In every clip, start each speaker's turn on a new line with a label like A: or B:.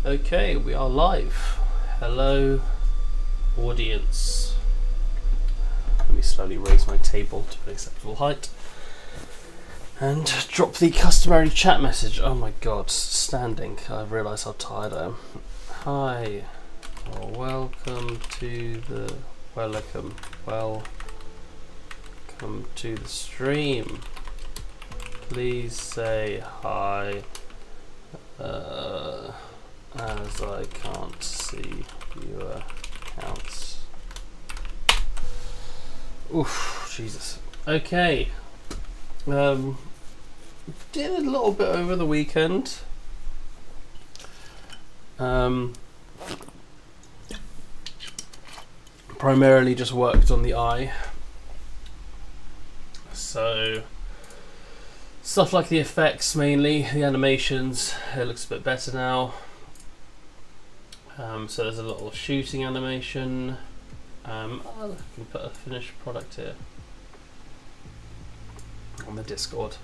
A: Okay, we are live. Hello, audience. Let me slowly raise my table to an acceptable height and drop the customary chat message. Oh my god, standing. I realise how tired I am. Hi, welcome to the stream. Please say hi. As I can't see viewer counts. Oof, Jesus. Okay. Did a little bit over the weekend. Primarily just worked on the eye. So stuff like the effects mainly, the animations, it looks a bit better now. So there's a little shooting animation. I can put a finished product here on the Discord.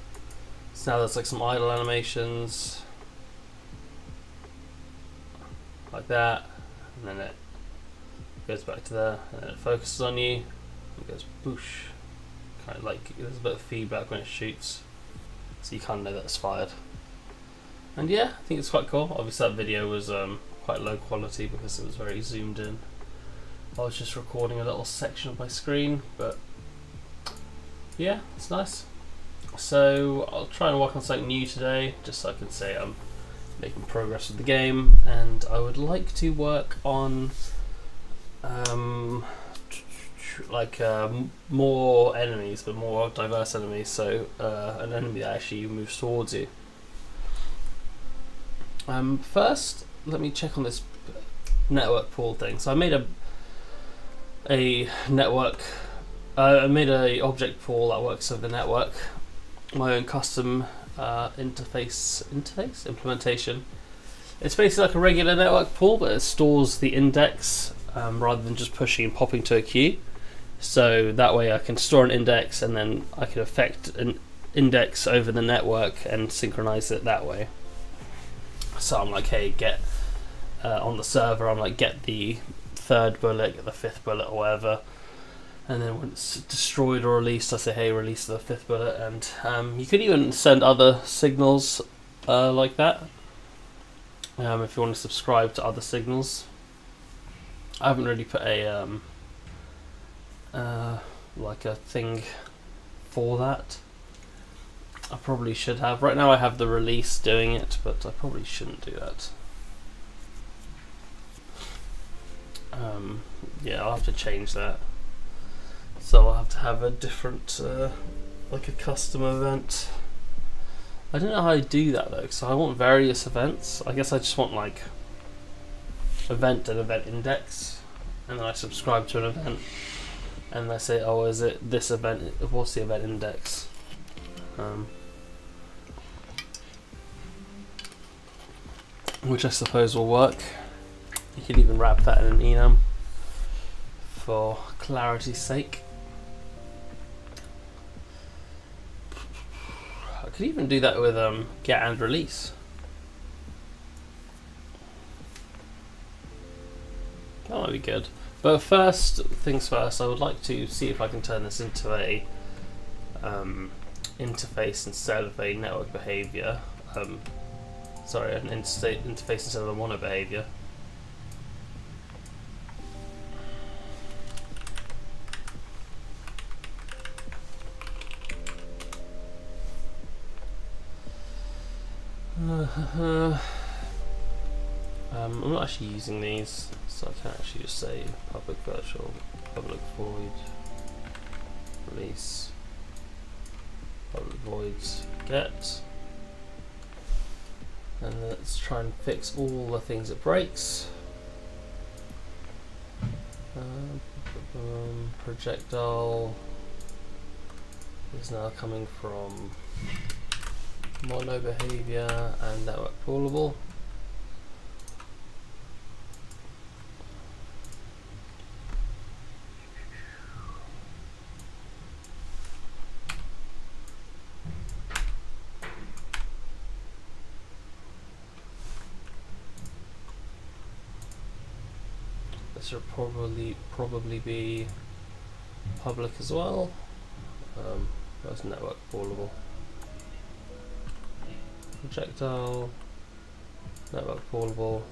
A: So now there's like some idle animations like that, and then it goes back to there, and then it focuses on you, and it goes boosh. Kind of like there's a bit of feedback when it shoots, so you kind of know that it's fired. And yeah, I think it's quite cool. Obviously that video was quite low quality because it was very zoomed in. I was just recording a little section of my screen, but yeah, it's nice. So I'll try and work on something new today, just so I can say I'm making progress with the game, and I would like to work on more enemies, but more diverse enemies, so an enemy that actually moves towards you. First, let me check on this network pool thing. So I made a network, I made a object pool that works with the network, my own custom interface implementation. It's basically like a regular network pool, but it stores the index rather than just pushing and popping to a queue. So that way I can store an index and then I can affect an index over the network and synchronize it that way. So I'm like, hey, get on the server, I'm like, get the third bullet, get the fifth bullet or whatever, and then when it's destroyed or released I say, hey, release the fifth bullet. And you could even send other signals like that if you want to subscribe to other signals. I haven't really put a like a thing for that. I probably should have. Right now I have the release doing it, but I probably shouldn't do that. Yeah, I'll have to change that. So I'll have to have a different, like a custom event. I don't know how to do that though, because I want various events. I guess I just want like event and event index, and then I subscribe to an event, and I say, oh, is it this event? What's the event index? Which I suppose will work. You can even wrap that in an enum for clarity's sake. I could even do that with get and release. That might be good. But first things first, I would like to see if I can turn this into a interface instead of a network behavior. Sorry, an interface instead of a mono behavior. I'm not actually using these, so I can actually just say public virtual, public void, release, public voids get, and let's try and fix all the things it breaks. Projectile is now coming from mono behavior and network poolable. this should probably be public as well. That's network callable. Projectile, network callable.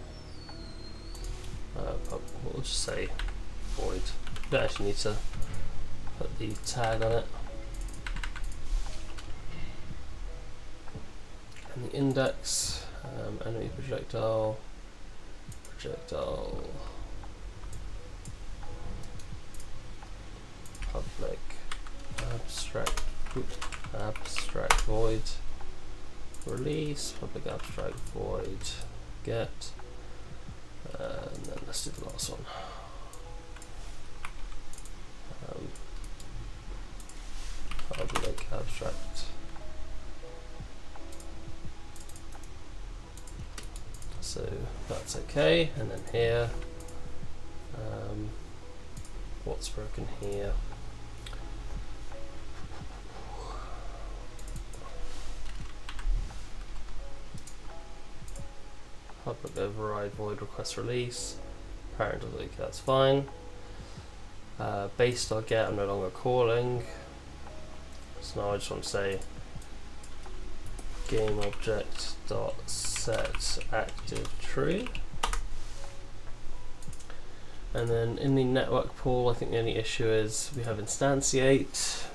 A: We'll just say void. You don't actually need to put the tag on it. And the index, enemy projectile, public, abstract void, release, public abstract void, get, and then let's do the last one. Public abstract. So that's okay, and then here, what's broken here? Public override void request release, parental leak, that's fine. Base.get I'm no longer calling, so now I just want to say GameObject.set active true. And then in the network pool, I think the only issue is we have instantiate.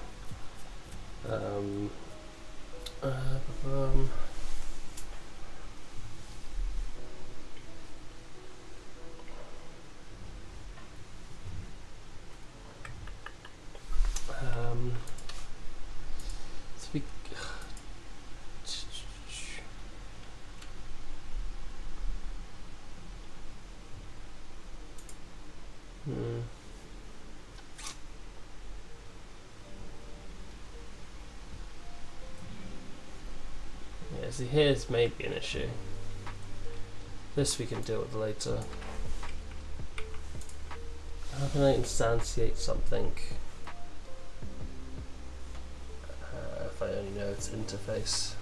A: So we yeah, see here's maybe an issue. This we can deal with later. How can I instantiate something if I only know its interface?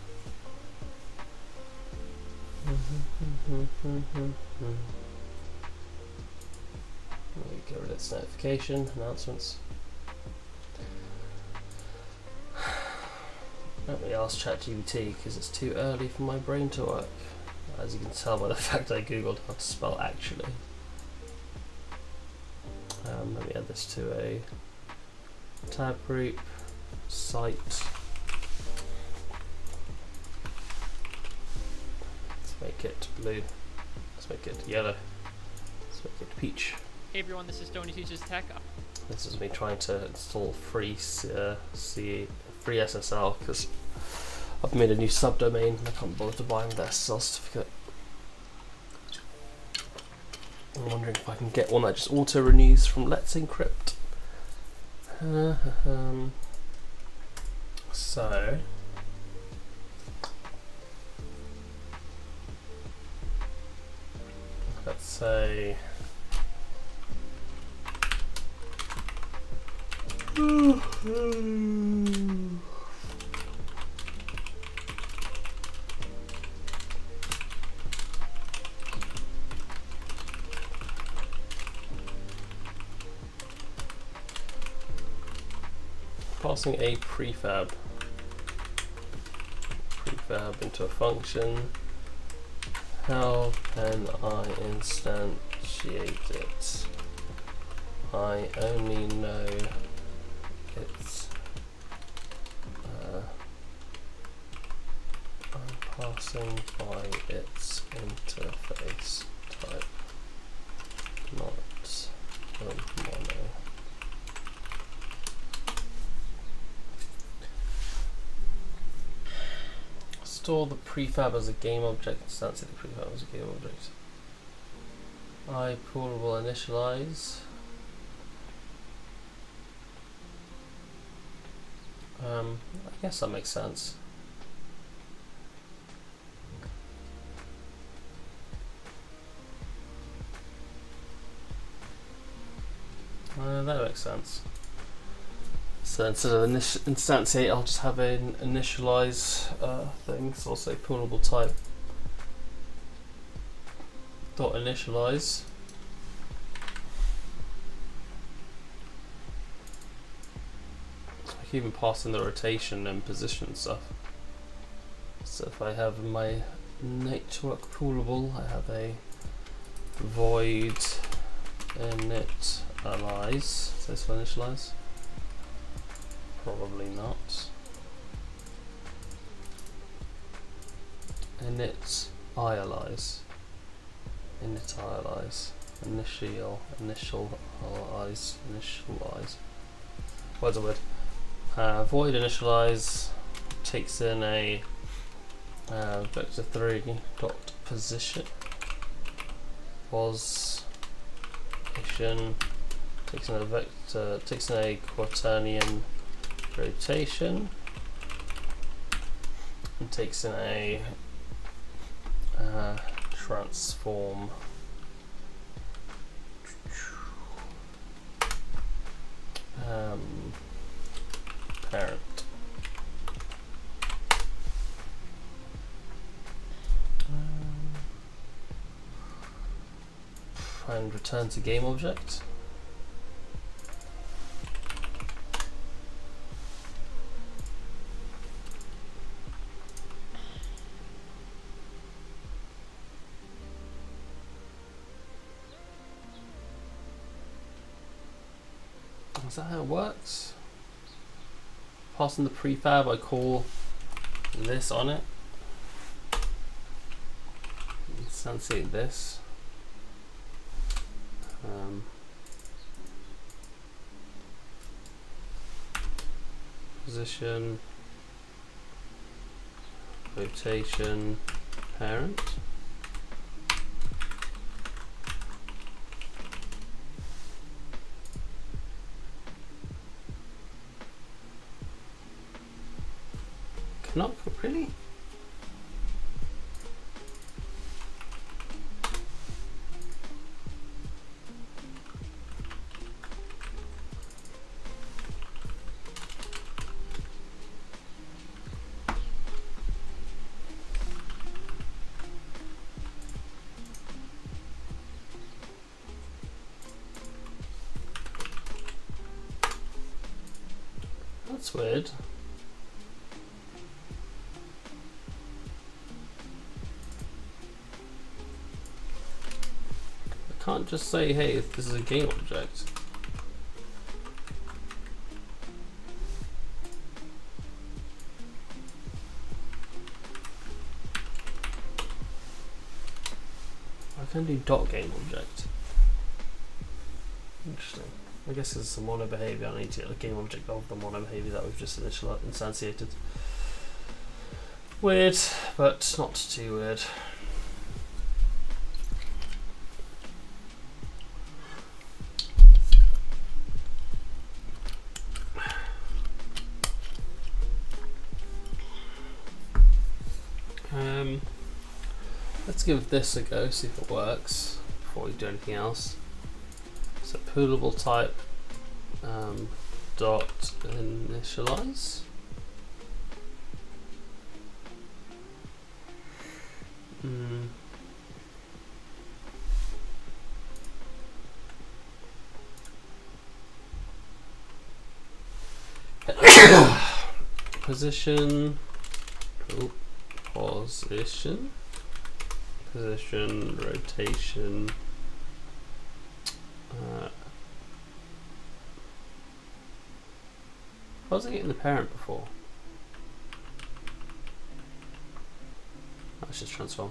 A: Get rid of its notification, announcements. Let me ask ChatGPT because it's too early for my brain to work. As you can tell by the fact I googled how to spell actually. Let me add this to a tab group, site. Let's make it blue. Let's make it yellow. Let's make it peach.
B: Hey everyone, this is Tony Teaches Tech.
A: This is me trying to install free SSL because I've made a new subdomain and I can't bother to buy with the SSL certificate. I'm wondering if I can get one that just auto renews from Let's Encrypt. So let's say passing a prefab into a function. How can I instantiate it? I only know it's I'm passing by its interface type, not mono. Store the prefab as a game object, instantiate the prefab as a game object. I poolable initialize. I guess that makes sense. That makes sense. So instead of instantiate, I'll just have an initialize thing. So I'll say poolable type dot initialize. can even pass in the rotation and position stuff. So if I have my network poolable, I have a void initialize. Is this for initialize? Probably not. Initialize. Initialize. What's the word? Void initialize takes in a vector 3 dot position takes in a vector, takes in a quaternion rotation, and takes in a transform parent. And return to game object. Is that how it works? Passing the prefab, I call this on it. Instantiate this. Position, rotation, parent. Cannot really. That's weird. I can't just say, hey, this is a game object. I can do dot game object. Interesting. I guess it's a mono behavior. I need to get a game object of the mono behavior that we've just instantiated. Weird, but not too weird. Let's give this a go, see if it works before we do anything else. So poolable type dot initialize. Position. Position, rotation. How was I getting the parent before? Let's just transform.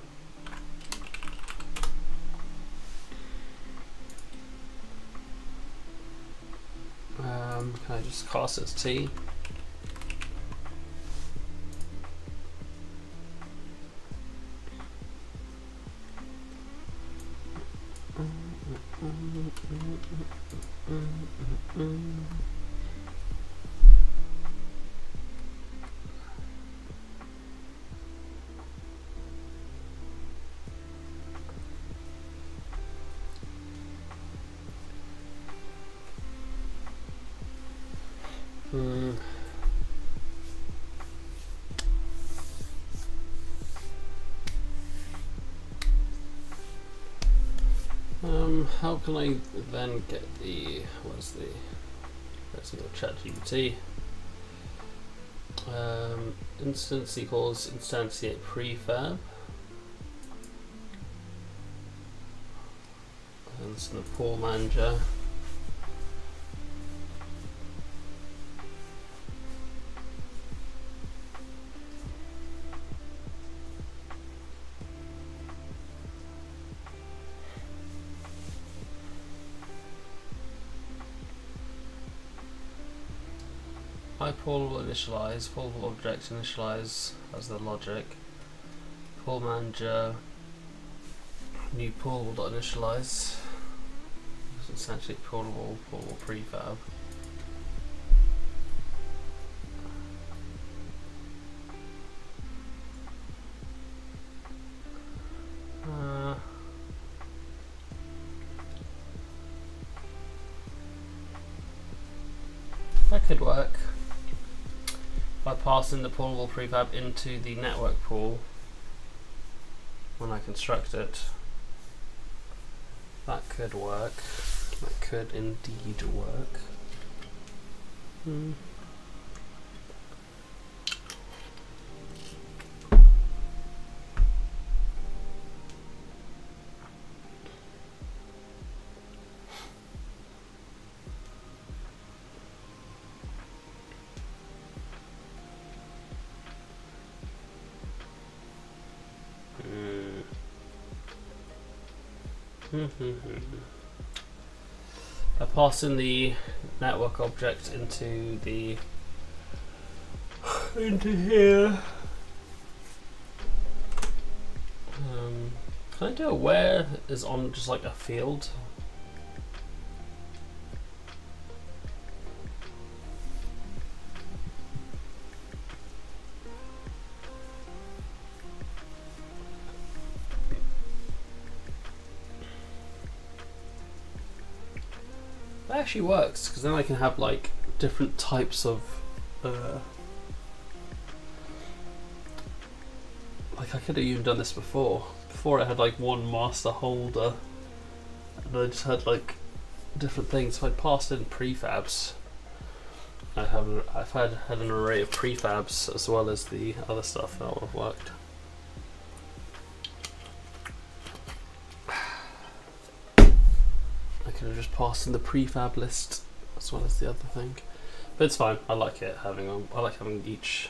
A: Can I just cast it as T? How can I then get the, let's go ChatGPT. Instance equals instantiate prefab. And it's in the pool manager. Pool will initialize, pool will object initialize as the logic. Pool manager, new pool will initialize. It's essentially pool will prefab. That could work. By passing the poolable prefab into the network pool when I construct it. That could work. That could indeed work. I pass in the network object into the into here. Can I do a where is on just like a field? That actually works, because then I can have like different types of like I could have even done this before. Before I had like one master holder and I just had like different things. So I passed in prefabs. I've had an array of prefabs as well as the other stuff that would have worked. I could have just passed in the prefab list as well as the other thing, but it's fine. I like it having I like having each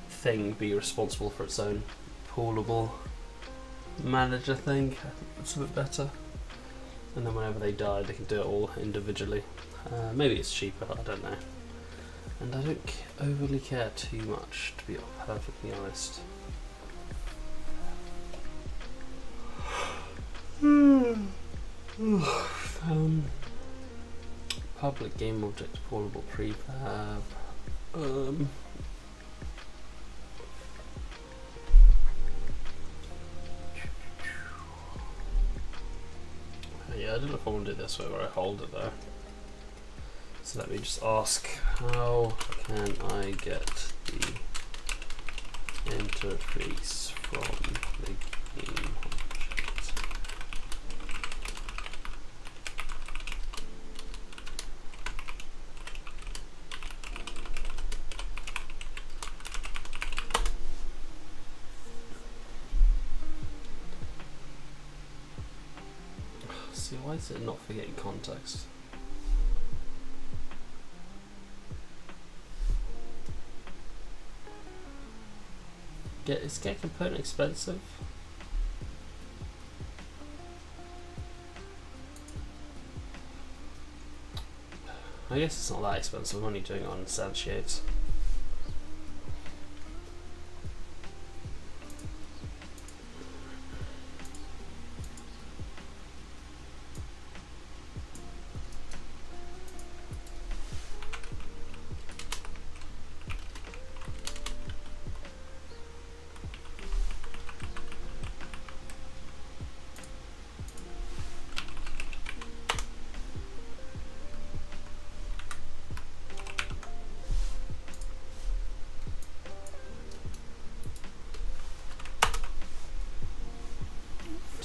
A: thing be responsible for its own poolable manager thing. I think it's a bit better. And then whenever they die, they can do it all individually. Maybe it's cheaper. I don't know. And I don't overly care too much, to be perfectly honest. Public game object portable prefab. Yeah, I don't know if I want to do this way where I hold it though. So let me just ask, how can I get the interface from the game object? See, why is it not forgetting context? Is get component expensive? I guess it's not that expensive. I'm only doing it on instantiates.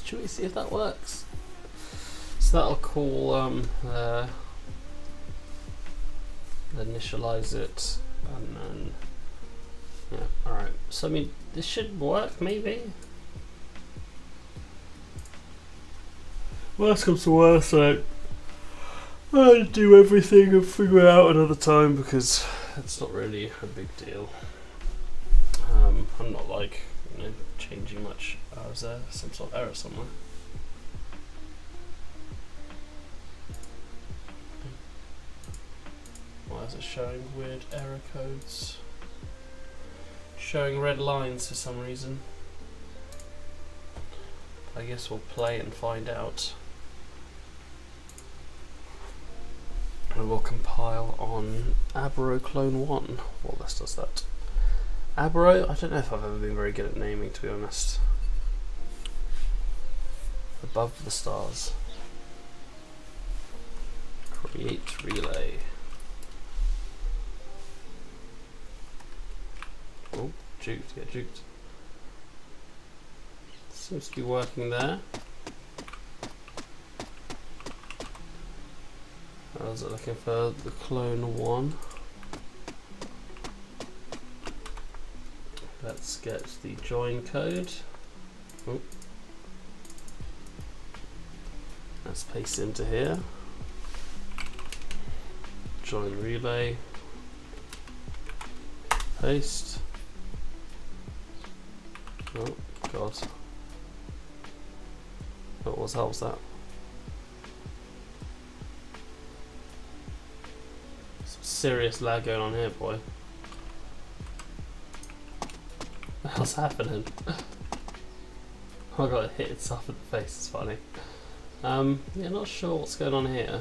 A: Should we see if that works? So that'll call initialize it, and then yeah. All right. So I mean, this should work, maybe. Worst comes to worst, I'll do everything and figure it out another time because it's not really a big deal. I'm not like changing much. Is there some sort of error somewhere? Why is it showing weird error codes? Showing red lines for some reason. I guess we'll play and find out. And we'll compile on Abaro clone 1 while this does that. Abaro, I don't know if I've ever been very good at naming, to be honest. Above the stars. Create relay. Oh, juked, yeah, juked. Seems to be working there. I was looking for the clone 1. Let's get the join code. Oh. Let's paste into here. Join relay. Paste. Oh god. What was that? Some serious lag going on here, boy. What the hell's happening? I got hit itself in the face, it's funny. Yeah, not sure what's going on here.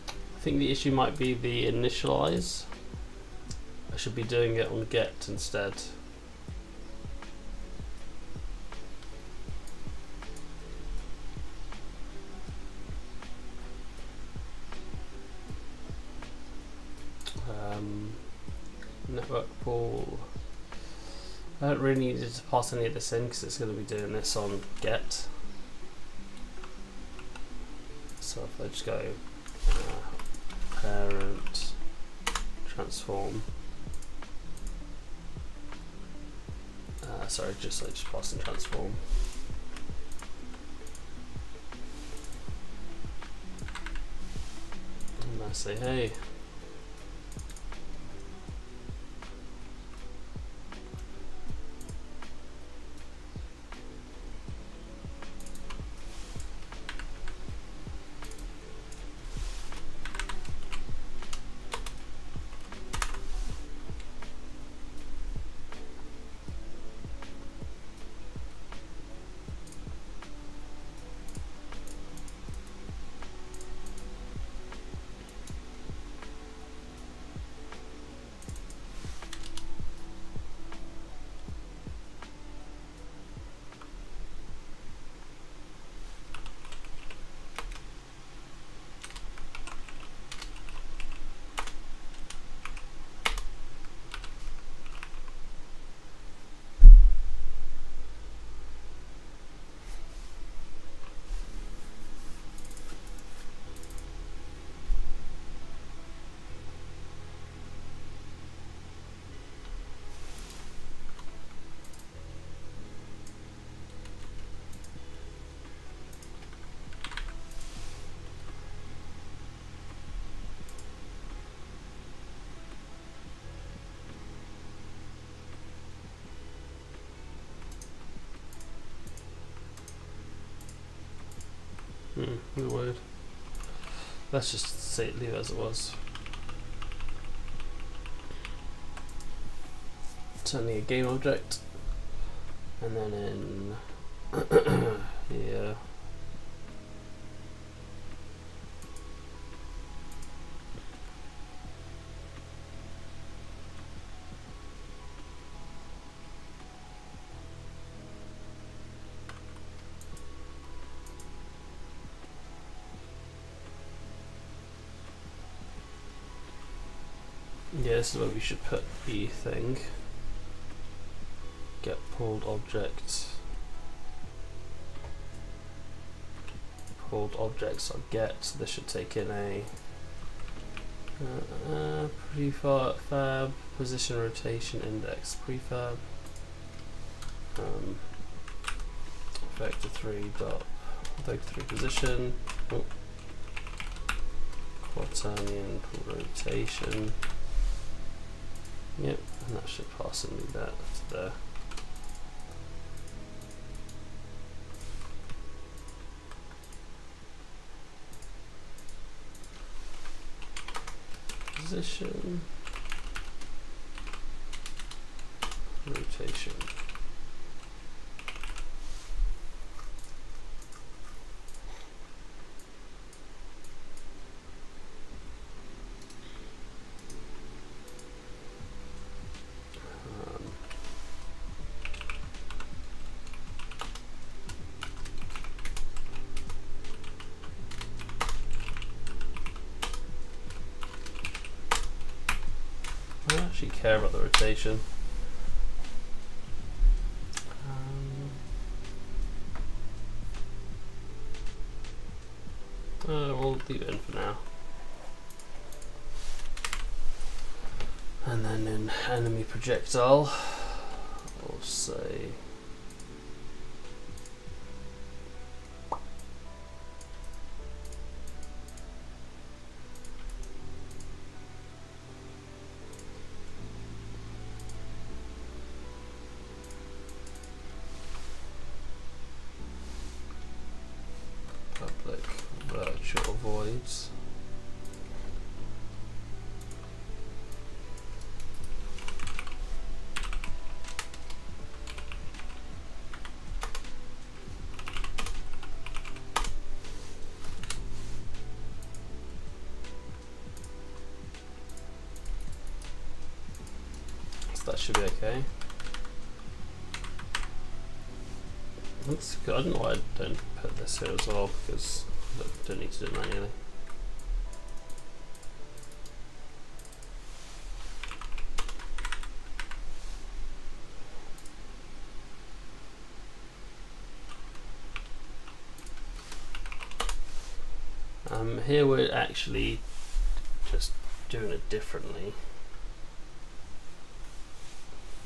A: I think the issue might be the initialize. I should be doing it on get instead. Network pool. I don't really need to pass any of this in because it's going to be doing this on get. So if I just go parent transform. Sorry, just pass in transform. And I say hey. Weird. Let's just say leave it as it was. Turning a game object, and then in here. Yeah, this is where we should put the thing. Get pulled object. called objects.get. So this should take in a prefab position rotation index prefab vector3 position quaternion rotation. Yep, and that should pass and move that to there. Position rotation. I don't actually care about the rotation. We'll leave it in for now. And then in enemy projectile, we'll say public virtual voids. So that should be okay. That's good. I don't know why I don't put this here as well, because I don't need to do it manually. Here we're actually just doing it differently.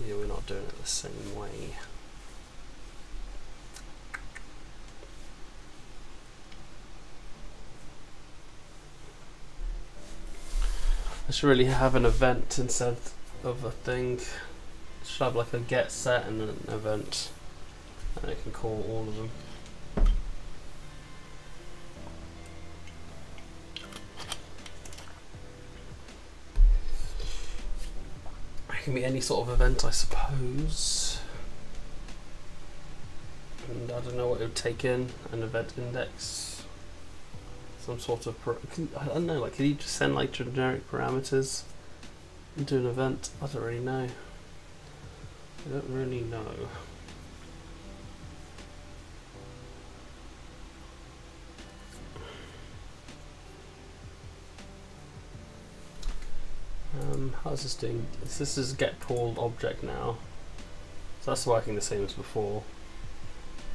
A: Here we're not doing it the same way. I should really have an event instead of a thing. I should have like a get set and an event, and it can call all of them. It can be any sort of event, I suppose. And I don't know what it would take in an event index. Some sort of I don't know. Like, could you just send like generic parameters into an event? I don't really know. I don't really know. How's this doing? This is get pulled object now. So that's working the same as before.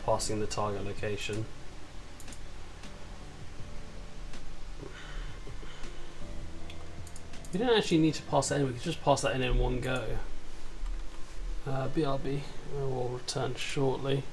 A: Passing the target location. We don't actually need to pass that in, we can just pass that in one go. BRB will return shortly.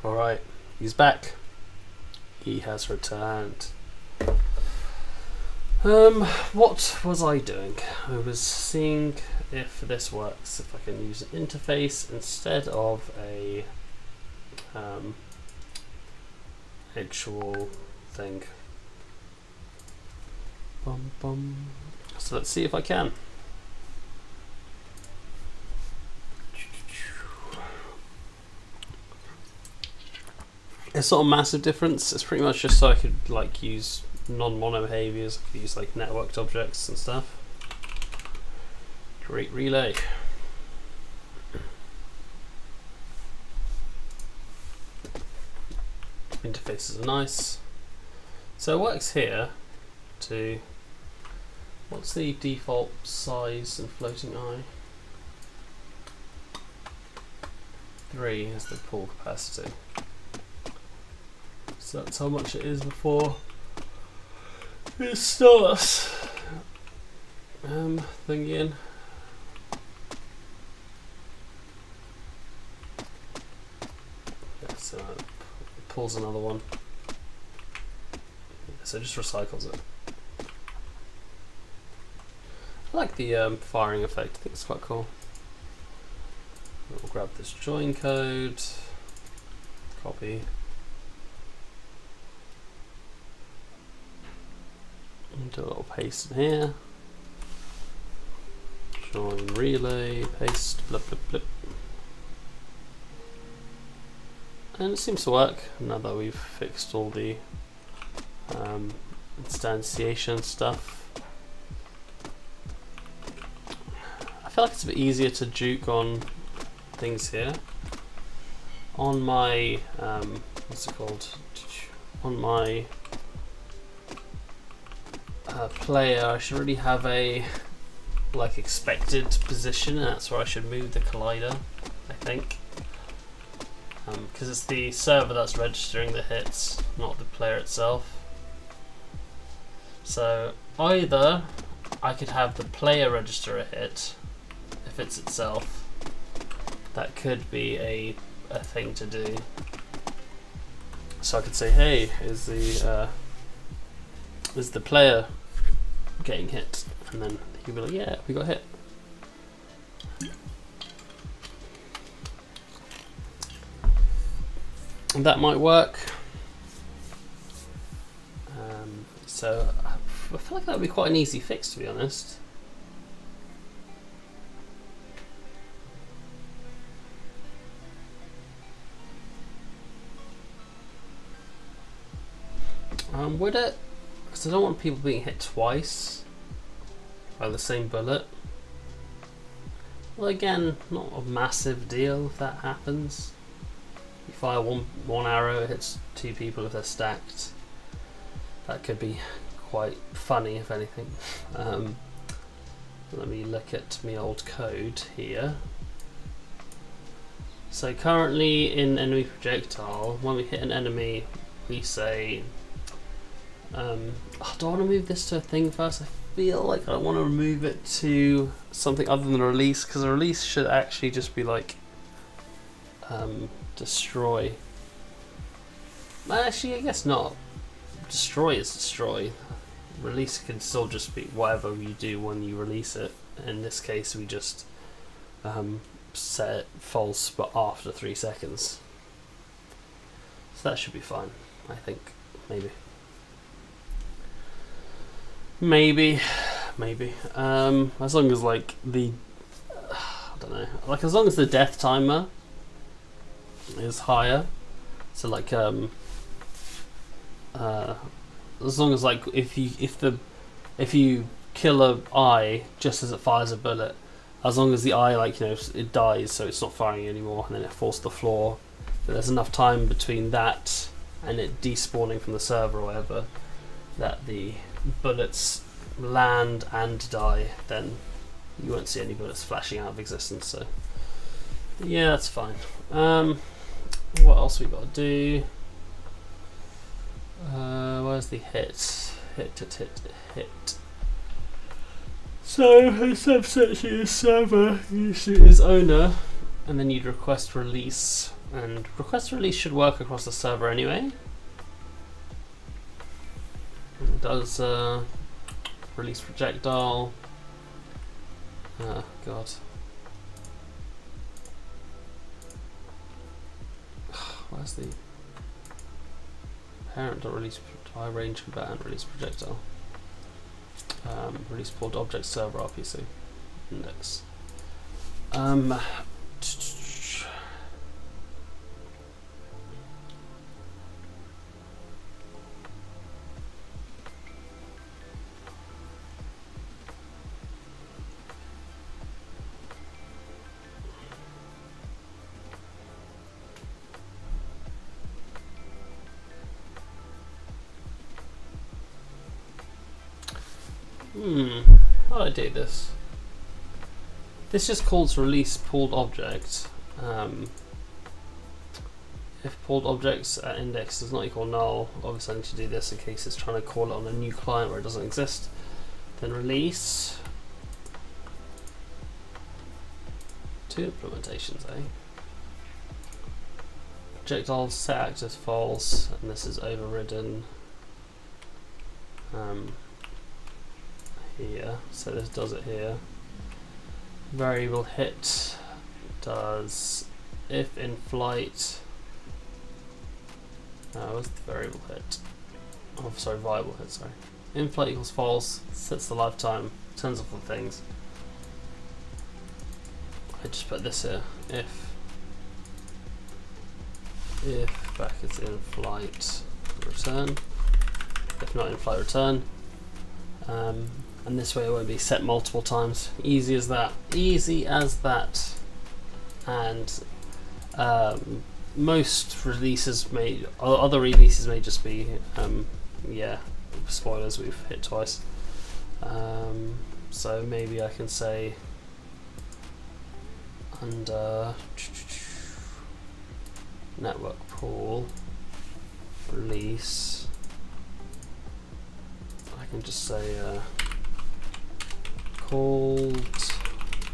A: Alright, he's back. He has returned. What was I doing? I was seeing if this works, if I can use an interface instead of a actual thing. Bum, bum. So let's see if I can. It's not a massive difference. It's pretty much just so I could like use non-mono behaviors. I could use like networked objects and stuff. Great relay. Interfaces are nice. So it works here to, what's the default size and floating eye? 3 is the pull capacity. So that's how much it is before it starts thingy in. Yeah, so it pulls another one. So it just recycles it. I like the firing effect. I think it's quite cool. We'll grab this join code, copy. Do a little paste in here. Join relay, paste, blip, blip, blip. And it seems to work now that we've fixed all the instantiation stuff. I feel like it's a bit easier to juke on things here. On my, what's it called? On my player, I should really have a like expected position, and that's where I should move the collider, I think, because it's the server that's registering the hits, not the player itself. So either I could have the player register a hit if it's itself. That could be a thing to do. So I could say, hey, is the player getting hit? And then he'll be like, yeah, we got hit. And that might work. So I feel like that would be quite an easy fix, to be honest. Would it? Because I don't want people being hit twice by the same bullet. Well, again, not a massive deal if that happens. You fire one arrow, it hits 2 people if they're stacked. That could be quite funny, if anything. Let me look at my old code here. So currently in enemy projectile, when we hit an enemy, we say, do I want to move this to a thing first? I feel like I want to move it to something other than a release, because a release should actually just be like destroy. Actually, I guess not. Destroy is destroy. Release can still just be whatever you do when you release it. In this case, we just set it false, but after 3 seconds. So that should be fine, I think. Maybe. As long as like the, I don't know, like as long as the death timer is higher. So like as long as like if you kill a eye just as it fires a bullet, as long as the eye, like, you know, it dies, so it's not firing anymore, and then it falls to the floor, but there's enough time between that and it despawning from the server or whatever that the bullets land and die, then you won't see any bullets flashing out of existence. So yeah, that's fine. What else we got to do? Where's the hit? Hit. So instead of searching his server, you shoot his owner, and then you'd request release And request release should work across the server anyway. It does release projectile. Oh god. Where's the parent.release high range combatant release projectile? Release pulled object server RPC index. How do I do this? This just calls release pulled object. If pulled objects at index does not equal null, obviously I need to do this in case it's trying to call it on a new client where it doesn't exist. Then release. 2 implementations, eh? Projectile set act as false, and this is overridden here, so this does it here. Variable hit does if in flight. What's the variable hit? Oh, sorry, viable hit. Sorry, in flight equals false. Sets the lifetime. Turns off the things. I just put this here. If brackets in flight return. If not in flight return. And this way it won't be set multiple times. Easy as that. Easy as that. And most releases may, other releases may just be, yeah, spoilers, we've hit twice. So maybe I can say under network pool release, I can just say called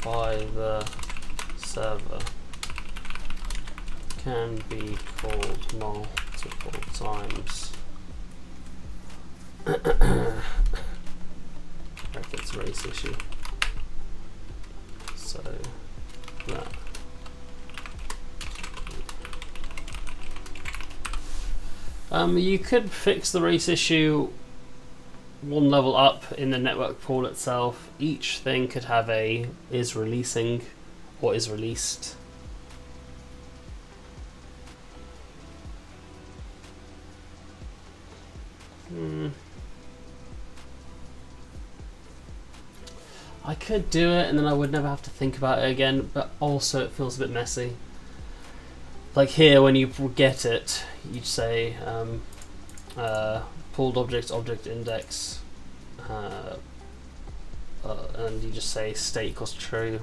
A: by the server can be called multiple times. Brackets race issue. So that. You could fix the race issue one level up in the network pool itself. Each thing could have a is releasing or is released. I could do it and then I would never have to think about it again, but also it feels a bit messy. Like here, when you get it, you say pulled object index, and you just say state equals true.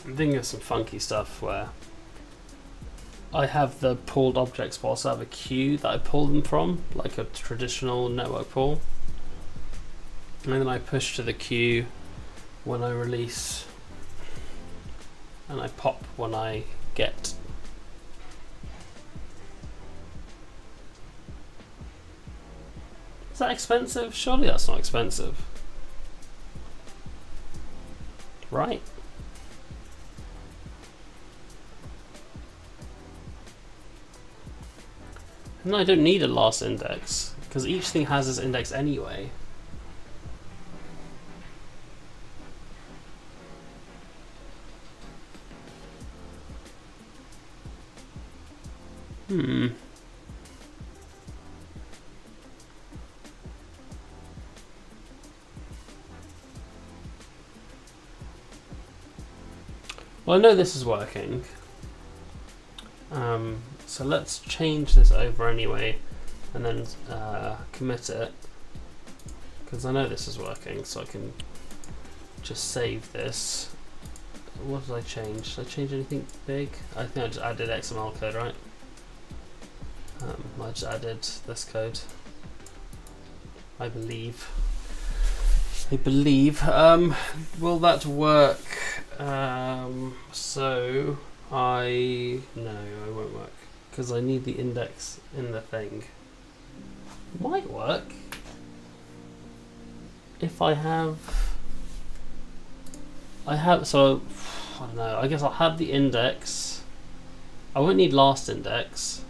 A: I'm thinking of some funky stuff where I have the pulled objects, but also have a queue that I pull them from, like a traditional network pool. And then I push to the queue when I release, and I pop when I get. Is that expensive? Surely that's not expensive. Right? No, I don't need a last index, because each thing has its index anyway. Well, I know this is working. So let's change this over anyway, and then commit it, because I know this is working, so I can just save this. What did I change? Did I change anything big? I think I just added XML code, right? I just added this code, I believe. Will that work? So I won't work, because I need the index in the thing. Might work if I have, so I don't know, I guess I'll have the index. I won't need last index.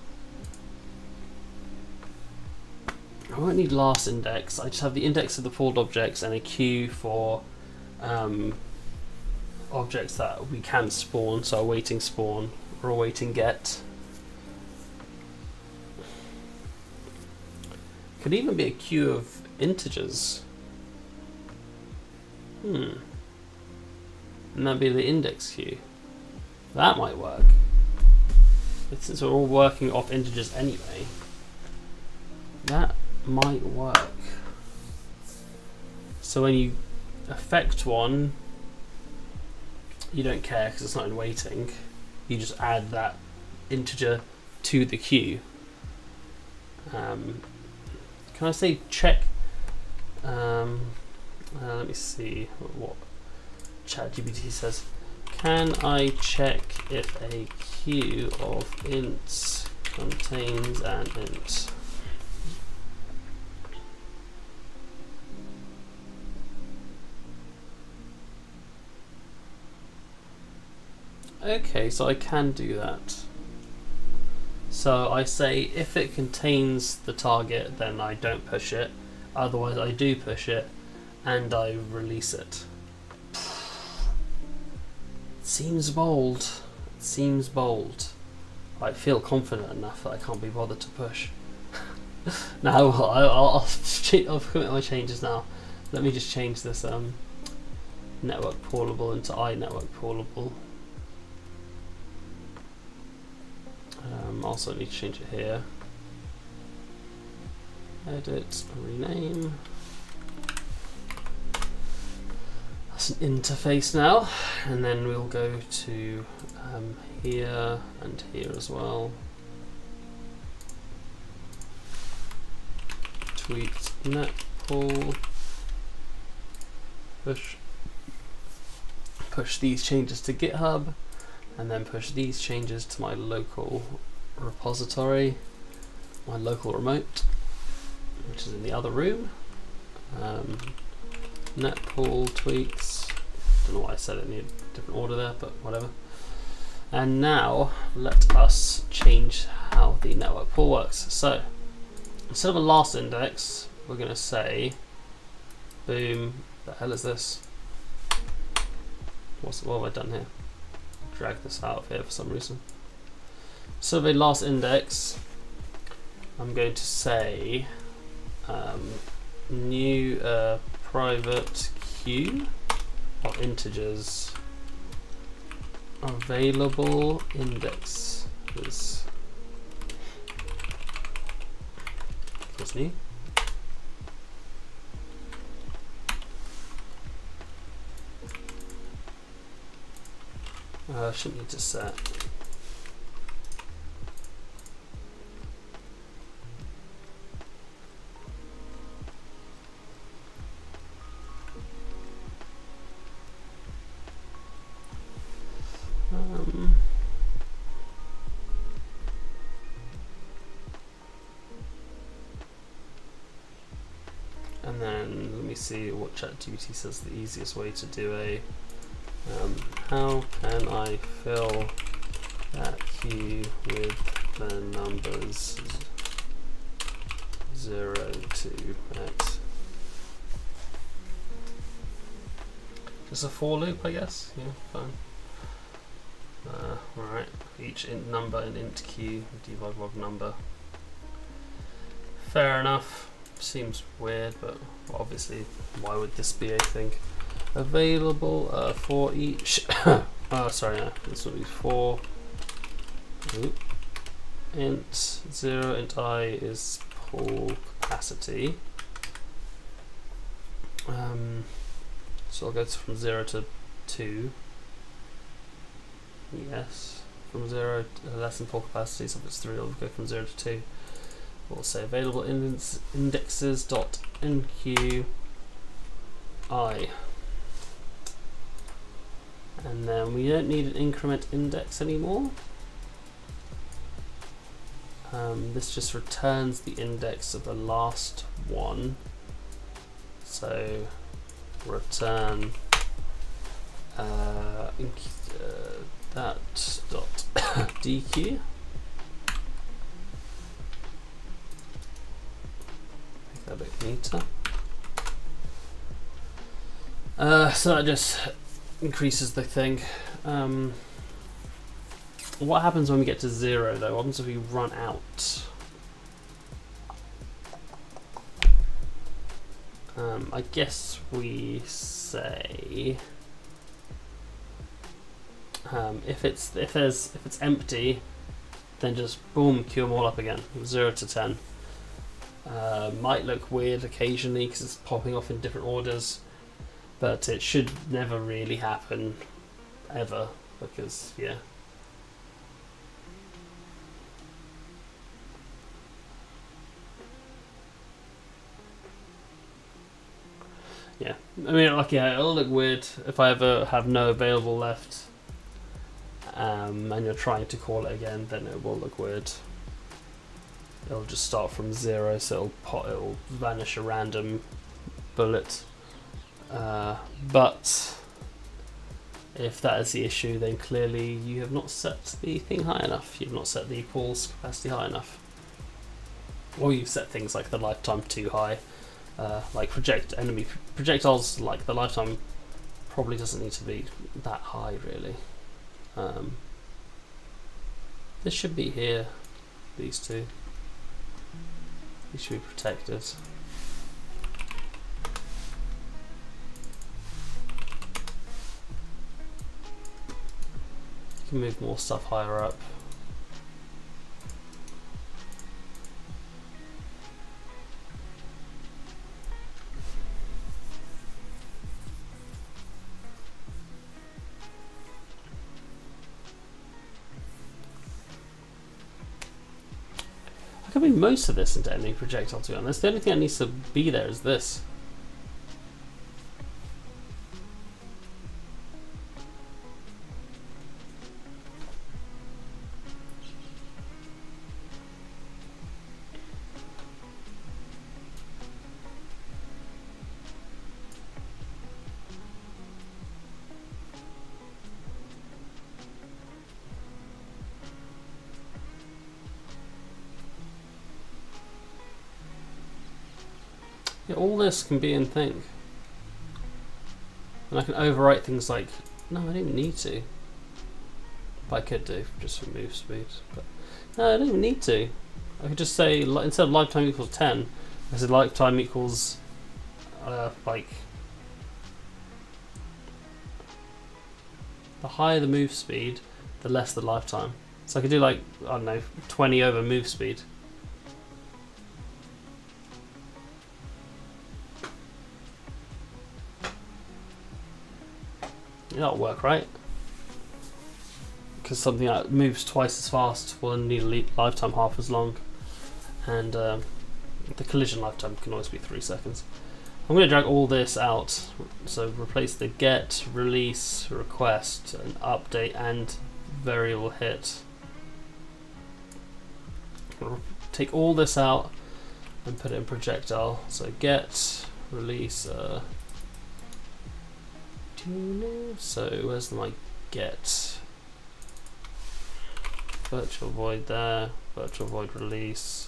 A: I just have the index of the pulled objects and a queue for objects that we can spawn, so awaiting spawn or awaiting get. Could even be a queue of integers. And that'd be the index queue. That might work. But since we're all working off integers anyway, that might work. So when you affect one, you don't care because it's not in waiting. You just add that integer to the queue. Can I say check? Let me see what ChatGPT says. Can I check if a queue of ints contains an int? Okay, so I can do that. So I say if it contains the target, then I don't push it. Otherwise I do push it and I release it. Seems bold. I feel confident enough that I can't be bothered to push. Now I'll commit my changes now. Let me just change this network callable into iNetwork callable. Also need to change it here. Edit, rename. That's an interface now, and then we'll go to here and here as well. Tweet net pull. Push these changes to GitHub, and then push these changes to my local repository, my local remote, which is in the other room. Net pull tweaks. Don't know why I said it in a different order there, but whatever. And now let us change how the network pull works. So instead of a last index, we're going to say, boom. The hell is this? What have I done here? Drag this out of here for some reason. So the last index, I'm going to say new private queue of integers available index is new. Shouldn't need to set. And then let me see what ChatGPT says the easiest way to do a how can I fill that queue with the numbers 0 to x. Just a for loop, I guess. Yeah, fine. Alright, each int number and int q divide by number. Fair enough. Seems weird, but obviously, why would this be a thing? Available for each. Sorry, no. This will be for int 0, int I is pool capacity. So I'll go from 0 to 2. Yes, from 0 to less than pool capacity. So if it's 3, I'll go from 0 to 2. We'll say available indexes dot nq I, and then we don't need an increment index anymore. This just returns the index of the last one. So return that dot dq. Make that a bit neater. So that just increases the thing. What happens when we get to 0 though? What happens if we run out? I guess we say if it's empty, then just boom, queue them all up again, 0 to 10. Might look weird occasionally because it's popping off in different orders, but it should never really happen ever, because yeah. Yeah, I mean, like, yeah, it'll look weird if I ever have no available left, and you're trying to call it again, then it will look weird. It'll just start from 0, so it'll vanish a random bullet. But if that is the issue, then clearly you have not set the thing high enough. You've not set the pool's capacity high enough, or you've set things like the lifetime too high. Like enemy projectiles, like the lifetime probably doesn't need to be that high really. This should be here, these two. These should be protected. You can move more stuff higher up. I could move most of this into enemy projectile, to be honest. The only thing that needs to be there is this. Yeah, all this can be in thing. And I can overwrite things like, no, I don't even need to. But I could do, just for move speed. But no, I don't even need to. I could just say, instead of lifetime equals 10, I said lifetime equals, like, the higher the move speed, the less the lifetime. So I could do like, I don't know, 20 over move speed. That'll work, right? Because something that moves twice as fast will only need a lifetime half as long, and the collision lifetime can always be 3 seconds. I'm going to drag all this out, so replace the get, release, request, and update, and variable hit. Take all this out and put it in projectile. So get, release. So where's my get? Virtual void there. Virtual void release.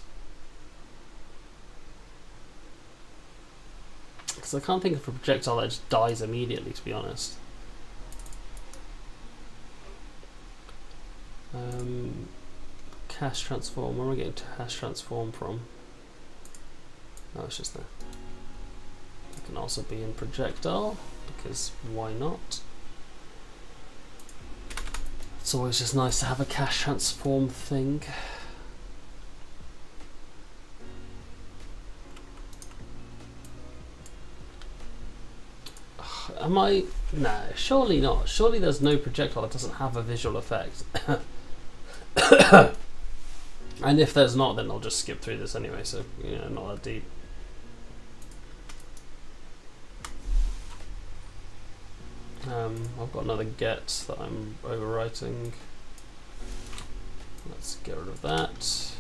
A: Because I can't think of a projectile that just dies immediately, to be honest. Cash transform. Where am I getting cash transform from? Oh, it's just there. It can also be in projectile, because why not? It's always just nice to have a cash transform thing. Am I? No, surely not. Surely there's no projectile that doesn't have a visual effect. And if there's not, then I'll just skip through this anyway, so, you know, not that deep. I've got another get that I'm overwriting. Let's get rid of that.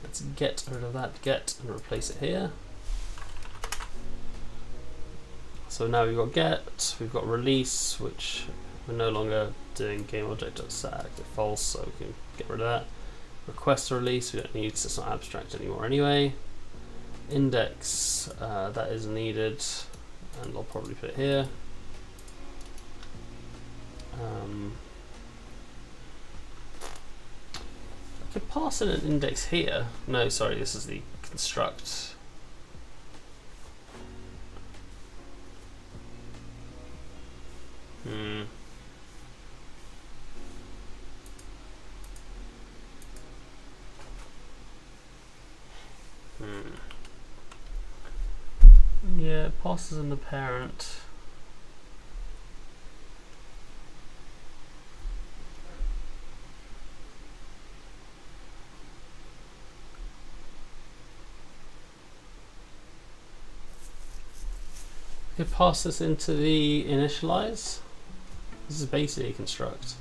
A: Let's get rid of that get and replace it here. So now we've got get, we've got release, which we're no longer doing GameObject.set active false, so we can get rid of that. Request release, we don't need because it's not abstract anymore anyway. Index, that is needed, and I'll probably put it here. I could pass in an index here. No, sorry, this is the construct. Yeah, it passes in the parent. I could pass this into the initialize. This is basically a construct.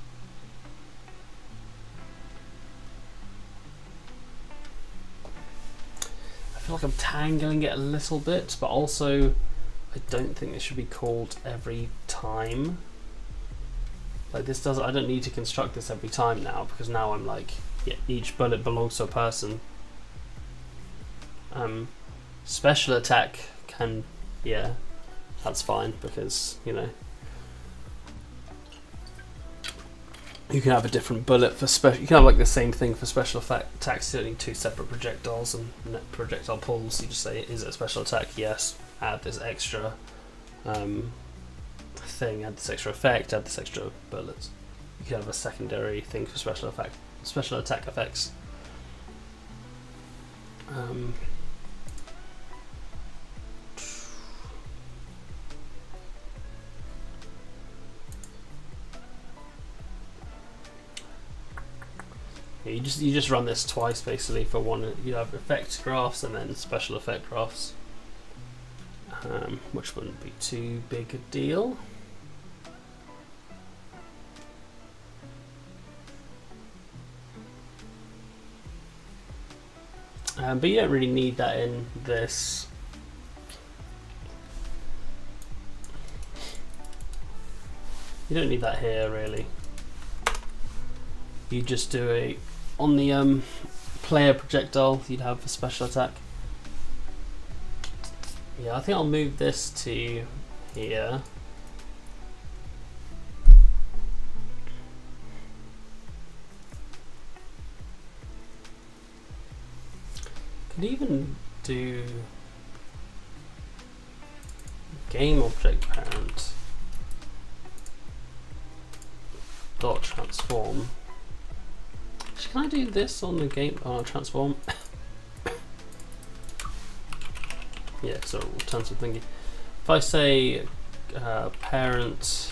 A: I feel like I'm tangling it a little bit, but also I don't think it should be called every time. Like this does, I don't need to construct this every time now, because now I'm like, yeah, each bullet belongs to a person. Special attack can, yeah, that's fine, because, you know, you can have a different bullet for special. You can have like the same thing for special attacks. You don't need two separate projectiles and projectile pulls. You just say, is it a special attack? Yes. Add this extra thing. Add this extra effect. Add this extra bullet. You can have a secondary thing for special attack effects. You just run this twice basically for one. You have effect graphs and then special effect graphs, which wouldn't be too big a deal. But you don't really need that in this. You don't need that here really. You just do a, on the player projectile, you'd have a special attack. Yeah, I think I'll move this to here. Could even do game object parent dot transform. Can I do this on the game transform? Yeah, so we'll turn some thingy. If I say parent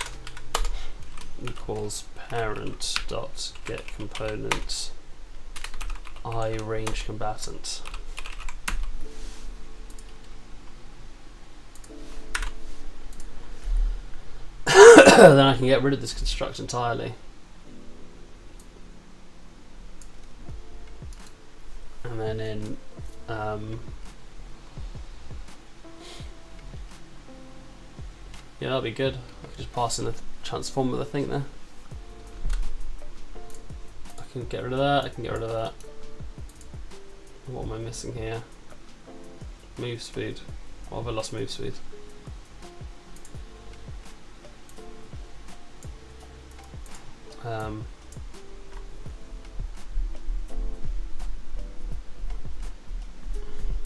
A: equals parent dot get component I range combatant. Then I can get rid of this construct entirely. And then in yeah, that'll be good. I can just pass in the transform with, I think, there. I can get rid of that, I can get rid of that. What am I missing here? Move speed. Or have I lost move speed?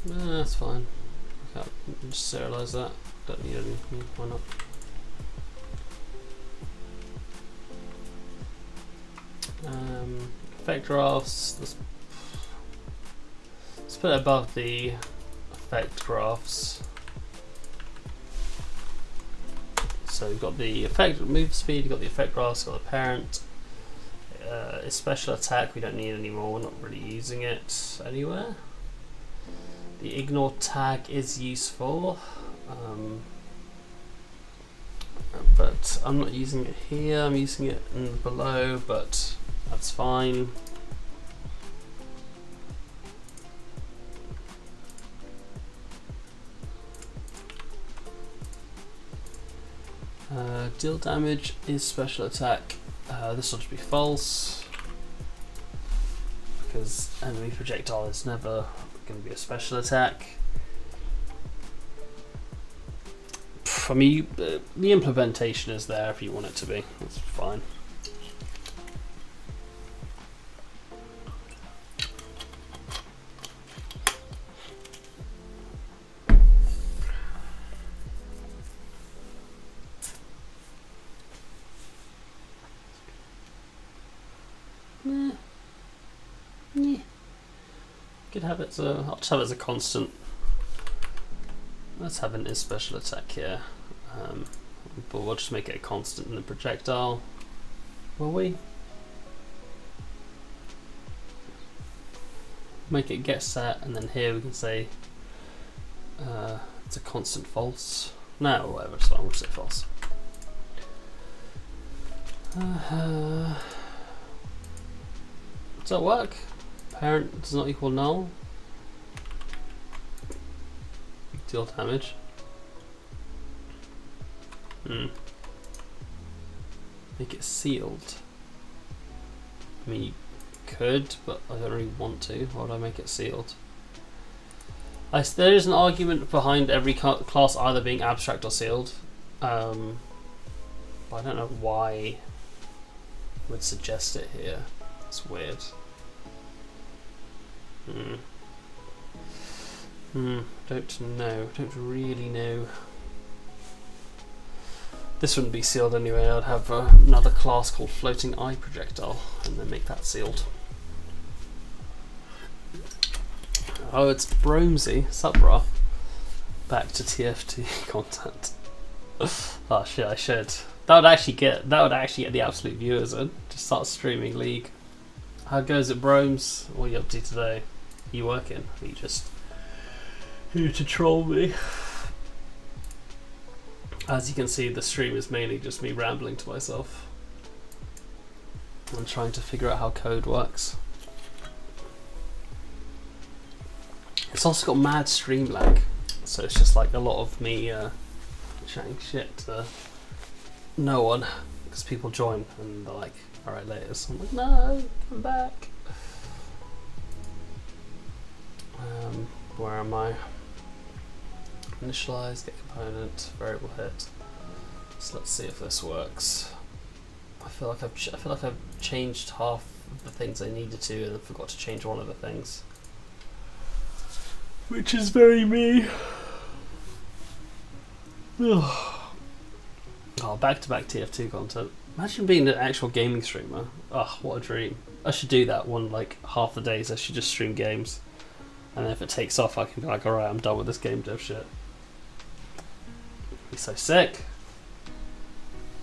A: That's fine. I can't just serialize that. Don't need any. Why not? Effect graphs. Let's put it above the effect graphs. So you've got the effect move speed, you've got the effect graphs, you've got the parent. It's special attack, we don't need anymore, we're not really using it anywhere. The ignore tag is useful, but I'm not using it here, I'm using it below, but that's fine. Deal damage is special attack. This will just be false because enemy projectile is never going to be a special attack. I mean, the implementation is there if you want it to be. That's fine. Could have it. I'll just have it as a constant. Let's have an is special attack here, but we'll just make it a constant in the projectile. Will we? Make it get set, and then here we can say it's a constant false. No, whatever. It's fine. We'll say false. Does that work? Parent does not equal null. Deal damage. Make it sealed. I mean, you could, but I don't really want to. Why would I make it sealed? There is an argument behind every class either being abstract or sealed. But I don't know why I would suggest it here. It's weird. Don't know. Don't really know. This wouldn't be sealed anyway. I'd have another class called Floating Eye Projectile and then make that sealed. Oh, it's Bromesy. Sup, bro? Back to TFT content. Oh shit, I should. That would actually get the absolute viewers in. Just start streaming League. How goes it, Bromes? What are you up to today? Are you working? Are you just here to troll me? As you can see, the stream is mainly just me rambling to myself. I'm trying to figure out how code works. It's also got mad stream lag, so it's just like a lot of me chatting shit to no one, because people join and they're like, alright, later. So I'm like, no, come back. Where am I? Initialize, get component, variable hit. So let's see if this works. I feel like I've changed half of the things I needed to, and I forgot to change one of the things, which is very me. Oh, back-to-back TF2 content. Imagine being an actual gaming streamer. Oh, what a dream. I should do that one, like, half the days I should just stream games. And then if it takes off, I can be like, alright, I'm done with this game dev shit. Be so sick.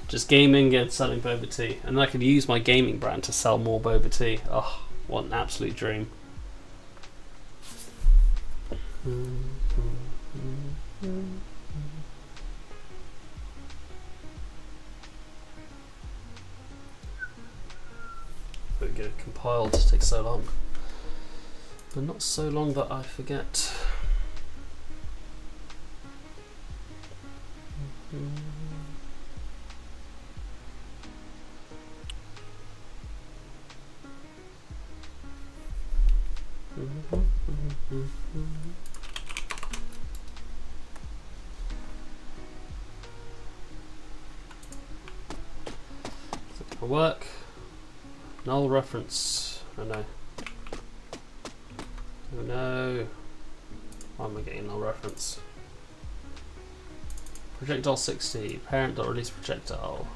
A: Just gaming and selling boba tea. And then I could use my gaming brand to sell more boba tea. Oh, what an absolute dream. But get it compiled takes so long. But not so long that I forget. gonna work. Null reference. Oh no. Oh no. Why am I getting null reference? Projectile 60. Parent.release projectile.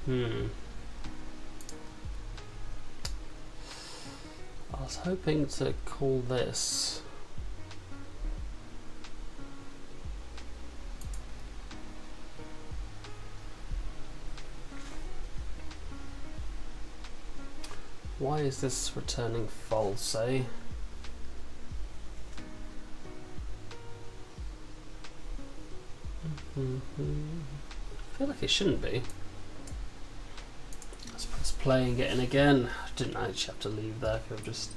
A: I was hoping to call this. Why is this returning false, eh? I feel like it shouldn't be. I suppose playing it in again. I didn't actually have to leave there. I could have just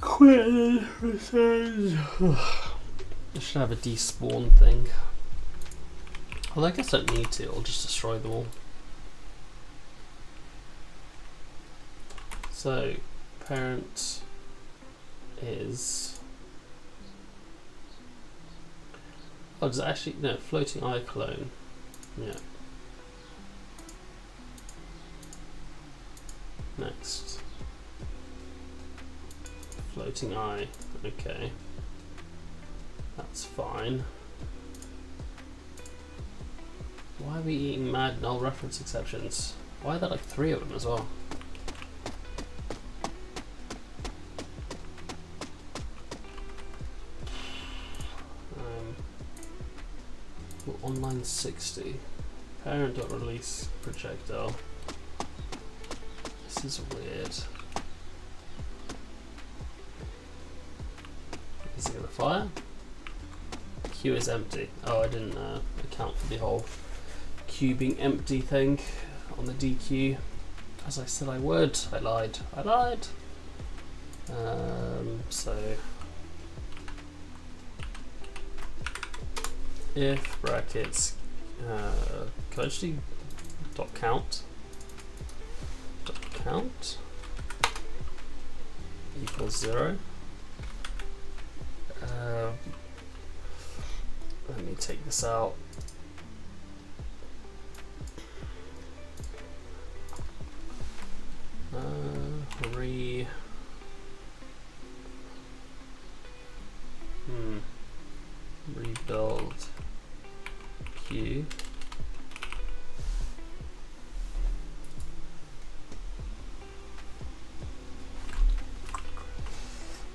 A: quit and returned. I should have a despawn thing. Well, I guess I don't need to. I'll just destroy them all. So, parent is. Oh, does it actually. No, floating eye clone. Yeah. Next. Floating eye. Okay. That's fine. Why are we eating mad null reference exceptions? Why are there like 3 of them as well? Online 60. Parent.release projectile. This is weird. Is it gonna fire? Queue is empty. Oh, I didn't account for the whole queue being empty thing on the DQ. As I said I would. I lied. I lied. So if brackets can I just do .count equals 0. Let me take this out. Rebuild queue.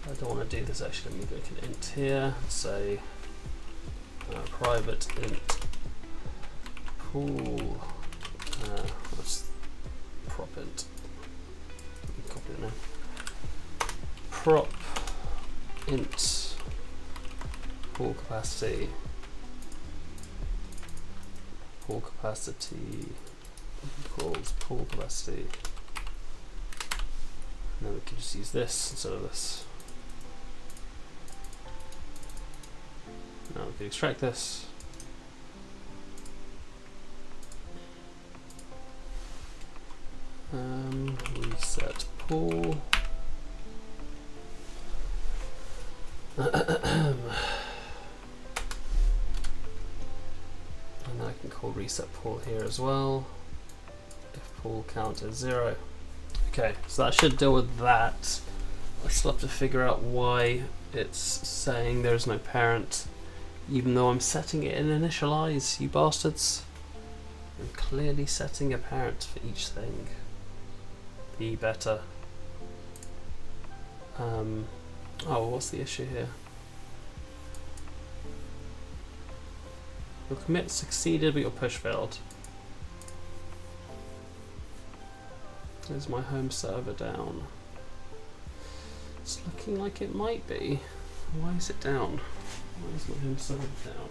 A: I don't want to do this actually. Let me make an int here. Say private int pool. Let's prop int. Copy it now. Prop int pool capacity. Pool capacity equals pool capacity. And then we can just use this instead of this. Now we can extract this. Reset pool. And I can call reset pool here as well. If pool count is 0. Okay, so that should deal with that. I still have to figure out why it's saying there's no parent, even though I'm setting it in initialize, you bastards. I'm clearly setting a parent for each thing. Be better. Oh, what's the issue here? Your commit succeeded, but your push failed. Is my home server down? It's looking like it might be. Why is it down? Why is my home server down?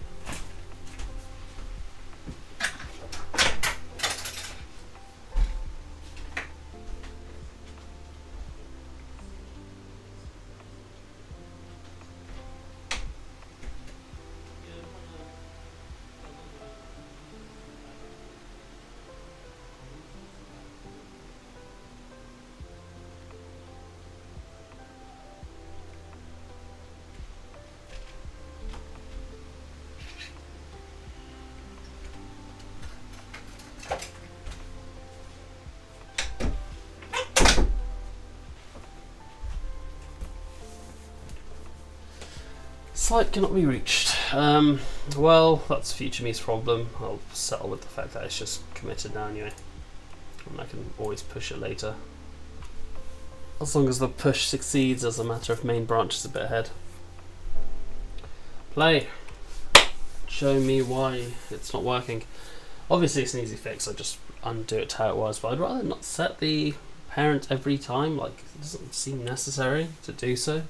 A: site cannot be reached. Well, that's future me's problem. I'll settle with the fact that it's just committed now anyway. And I can always push it later. As long as the push succeeds as a matter of main branch is a bit ahead. Play. Show me why it's not working. Obviously it's an easy fix, I just undo it to how it was, but I'd rather not set the parent every time, like it doesn't seem necessary to do so.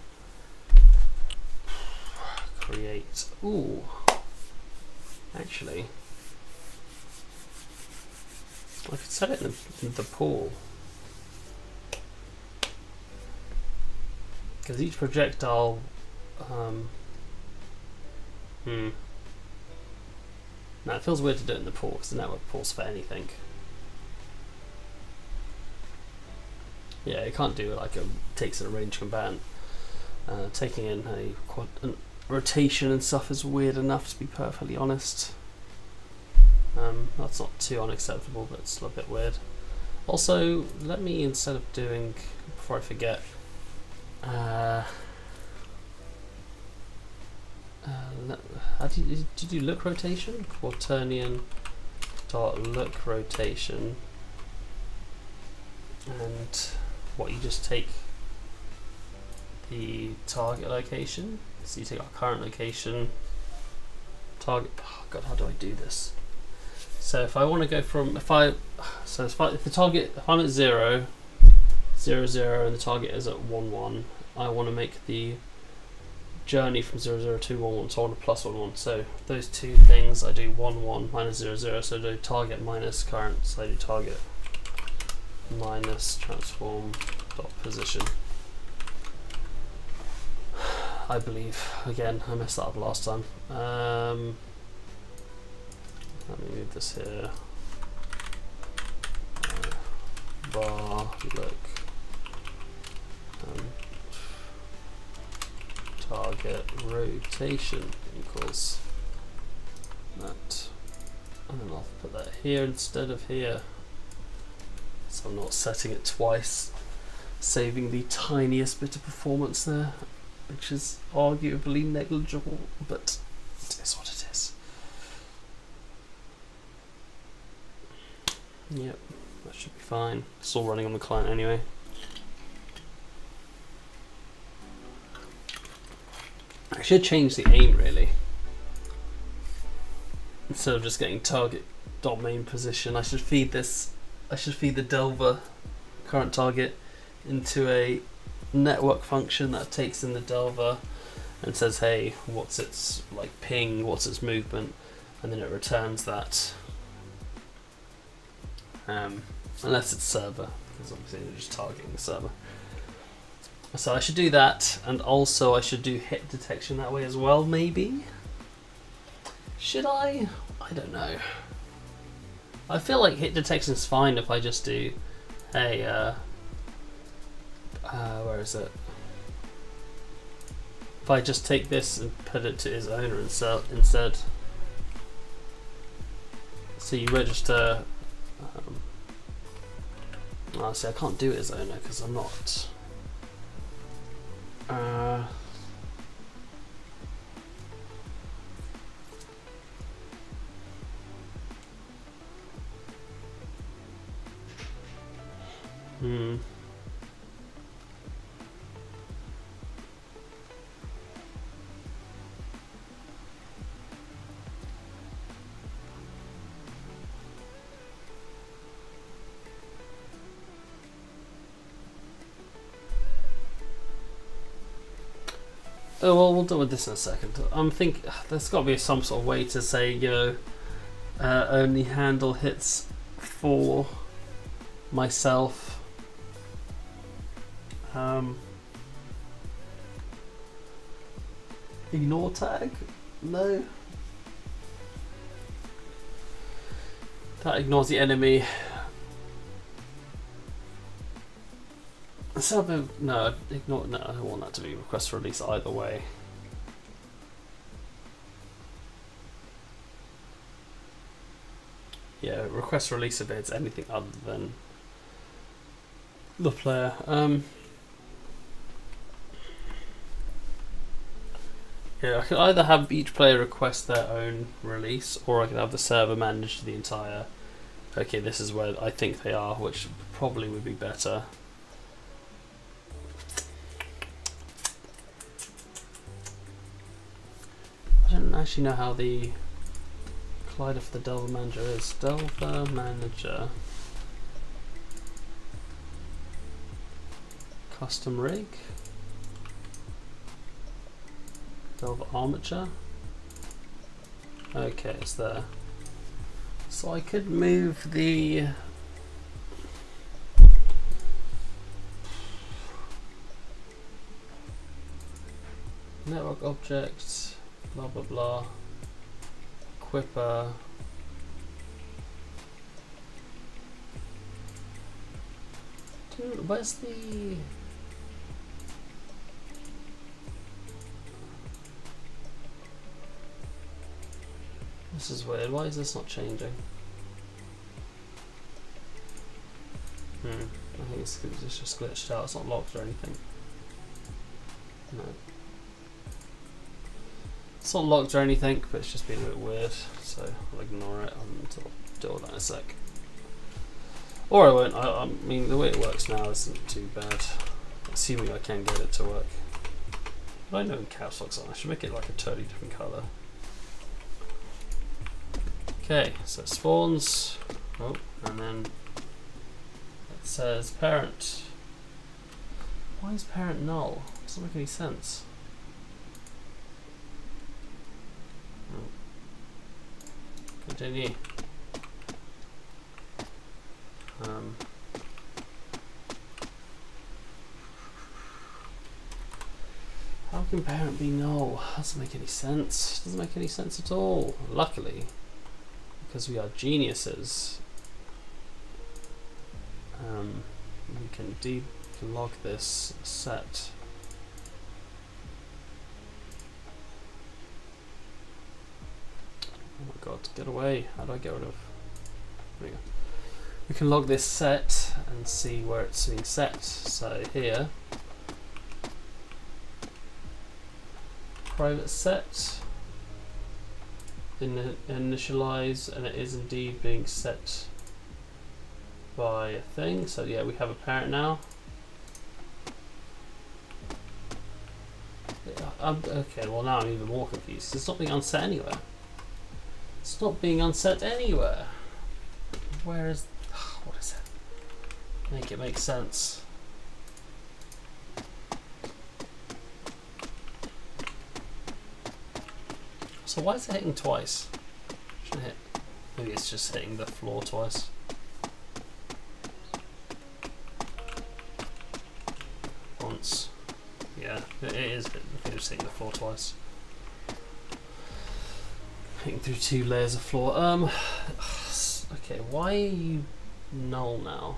A: Create. Ooh. Actually, I could set it in the pool. Because each projectile now it feels weird to do it in the pool because the network pulls for anything. Yeah, it can't do it like it takes in a range combatant. Taking in a rotation and stuff is weird enough, to be perfectly honest. That's not too unacceptable, but it's still a bit weird. Also, let me, instead of doing, before I forget, how do you do look rotation? Quaternion dot look rotation, and what, you just take the target location. So you take our current location, target. Oh God, how do I do this? So if I want to go from if the target, if I'm at 0, 0, 0, and the target is at 1, 1, I want to make the journey from 0, 0 to 1, 1. So I want a plus 1, 1. So those two things, I do 1, 1 minus 0, 0. So I do target minus current. So I do target minus transform dot position. I believe. Again, I messed that up last time. Let me move this here. Bar look. Target rotation equals that, and then I'll put that here instead of here, so I'm not setting it twice, saving the tiniest bit of performance there, which is arguably negligible, but it is what it is. Yep, that should be fine. It's all running on the client anyway. I should change the aim really. Instead of just getting target dot main position, I should feed this. I should feed the Delver current target into a network function that takes in the Delver and says, "Hey, what's its like ping? What's its movement?" And then it returns that. Unless it's server, because obviously they're just targeting the server. So I should do that, and also I should do hit detection that way as well, maybe? Should I? I don't know. I feel like hit detection is fine if I just do, hey, where is it? If I just take this and put it to his owner instead. So you register, see, I can't do it as owner because I'm not. Oh well, we'll deal with this in a second. I'm thinking there's got to be some sort of way to say, you know, only handle hits for myself. Ignore tag? No. That ignores the enemy. No, ignore. No, I don't want that to be request for release either way. Yeah, request for release if it's anything other than the player. Yeah, I can either have each player request their own release, or I can have the server manage the entire. Okay, this is where I think they are, which probably would be better. I don't actually know how the collider for the Delver Manager is. Delver Manager. Custom rig. Delver Armature. Okay, it's there. So I could move the network object, blah blah blah, equipper, dude, where's the this is weird, why is this not changing? I think it's just glitched out, it's not locked or anything. No. It's not locked or anything, but it's just been a bit weird, so I'll ignore it and I'll deal with that in a sec. Or I won't. I mean, the way it works now isn't too bad, assuming I can get it to work. But I know in caps locks on, I should make it like a totally different colour. Okay, so it spawns, oh, and then it says parent. Why is parent null? Doesn't make any sense. Continue. How can parent be null? Doesn't make any sense. Doesn't make any sense at all. Luckily, because we are geniuses, we can log this set. Oh my god, get away. How do I get rid of... There we go. We can log this set and see where it's being set. So here, private set, initialize, and it is indeed being set by a thing. So yeah, we have a parent now. Okay, well now I'm even more confused. It's not being unset anywhere. It's not being unset anywhere. Where is... what is it? Make it make sense. So why is it hitting twice? Shouldn't hit... Maybe it's just hitting the floor twice. Once. Yeah, it is just hitting the floor twice. Hitting through 2 layers of floor. Okay, why are you null now?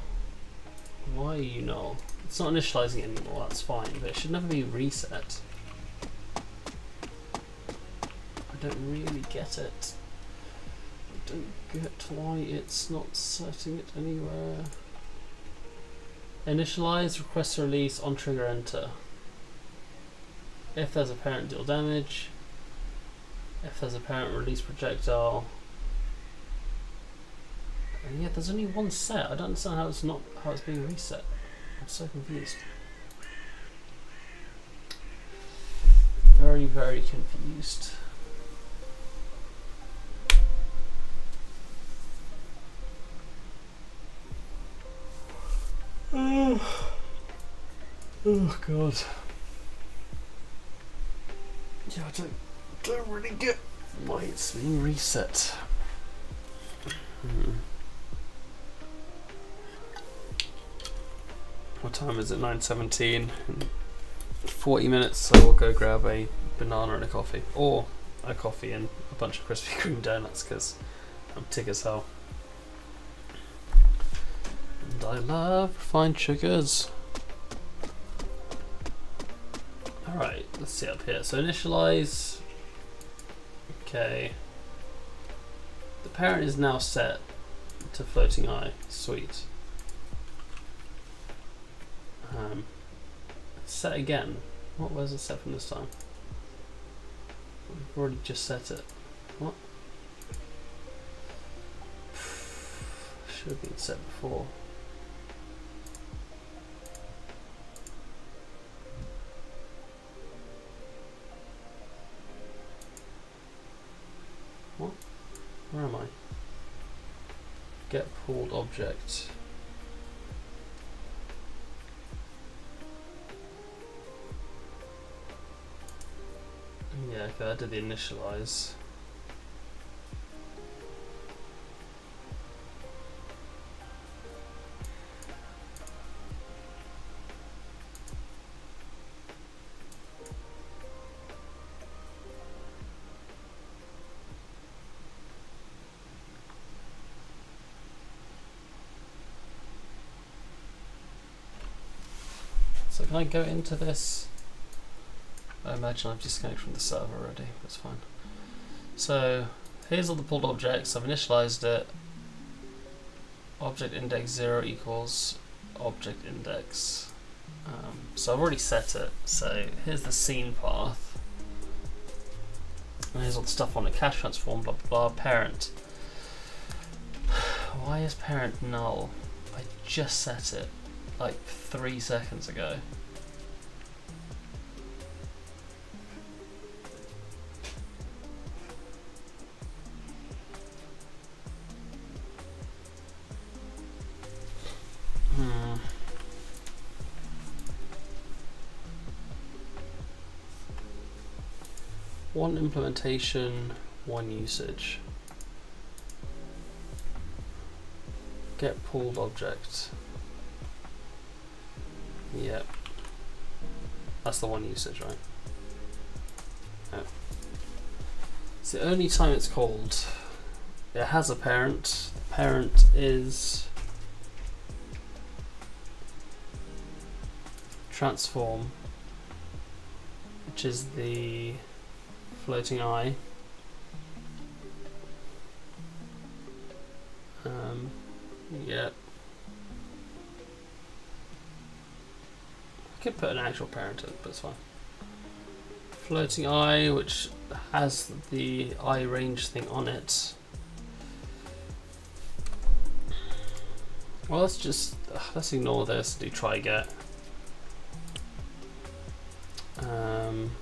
A: Why are you null? It's not initializing anymore, that's fine, but it should never be reset. I don't really get it. I don't get why it's not setting it anywhere. Initialize, request a release, on trigger enter. If there's a parent, deal damage. If there's a parent, release projectile. And yeah, there's only one set. I don't understand how it's being reset. I'm so confused. Very, very confused. Oh god. Yeah, I don't really get why it's being reset. What time is it? 9:17. 40 minutes, so we'll go grab a banana and a coffee. Or a coffee and a bunch of Krispy Kreme donuts, because I'm tick as hell. And I love refined sugars. Alright, let's see up here. So initialize. Okay. The parent is now set to floating eye. Sweet. Set again. What was it set from this time? We've already just set it. What? Should have been set before. What? Where am I? Get pulled object. Yeah, okay, I did the initialize. So can I go into this? I imagine I've disconnected from the server already, that's fine. So here's all the pulled objects, I've initialized it. Object index 0 equals object index. So I've already set it, so here's the scene path. And here's all the stuff on it, cache transform, blah blah blah, parent. Why is parent null? I just set it like 3 seconds ago. One implementation, one usage. Get pulled object. Yep. That's the one usage, right? Yeah. It's the only time it's called. It has a parent. The parent is transform, which is the floating eye. Yeah. I could put an actual parent in, but it's fine. Floating eye, which has the eye range thing on it. Well, let's ignore this. Do try get.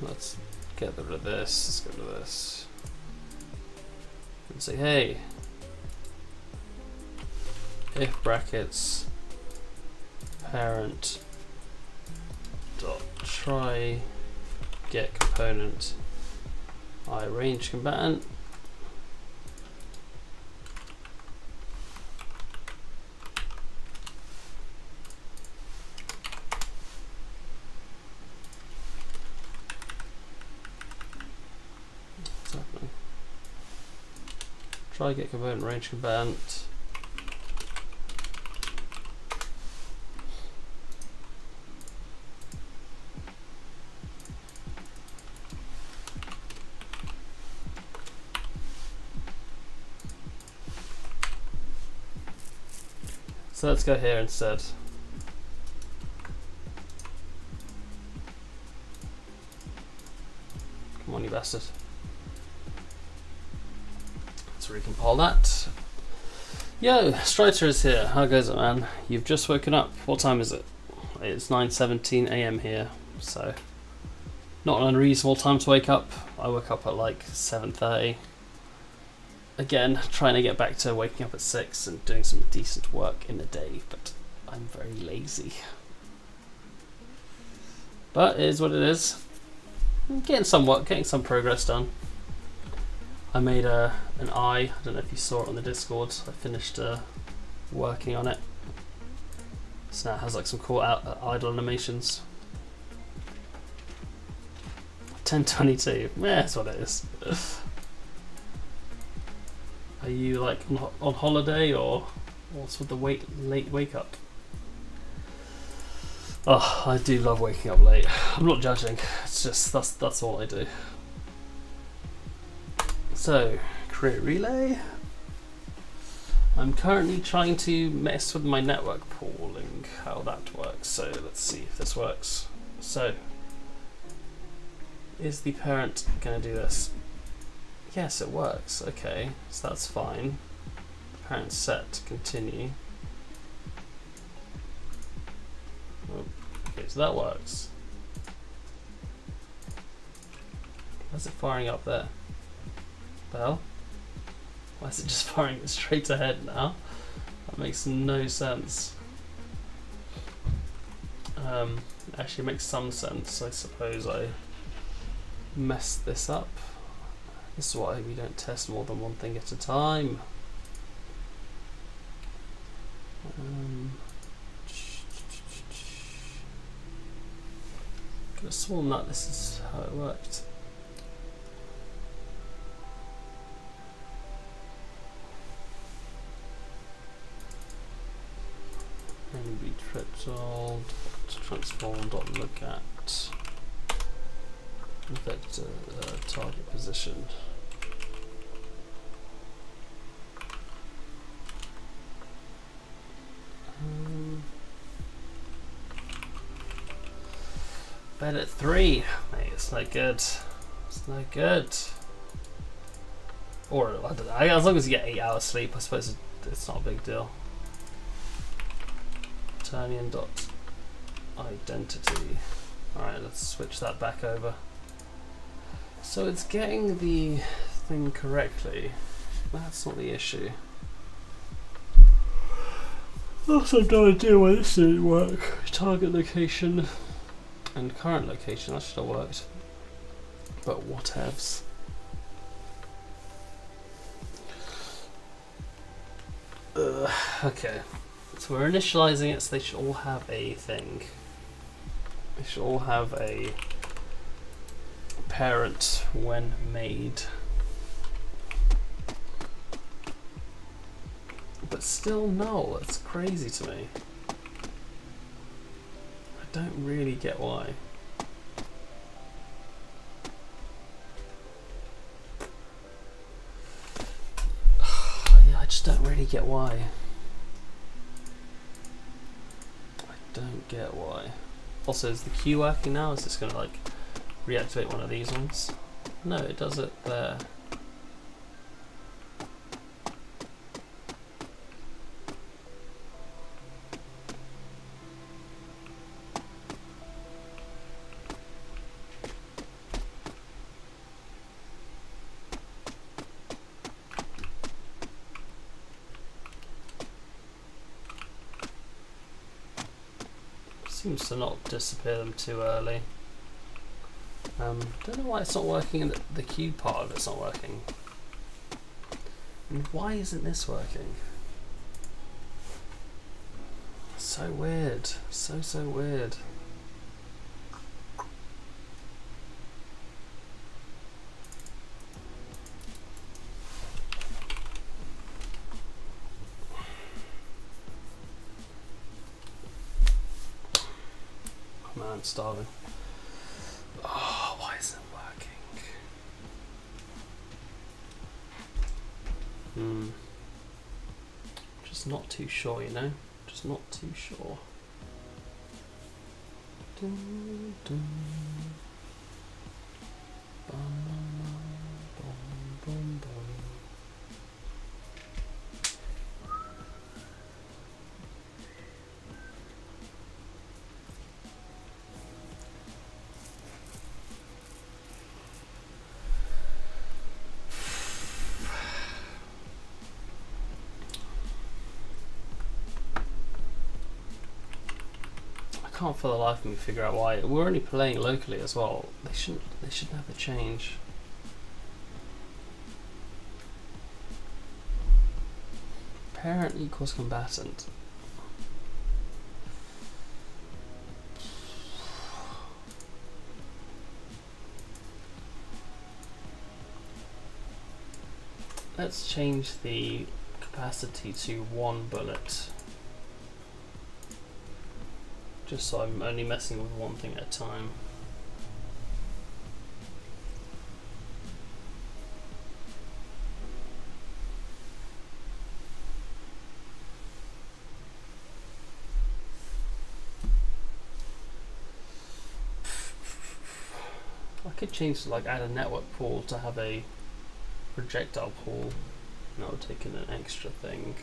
A: Let's get rid of this. Let's get rid of this. And say, hey, if brackets parent dot try get component I range combatant. What's happening? Try get component range combatant. So let's go here instead. Come on, you bastard. Let's recompile that. Yo, Strider is here. How goes it, man? You've just woken up. What time is it? It's 9:17 AM here, so not an unreasonable time to wake up. I woke up at like 7:30. Again, trying to get back to waking up at 6 and doing some decent work in the day, but I'm very lazy. But it is what it is. I'm getting some work, getting some progress done. I made an eye. I don't know if you saw it on the Discord. I finished working on it. So now it has like some cool idle animations. 1022. Yeah, that's what it is. Are you like on holiday, or what's with the late wake up? Oh, I do love waking up late. I'm not judging. It's just that's all I do. So create relay. I'm currently trying to mess with my network pooling, how that works. So let's see if this works. So is the parent going to do this? Yes, it works. Okay, so that's fine. Parent set to continue. Oh, okay, so that works. Why's it firing up there? Well, why is it just firing it straight ahead now? That makes no sense. Actually, it makes some sense. I suppose I messed this up. This is why we don't test more than one thing at a time. Could have sworn that this is how it worked. Maybe triple transform.look at vector target position. Bed at 3. Mate, it's no good. It's no good. Or I don't know. As long as you get 8 hours sleep, I suppose it's not a big deal. Turnian dot identity. Alright, let's switch that back over. So it's getting the thing correctly. That's not the issue. Also, no idea why this didn't work. Target location and current location, that should have worked. But whatevs. Okay. So we're initializing it, so they should all have a thing. They should all have a parent when made. But still null, that's crazy to me. I don't really get why. Yeah, I just don't really get why. Don't get why. Also, is the queue working now? Is this going to like reactivate one of these ones? No, it does it there. Seems to not disappear them too early. Don't know why it's not working and the queue part of it's not working. And why isn't this working? So weird. So weird. Man, I'm starving. Oh, why isn't it working? Just not too sure, you know? Just not too sure. Dun, dun. Bum, bum, bum, bum. I can't for the life of me figure out why. We're only playing locally as well. They shouldn't have a change. Parent equals combatant. Let's change the capacity to 1 bullet. Just so I'm only messing with one thing at a time. I could change to like add a network pool to have a projectile pool. Now we're taking an extra thing.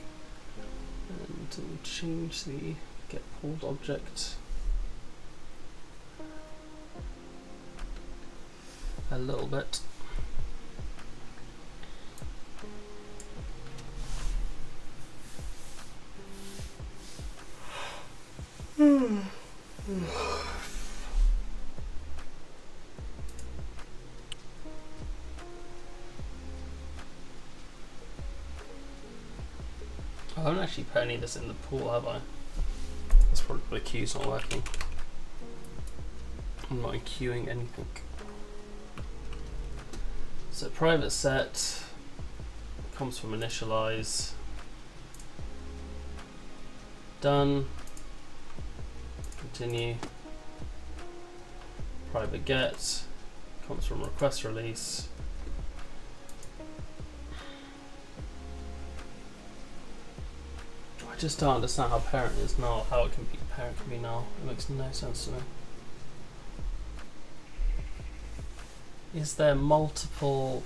A: And we'll change the get pulled object a little bit. I haven't actually put any of this in the pool, have I? That's probably the queue's not working. I'm not queuing anything. So private set comes from initialize. Done. Continue. Private get comes from request release. I just don't understand how parent is now, how it can be parent can be now. It makes no sense to me. Is there multiple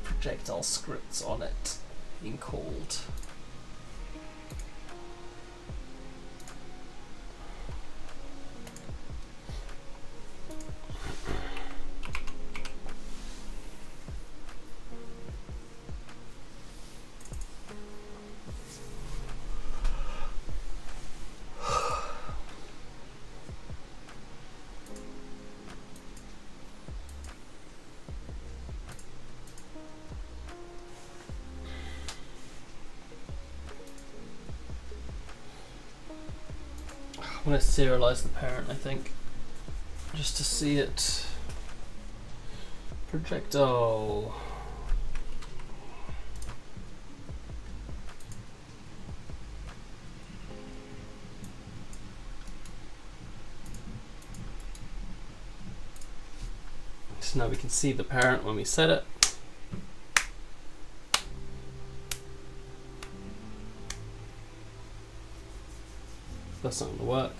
A: projectile scripts on it being called? I'm going to serialize the parent, I think, just to see it. Projectile. So now we can see the parent when we set it. That's not going to work.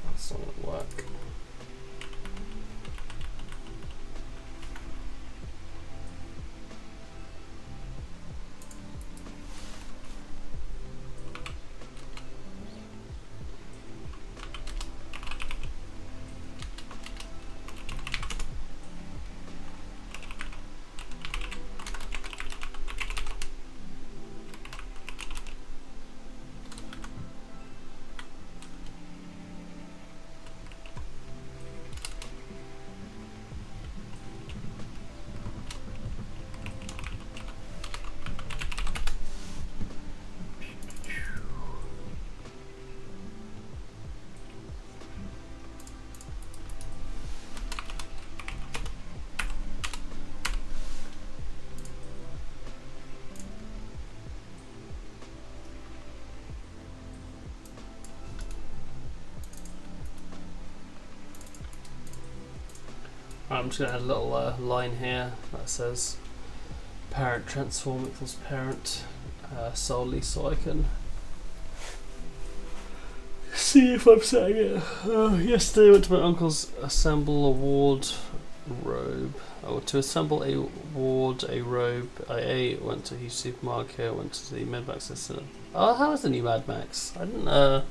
A: That's not going to work. I'm just going to add a little line here that says parent transform equals parent solely, so I can see if I'm saying it. Yesterday I went to my uncle's assemble award robe. Oh, to assemble a ward, a robe. I went to his supermarket, went to the Mad Max system. Oh, how is the new Mad Max? I don't know.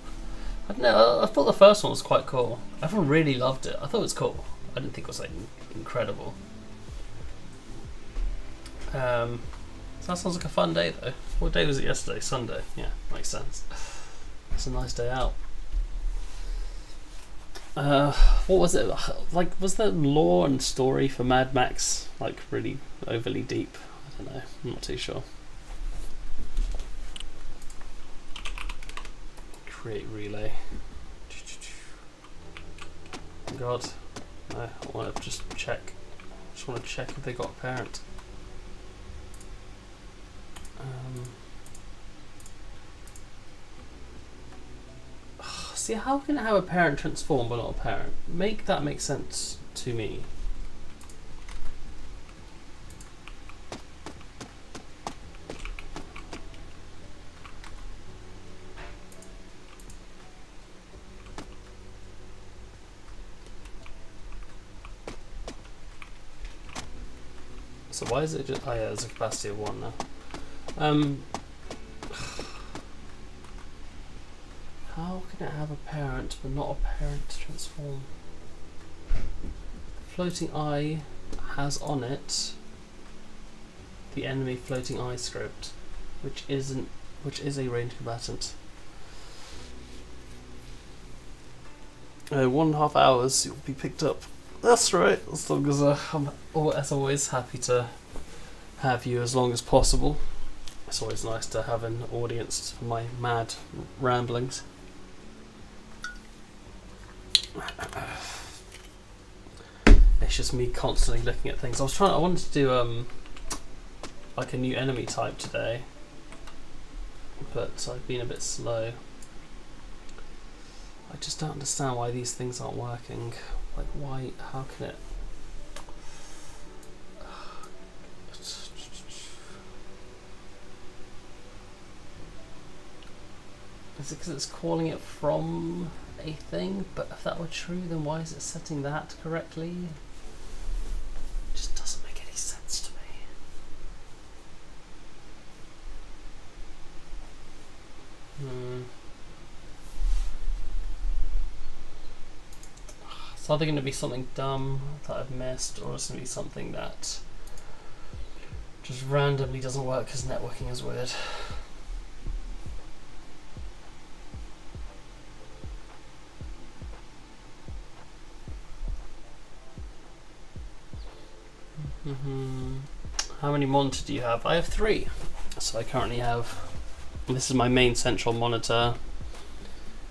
A: I thought the first one was quite cool. Everyone really loved it. I thought it was cool. I didn't think it was like incredible. So that sounds like a fun day though. What day was it yesterday? Sunday. Yeah, makes sense. It's a nice day out. What was it like? Was the lore and story for Mad Max like really overly deep? I don't know. I'm not too sure. Create relay. God. I want to just check. Just want to check if they got a parent. See, how can it have a parent transform but not a parent? Make that make sense to me. So why is it just... Oh yeah, there's a capacity of 1 now. How can it have a parent but not a parent to transform? Floating eye has on it the enemy floating eye script, which is a ranged combatant. 1.5 hours you'll be picked up. That's right, as long as I'm as always happy to have you as long as possible. It's always nice to have an audience for my mad ramblings. It's just me constantly looking at things. I wanted to do like a new enemy type today, but I've been a bit slow. I just don't understand why these things aren't working. Like why, how can it? Is it because it's calling it from a thing? But if that were true, then why is it setting that correctly? It just doesn't make any sense to me. It's either going to be something dumb that I've missed, or it's going to be something that just randomly doesn't work because networking is weird. How many monitors do you have? I have 3. So I currently have, this is my main central monitor,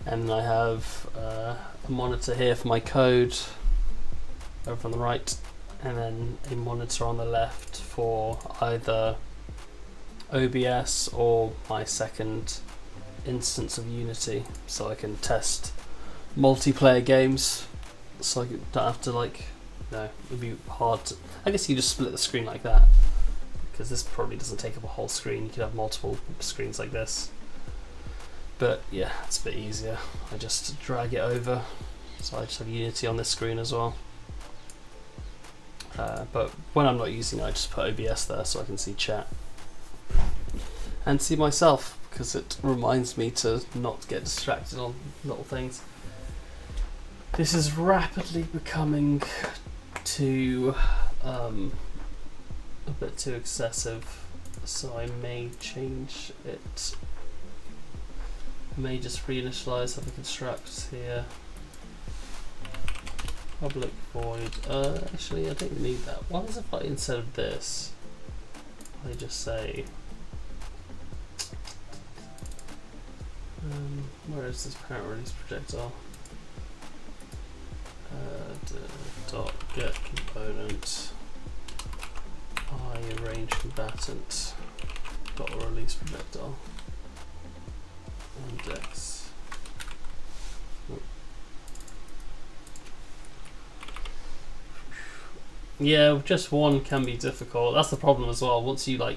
A: and I have a monitor here for my code over on the right, and then a monitor on the left for either OBS or my second instance of Unity, so I can test multiplayer games, so I don't have to like, no, it'd be hard to, I guess you just split the screen like that, because this probably doesn't take up a whole screen. You could have multiple screens like this, but yeah, it's a bit easier. I just drag it over, so I just have Unity on this screen as well. But when I'm not using it, I just put OBS there so I can see chat and see myself, because it reminds me to not get distracted on little things. This is rapidly becoming too a bit too excessive, so I may change it. I may just reinitialize, have a construct here. Public void. Actually, I don't need that. What is if I, instead of this, I just say, where is this parent release projectile? Dot get component I range combatant dot release projectile index. Yeah, just one can be difficult. That's the problem as well. Once you go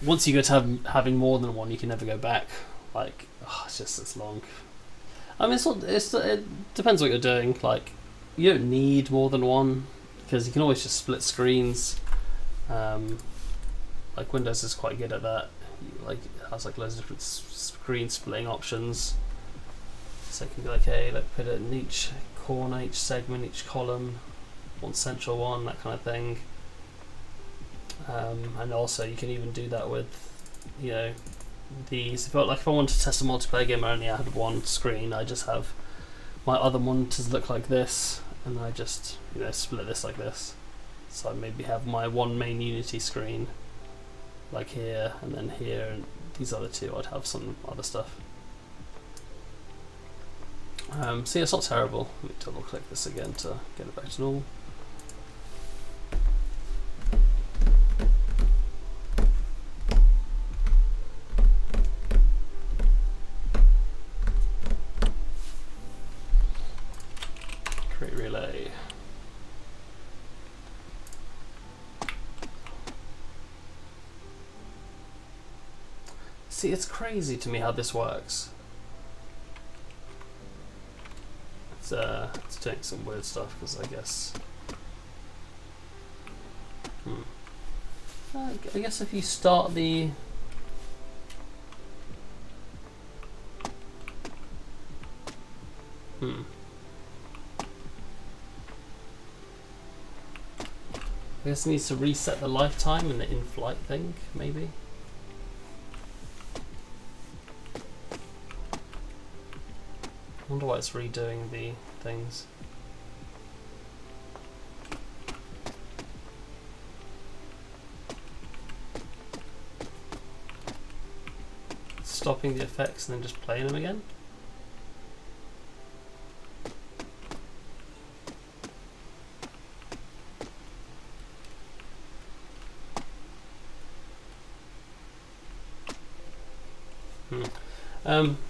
A: to having more than one, you can never go back. Like, it's long. I mean, it depends what you're doing. Like, you don't need more than one, because you can always just split screens. Like Windows is quite good at that. It has like loads of different screen splitting options. So it can be like, hey, put it in each corner, each segment, each column, one central one, that kind of thing. And also you can even do that with, these. If I wanted to test a multiplayer game, I only had one screen. I just have my other monitors look like this, and I just split this like this. So I maybe have my one main Unity screen like here, and then here, and these other two I'd have some other stuff. So yeah, it's not terrible. Let me double click this again to get it back to normal. Create relay. See, it's crazy to me how this works. It's doing some weird stuff, because I guess I guess if you start the... I guess it needs to reset the lifetime and the in-flight thing, maybe. I wonder why it's redoing the things. Stopping the effects and then just playing them again?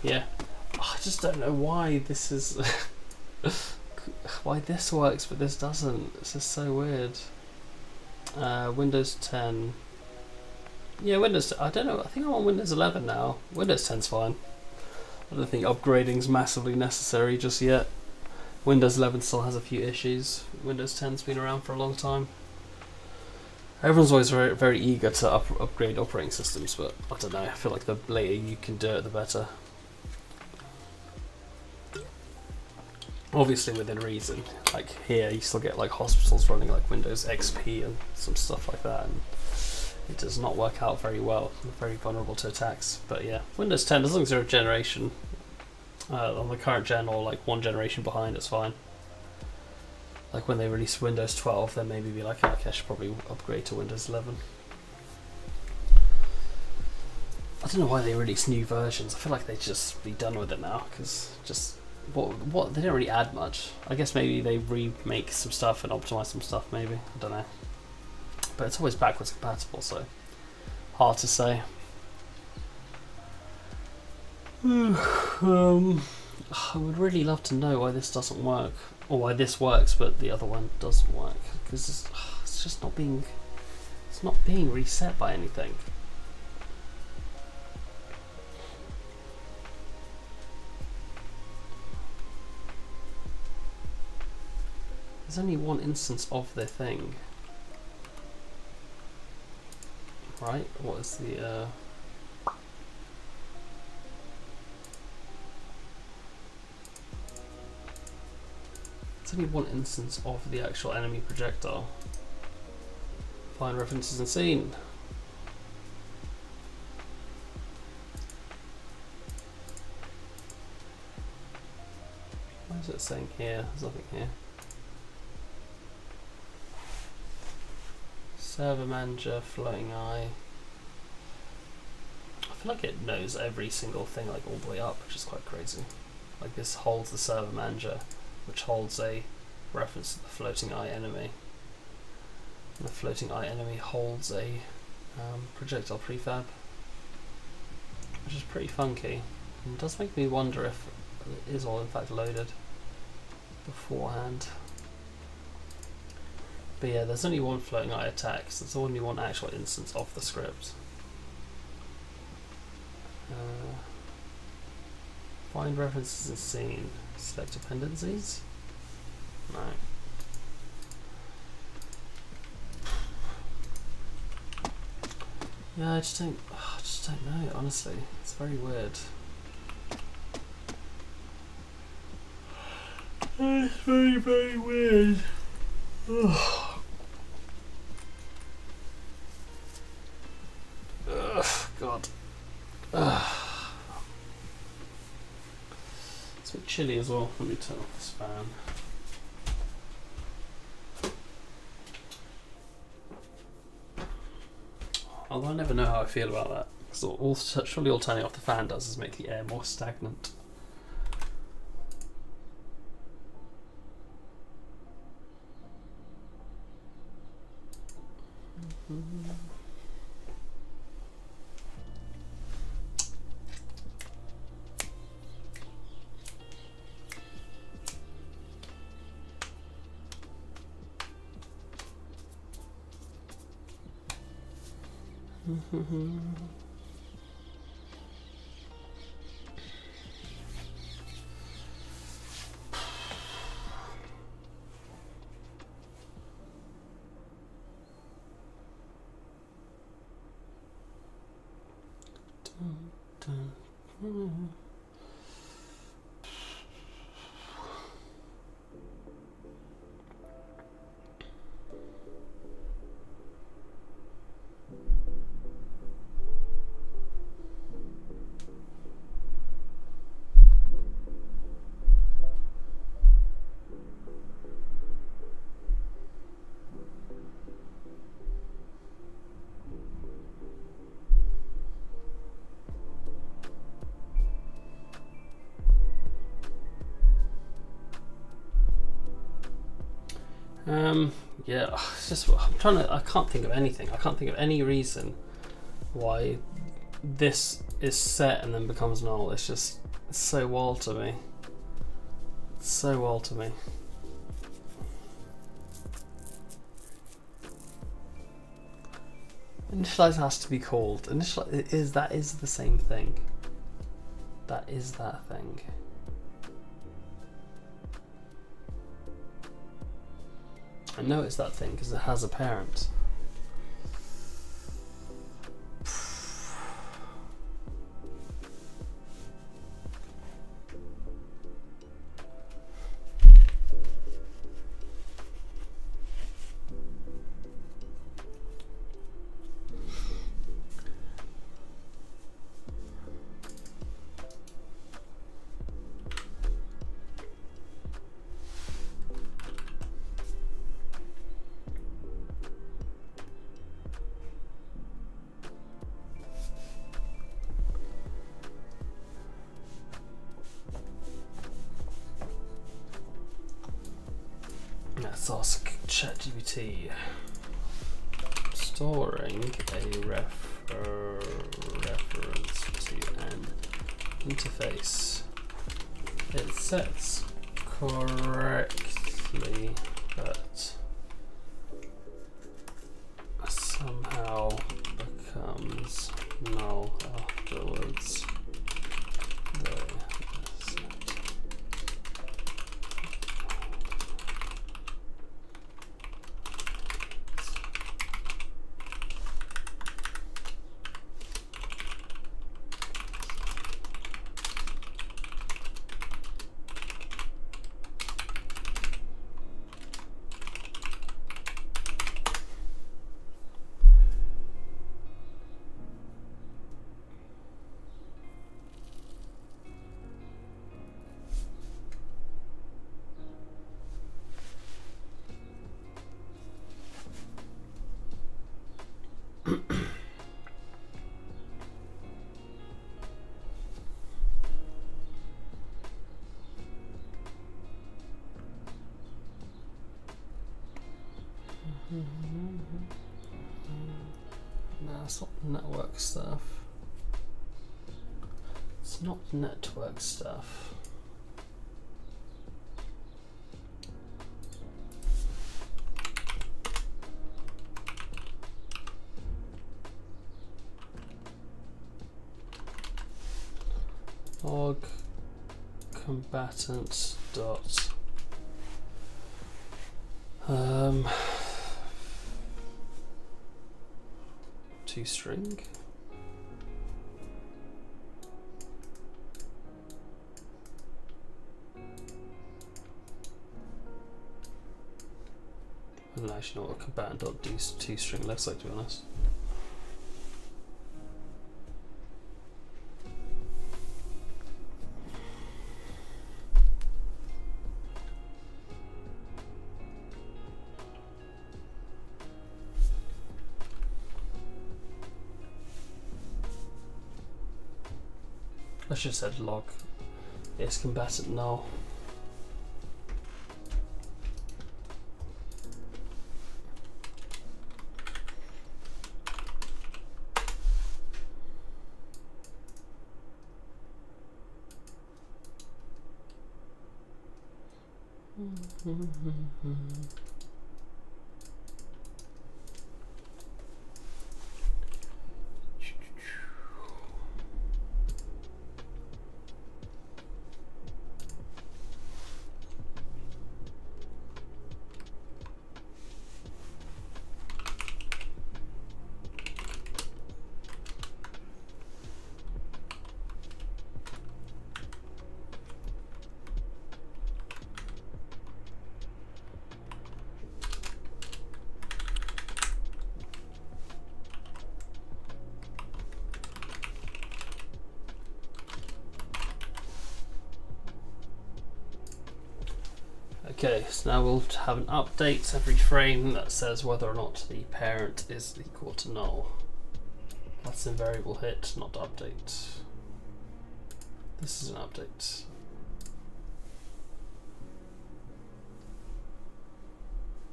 A: Yeah. I just don't know why this is... why this works but this doesn't. It's just so weird. Windows 10... Yeah, Windows... I don't know, I think I'm on Windows 11 now. Windows 10's fine. I don't think upgrading's massively necessary just yet. Windows 11 still has a few issues. Windows 10's been around for a long time. Everyone's always very, very eager to upgrade operating systems, but I don't know, I feel like the later you can do it, the better. Obviously within reason. Like here, you still get like hospitals running like Windows XP and some stuff like that, and it does not work out very well. Very vulnerable to attacks. But yeah, Windows 10, as long as you're a generation on the current gen or like one generation behind, it's fine. Like when they release Windows 12, then maybe be like, okay, I should probably upgrade to Windows 11. I don't know why they release new versions. I feel like they'd just be done with it now, because just what they don't really add much. I guess maybe they remake some stuff and optimize some stuff. Maybe, I don't know. But it's always backwards compatible, so hard to say. I would really love to know why this doesn't work, or why this works but the other one doesn't work, because it's just not being reset by anything. There's only one instance of the thing, right? What is the It's only one instance of the actual enemy projectile. Find references and scene. Why is it saying here? There's nothing here. Server manager, floating eye. I feel like it knows every single thing, like all the way up, which is quite crazy. Like this holds the server manager, which holds a reference to the floating eye enemy. And the floating eye enemy holds a projectile prefab, which is pretty funky. And it does make me wonder if it is all in fact loaded beforehand. But yeah, there's only one floating eye attack, so there's only one actual instance of the script. Find references and scene. Select dependencies. No. Yeah, I just don't know, honestly. It's very weird. It's very, very weird. Ugh. Ugh, God. Ugh. It's a bit chilly as well. Let me turn off this fan. Although I never know how I feel about that, because surely all turning off the fan does is make the air more stagnant. Yeah, it's just I can't think of anything. I can't think of any reason why this is set and then becomes null. It's just so wild to me. It's so wild to me. Initialize has to be called. Initialize that is the same thing. That is that thing. I know it's that thing because it has a parent. Let's ask ChatGPT. Storing a reference to an interface. It sets correctly, but somehow becomes null afterwards. No, it's not network stuff. It's not network stuff. Log combatant dot string. I don't actually know what a combatant.toString looks like, to be honest. I should have said log is combatant null. Okay, so now we'll have an update every frame that says whether or not the parent is equal to null. That's in variable hit, not update. This is an update.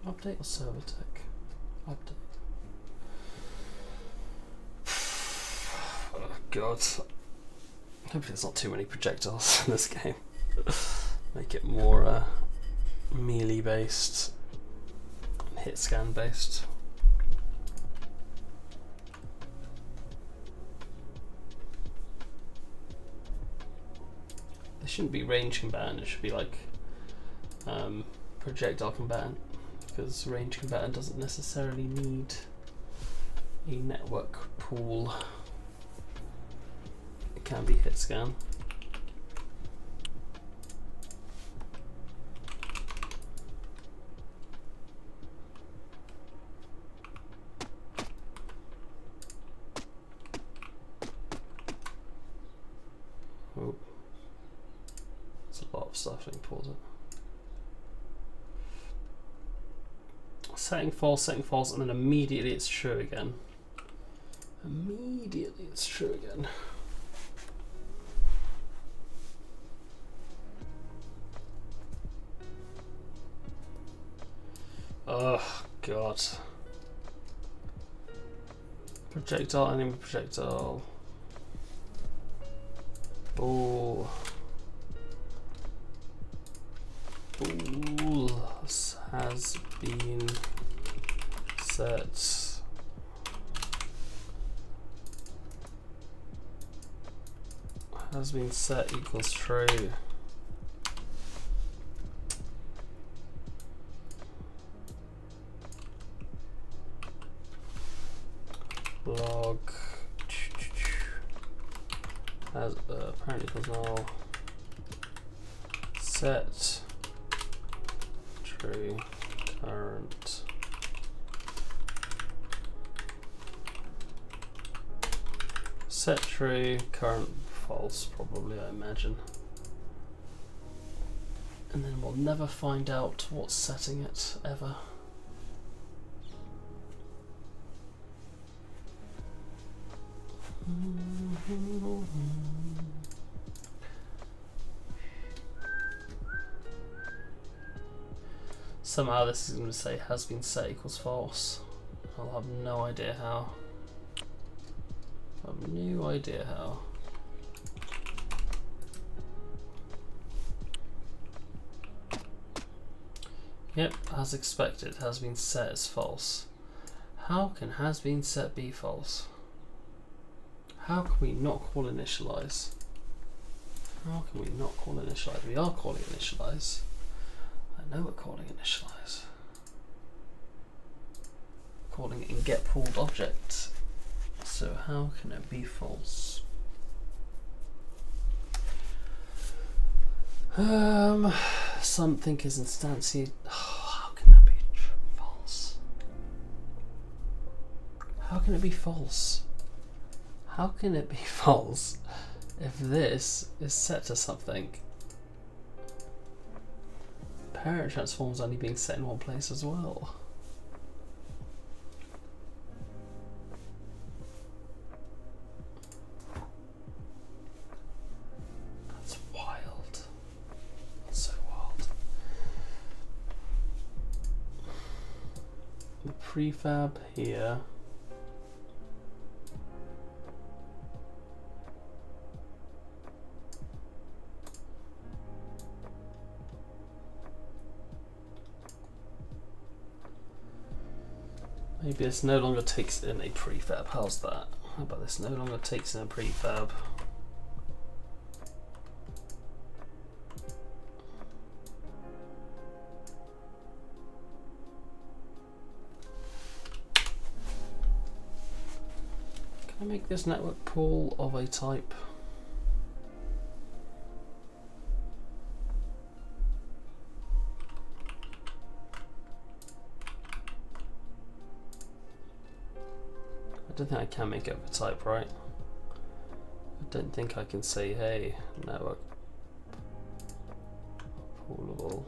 A: Oh, Update or server tech? Update. Oh god. Hopefully there's not too many projectiles in this game. Make it more melee based and hit scan based. It shouldn't be range combatant, it should be like projectile combatant, because range combatant doesn't necessarily need a network pool. It can be hit scan. Oh, there's a lot of stuff being pulled up. Setting false, and then immediately it's true again. Immediately it's true again. Oh god. Projectile, enemy projectile. Oh. Bool has been set. Has been set equals true. Log has apparently equals null. Set true current set true current false, probably, I imagine, and then we'll never find out what's setting it ever. Somehow this is going to say has been set equals false. I'll have no idea how. I have no idea how. Yep, as expected, has been set as false. How can has been set be false? How can we not call initialize? How can we not call initialize? We are calling initialize. I know we're calling initialize. Calling it in get pooled object. So how can it be false? Something is instantiated. Oh, how can that be false? How can it be false? How can it be false if this is set to something? Parent transforms only being set in one place as well. That's wild. That's so wild. The prefab here. Maybe this no longer takes in a prefab. How's that? How about this no longer takes in a prefab? Can I make this network pool of a type? I don't think I can make it of a type, right? I don't think I can say, hey, network poolable.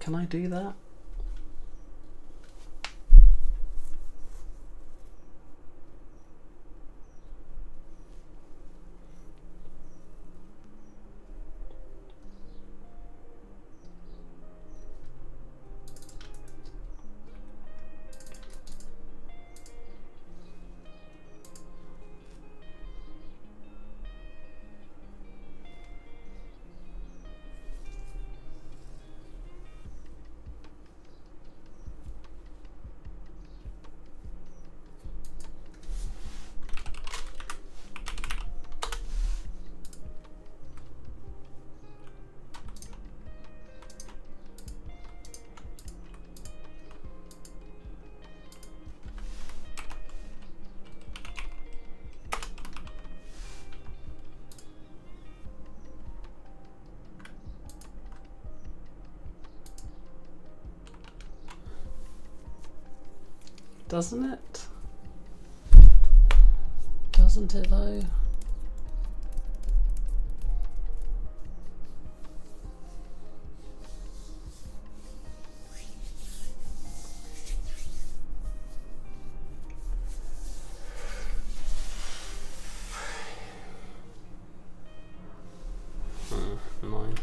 A: Can I do that? Doesn't it? Doesn't it though? Nine.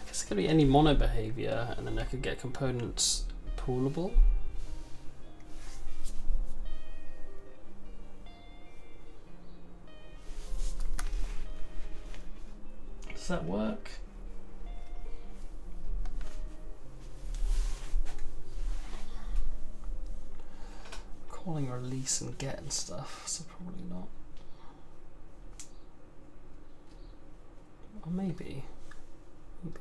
A: It's going to be any mono behavior, and then I could get components poolable. Does that work? Calling release and get and stuff, so probably not. Or maybe. Maybe.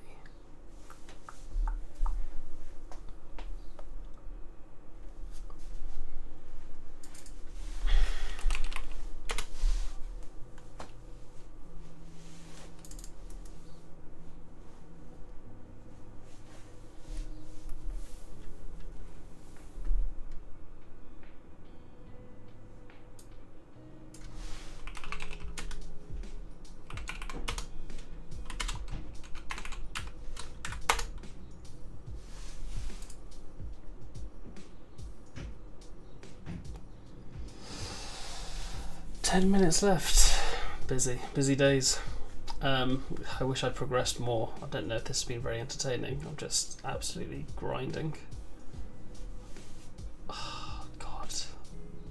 A: Minutes left. Busy days. I wish I'd progressed more. I don't know if this has been very entertaining. I'm just absolutely grinding. Oh, God.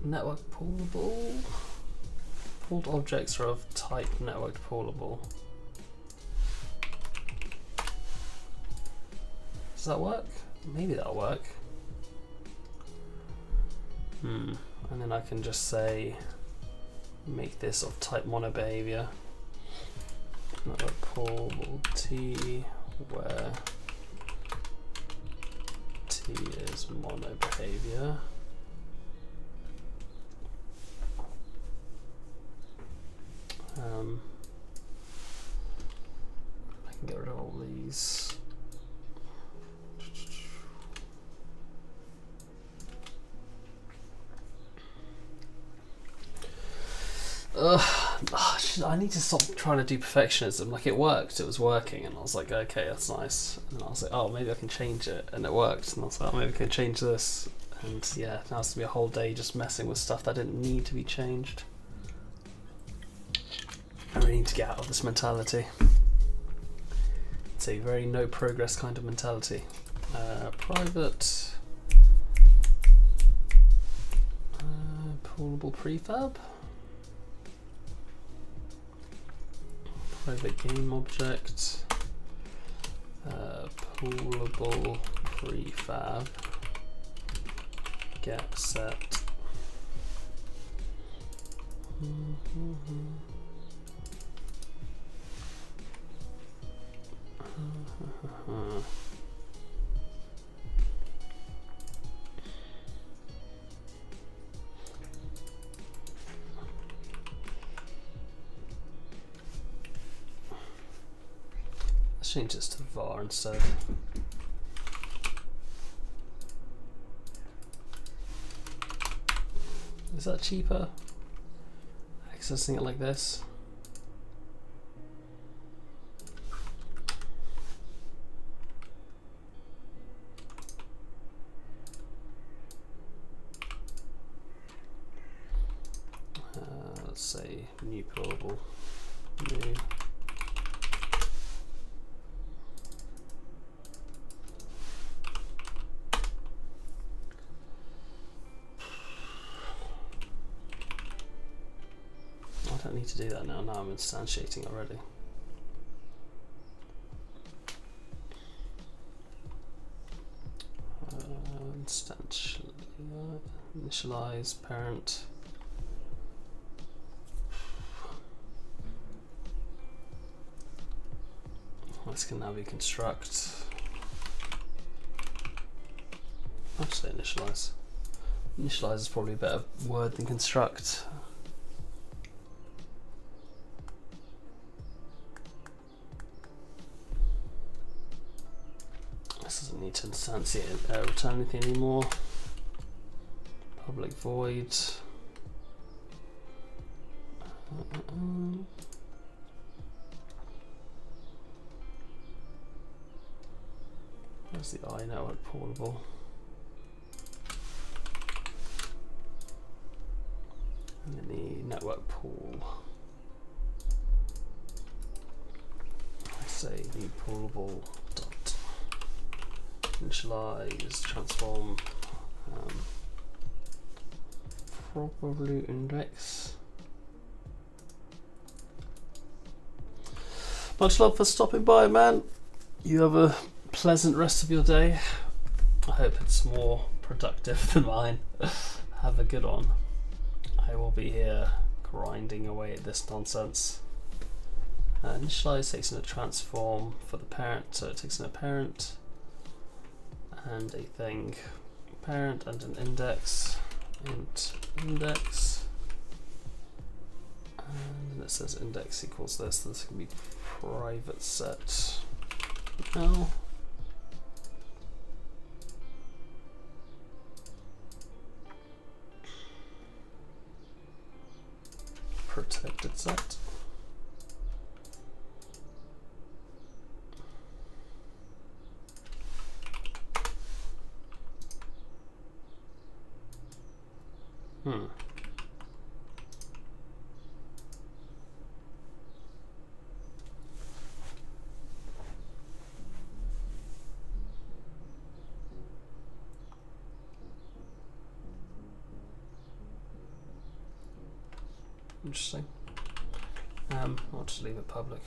A: Network poolable. Pooled objects are of type networked poolable. Does that work? Maybe that'll work. And then I can just say make this of type mono behavior. Network poolable T where T is mono behavior. I can get rid of all these. I need to stop trying to do perfectionism. Like, it worked, it was working, and I was like, okay, that's nice. And then I was like, oh, maybe I can change it, and it worked. And I was like, oh, maybe I can change this. And yeah, now it's gonna be a whole day just messing with stuff that didn't need to be changed. I really need to get out of this mentality. It's a very no progress kind of mentality. Private pullable prefab. Private game object. Pullable prefab. Get set. Let's change this to var instead. Is that cheaper? Accessing it like this? Let's say new pullable. New. I don't need to do that now. Now I'm instantiating already. Initialize parent. This can now be construct. I'll just say initialize. Initialize is probably a better word than construct. This doesn't need to instantiate return anything anymore. Public void. Where's the I network portable? And then the network pool. I say new portable dot initialize transform probably index. Much love for stopping by, man. You have a pleasant rest of your day. I hope it's more productive than mine. Have a good one. I will be here grinding away at this nonsense. Initialize takes in a transform for the parent, so it takes in a parent and a thing, parent and an index, int index, and then it says index equals this, so this can be private set now. Protected set. Interesting. I'll just leave it public.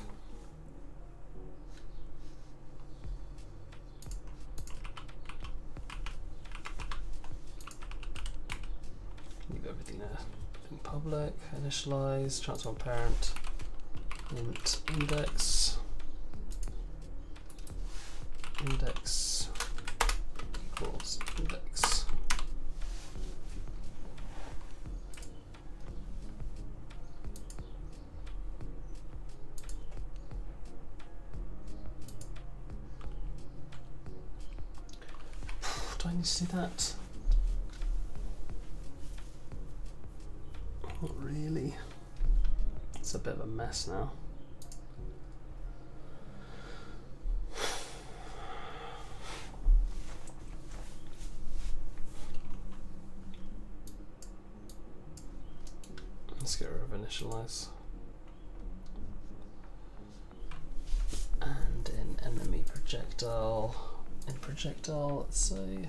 A: Leave everything there. Everything public. Initialize. Transform parent. Int index. Index equals index. Do I need to see that? Not really. It's a bit of a mess now. Let's get rid of initialize. And in projectile. In projectile, let's say.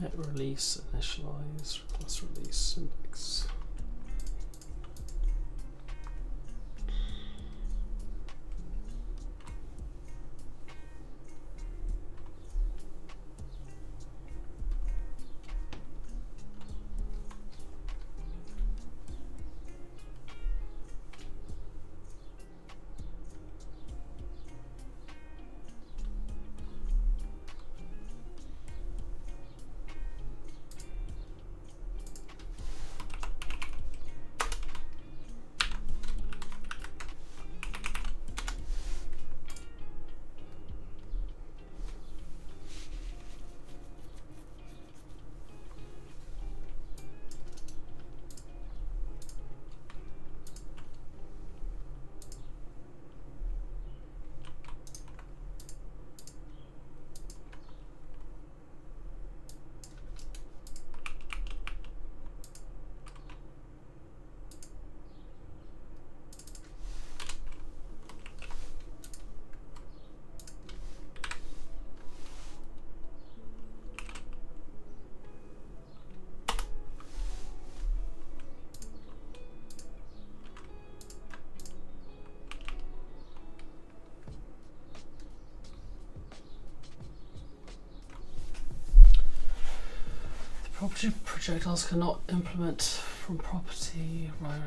A: Get release, initialize, plus release index. Property projectiles cannot implement from property. Right.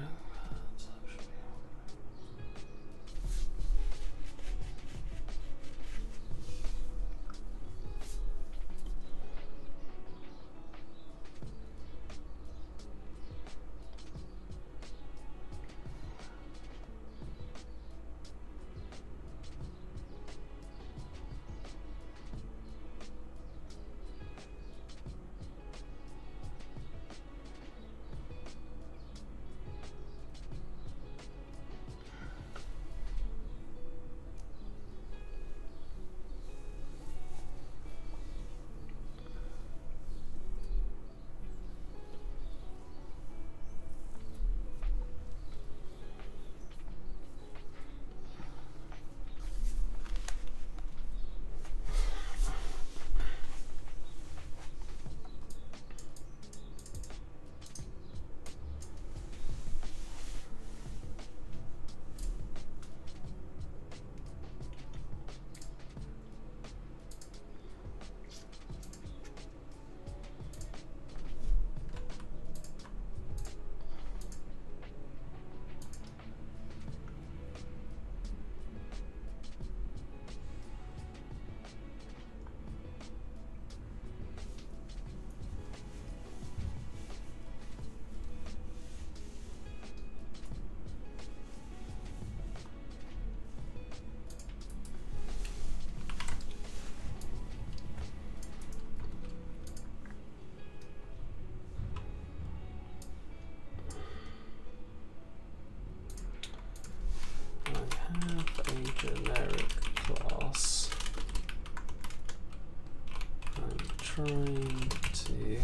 A: trying to.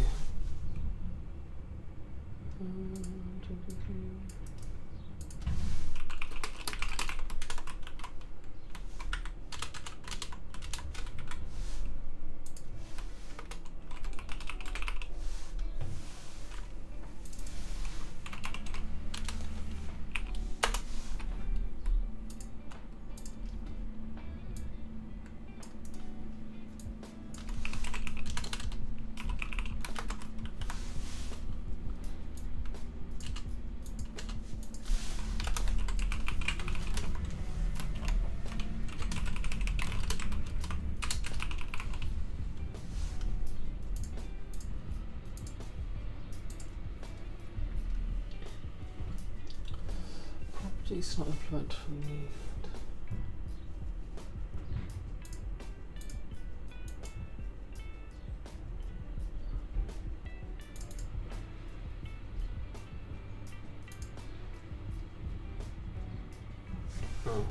A: Properties not implement from need. Oh.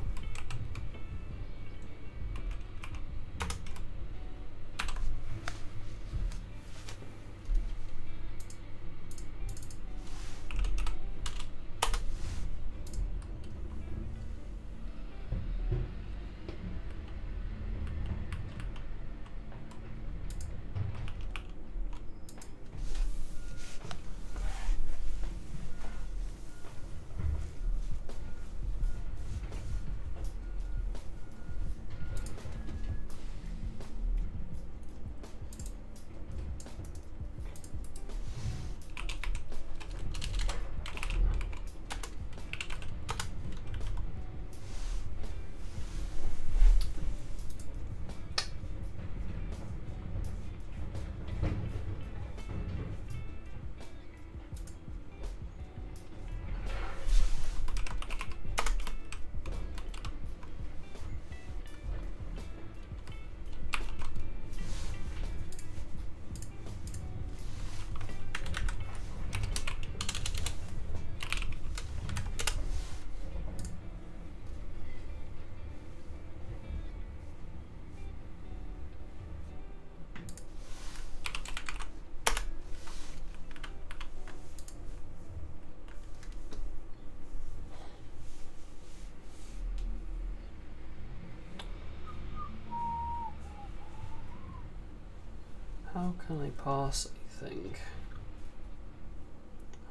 A: How can I pass a thing?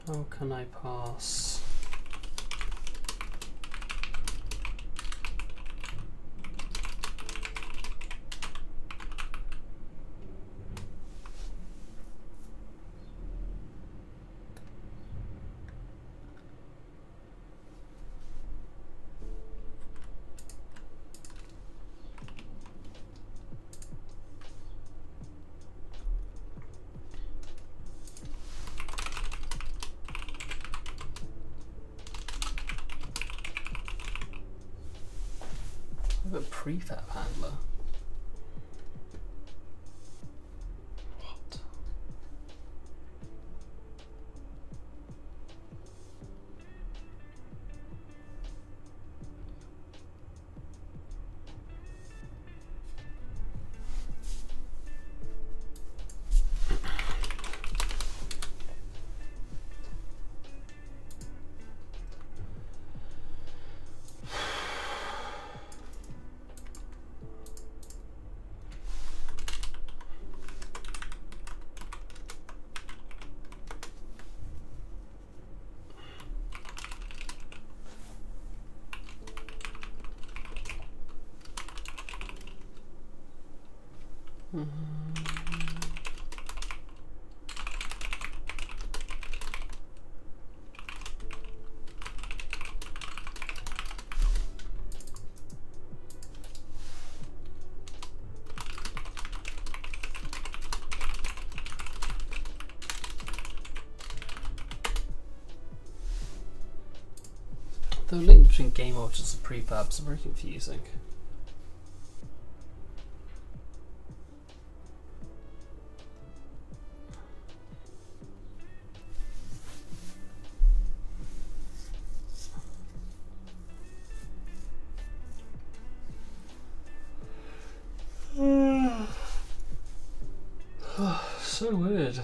A: How can I pass? I have a prefab handler. What? The link between game objects and prefabs are very confusing. So weird.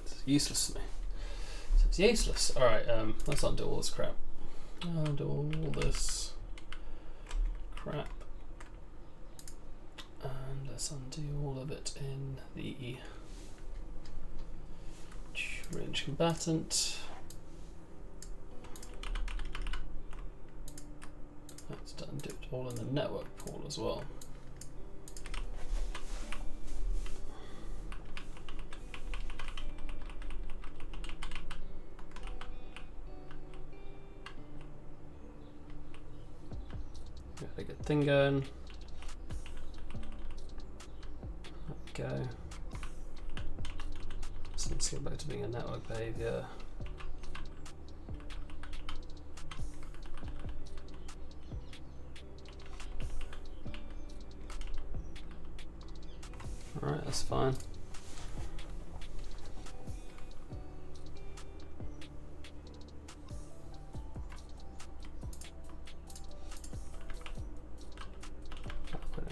A: It's useless to me. So it's useless. Alright, let's undo all this crap. Undo all this crap. And let's undo all of it in the range combatant. Let's undo it all in the network pool as well. Got a good thing going. There we go. So let's get back to being a network behavior. Alright, that's fine.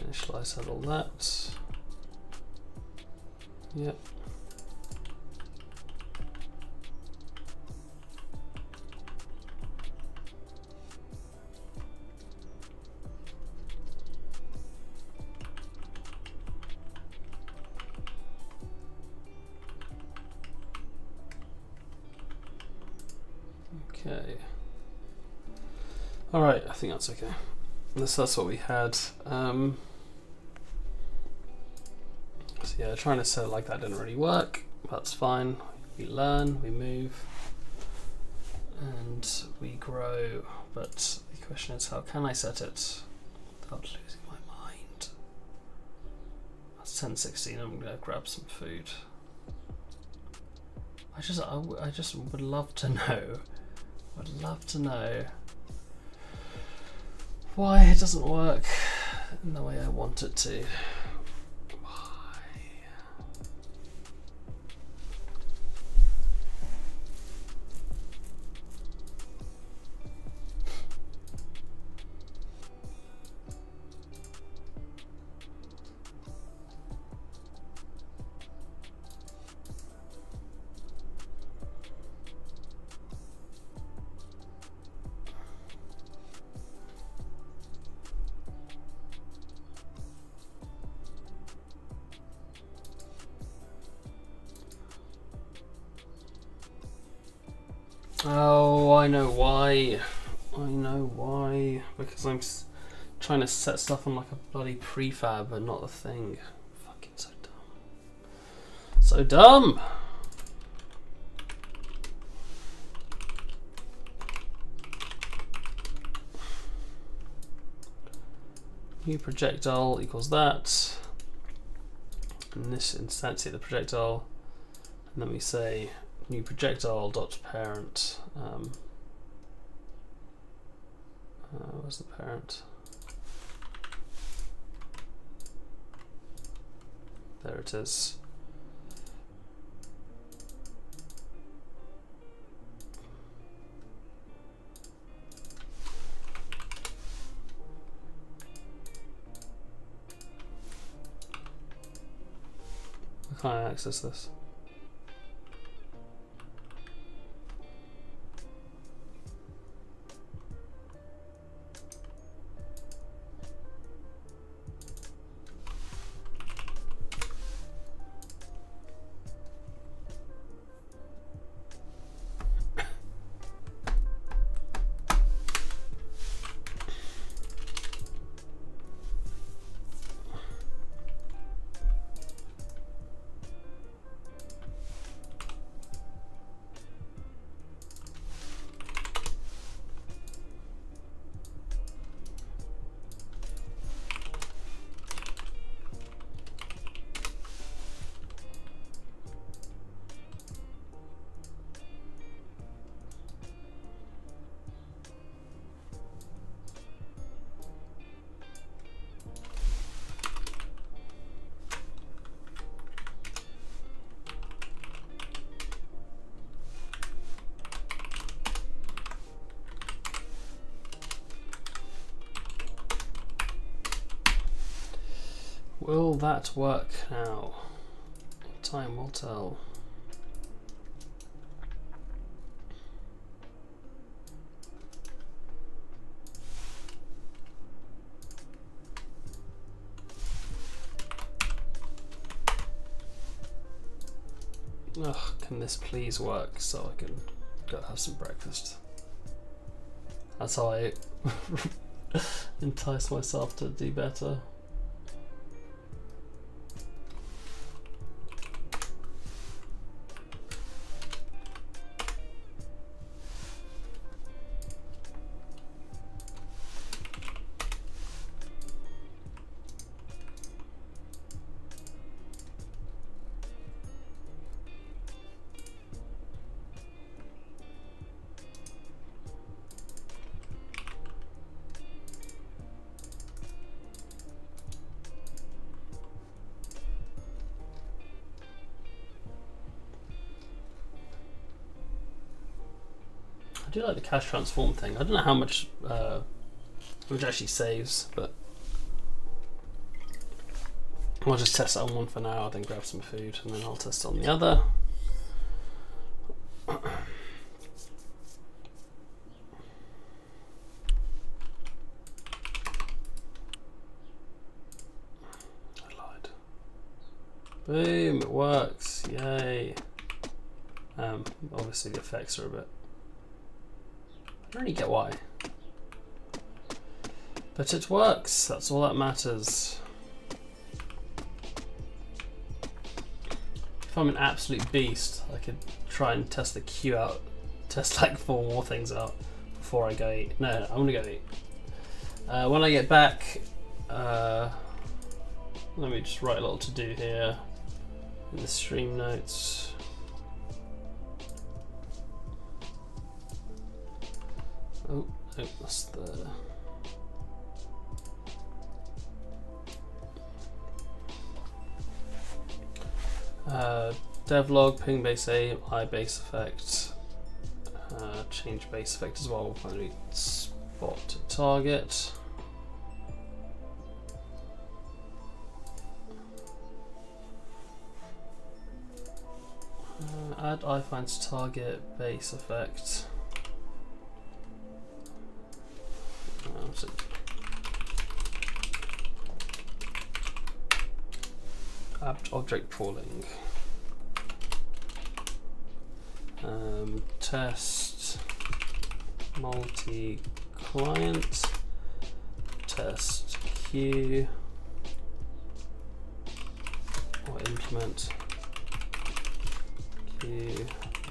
A: Initialize had all that. Yep. Okay. All right, I think that's okay. That's what we had. So yeah, trying to set it like that didn't really work. That's fine. We learn, we move, and we grow. But the question is, how can I set it without losing my mind? That's 10:16. I'm gonna grab some food. I just would love to know. Would love to know why it doesn't work in the way I want it to. Oh, I know why. I know why. Because I'm trying to set stuff on like a bloody prefab and not the thing. Fucking so dumb. So dumb! New projectile equals that. And this instantiate the projectile. And then we say new projectile dot parent. Where's the parent? There it is. I can't access this. Will that work now? Time will tell. Ugh, can this please work so I can go have some breakfast? That's how I entice myself to do better. I do like the cache transform thing. I don't know how much which actually saves, but I'll just test it on one for now, then grab some food, and then I'll test it on the other. I lied. Boom, it works, yay. Obviously the effects are a bit... I don't really get why. But it works, that's all that matters. If I'm an absolute beast, I could try and test the queue out, test like 4 more things out before I go eat. No, I'm gonna go eat. When I get back, let me just write a little to do here in the stream notes. Oh, that's the... devlog, ping base aim, I base effect, change base effect as well. We'll finally spot to target. Add ifines target base effect. Object pooling. Test multi-client, test queue, or implement queue,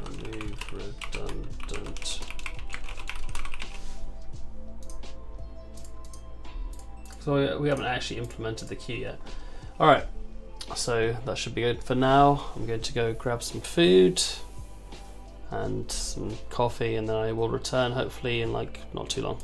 A: remove redundant. So we haven't actually implemented the queue yet. Alright, so that should be good for now. I'm going to go grab some food and some coffee, and then I will return hopefully in like not too long.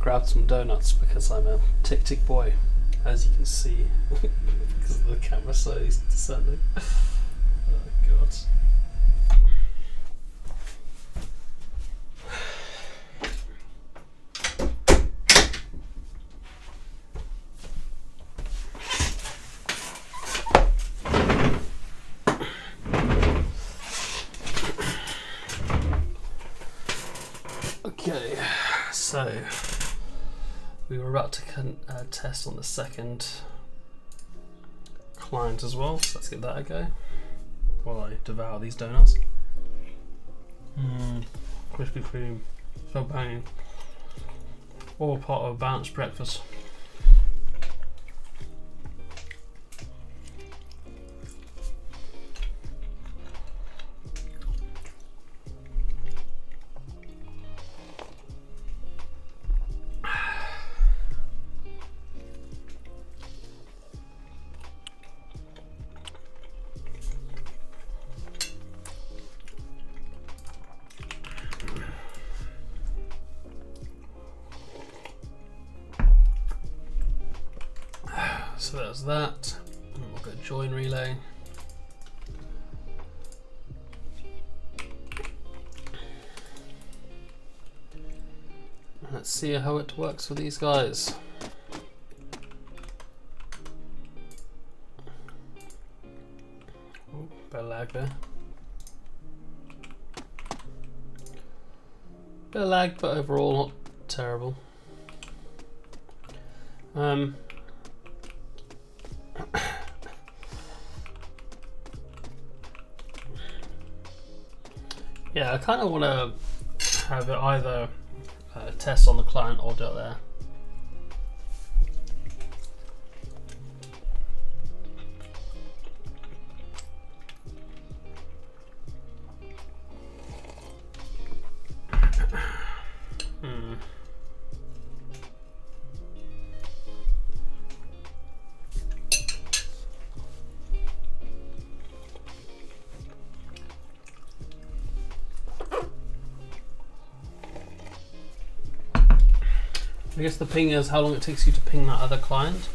A: grabbed some donuts because I'm a tick boy, as you can see, because the camera slowly descending. Oh god. Okay, so we were about to test on the second client as well, so let's give that a go while I devour these donuts. Krispy Kreme, so banging. All part of a balanced breakfast. So that's that, and we'll go join relay. Let's see how it works for these guys. Oh, bit of lag there. Bit of lag, but overall not terrible. Yeah, I kind of want to have it either test on the client or do it there. I guess the ping is how long it takes you to ping that other client.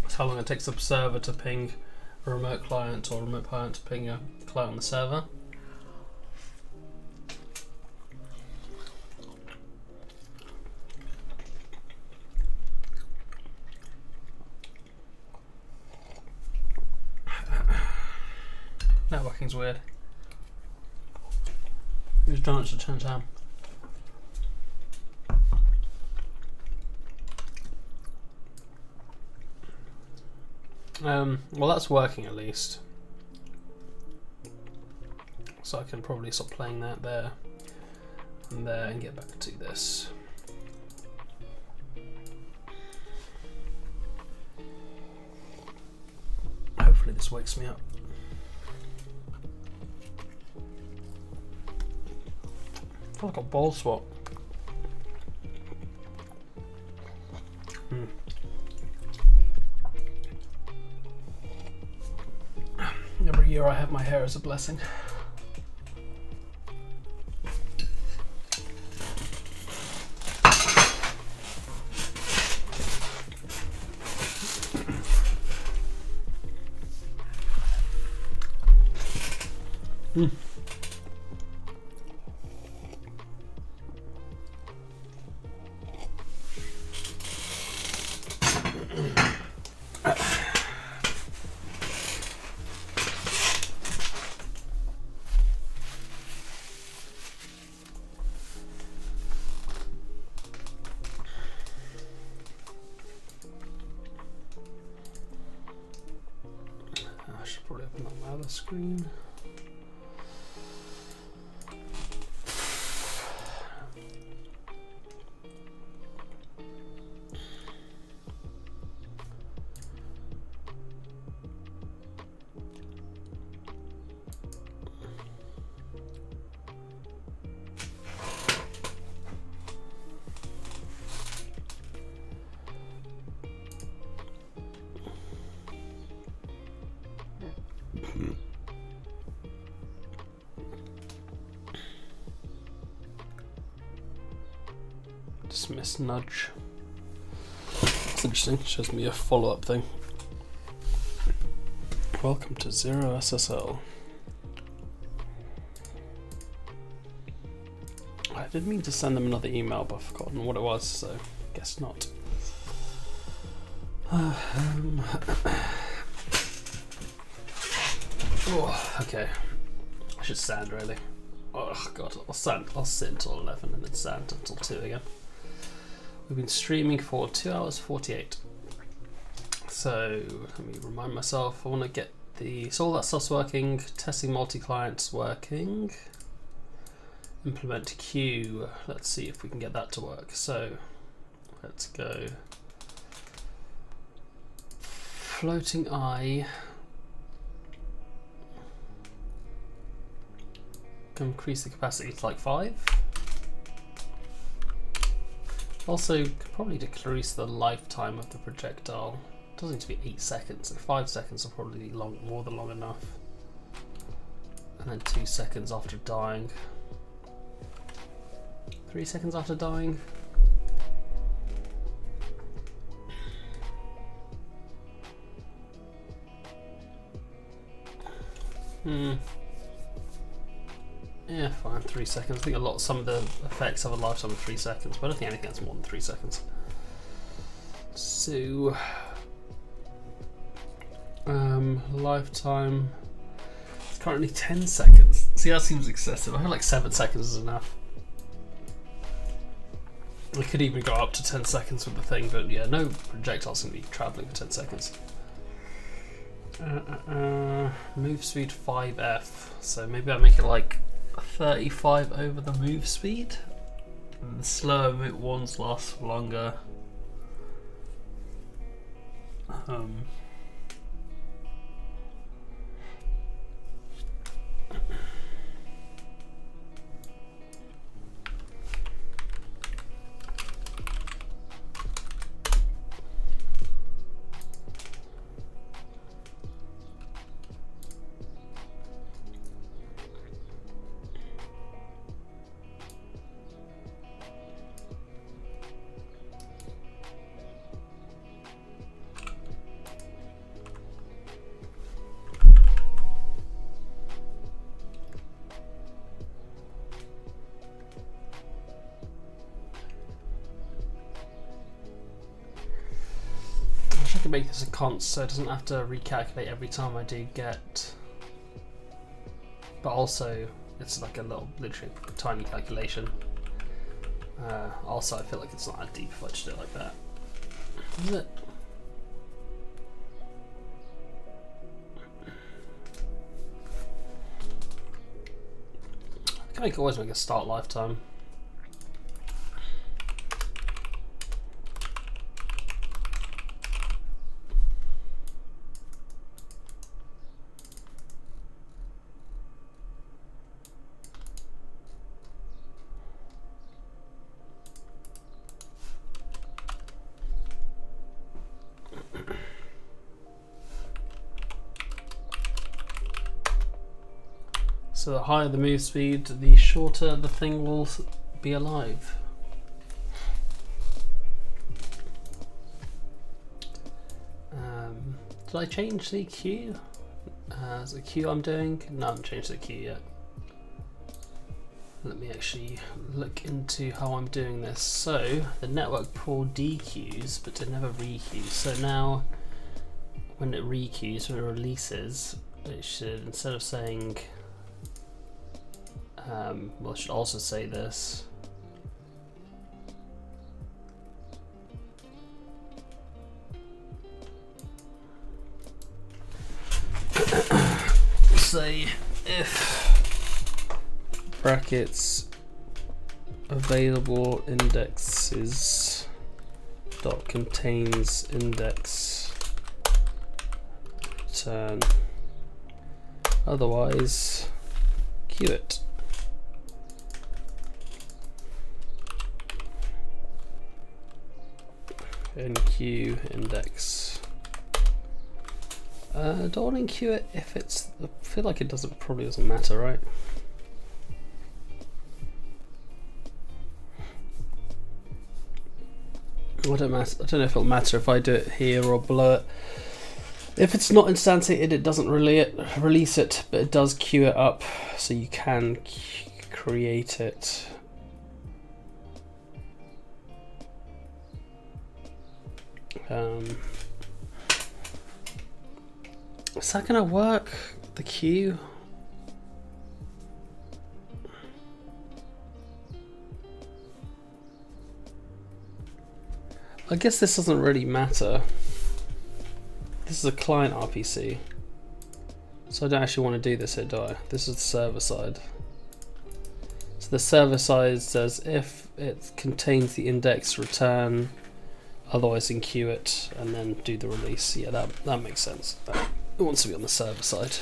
A: It's how long it takes the server to ping a remote client or a remote client to ping a client on the server. Networking's weird. Use donuts to turn down. Well, that's working at least. So I can probably stop playing that there and there and get back to this. Hopefully this wakes me up. I feel like a ball swap. Every year I have my hair as a blessing. Probably open up my other screen. Dismiss nudge. It's interesting, shows me a follow-up thing. Welcome to 0SSL. I didn't mean to send them another email, but I've forgotten what it was, so guess not. Oh, okay. I should stand really. Oh god, I'll sit until 11 and then stand until 2 again. We've been streaming for 2 hours 48. So let me remind myself, I want to get so all that stuff's working, testing multi-client's working, implement queue, let's see if we can get that to work. So let's go floating eye, increase the capacity to like 5. Also, could probably decrease the lifetime of the projectile. It doesn't need to be 8 seconds, so 5 seconds will probably be more than long enough. And then 2 seconds after dying. 3 seconds after dying. Yeah, fine, 3 seconds. I think some of the effects have a lifetime of 3 seconds, but I don't think anything that's more than 3 seconds. So, lifetime, it's currently 10 seconds. See, that seems excessive. I feel like 7 seconds is enough. We could even go up to 10 seconds with the thing, but yeah, no projectile's going to be travelling for 10 seconds. Move speed 5F, so maybe I make it like 35 over the move speed, and the slower ones last longer. Make this a const so it doesn't have to recalculate every time I do get, but also it's like a literally tiny calculation. Also I feel like it's not that deep if I just do it like that. Is it? I can always make a start lifetime. So the higher the move speed, the shorter the thing will be alive. Did I change the queue? Is the queue I'm doing? No, I haven't changed the queue yet. Let me actually look into how I'm doing this. So the network pool dequeues, but it never requeues. So now when it requeues, when it releases, it should, instead of saying well, I should also say this. Say if brackets available indexes dot contains index return, otherwise queue it. Enqueue index. Don't want to enqueue it if it's. I feel like it probably doesn't matter, right? I don't know if it'll matter if I do it here or below it. If it's not instantiated, it doesn't release it, but it does queue it up, so you can create it. Is that gonna work? The queue? I guess this doesn't really matter. This is a client RPC, so I don't actually want to do this here, do I? This is the server side. So the server side says if it contains the index, return, otherwise enqueue it, and then do the release. Yeah, that makes sense. It wants to be on the server side.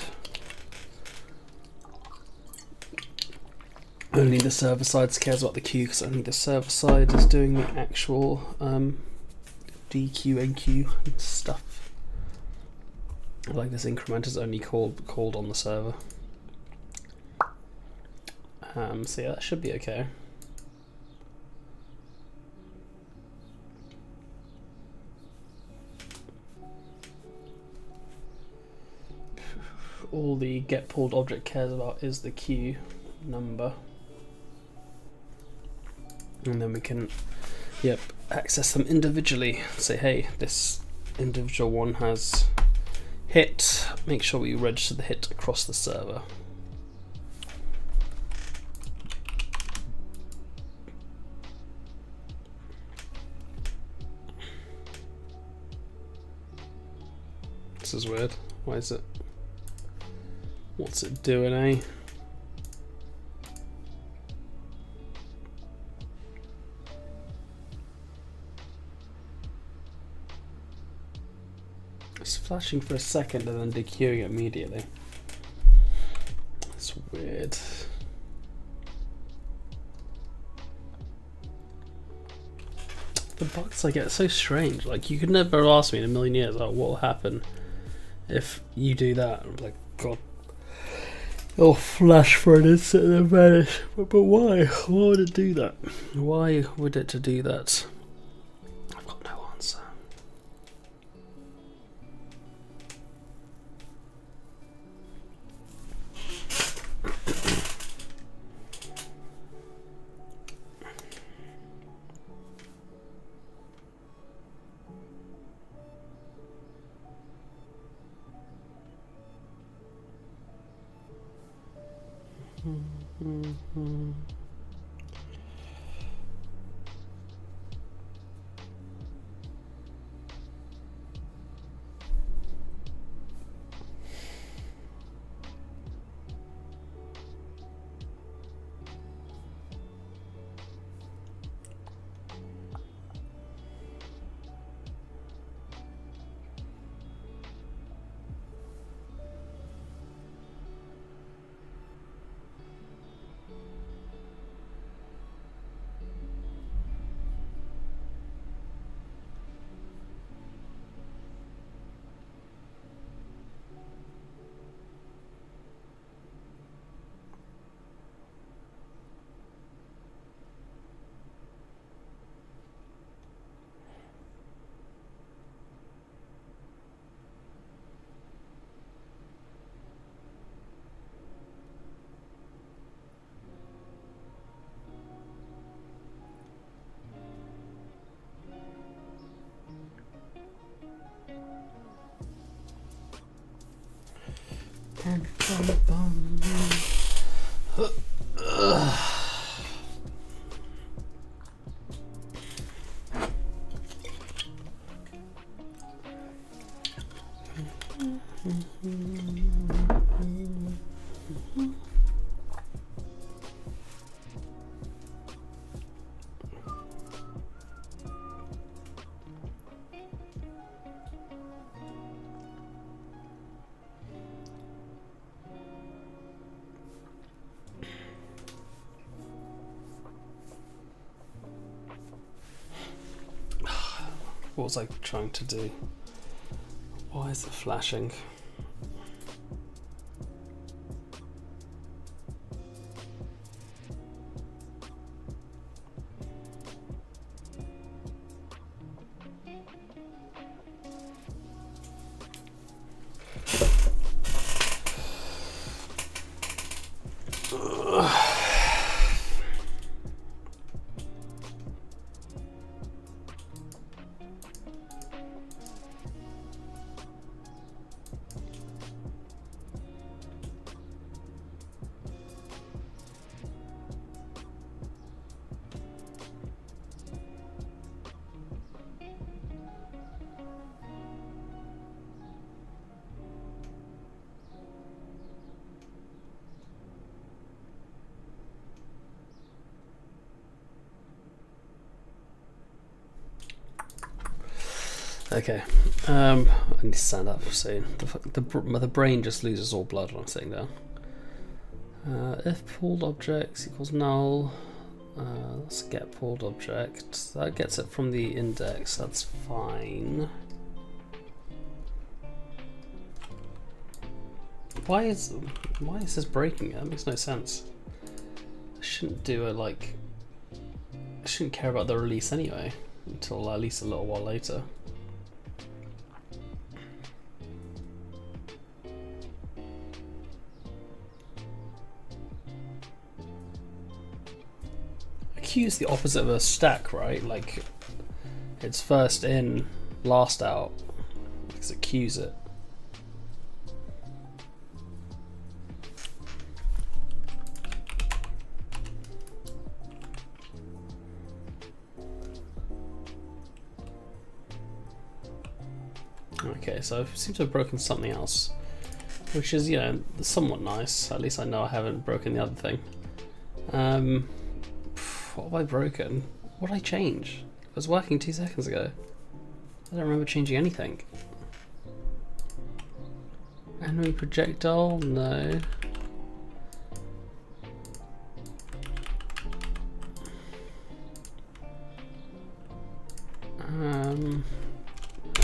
A: Only the server side cares about the queue, because only the server side is doing the actual DQ and queue stuff. Like this increment is only called on the server. So yeah, that should be okay. All the get pulled object cares about is the queue number, and then we can access them individually. Say, hey, this individual one has hit. Make sure we register the hit across the server. This is weird. Why is it? What's it doing, eh? It's flashing for a second and then dequeuing it immediately. That's weird. The bugs I get are so strange. Like, you could never ask me in a million years, like, what will happen if you do that. I'm like, God. It'll flash for an instant and then vanish. But why? Why would it do that? Why would it do that? I've got no answer. What was I trying to do? Why is it flashing? Okay. I need to stand up soon. The brain just loses all blood when I'm sitting down. If pulled objects equals null, let's get pulled object. That gets it from the index. That's fine. Why is this breaking? That makes no sense. I shouldn't do it like. I shouldn't care about the release anyway until at least a little while later. A queue is the opposite of a stack, right? Like it's first in, last out, because it queues it. Okay, so I seem to have broken something else, which is, you know, somewhat nice. At least I know I haven't broken the other thing. What have I broken? What did I change? It was working 2 seconds ago. I don't remember changing anything. Enemy projectile? No.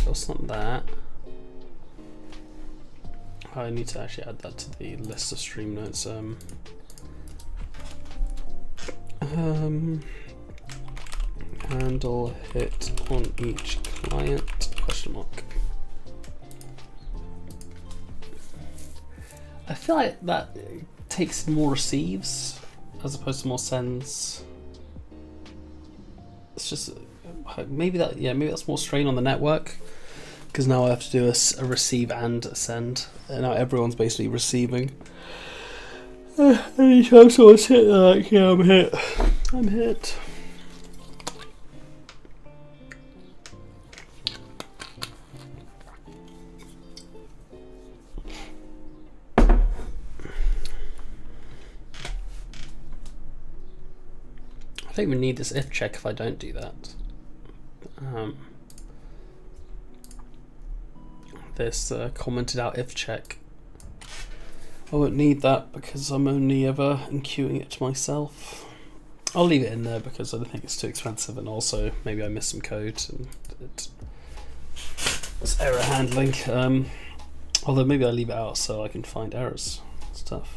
A: It's not that. I need to actually add that to the list of stream notes. Handle hit on each client? Question mark. I feel like that takes more receives as opposed to more sends. It's just maybe that, yeah, maybe that's more strain on the network, because now I have to do a receive and a send, and now everyone's basically receiving. Anytime someone's hit, like, yeah, I'm hit. I'm hit. I don't even need this if check if I don't do that. This commented out if check. I won't need that because I'm only ever enqueuing it to myself. I'll leave it in there because I don't think it's too expensive, and also maybe I missed some code and it's error handling. Although maybe I leave it out so I can find errors and stuff.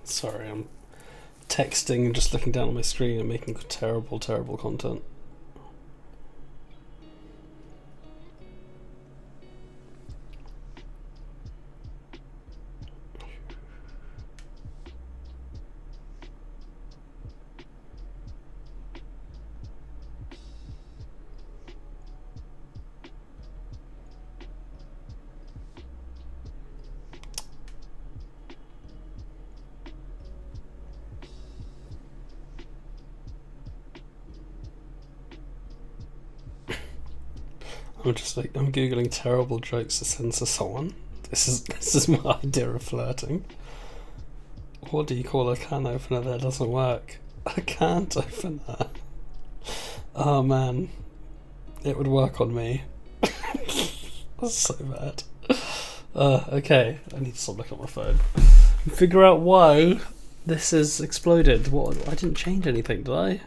A: Sorry, I'm texting and just looking down on my screen and making terrible, terrible content. I'm googling terrible jokes to censor someone. This is my idea of flirting. What do you call a can opener that doesn't work? A can't opener. Oh man, it would work on me. That's so bad. Okay, I need to stop looking at my phone. Figure out why this has exploded. What? I didn't change anything, did I?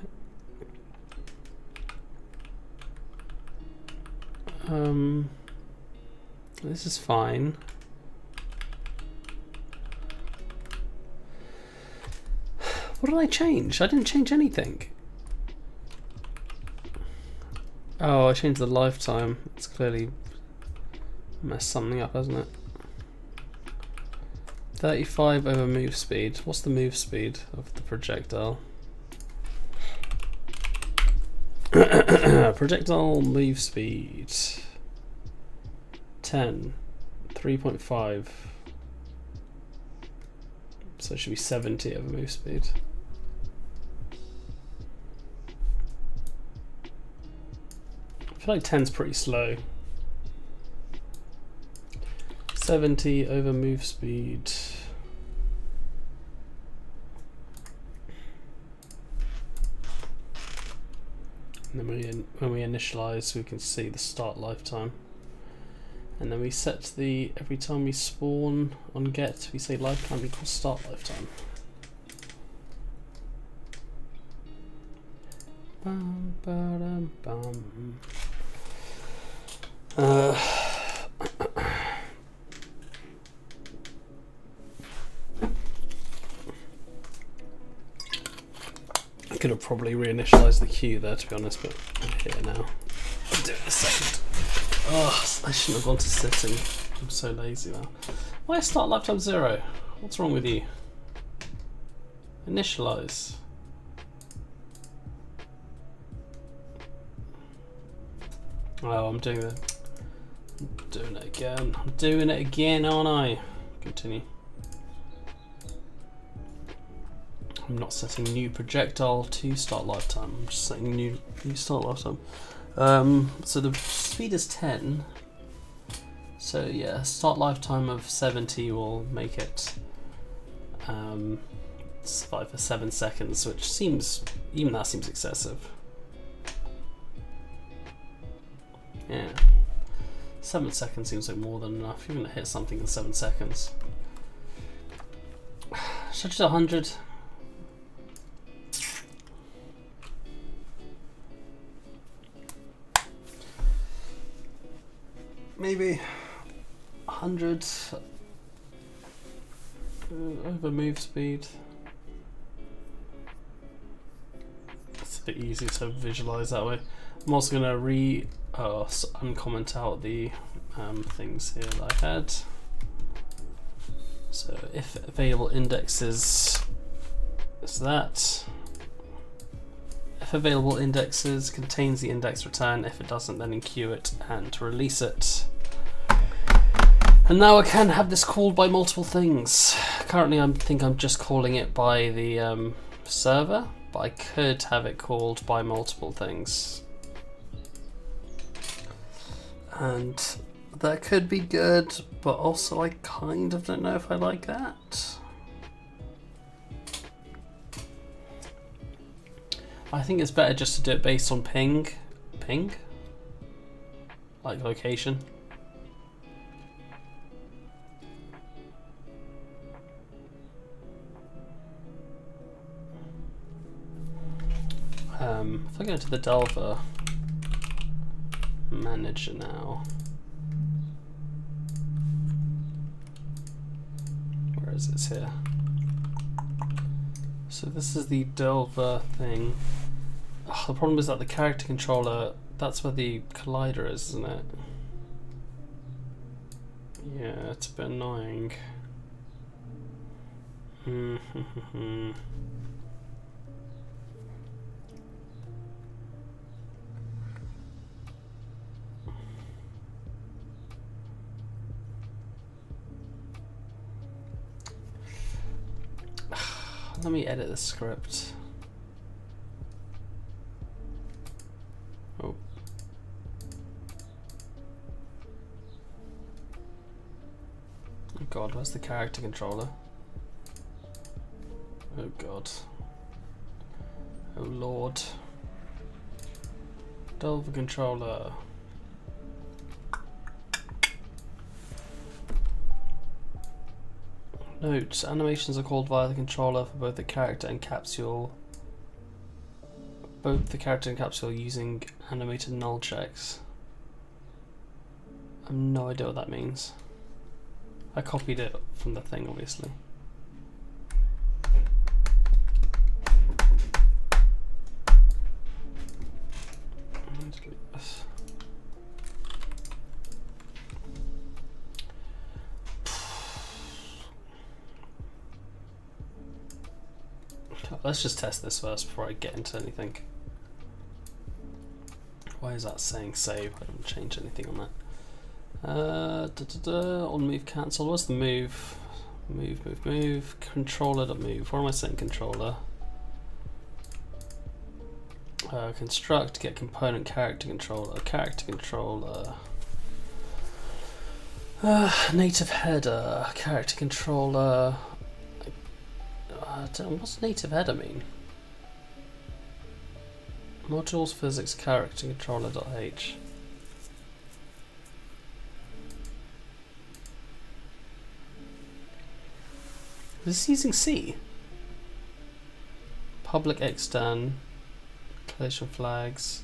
A: This is fine. What did I change? I didn't change anything. Oh, I changed the lifetime. It's clearly messed something up, hasn't it? 35 over move speed. What's the move speed of the projectile? Projectile move speed 10, 3.5. So it should be 70 over move speed. I feel like 10's pretty slow. 70 over move speed. And then when we initialize, we can see the start lifetime. And then we set the, every time we spawn on get, we say lifetime equals start lifetime. Bum, ba-dum, bum. I could have probably reinitialized the queue there, to be honest, but I'm here now. I'll do it in a second. Oh, I shouldn't have gone to setting. I'm so lazy now. Why start lifetime 0? What's wrong with you? Initialize. Oh, I'm doing it again. I'm doing it again, aren't I? Continue. I'm not setting new projectile to start lifetime. I'm just setting new start lifetime. So the speed is 10. So yeah, start lifetime of 70 will make it survive for 7 seconds, which seems, even that seems excessive. Yeah, 7 seconds seems like more than enough. You're gonna hit something in 7 seconds. Should I just 100? Maybe 100 over move speed. It's a bit easier to visualize that way. I'm also going to uncomment out the things here that I had. So if available indexes is that. If available indexes contains the index return. If it doesn't, then enqueue it and release it. And now I can have this called by multiple things. Currently I think I'm just calling it by the server, but I could have it called by multiple things. And that could be good, but also I kind of don't know if I like that. I think it's better just to do it based on ping? Like location. If I go to the Delver manager now, where is this here? So this is the Delver thing. Oh, the problem is that the character controller, that's where the collider is, isn't it? Yeah, it's a bit annoying. Let me edit the script. Oh. Oh god, where's the character controller? Oh god. Oh lord. Delver controller. Note, animations are called via the controller for both the character and capsule. Both the character and capsule using animated null checks. I have no idea what that means. I copied it from the thing, obviously. Delete this. Let's just test this first before I get into anything. Why is that saying save? I didn't change anything on that. On move cancel. What's the move? Move. Controller.move. Where am I setting controller? Construct, get component character controller. Character controller. Native header. Character controller. What's native header mean? Modules physics character controller.h. Is this using C? Public extern. Collision flags.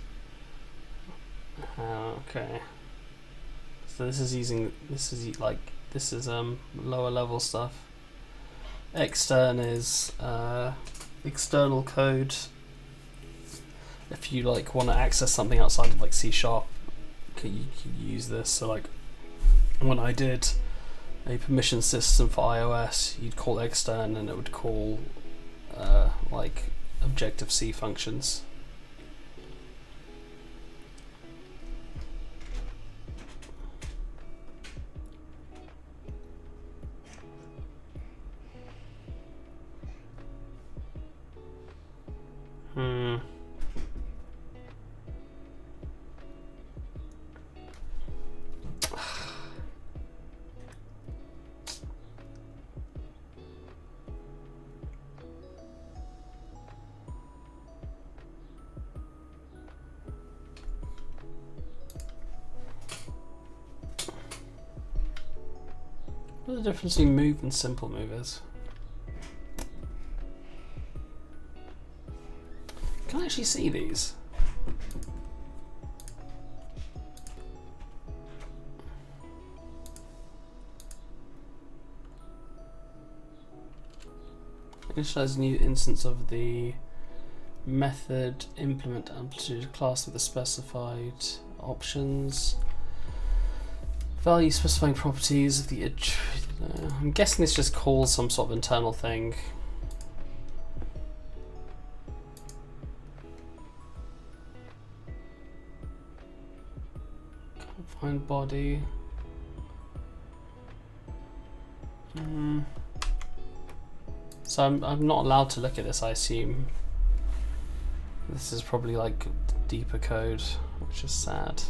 A: Okay. So this is using, this is lower level stuff. Extern is external code. If you like want to access something outside of like C#, you can use this. So like when I did a permission system for iOS, you'd call extern and it would call like Objective-C functions. What the difference between move and simple move is? Can I actually see these? Initialize a new instance of the method implement amplitude class with the specified options. Value specifying properties of the I'm guessing this just calls some sort of internal thing. Can't find body. So I'm not allowed to look at this, I assume. This is probably like deeper code, which is sad.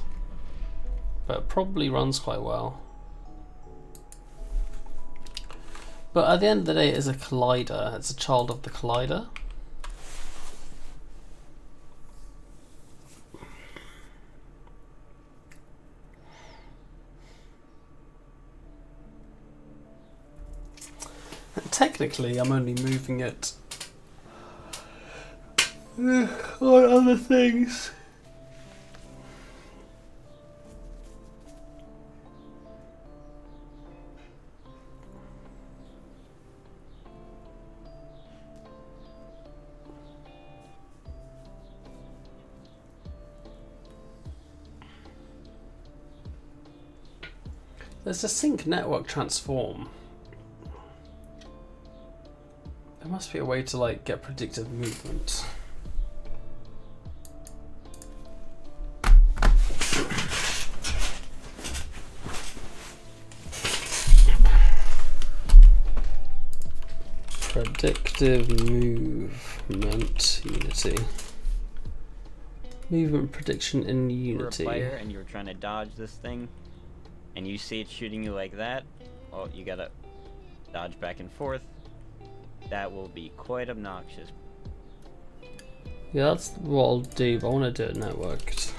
A: But it probably runs quite well. But at the end of the day, it is a collider. It's a child of the collider. And technically, I'm only moving it on other things. There's a sync network transform. There must be a way to like get predictive movement. Predictive movement Unity. Movement prediction in Unity.
C: If you're a player and you're trying to dodge this thing, and you see it shooting you like that, well, you gotta dodge back and forth. That will be quite obnoxious.
A: Yeah, that's what I'll do, but I want to do it networked.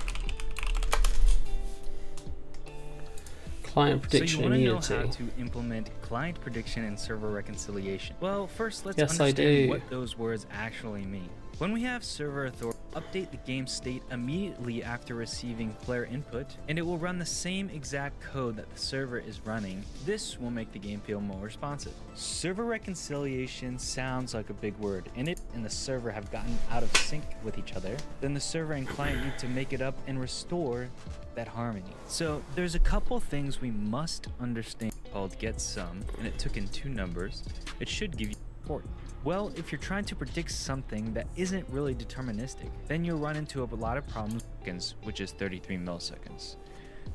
A: Client prediction in Unity.
D: So you want to know how to implement client prediction and server reconciliation. Well, first let's
A: Yes, I
D: understand
A: do.
D: what those words actually mean. When we have server authority, update the game state immediately after receiving player input, and it will run the same exact code that the server is running. This will make the game feel more responsive. Server reconciliation sounds like a big word, and it and the server have gotten out of sync with each other. Then the server and client need to make it up and restore that harmony. So there's a couple things we must understand called getSum, and it took in 2 numbers. It should give you support. Well, if you're trying to predict something that isn't really deterministic, then you'll run into a lot of problems, which is 33 milliseconds.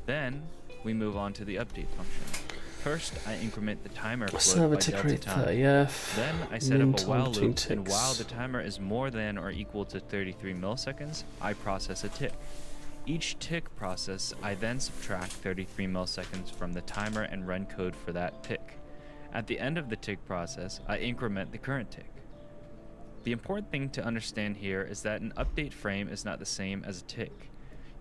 D: Then we move on to the update function. First, I increment the timer float
A: Server
D: by
A: tick
D: delta
A: rate
D: time.
A: 30F.
D: Then I set up a while
A: between
D: loop, and
A: ticks.
D: while the timer is more than or equal to 33 milliseconds, I process a tick. Each tick process, I then subtract 33 milliseconds from the timer and run code for that tick. At the end of the tick process, I increment the current tick. The important thing to understand here is that an update frame is not the same as a tick.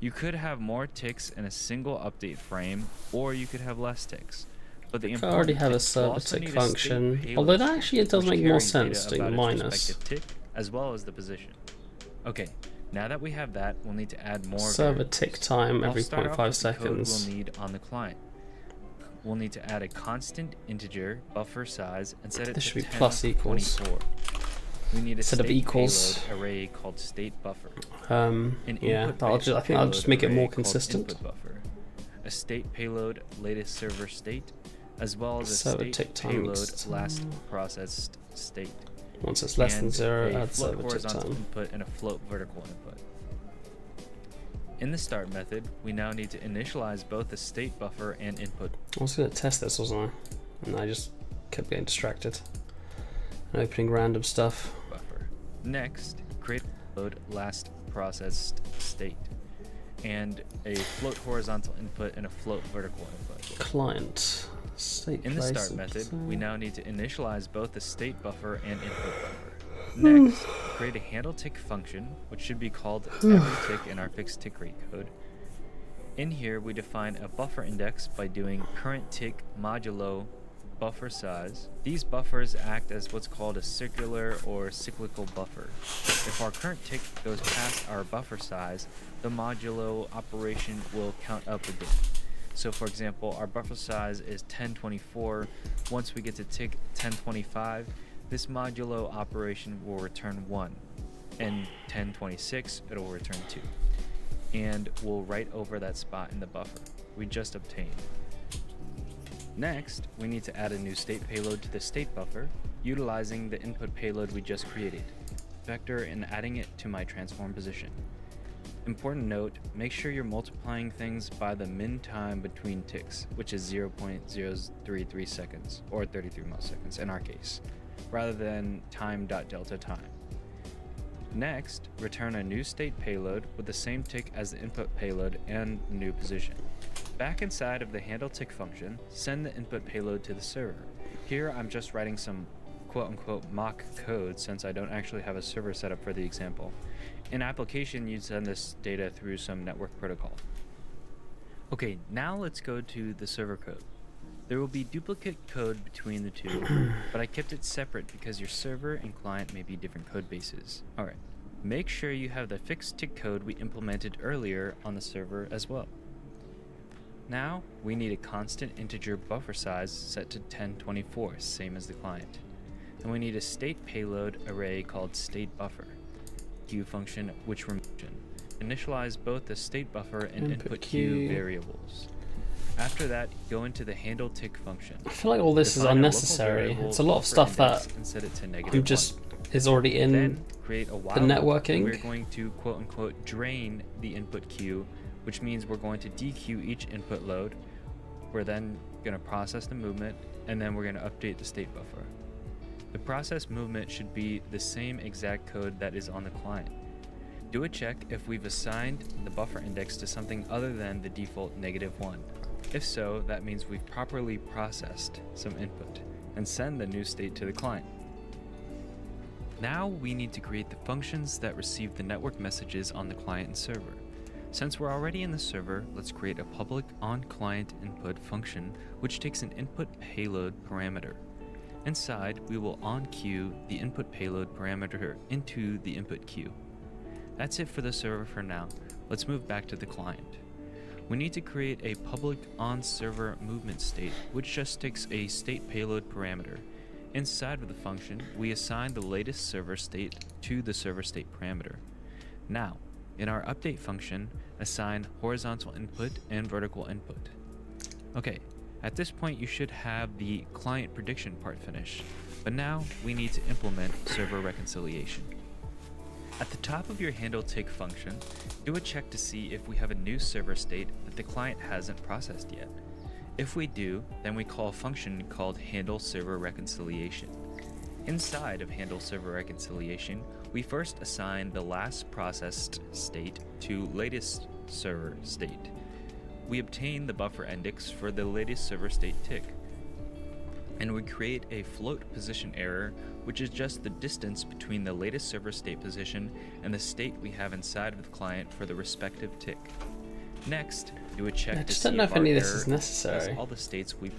D: You could have more ticks in a single update frame, or you could have less ticks. But the
A: I already have a server tick function, although that actually does make more sense doing the minus.
D: Tick, as well as the position. Okay, now that we have that, we'll need to add more
A: Server
D: variables.
A: tick time every
D: I'll start off
A: 0.5
D: with the code
A: seconds.
D: we'll need on the client. We'll need to add a constant integer buffer size and set it
A: This
D: to
A: should be
D: 10,
A: plus equals.
D: 24. We need a
A: Instead of
D: state
A: equals.
D: payload array called state buffer.
A: Yeah,
D: Input
A: I think I'll just make it
D: payload
A: more
D: array called
A: consistent.
D: input buffer. A state payload latest server state, as well as a
A: Server
D: state
A: tick time
D: payload
A: ex-
D: last processed state.
A: Once it's less than
D: And
A: 0,
D: a
A: add
D: float
A: server tick
D: horizontal
A: time.
D: input and a float vertical input. In the start method, we now need to initialize both the state buffer and input.
A: I was going to test this, wasn't I? And I just kept getting distracted and opening random stuff.
D: Buffer. Next, create a load last processed state, and a float horizontal input and a float vertical input.
A: Client state
D: In the
A: place
D: start method,
A: and-
D: we now need to initialize both the state buffer and input buffer. Next, create a handle tick function, which should be called every tick in our fixed tick rate code. In here, we define a buffer index by doing current tick modulo buffer size. These buffers act as what's called a circular or cyclical buffer. If our current tick goes past our buffer size, the modulo operation will count up a bit. So for example, our buffer size is 1024. Once we get to tick 1025, this modulo operation will return 1. And 1026, it'll return 2. And we'll write over that spot in the buffer we just obtained. Next, we need to add a new state payload to the state buffer, utilizing the input payload we just created, vector, and adding it to my transform position. Important note, make sure you're multiplying things by the min time between ticks, which is 0.033 seconds, or 33 milliseconds in our case, rather than time.delta time. Next, return a new state payload with the same tick as the input payload and new position. Back inside of the handle tick function, send the input payload to the server. Here I'm just writing some quote-unquote mock code since I don't actually have a server set up for the example. In application, you'd send this data through some network protocol. Okay, now let's go to the server code. There will be duplicate code between the two, but I kept it separate because your server and client may be different code bases. Alright, make sure you have the fixed tick code we implemented earlier on the server as well. Now, we need a constant integer buffer size set to 1024, same as the client. And we need a state payload array called state buffer, queue function which we're mentioned. Initialize both the state buffer and input queue variables. After that, go into the handle tick function.
A: I feel like all this is
D: Define a local
A: unnecessary.
D: variable
A: It's a lot of
D: buffer
A: stuff that
D: index and set it to
A: I'm
D: -1.
A: just is already in
D: Then create a while
A: the
D: loop,
A: networking.
D: and we're going to quote unquote drain the input queue, which means we're going to dequeue each input load. We're then going to process the movement, and then we're going to update the state buffer. The process movement should be the same exact code that is on the client. Do a check if we've assigned the buffer index to something other than the default -1. If so, that means we've properly processed some input, and send the new state to the client. Now we need to create the functions that receive the network messages on the client and server. Since we're already in the server, let's create a public onClient input function which takes an input payload parameter. Inside, we will onQueue the input payload parameter into the input queue. That's it for the server for now. Let's move back to the client. We need to create a public onServer movement state, which just takes a state payload parameter. Inside of the function, we assign the latest server state to the server state parameter. Now, in our update function, assign horizontal input and vertical input. Okay, at this point you should have the client prediction part finished, but now we need to implement server reconciliation. At the top of your handle tick function, do a check to see if we have a new server state that the client hasn't processed yet. If we do, then we call a function called handle server reconciliation. Inside of handle server reconciliation, we first assign the last processed state to latest server state. We obtain the buffer index for the latest server state tick. And we create a float position error, which is just the distance between the latest server state position and the state we have inside of the client for the respective tick. Next, do a check
A: I
D: to
A: just
D: see
A: don't know if
D: our
A: any of this
D: error
A: is necessary.
D: has all the states we've.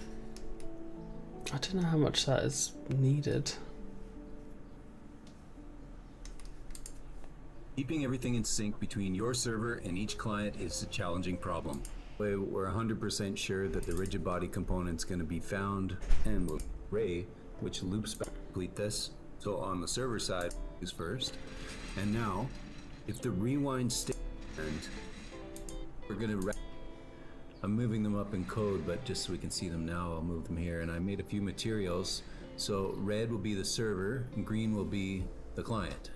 A: I don't know how much that is needed.
E: Keeping everything in sync between your server and each client is a challenging problem. We're 100% sure that the rigid body component's going to be found, and we'll array, which loops back to complete this. So on the server side is first, and now if the rewind state, we're going to. I'm moving them up in code, but just so we can see them now, I'll move them here. And I made a few materials. So red will be the server, and green will be the client.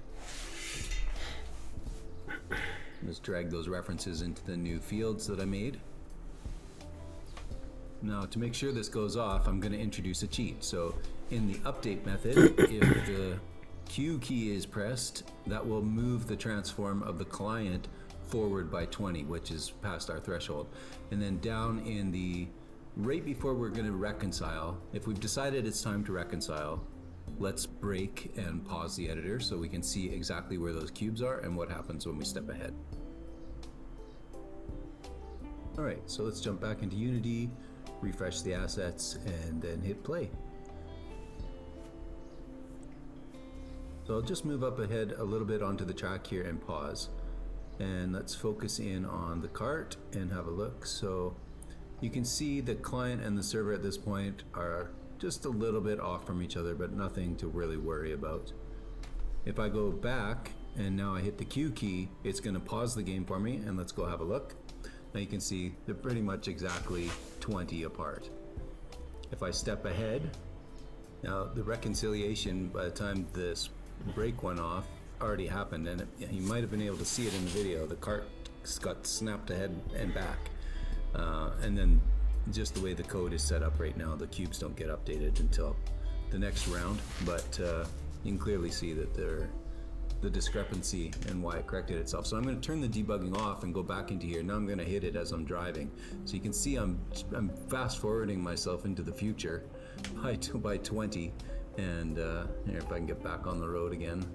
E: Just drag those references into the new fields that I made. Now, to make sure this goes off, I'm going to introduce a cheat. So in the update method, if the Q key is pressed, that will move the transform of the client forward by 20, which is past our threshold. And then down in the, right before we're going to reconcile, if we've decided it's time to reconcile, let's break and pause the editor so we can see exactly where those cubes are and what happens when we step ahead. All right, so let's jump back into Unity, refresh the assets, and then hit play. So I'll just move up ahead a little bit onto the track here and pause. And let's focus in on the cart and have a look. So you can see the client and the server at this point are just a little bit off from each other, but nothing to really worry about. If I go back and now I hit the Q key, it's going to pause the game for me, and let's go have a look. Now you can see they're pretty much exactly 20 apart. If I step ahead, now the reconciliation, by the time this break went off, already happened, and you might have been able to see it in the video. The cart got snapped ahead and back, and then just the way the code is set up right now, the cubes don't get updated until the next round, but you can clearly see that the discrepancy and why it corrected itself. So I'm going to turn the debugging off and go back into here. Now I'm going to hit it as I'm driving, so you can see I'm fast forwarding myself into the future by 20, and here, if I can get back on the road again.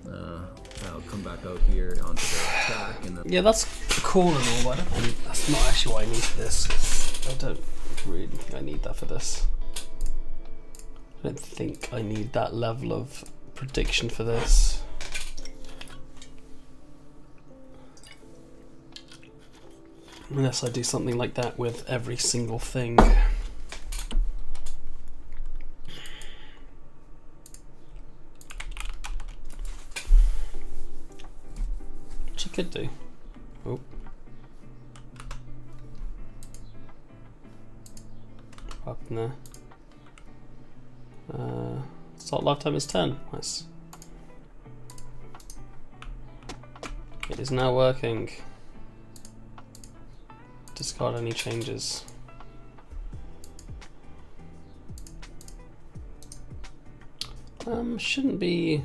E: I'll come back out here onto the track, and then
A: Yeah, that's cool and all, but I don't think that's not actually what I need for this. 'Cause I don't really think I need that for this. I don't think I need that level of prediction for this. Unless I do something like that with every single thing. Which I could do. Oh. up in there. Start lifetime is 10. Nice. It is now working. Discard any changes. Shouldn't be.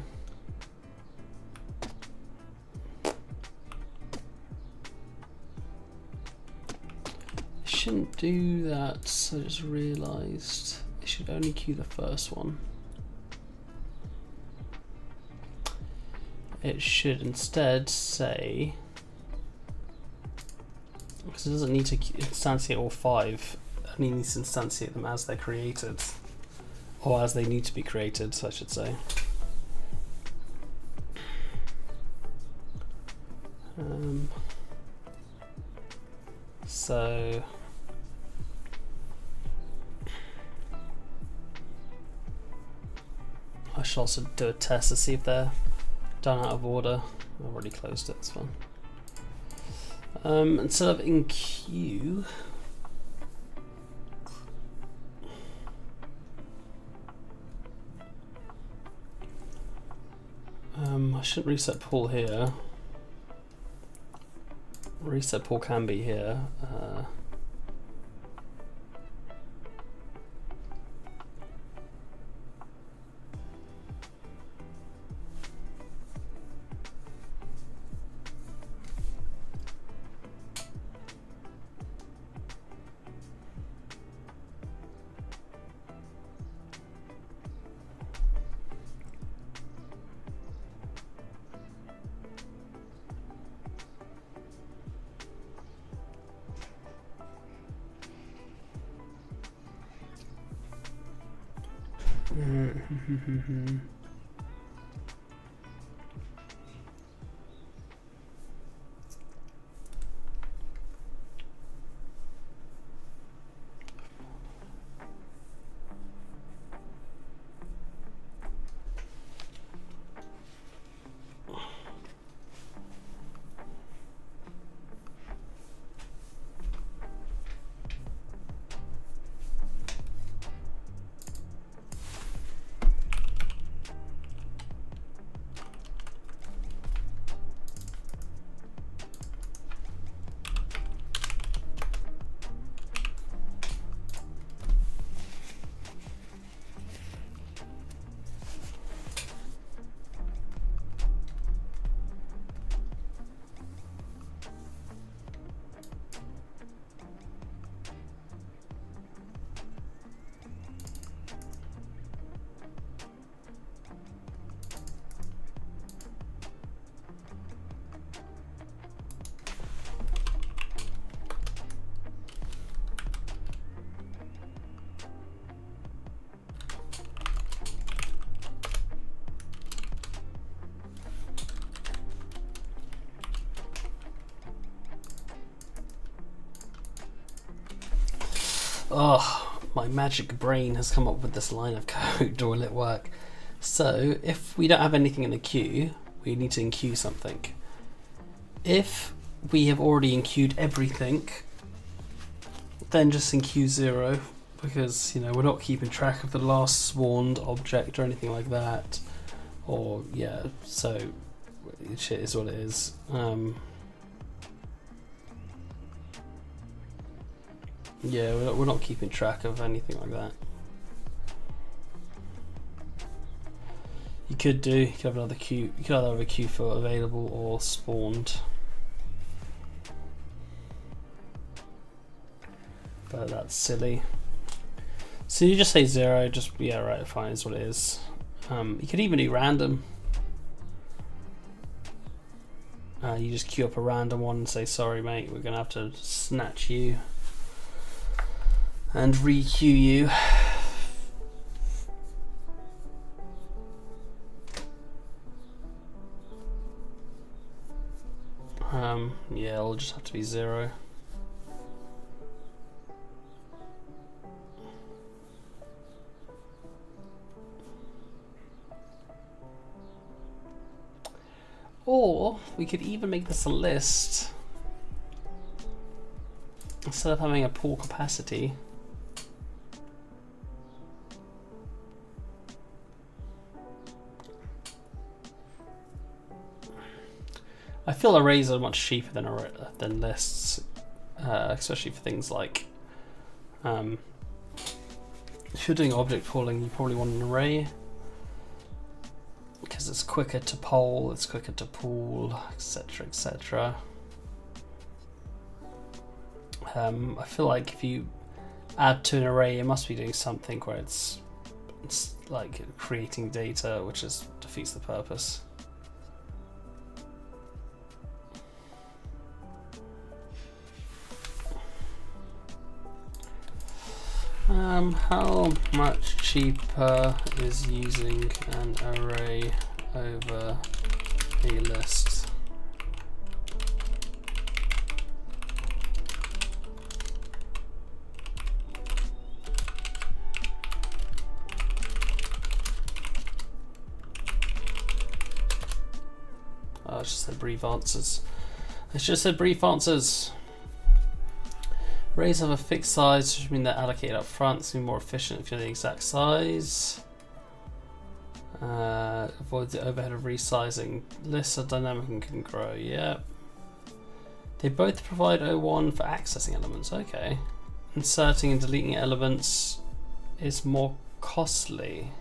A: Shouldn't do that, so I just realised it should only queue the first one. It should instead say, because it doesn't need to instantiate all 5, it only needs to instantiate them as they're created, or as they need to be created, I should say. So I should also do a test to see if they're done out of order. I've already closed it, it's fine. Instead of in queue, I shouldn't reset pool here. Reset pool can be here. Oh, my magic brain has come up with this line of code. Will it work? So, if we don't have anything in the queue, we need to enqueue something. If we have already enqueued everything, then just enqueue 0, because, you know, we're not keeping track of the last spawned object or anything like that. Or, yeah, so shit is what it is. Yeah, we're not keeping track of anything like that. You could have another queue. You could either have a queue for available or spawned. But that's silly. So you just say 0. Just yeah, right. Fine, is what it is. You could even do random. You just queue up a random one and say, sorry, mate, we're gonna have to snatch you and re-queue you. Yeah, it'll just have to be 0. Or we could even make this a list. Instead of having a pool capacity, I feel arrays are much cheaper than lists, especially for things like if you're doing object pooling, you probably want an array because it's quicker to poll, it's quicker to pool, etc., etc. I feel like if you add to an array, it must be doing something where it's like creating data, which defeats the purpose. How much cheaper is using an array over a list? Oh, it just said brief answers. It's just said brief answers. Arrays have a fixed size, which means they're allocated up front. It's going to be more efficient if you're the exact size. Avoid the overhead of resizing. Lists are dynamic and can grow. Yep. They both provide O1 for accessing elements. Okay. Inserting and deleting elements is more costly.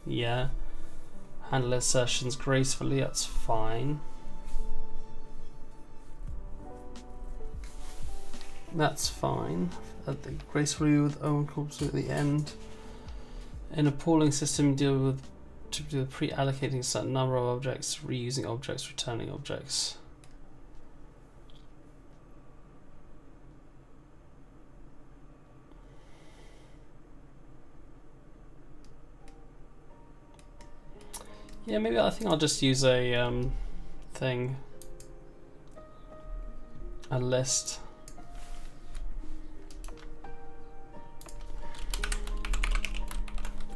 A: Yeah. Handle insertions gracefully. That's fine. That's fine. Gracefully with O1 calls at the end. In a pooling system, you deal with pre-allocating a certain number of objects, reusing objects, returning objects. Yeah, maybe I think I'll just use a list.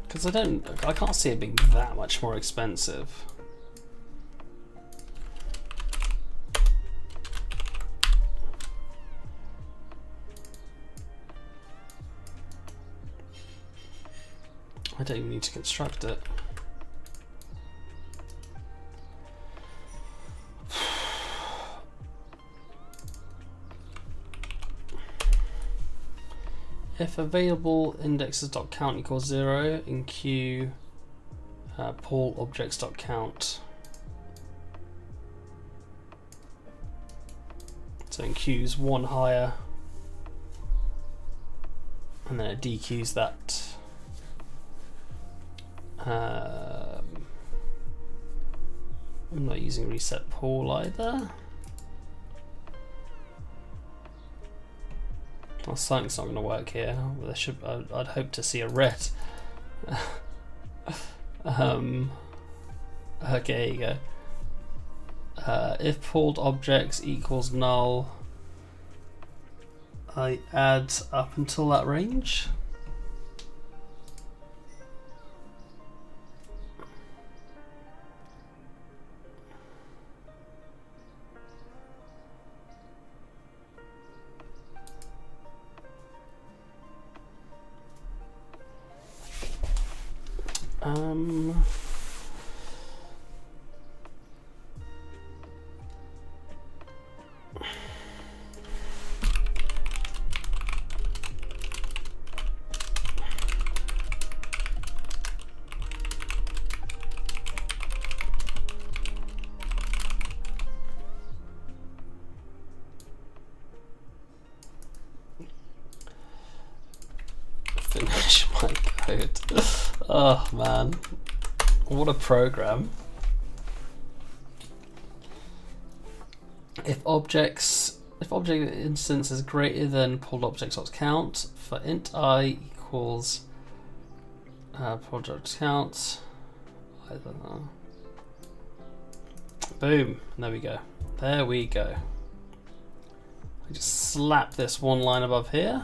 A: Because I can't see it being that much more expensive. I don't even need to construct it. If available indexes.count equals 0, in queue pull objects.count. So in queues one higher, and then it dequeues that. I'm not using reset pool either. Well, something's not going to work here. There should. I'd hope to see a ret. Okay, here you go. If pulled objects equals null, I add up until that range. Finish my code. Oh man, what a program. If object instance is greater than pulled objects.count, for int I equals pulled objects.count, I don't know. Boom, there we go. There we go. I just slap this one line above here.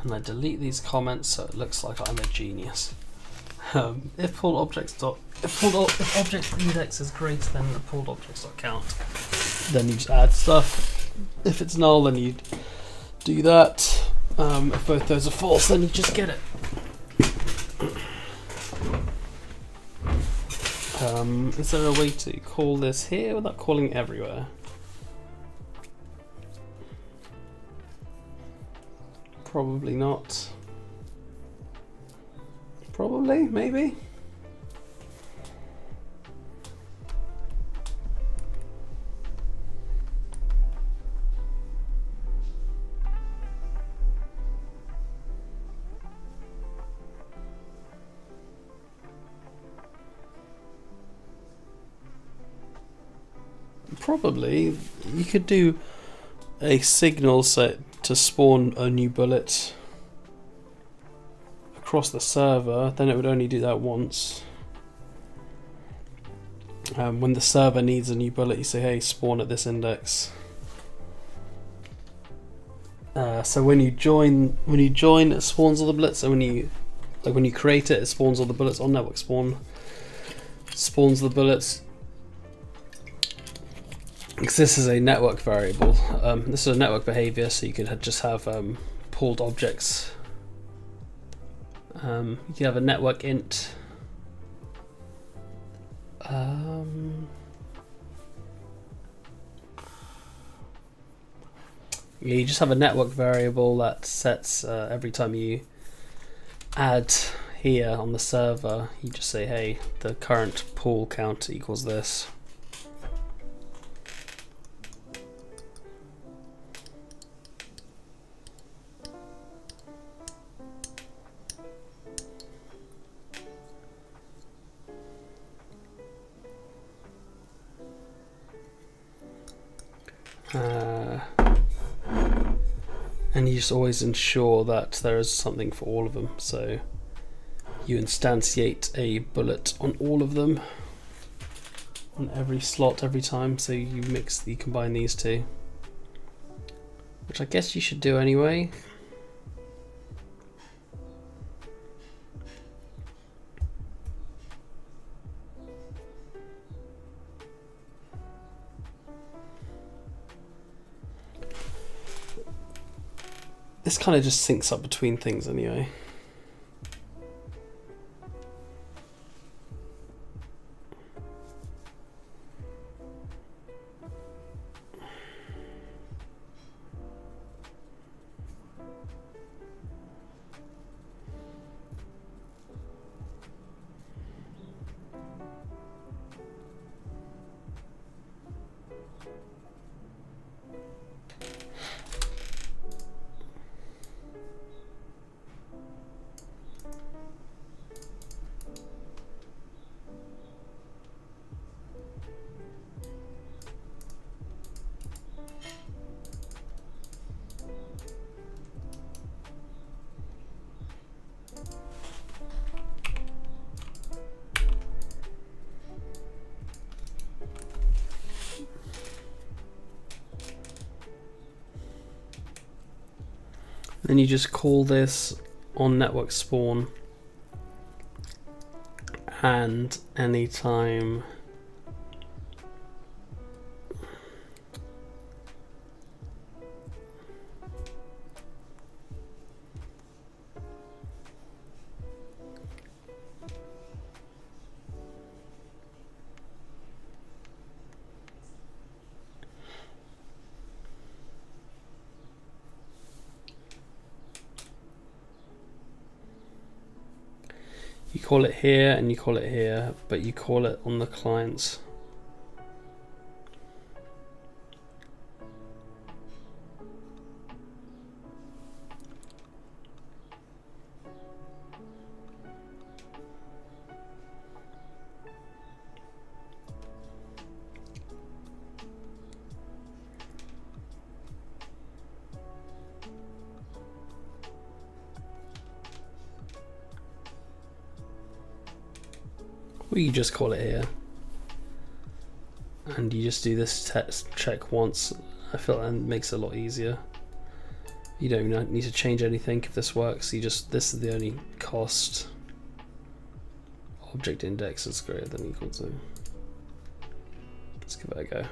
A: And I delete these comments so it looks like I'm a genius. If pulled object index is greater than the pulled objects.count, then you just add stuff. If it's null, then you do that. If both those are false, then you just get it. Is there a way to call this here without calling it everywhere? Probably not. Probably, maybe. Probably. You could do a signal set to spawn a new bullet across the server, then it would only do that once. When the server needs a new bullet, you say, hey, spawn at this index. So when you join, it spawns all the bullets. So when you create it, it spawns all the bullets on network spawn. Spawns the bullets. Because this is a network variable. This is a network behavior, so you could just have pulled objects. You could have a network int. Yeah, you just have a network variable that sets every time you add here on the server, you just say, hey, the current pool count equals this. And you just always ensure that there is something for all of them. So you instantiate a bullet on all of them, on every slot every time. So you combine these two, which I guess you should do anyway. This kind of just syncs up between things anyway. Then you just call this on network spawn, and anytime you call it here and you call it here, but you call it on the clients. Or you just call it here, and you just do this test check once. I feel that makes it a lot easier. You don't even need to change anything if this works. This is the only cost. Object index is greater than equal to. Let's give it a go.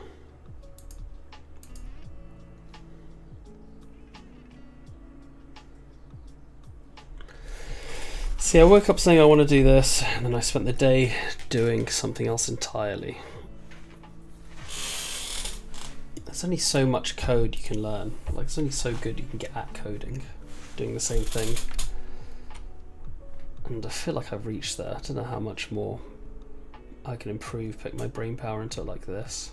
A: See, I woke up saying I want to do this, and then I spent the day doing something else entirely. There's only so much code you can learn. Like, it's only so good you can get at coding, doing the same thing. And I feel like I've reached there. I don't know how much more I can improve, put my brain power into it like this.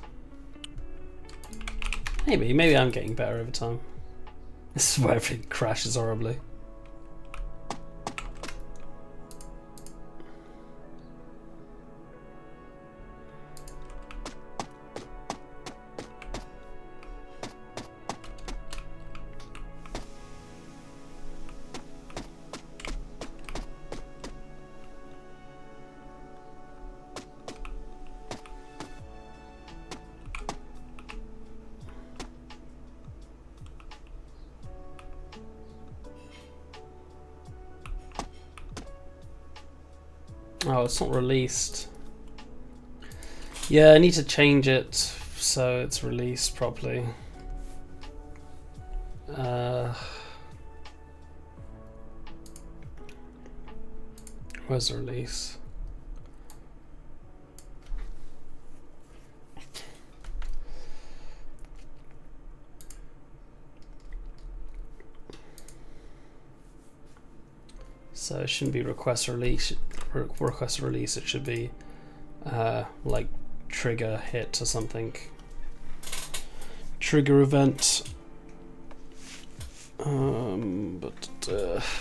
A: Maybe I'm getting better over time. This is where everything crashes horribly. Oh, it's not released. Yeah, I need to change it so it's released properly. Where's the release? So it shouldn't be request release. Request release. It should be like trigger hit or something. Trigger event.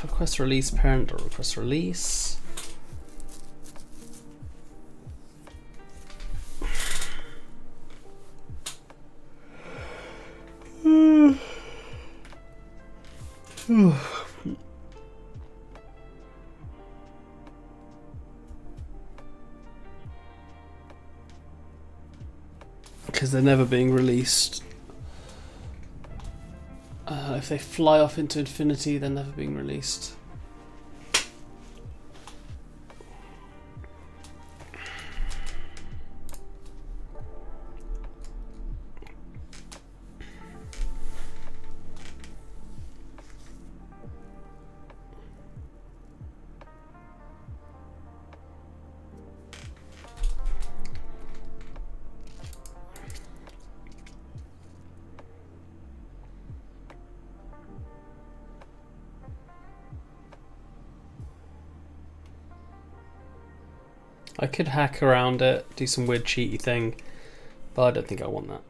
A: Request release parent or request release. Because they're never being released. If they fly off into infinity, they're never being released. I could hack around it, do some weird cheaty thing, but I don't think I want that.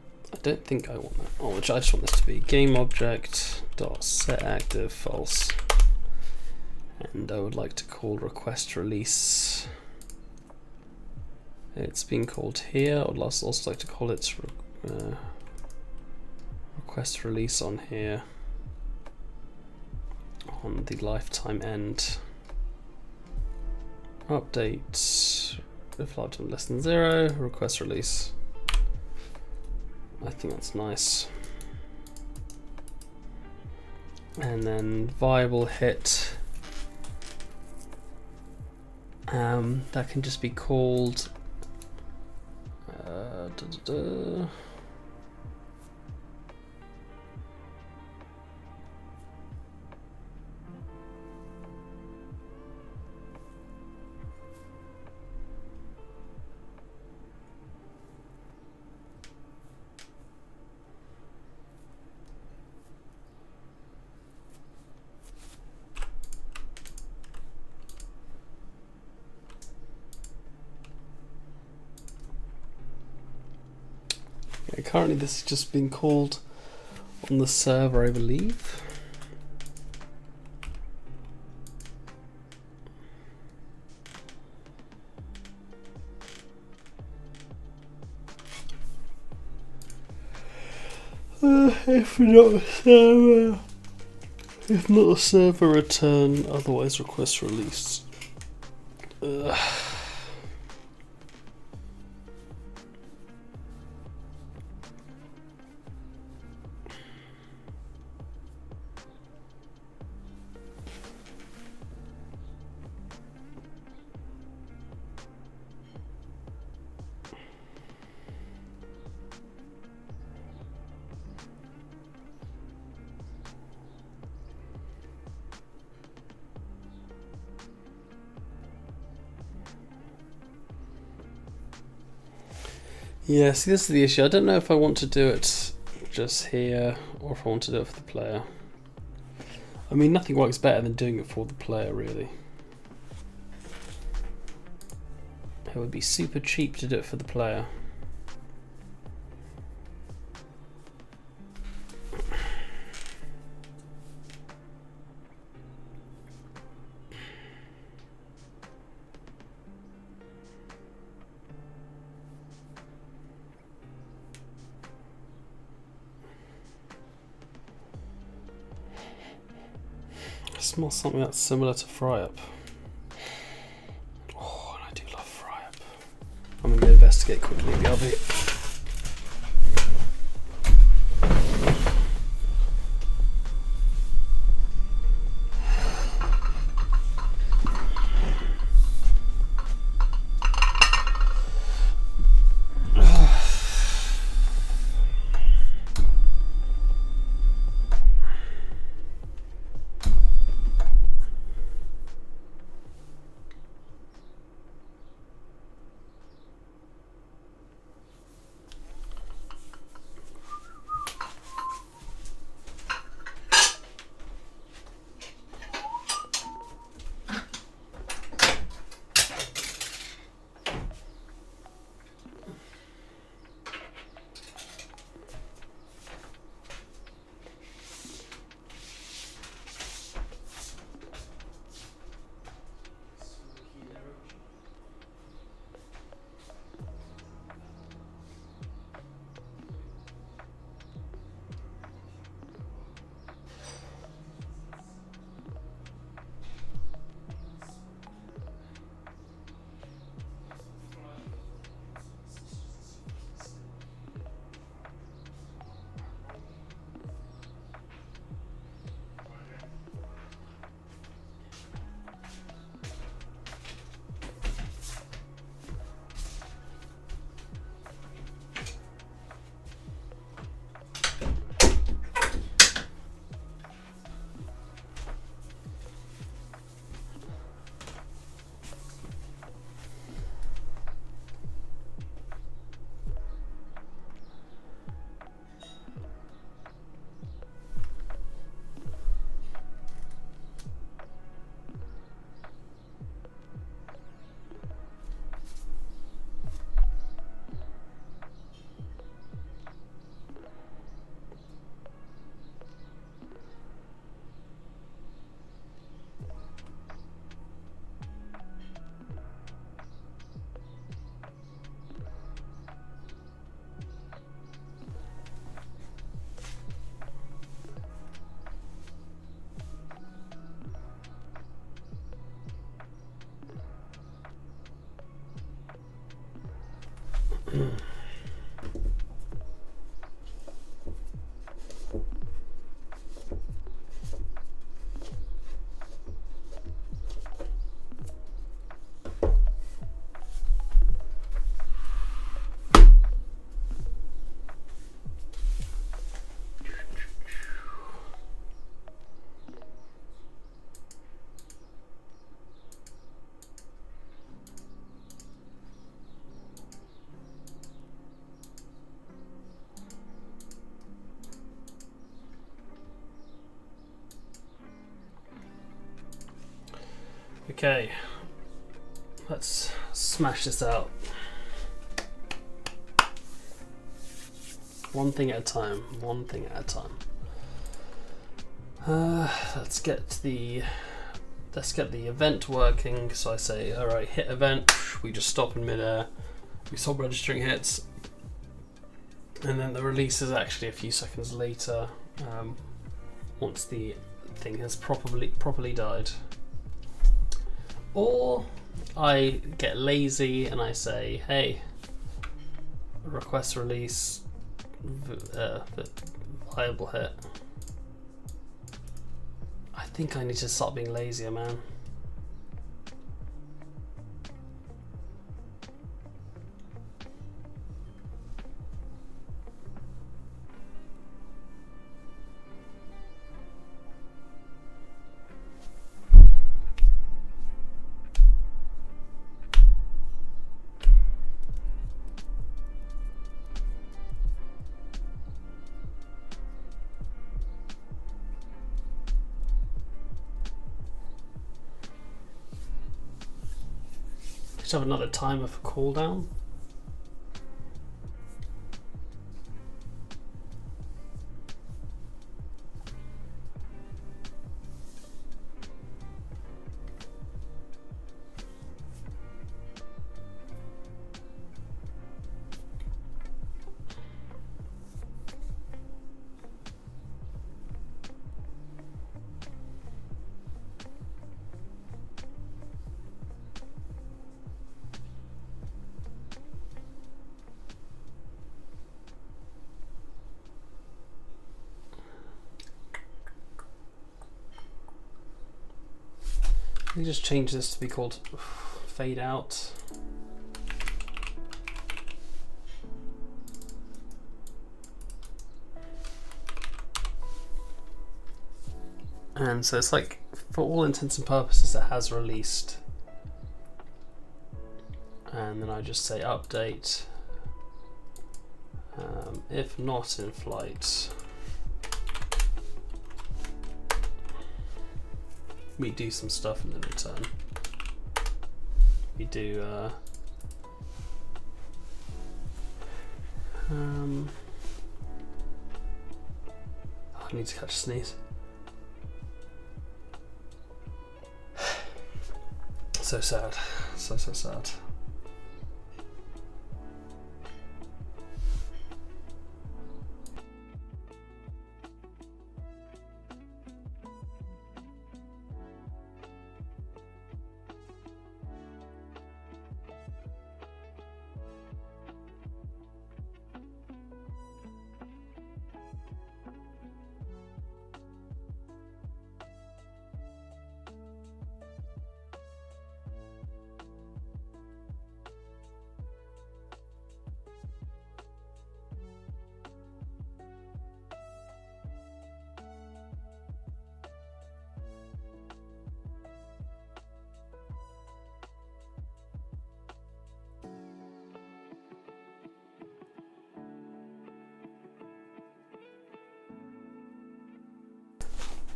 A: Oh, I just want this to be GameObject.setActive false. And I would like to call request release. It's being called here. I would also like to call it request release on here. On the lifetime end. Update if lifetime less than 0, request release. I think that's nice. And then viable hit. That can just be called currently this is just being called on the server, I believe. If not a server return, otherwise request release. Yeah, see, this is the issue. I don't know if I want to do it just here or if I want to do it for the player. I mean, nothing works better than doing it for the player, really. It would be super cheap to do it for the player. I smell something that's similar to fry up. Oh, and I do love fry up. I'm gonna go investigate quickly, BRB. Okay, let's smash this out. One thing at a time, one thing at a time. Let's get the event working. So I say, all right, hit event. We just stop in midair. We stop registering hits, and then the release is actually a few seconds later, once the thing has properly died. Or I get lazy and I say, hey, request release, viable hit. I think I need to start being lazier, man. Just have another timer for cooldown. Let me just change this to be called fade out. And so it's like, for all intents and purposes, it has released. And then I just say update. If not in flight, we do some stuff and then return. We do I need to catch a sneeze. So sad. So sad.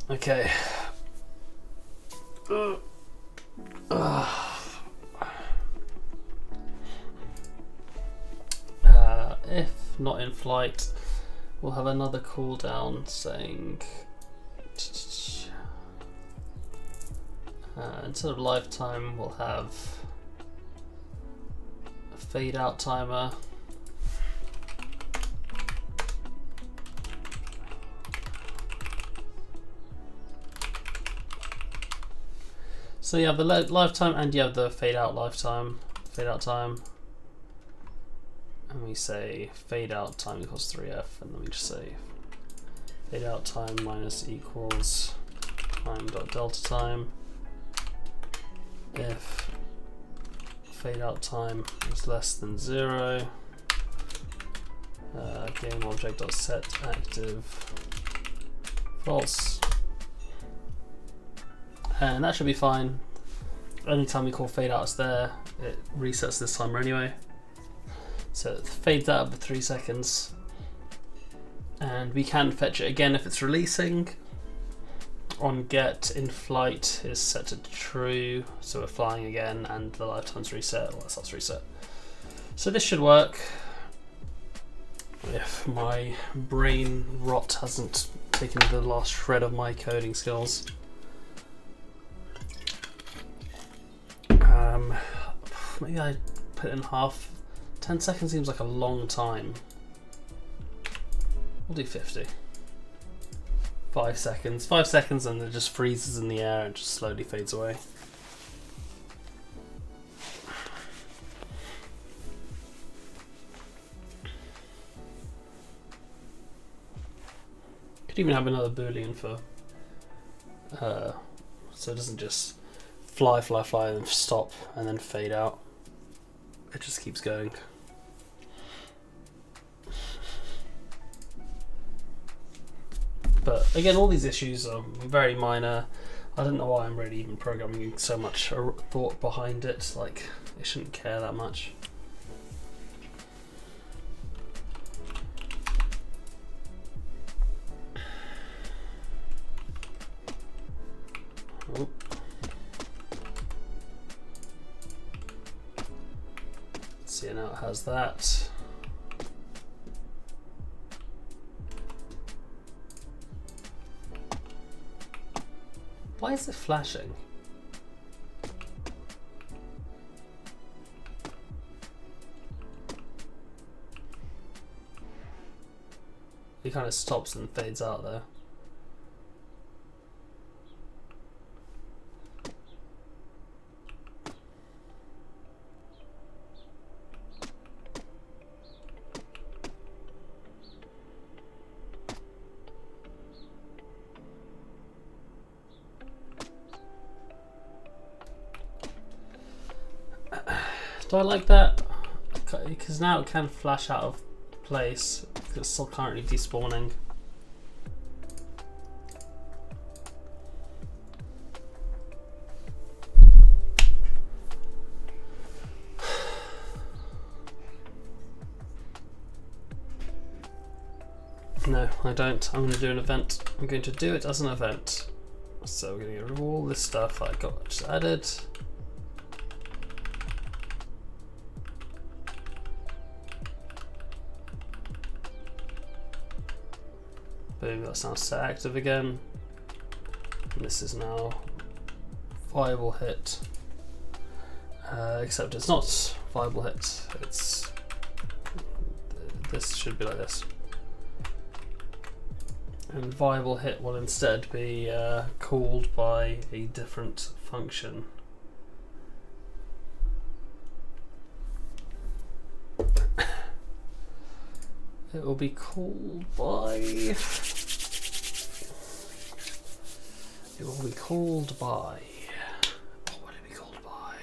A: Okay. If not in flight, we'll have another cooldown saying instead of lifetime, we'll have a fade out timer. So you have the lifetime and you have the fade out time, and we say fade out time equals 3f, and then we just say fade out time minus equals time dot delta time. If fade out time is less than 0, game object dot set active false. And that should be fine. Anytime we call fade out is there, it resets this timer anyway. So it fades out for 3 seconds. And we can fetch it again if it's releasing. On get in flight is set to true, so we're flying again and the lifetime's reset, well, that's reset. So this should work. If my brain rot hasn't taken the last shred of my coding skills. Maybe I put it in half. 10 seconds seems like a long time. We'll do 50. 5 seconds. 5 seconds and it just freezes in the air and just slowly fades away. Could even have another boolean for so it doesn't just fly and then stop and then fade out. It just keeps going. But again, all these issues are very minor. I don't know why I'm really even programming so much thought behind it. Like, it shouldn't care that much. So yeah, now it has that. Why is it flashing? It kind of stops and fades out there. Do I like that? Because now it can flash out of place. It's still currently despawning. No, I don't. I'm going to do an event. I'm going to do it as an event. So we're going to get rid of all this stuff I got just added. Boom, that's now set active again. And this is now viable hit. Except it's not viable hit. It's this should be like this. And viable hit will instead be called by a different function. It will be called by. It will be called by. What will it be called by?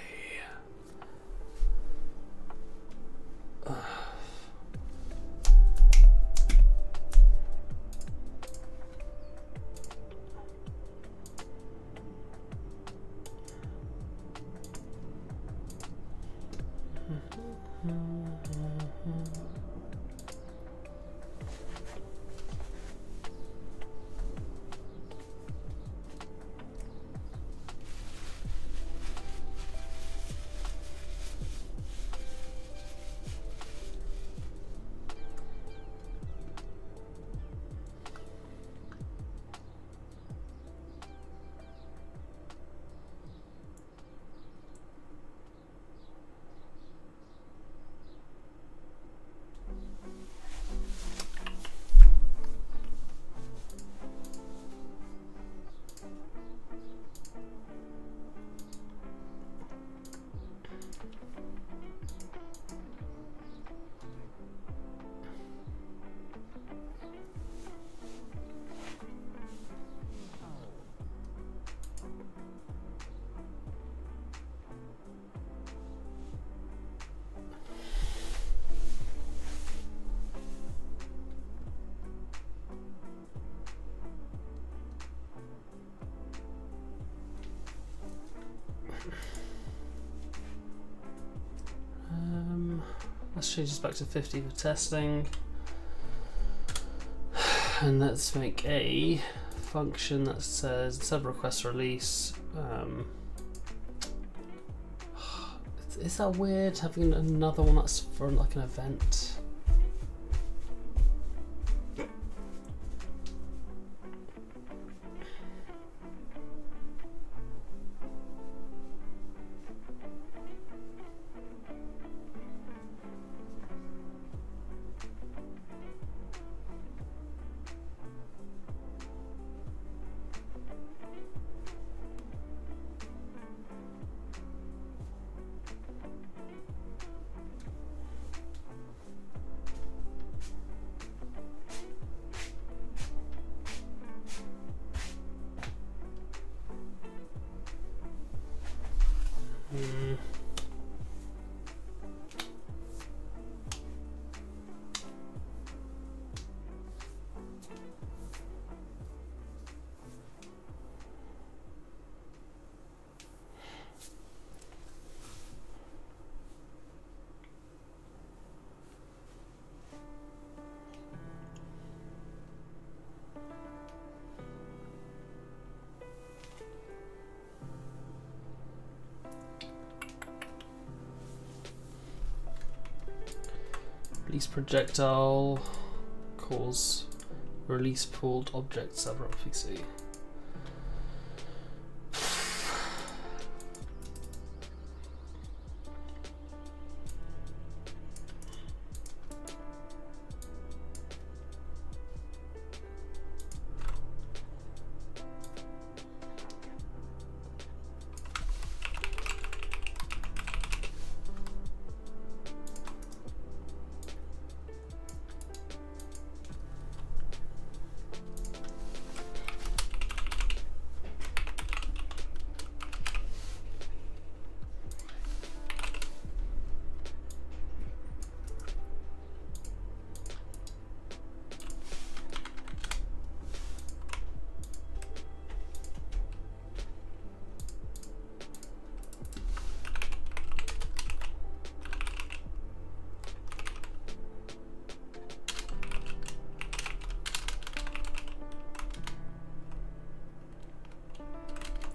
A: Let's change this back to 50 for testing. And let's make a function that says instead of request release. Is that weird having another one that's for like an event? Release projectile cause release pooled object server on PC.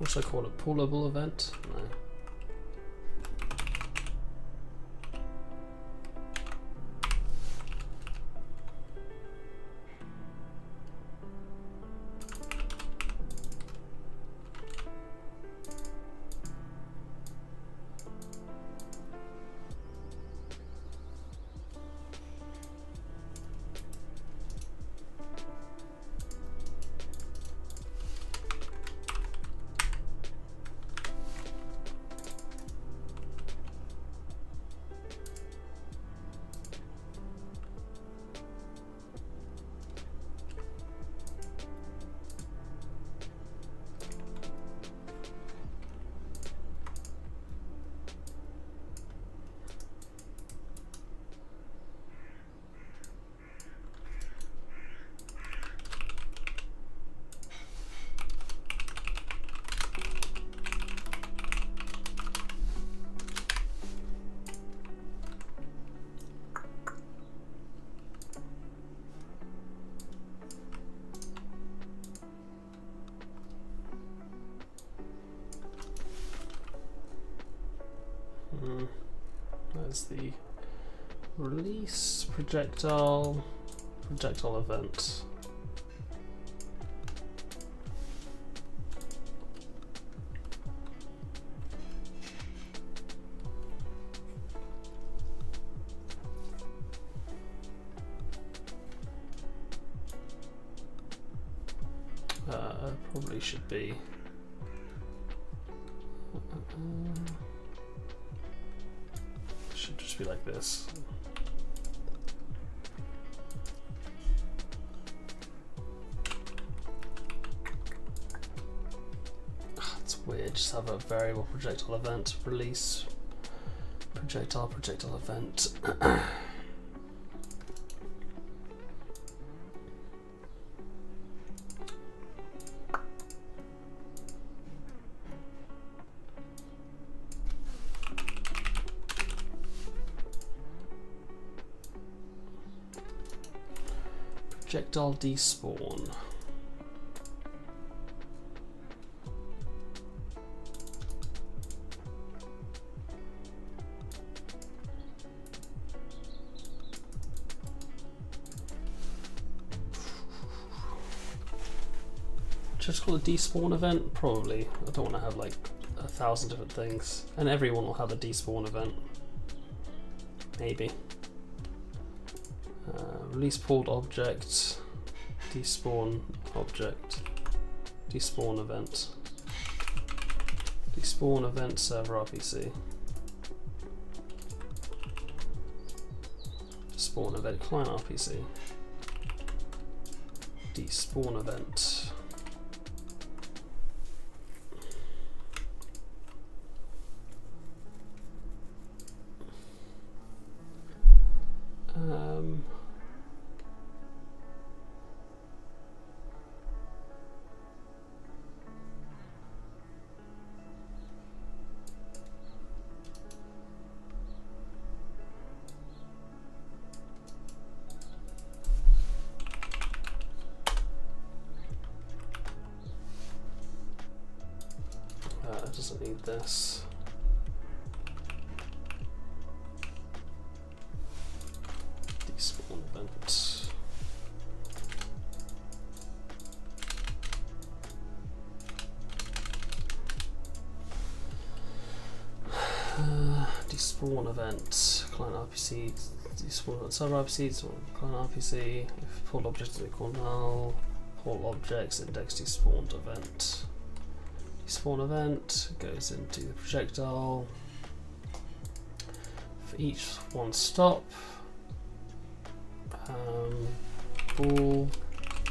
A: Also call it pullable event? No. There's the release projectile event. Probably should be should just be like this. It's weird, just have a variable projectile event, release projectile event. Projectile despawn. Just call it despawn event? Probably. I don't want to have like 1,000 different things. And everyone will have a despawn event. Maybe. Release pulled object, despawn object, despawn event server RPC, despawn event client RPC, despawn event. Doesn't need this. Despawn event, client RPC, despawn event, server RPC, despawn client RPC, if pulled objects is equal null, all objects, index despawned event. Despawn event goes into the projectile. For each one stop, bool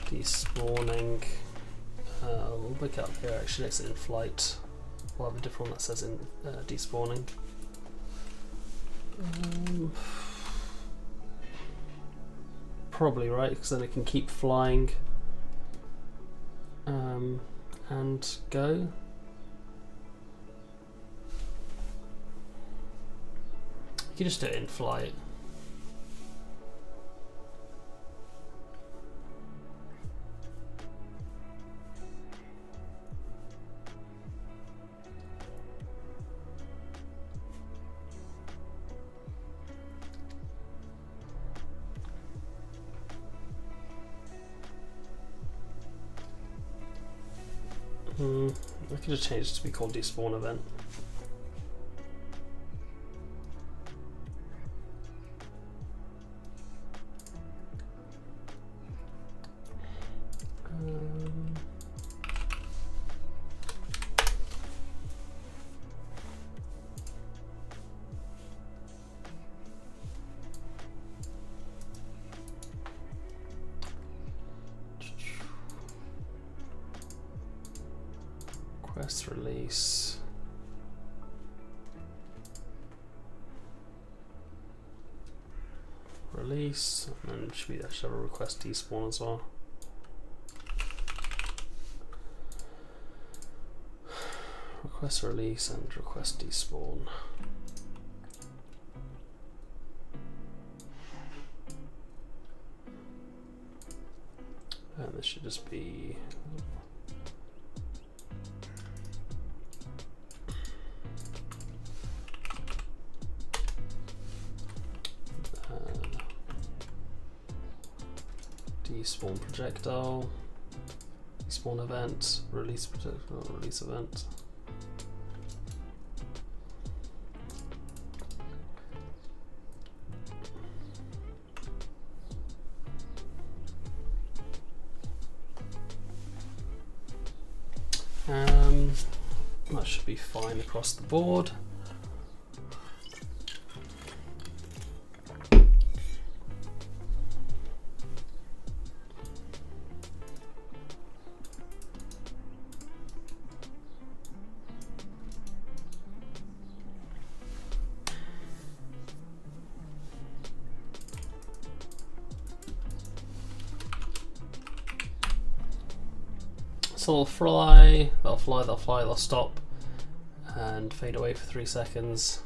A: despawning. We'll look up here actually, it's in flight. We'll have a different one that says in despawning. Probably right, because then it can keep flying and go. You can just do it in flight. I could just change it to be called despawn event. Request release. Release, and then should have a request despawn as well. Request release and request despawn. And this should just be despawn projectile, despawn event, release projectile, release event. That should be fine across the board. So they'll fly, they'll stop, and fade away for 3 seconds.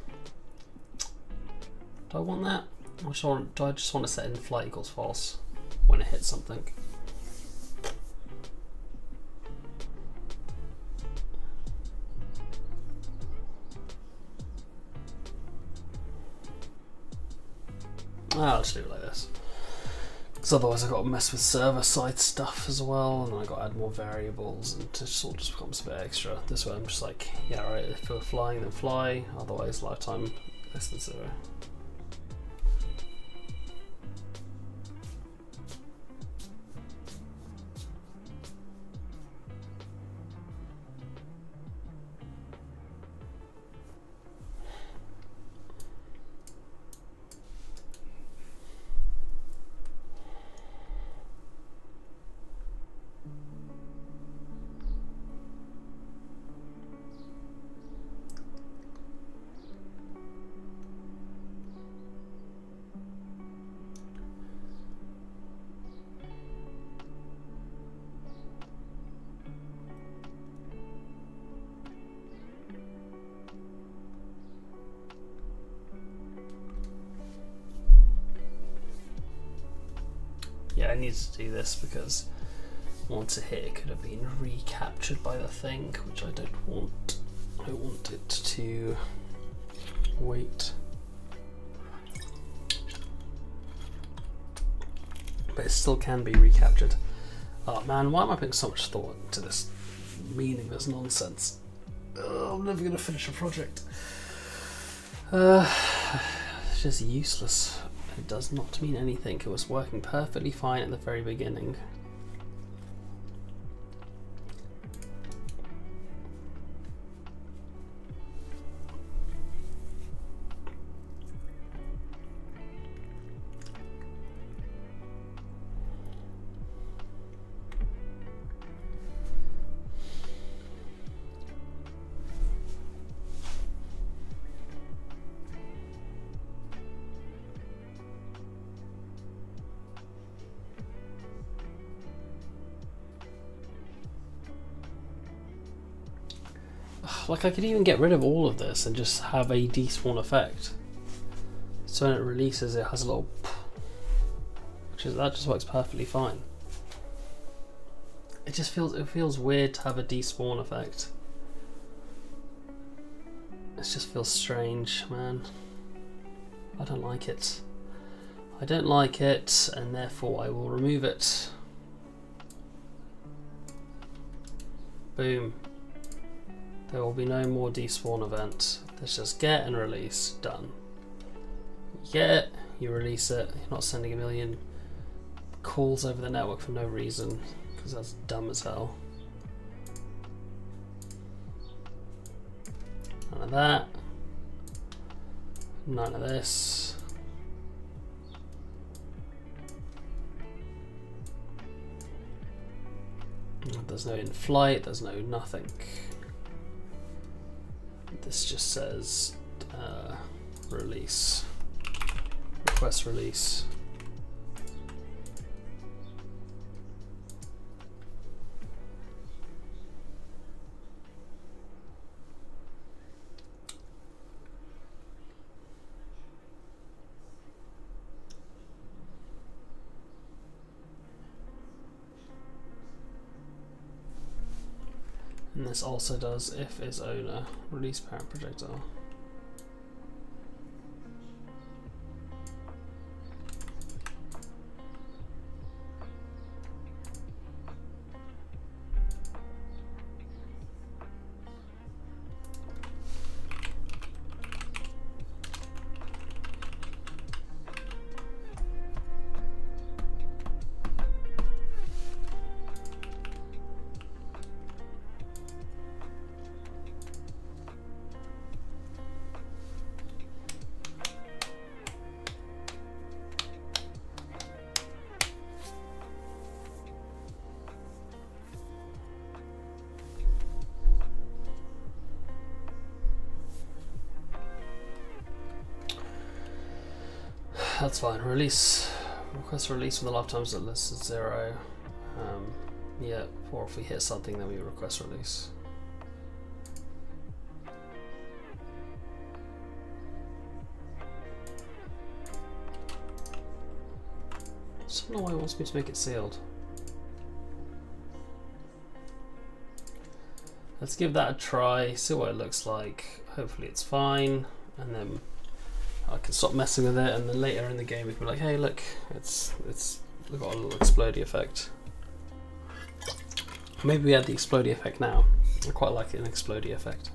A: Do I want that? Or do I just want to set in flight equals false when it hits something? I'll just do it like this. Because otherwise I've got to mess with server-side stuff as well, and then I've got to add more variables, and it sort of just becomes a bit extra. This way I'm just like, yeah, right, if we're flying, then fly, otherwise lifetime less than 0. Yeah, I need to do this because once it hit, it could have been recaptured by the thing, which I don't want. I want it to wait. But it still can be recaptured. Oh man, why am I putting so much thought into this meaningless nonsense? Oh, I'm never going to finish a project. It's just useless. It does not mean anything. It was working perfectly fine at the very beginning. Like, I could even get rid of all of this and just have a despawn effect. So when it releases, it has a little, that just works perfectly fine. It feels weird to have a despawn effect. It just feels strange, man. I don't like it. I don't like it, and therefore I will remove it. Boom. There will be no more despawn event. Let's just get and release. Done. You get it, you release it. You're not sending a million calls over the network for no reason, because that's dumb as hell. None of that. None of this. There's no in-flight, there's no nothing. This just says release. Request release. And this also does if is owner, release parent projectile. That's fine. Release. Request release when the lifetime's at less than 0. Yeah, or if we hit something, then we request release. I don't know why it wants me to make it sealed. Let's give that a try, see what it looks like. Hopefully it's fine, and then I can stop messing with it, and then later in the game we can be like, hey look, it's got a little explodey effect. Maybe we add the explodey effect now. I quite like an explodey effect.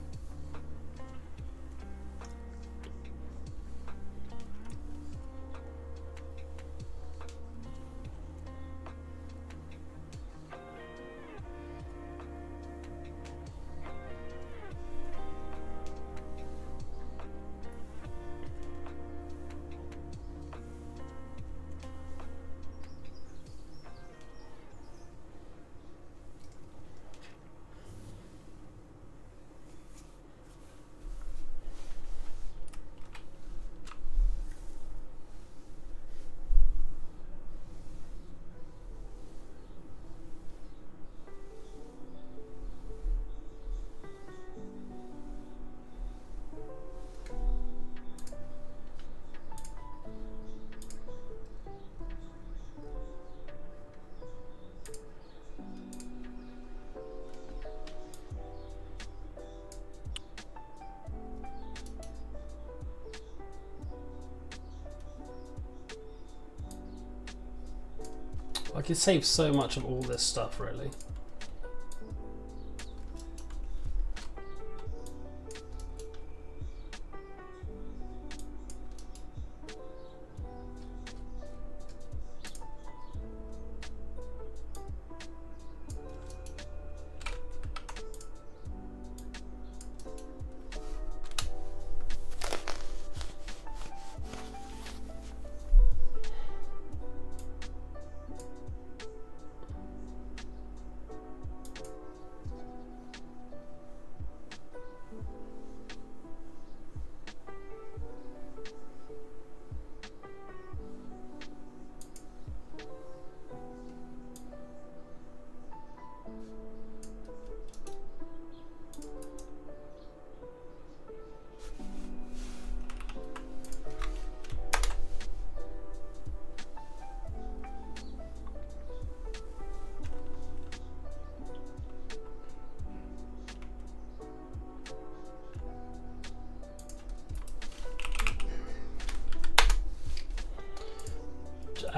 A: I could save so much of all this stuff, really.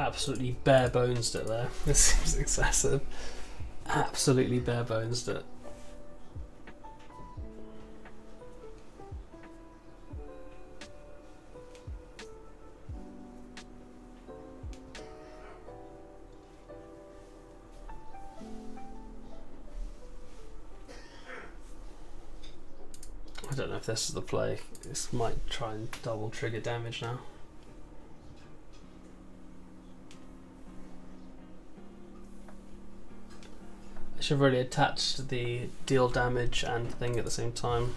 A: absolutely bare bonesed it there. This seems excessive. Absolutely bare bonesed it. I don't know if this is the play. This might try and double trigger damage now. I should have really attached the deal damage and thing at the same time.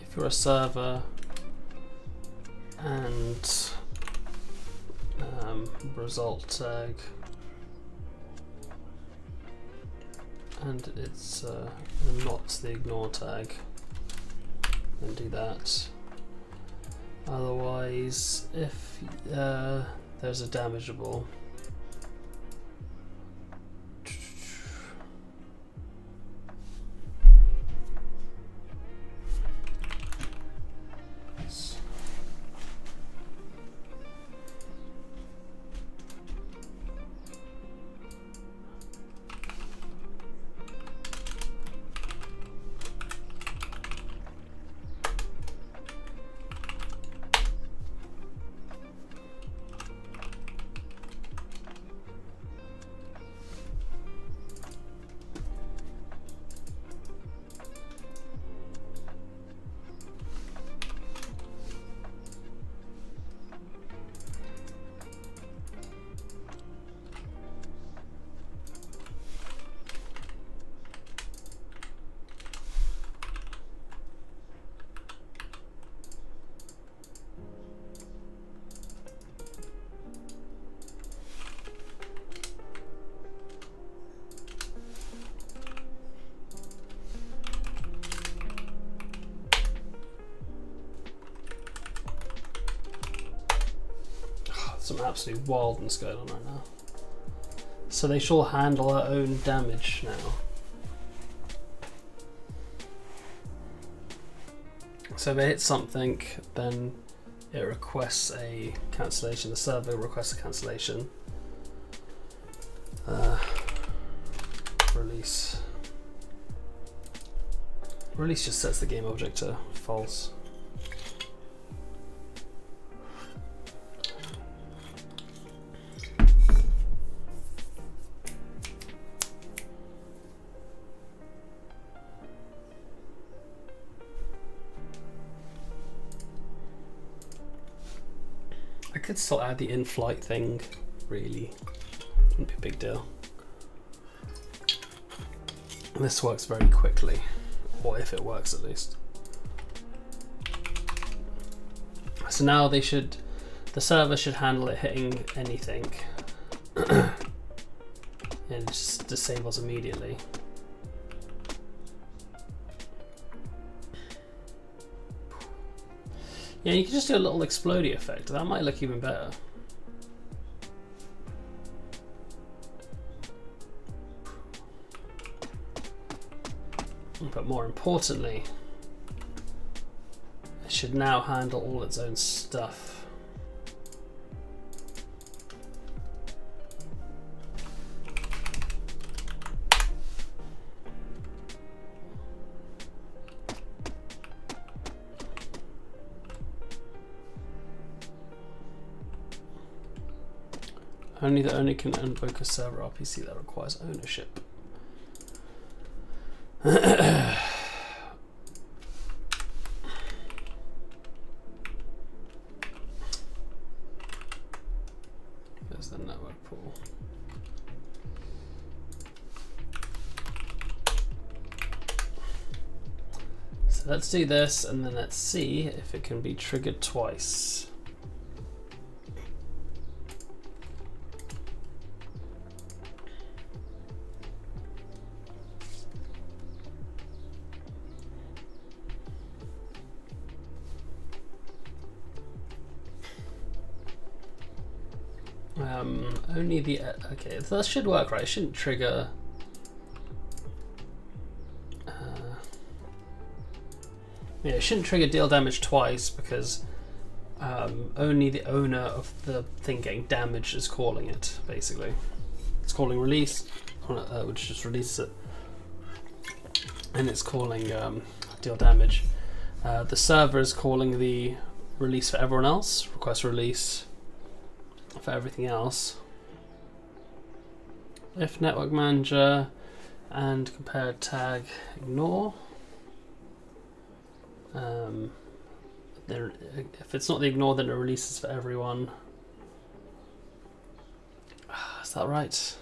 A: If you're a server and result tag, and it's not the ignore tag, then do that. Otherwise, if there's a damageable, some absolute wildness going on right now. So they shall handle their own damage now. So if it hits something, then it requests a cancellation. The server requests a cancellation. Release. Release just sets the game object to false. I could still add the in-flight thing, really. Wouldn't be a big deal. And this works very quickly, or if it works at least. So now the server should handle it hitting anything. And it just disables immediately. Yeah, you can just do a little explodey effect. That might look even better. But more importantly, it should now handle all its own stuff. Only the owner can invoke a server RPC that requires ownership. Cool. So let's do this, and then let's see if it can be triggered twice. Only the okay, so that should work, right? It shouldn't trigger. Yeah, it shouldn't trigger deal damage twice because only the owner of the thing getting damaged is calling it. Basically, it's calling release, which just releases it, and it's calling deal damage. The server is calling the release for everyone else. Request release for everything else. If network manager and compare tag ignore. If it's not the ignore, then it releases for everyone. Is that right?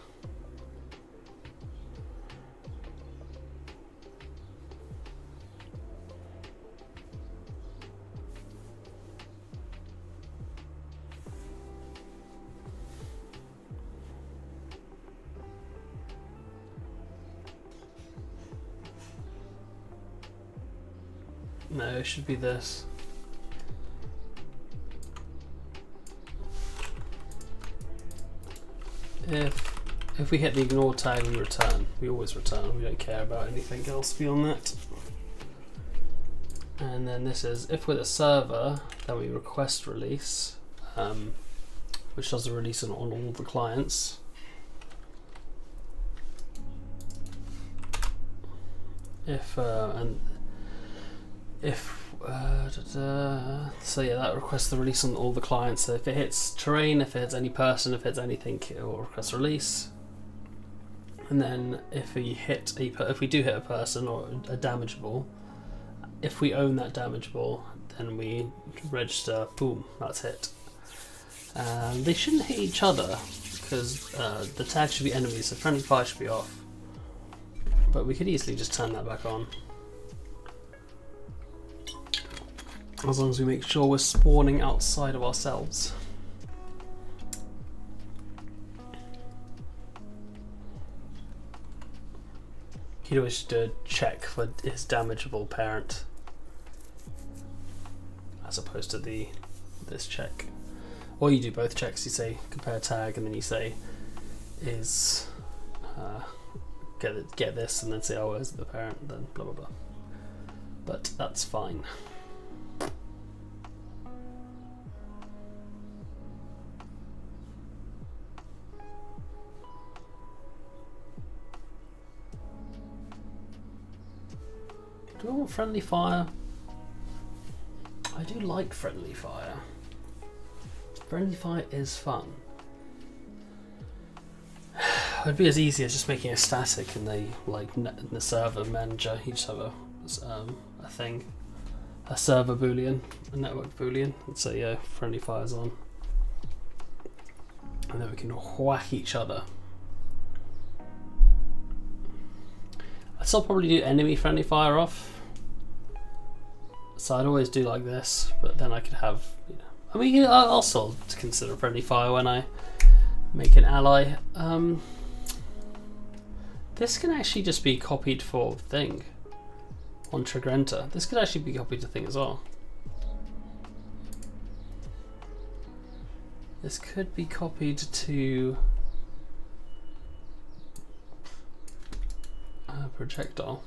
A: No, it should be this. If we hit the ignore tag, we return. We always return. We don't care about anything else beyond that. And then this is if with a server, then we request release, which does a release on all the clients. So yeah, that requests the release on all the clients. So if it hits terrain, if it hits any person, if it hits anything, it will request release. And then if we do hit a person or a damageable, if we own that damageable, then we register. Boom, that's hit. They shouldn't hit each other because the tag should be enemies, so friendly fire should be off. But we could easily just turn that back on. As long as we make sure we're spawning outside of ourselves. You'd always do a check for his damageable parent, as opposed to this check. Or you do both checks. You say compare tag, and then you say is get this, and then say oh, where's the parent? Then blah blah blah. But that's fine. Do I want friendly fire? I do like friendly fire. Friendly fire is fun. It'd be as easy as just making a static in the server manager. You just have a thing, a server boolean, a network boolean, and say yeah, friendly fire's on, and then we can whack each other. I'd still probably do enemy friendly fire off. So I'd always do like this, but then I could have, I mean, I'll still consider friendly fire when I make an ally. This can actually just be copied for thing on trigger enter. This could actually be copied to thing as well. This could be copied to projectile.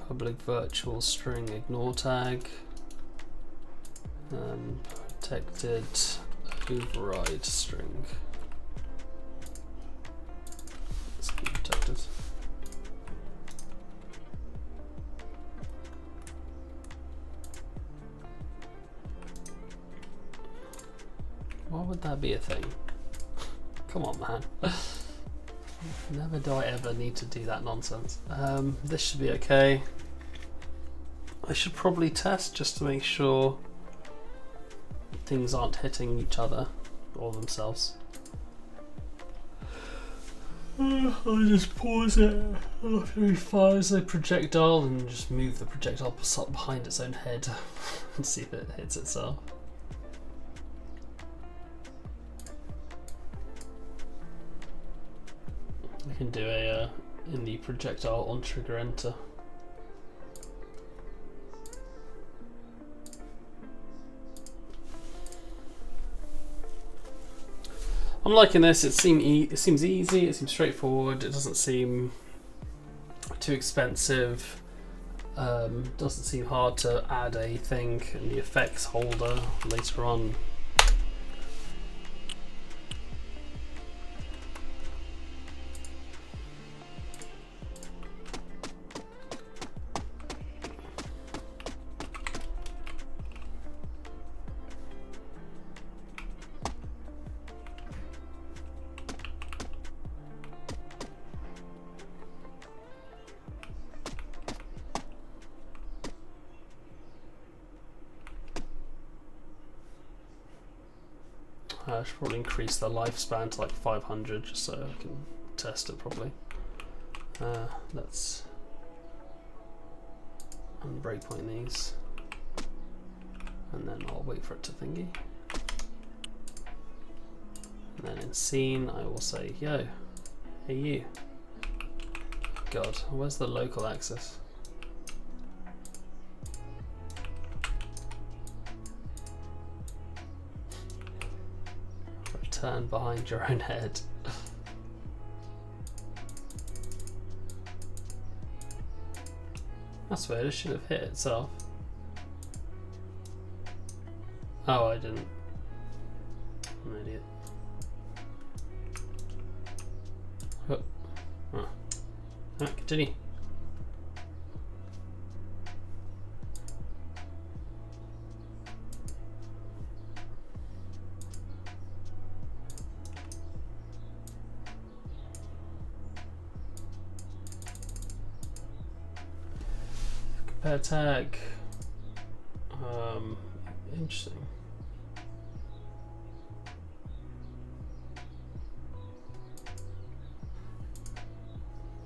A: Public virtual string ignore tag, protected override string. Let's keep protected. would that be a thing? Come on, man. Never do I ever need to do that nonsense. This should be okay. I should probably test just to make sure things aren't hitting each other or themselves. I'll just pause it after he fires a projectile and just move the projectile behind its own head and see if it hits itself. I can do a in the projectile on trigger enter. I'm liking this. It seems easy. It seems straightforward. It doesn't seem too expensive. Doesn't seem hard to add a thing in the effects holder later on. I should probably increase the lifespan to like 500 just so I can test it properly. Let's breakpoint these and then I'll wait for it to thingy. And then in scene I will say, yo, hey you. God, where's the local axis? Turn behind your own head. That's weird, it should have hit itself. Oh, I didn't. I'm an idiot. Oh. Oh. Alright, continue. Compare tag. Interesting.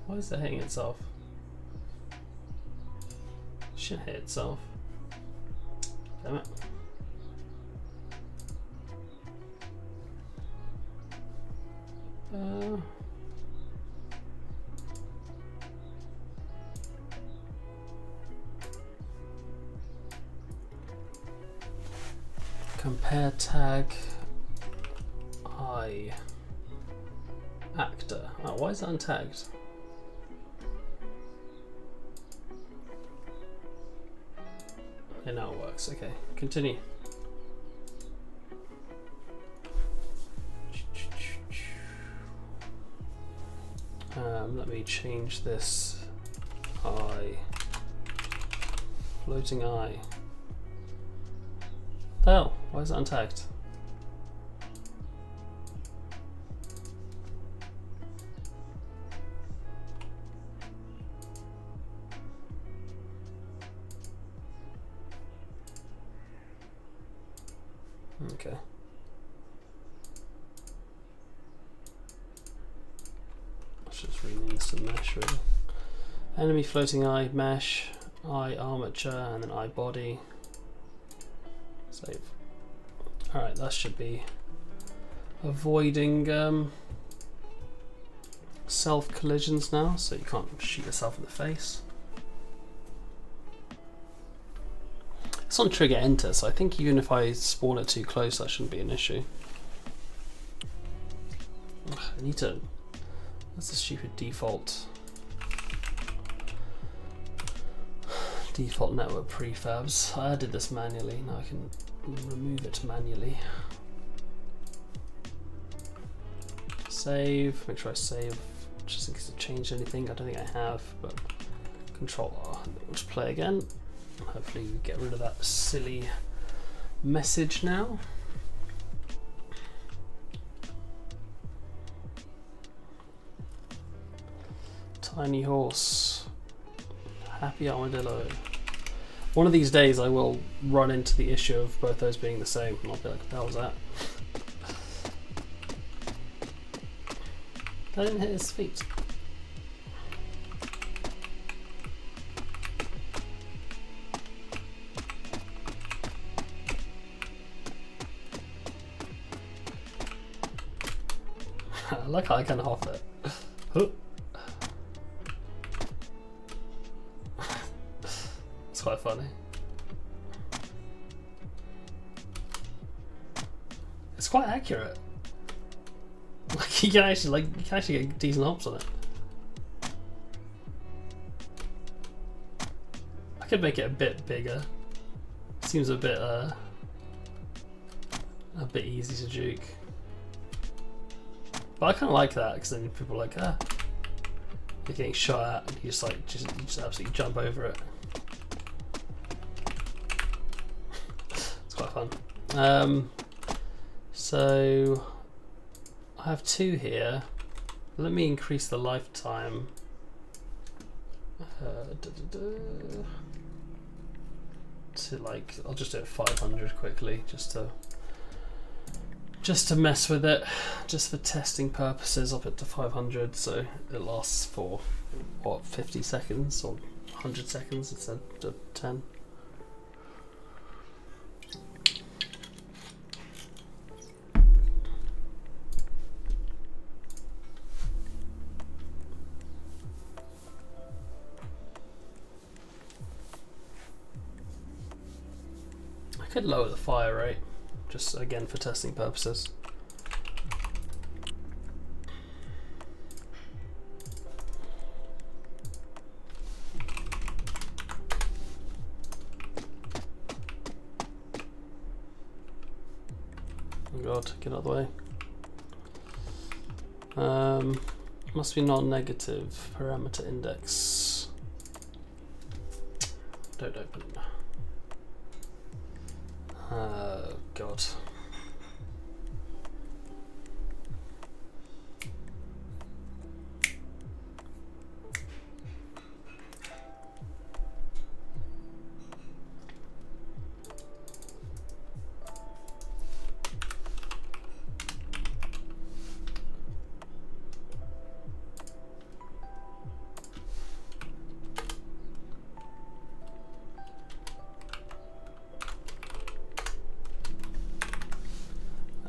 A: Why is it hitting itself? It should hit itself. Damn it. Compare tag I actor. Oh, why is that untagged? Okay, now it works. Okay, continue. Let me change this eye. Floating eye. The hell? Why is it untagged? Okay. Let's just rename this to mesh really. Enemy floating eye, mesh, eye armature, and then eye body. Save. Alright, that should be avoiding self collisions now, so you can't shoot yourself in the face. It's on trigger enter, so I think even if I spawn it too close, that shouldn't be an issue. Ugh, I need to. That's a stupid default network prefabs. I added this manually. Now I can remove it manually. Save. Make sure I save, just in case I changed anything. I don't think I have, but Control R. We'll just play again. Hopefully we get rid of that silly message now. Tiny horse. Happy armadillo. One of these days I will run into the issue of both those being the same and I'll be like, what the hell was that? I didn't hit his feet. I like how I kind of half it. It's quite funny. It's quite accurate. Like you can actually get decent hops on it. I could make it a bit bigger. Seems a bit easy to juke. But I kind of like that because then people are like, you're getting shot at, and you just absolutely jump over it. It's quite fun. So I have 2 here. Let me increase the lifetime. To like, I'll just do it 500 quickly, just to mess with it, just for testing purposes. I'll put it to 500 so it lasts for what, 50 seconds or 100 seconds instead of 10. I could lower the fire rate, just again for testing purposes. Oh god, get out of the way. Must be non-negative parameter index. Don't open. God.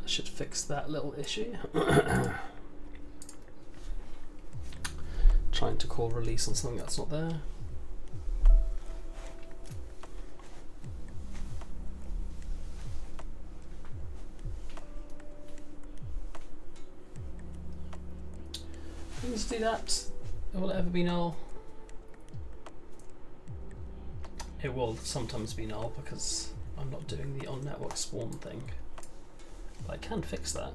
A: Should fix that little issue. Trying to call release on something that's not there. Let's do that. Will it ever be null? It will sometimes be null because I'm not doing the on-network spawn thing. I can fix that.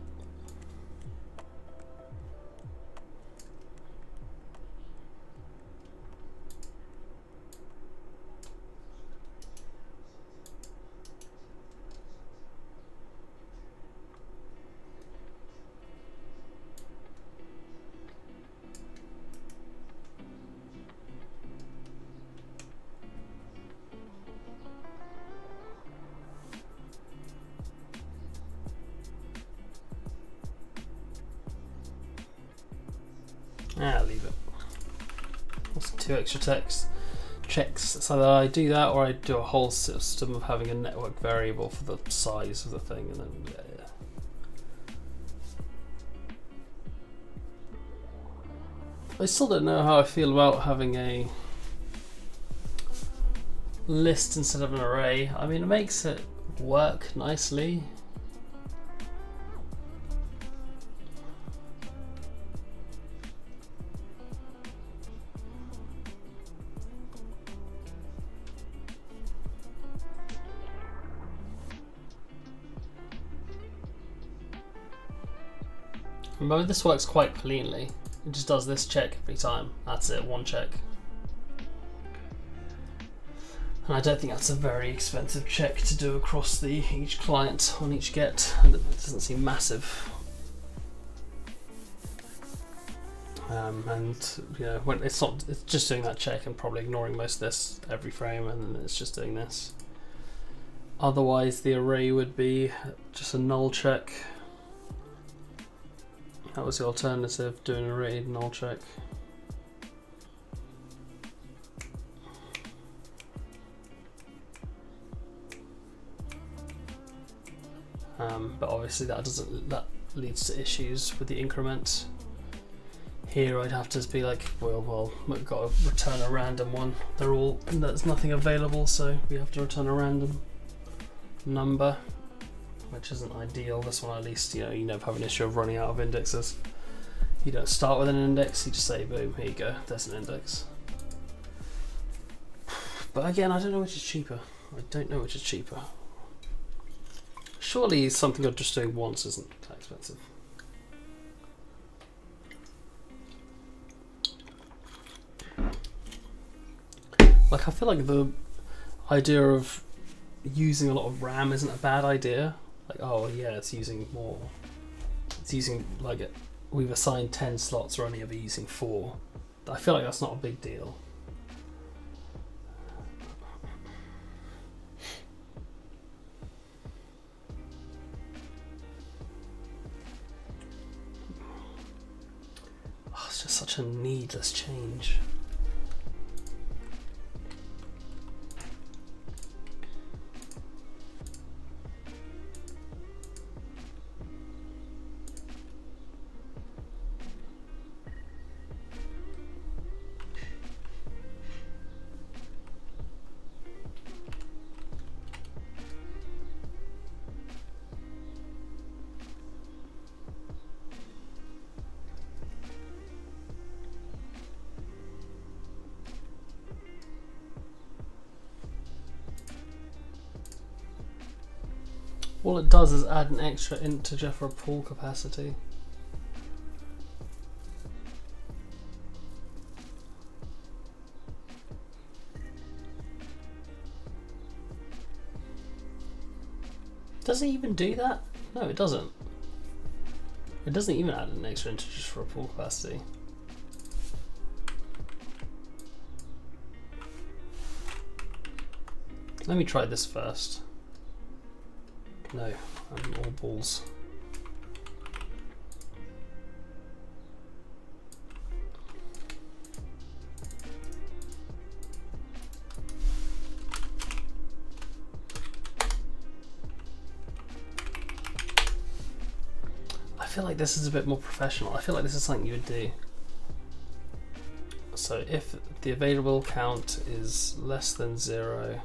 A: Leave it. That's 2 extra checks. So that I do that, or I do a whole system of having a network variable for the size of the thing, and then yeah. I still don't know how I feel about having a list instead of an array. I mean, it makes it work nicely. But this works quite cleanly. It just does this check every time. That's it, 1 check. And I don't think that's a very expensive check to do across each client on each get, and it doesn't seem massive. And when it's just doing that check and probably ignoring most of this every frame, and then it's just doing this. Otherwise, the array would be just a null check. That was the alternative, doing an array null check. But obviously that leads to issues with the increment. Here I'd have to be like, well, we've got to return a random one. There's nothing available, so we have to return a random number, which isn't ideal. This one, at least, you never have an issue of running out of indexes. You don't start with an index, you just say, boom, here you go, there's an index. But again, I don't know which is cheaper. Surely something I'm just doing once isn't that expensive. Like, I feel like the idea of using a lot of RAM isn't a bad idea. Like, oh yeah, it's using more. It's using, like, we've assigned 10 slots, we're only ever using 4. I feel like that's not a big deal. Oh, it's just such a needless change. All it does is add an extra integer for a pool capacity. Does it even do that? No, it doesn't. It doesn't even add an extra integer for a pool capacity. Let me try this first. No, I'm all balls. I feel like this is a bit more professional. I feel like this is something you would do. So if the available count is less than 0,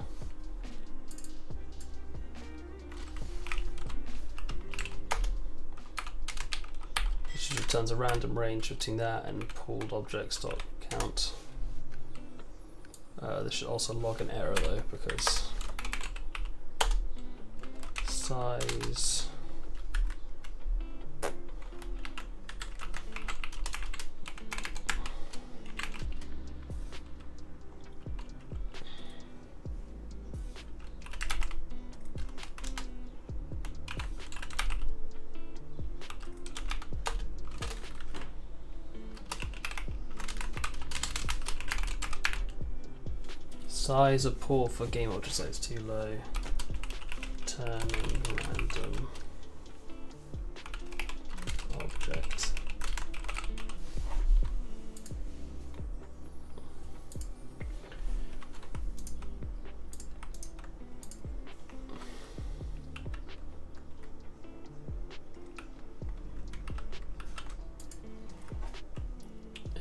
A: returns a random range between that and pooled objects.count. This should also log an error though, because size size of pool for game object size too low. Turning random object.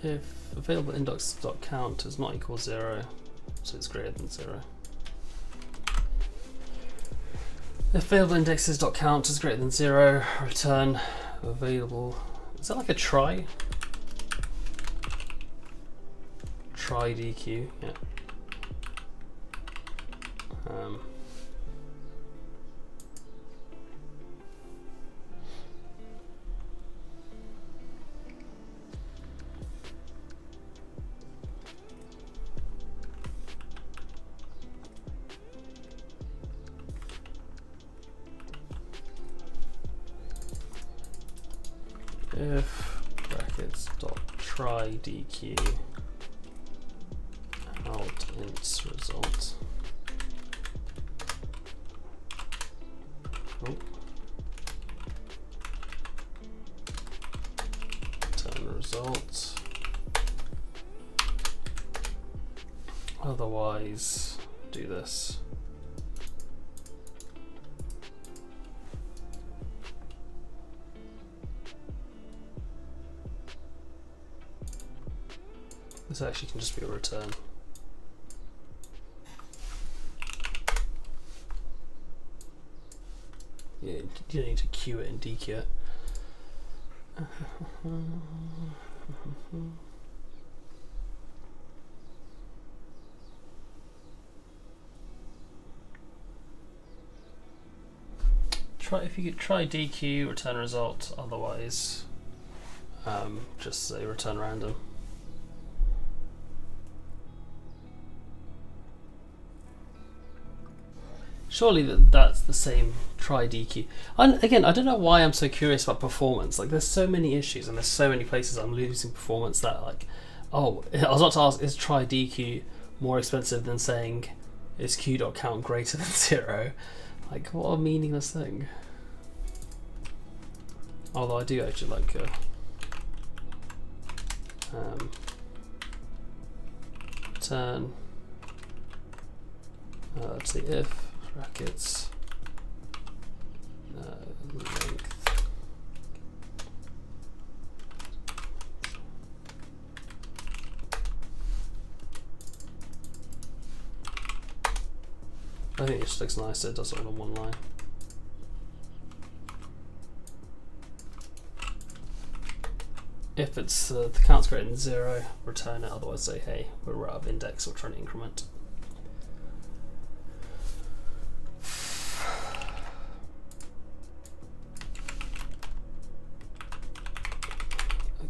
A: If available index.count is not equal 0, so it's greater than 0. If available indexes.count is greater than 0, return available. Is that like a try? Try DQ, yeah. If brackets dot try DQ out int result. Oh. Return result. Otherwise, do this. This actually can just be a return. Yeah, you don't need to queue it and dequeue it. If you could try DQ, return result, otherwise just say return random. Surely that's the same try DQ. And again, I don't know why I'm so curious about performance. Like, there's so many issues and there's so many places I'm losing performance that, like, oh, I was about to ask, is try DQ more expensive than saying is q.count greater than 0? Like, what a meaningless thing. Although I do actually like return, let's see, if brackets length I think it just looks nicer, it does it all on one line. If it's the count's greater than 0, return it, otherwise say, hey, we're out of index, we're trying to increment.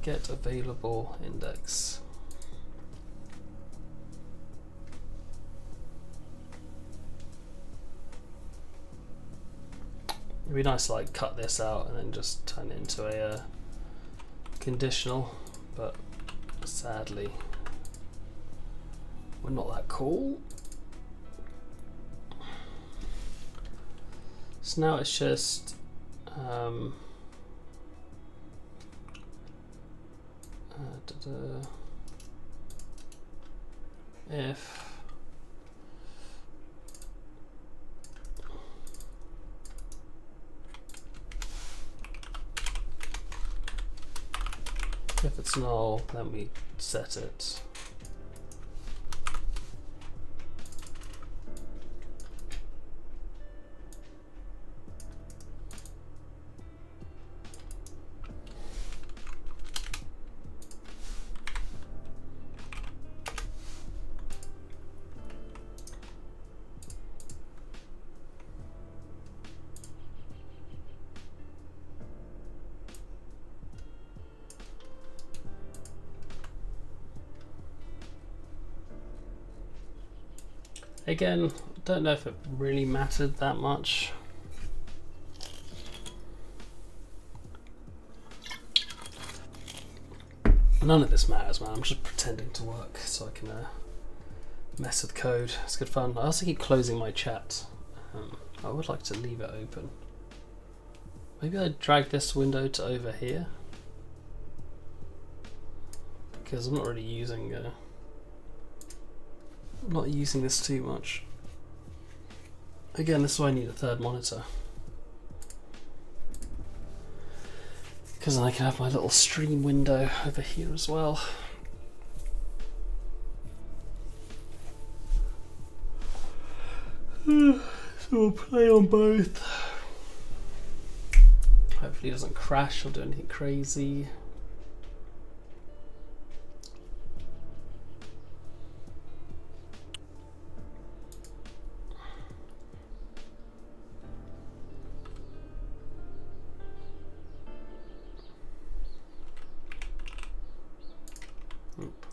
A: Get available index. It'd be nice to like cut this out and then just turn it into a conditional, but sadly we're not that cool. So now it's just if it's null, then we set it. Again, don't know if it really mattered that much. None of this matters, man. I'm just pretending to work so I can mess with code. It's good fun. I also keep closing my chat. I would like to leave it open. Maybe I drag this window to over here, because I'm not really using this too much. Again, this is why I need a third monitor, because then I can have my little stream window over here as well. So we'll play on both. Hopefully it doesn't crash or do anything crazy.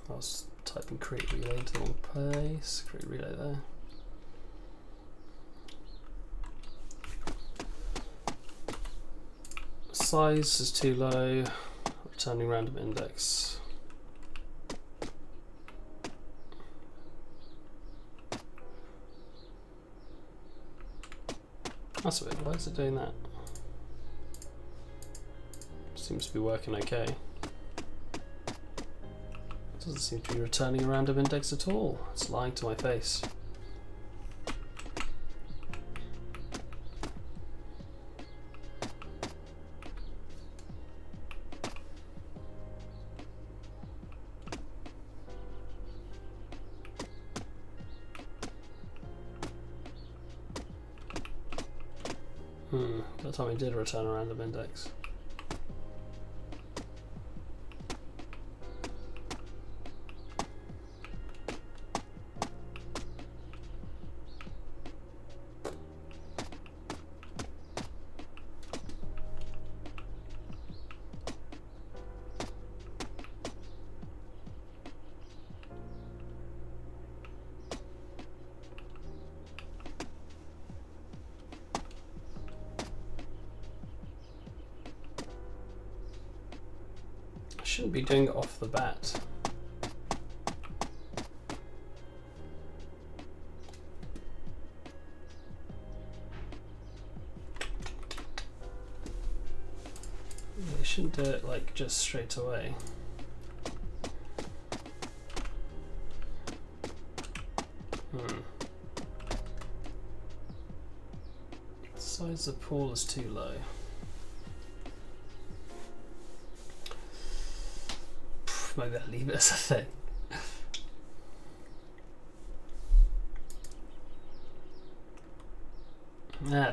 A: I was typing create relay into the wrong place. Create relay there. Size is too low. Returning random index. That's weird. Why is it doing that? Seems to be working okay. Doesn't seem to be returning a random index at all. It's lying to my face. That time it did return a random index. Shouldn't be doing it off the bat. They shouldn't do it like just straight away. The size of the pool is too low. Maybe I'll leave it as a thing.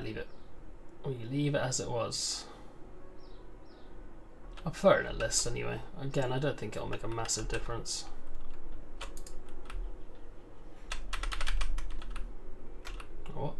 A: Leave it. Or you leave it as it was. I prefer it in a list anyway. Again, I don't think it'll make a massive difference. What?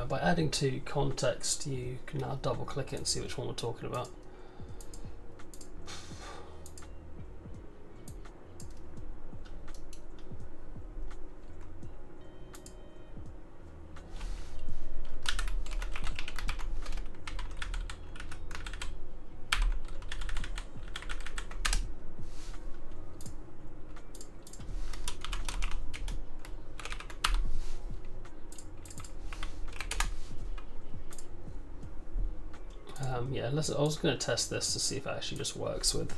A: By adding to context, you can now double click it and see which one we're talking about. Yeah, I was going to test this to see if it actually just works with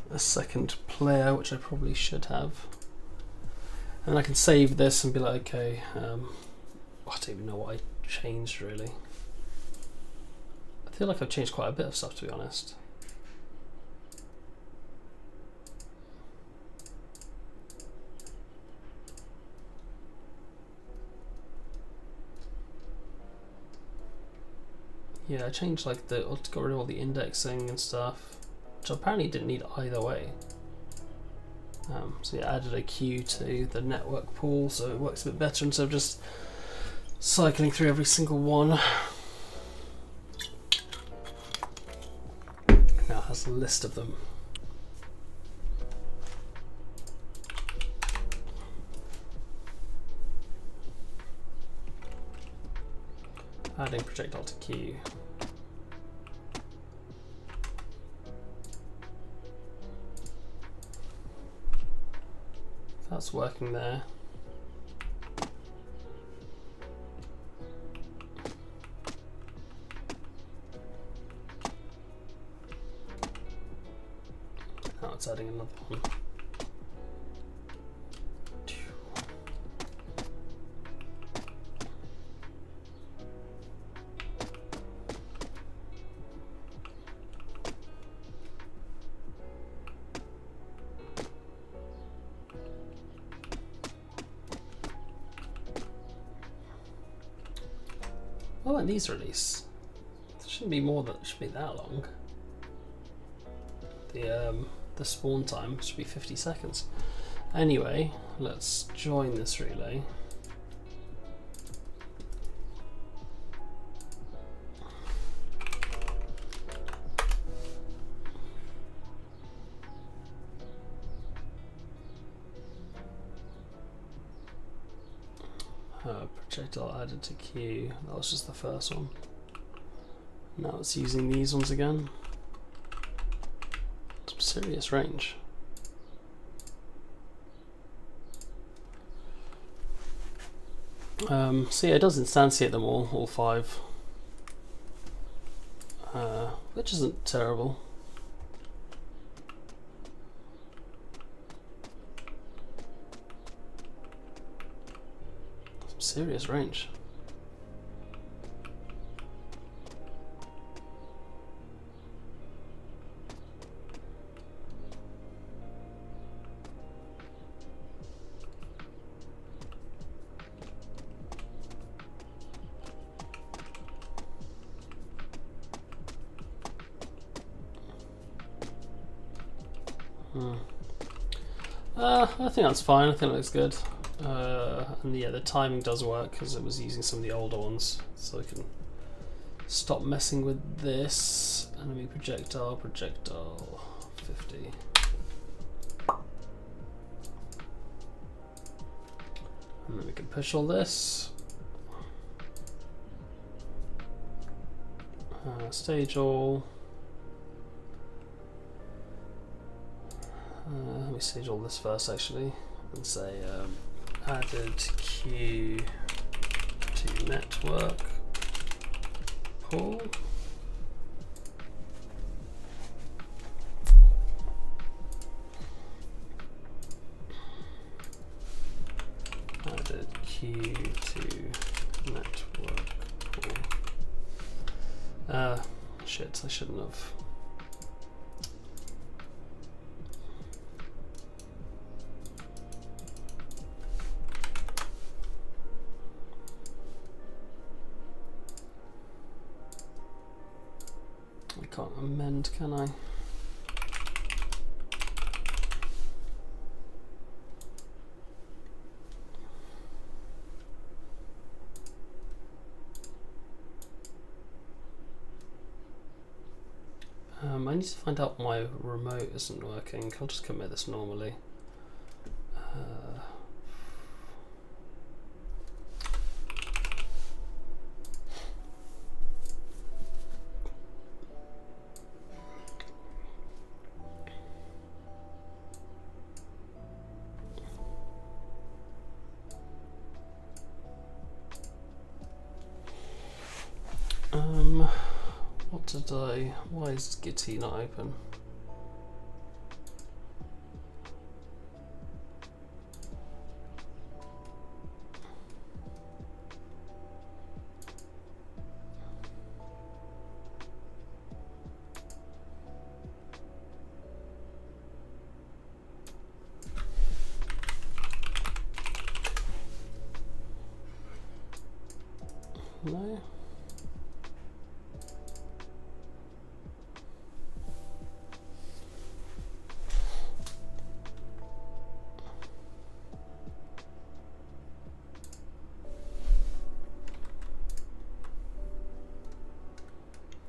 A: a second player, which I probably should have. And I can save this and be like, okay, I don't even know what I changed really. I feel like I've changed quite a bit of stuff, to be honest. Yeah, I changed like got rid of all the indexing and stuff, which apparently didn't need either way. So yeah, added a queue to the network pool so it works a bit better instead of just cycling through every single one. Now it has a list of them. Adding projectile to queue. That's working there. Now it's adding another one. Why won't these release? It shouldn't be more than it should be that long. The spawn time should be 50 seconds. Anyway, let's join this relay. Projectile added to queue. That was just the first one. Now it's using these ones again. Some serious range. So yeah, it does instantiate them all 5. Which isn't terrible. Serious range. I think that's fine. I think it looks good. And yeah, the timing does work because it was using some of the older ones, so I can stop messing with this. Enemy projectile 50. And then we can push all this. Stage all. Let me stage all this first actually, and say added queue to network pool. Added queue to network pool. Shit, I shouldn't have. I can't amend, can I? I need to find out why remote isn't working. I'll just commit this normally. What did I? Why is Gitty not open? No.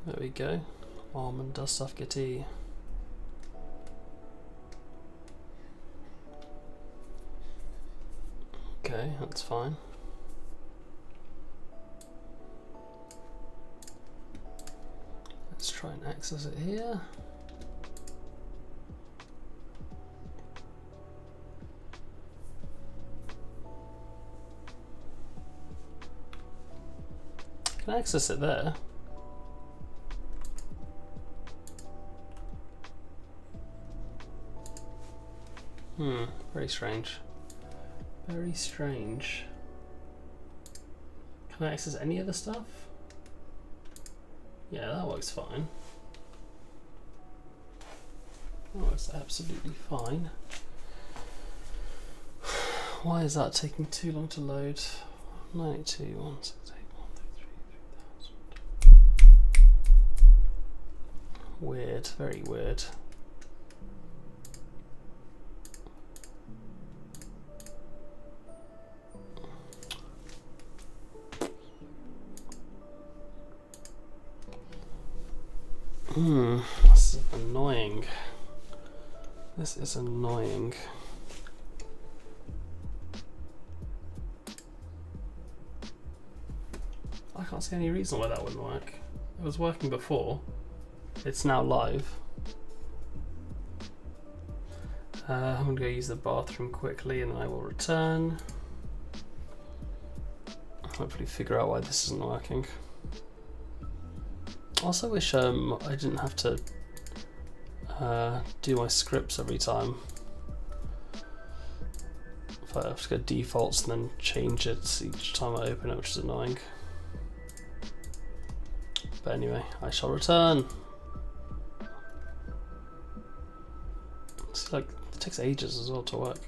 A: There we go. Almond dust off Gitty. Okay, that's fine. Let's try and access it here. Can I access it there? Very strange. Very strange. Can I access any of the stuff? Yeah, that works fine. That works absolutely fine. Why is that taking too long to load? 982, 168, Weird, very weird. This is annoying. This is annoying. I can't see any reason why that wouldn't work. It was working before. It's now live. I'm gonna go use the bathroom quickly and then I will return. Hopefully figure out why this isn't working. Also wish I didn't have to do my scripts every time. If I have to go defaults and then change it each time I open it, which is annoying. But anyway, I shall return. It's like, it takes ages as well to work.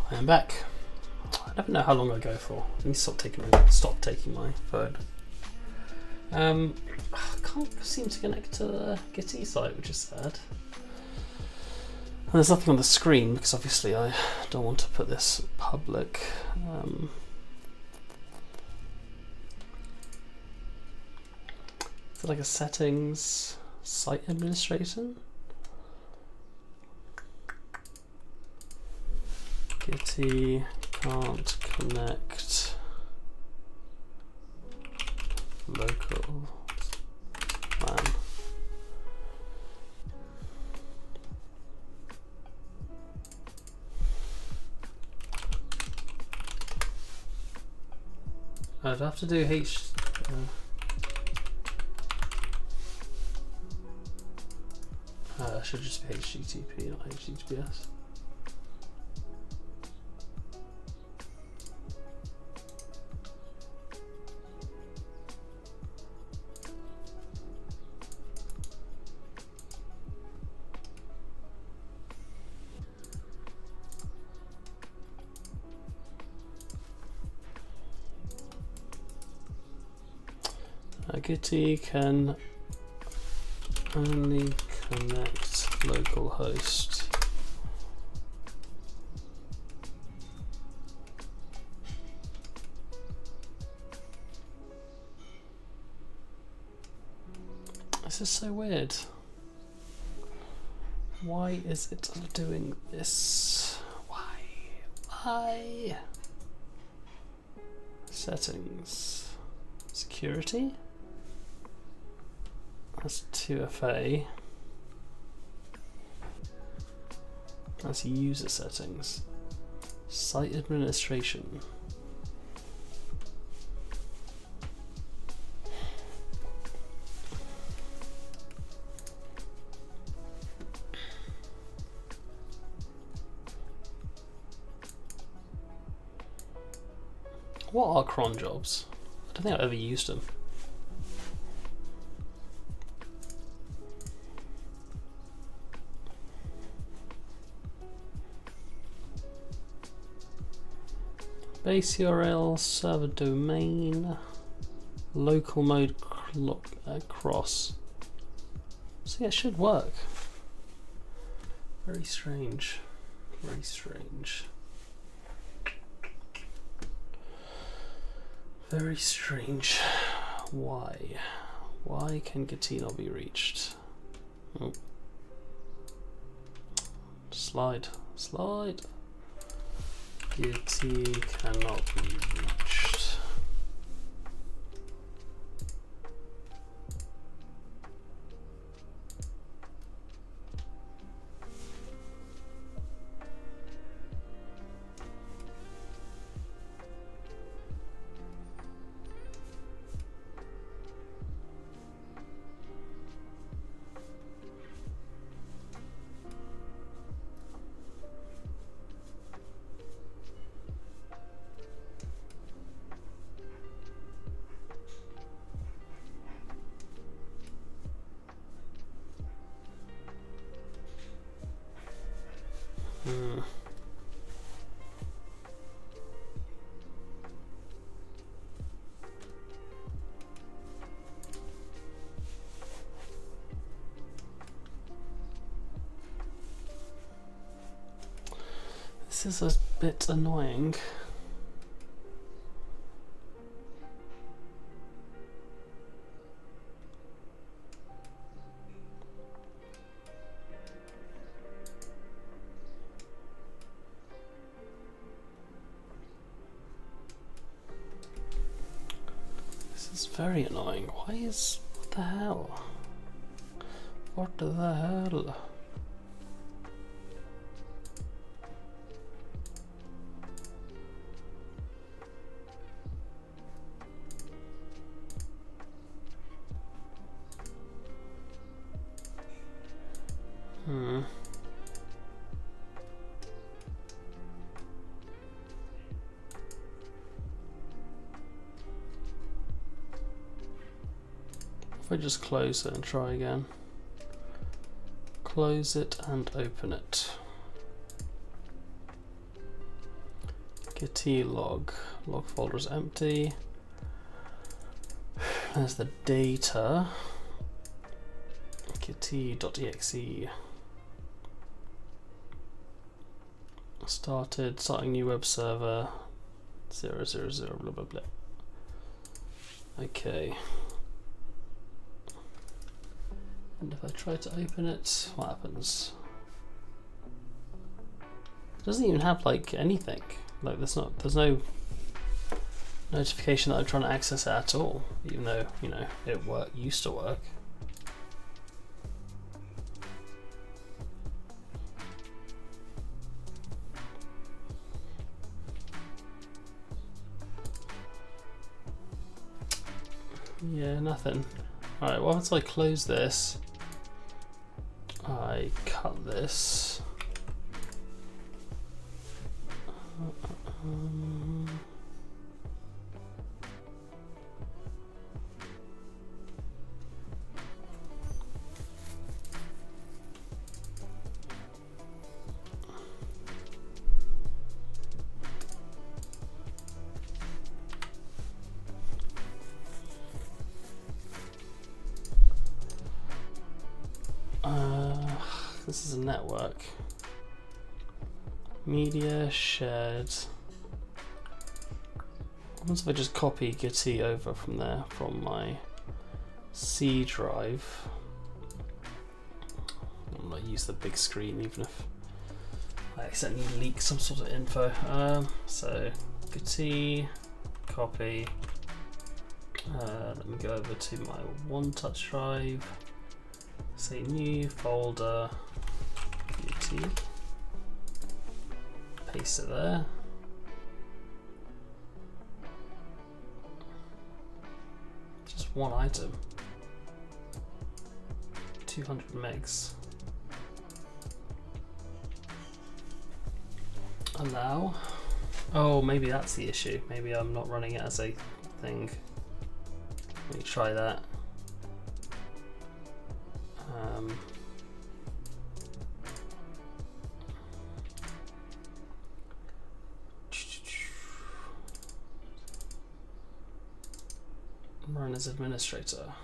A: I am back. I never know how long I go for. Let me stop taking my phone. I can't seem to connect to the Gitty site, which is sad. And there's nothing on the screen because obviously I don't want to put this public. Is it like a settings site administrator? Gitty can't connect local man. I'd have to do should just be HTTP, not HTTPS. Gitty can only connect localhost. This is so weird. Why is it doing this? Why? Settings. Security? That's 2FA. That's user settings. Site administration. What are cron jobs? I don't think I've ever used them. Base URL, server domain, local mode cross. So yeah, it should work. Very strange. Very strange. Very strange. Why? Why can Gitty not be reached? Oh. Slide. Slide. Gitty cannot be reached. This is a bit annoying. This is very annoying. Why is... what the hell? What the hell? If I just close it and try again. Close it and open it. Git log folder is empty. There's the data. Git.exe. Starting new web server 000 blah blah blah. Okay. And if I try to open it, what happens? It doesn't even have like anything. Like there's no notification that I'm trying to access it at all, even though, you know, it used to work. Yeah, nothing. Alright, well, once I close this, I cut this. This is a network. Media shared. What if I just copy Git over from there, from my C drive? I'm gonna use the big screen even if I accidentally leak some sort of info. So Git copy. Let me go over to my one touch drive. Say new folder. Git. Paste it there. Just one item. 200 megs. Allow. Oh, maybe that's the issue. Maybe I'm not running it as a thing. Let me try that. Run as administrator.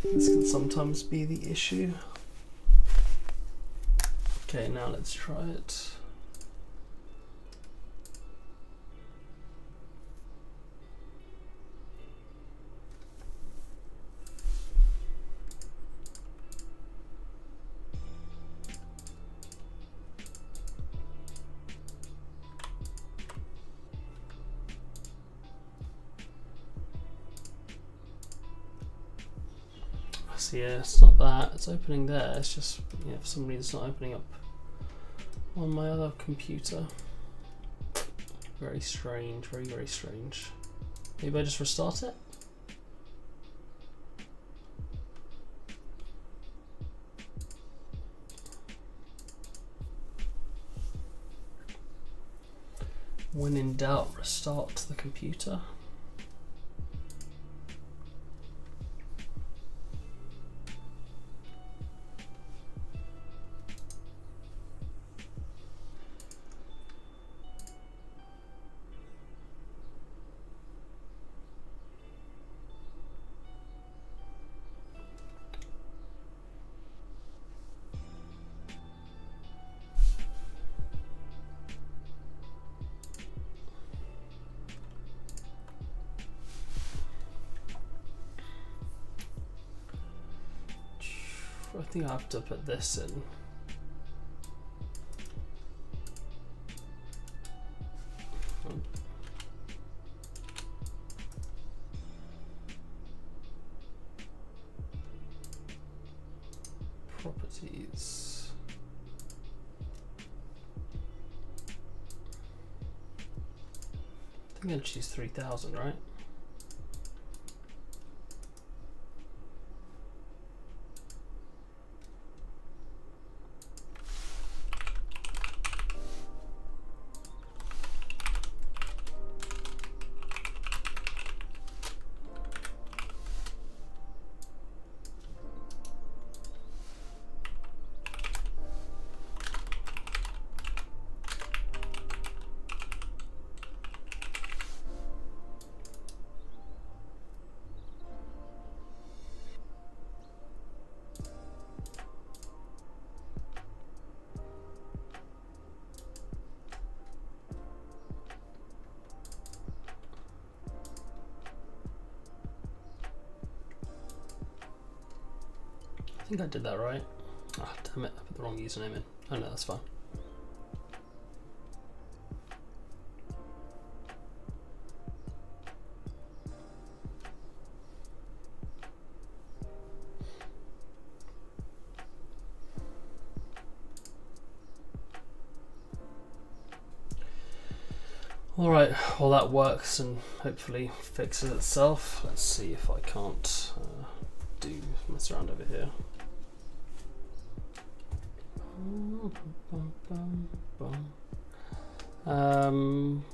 A: This can sometimes be the issue. Okay, now let's try it. So yeah, it's not that, it's opening there, it's just, yeah, for some reason it's not opening up on my other computer. Very strange, very, very strange. Maybe I just restart it? When in doubt, restart the computer. I think I have to put this in. Properties. I think I'll choose 3000, right? think I did that right. Ah, damn it, I put the wrong username in. Oh no, that's fine. Alright, well that works and hopefully fixes itself. Let's see if I can't mess around over here.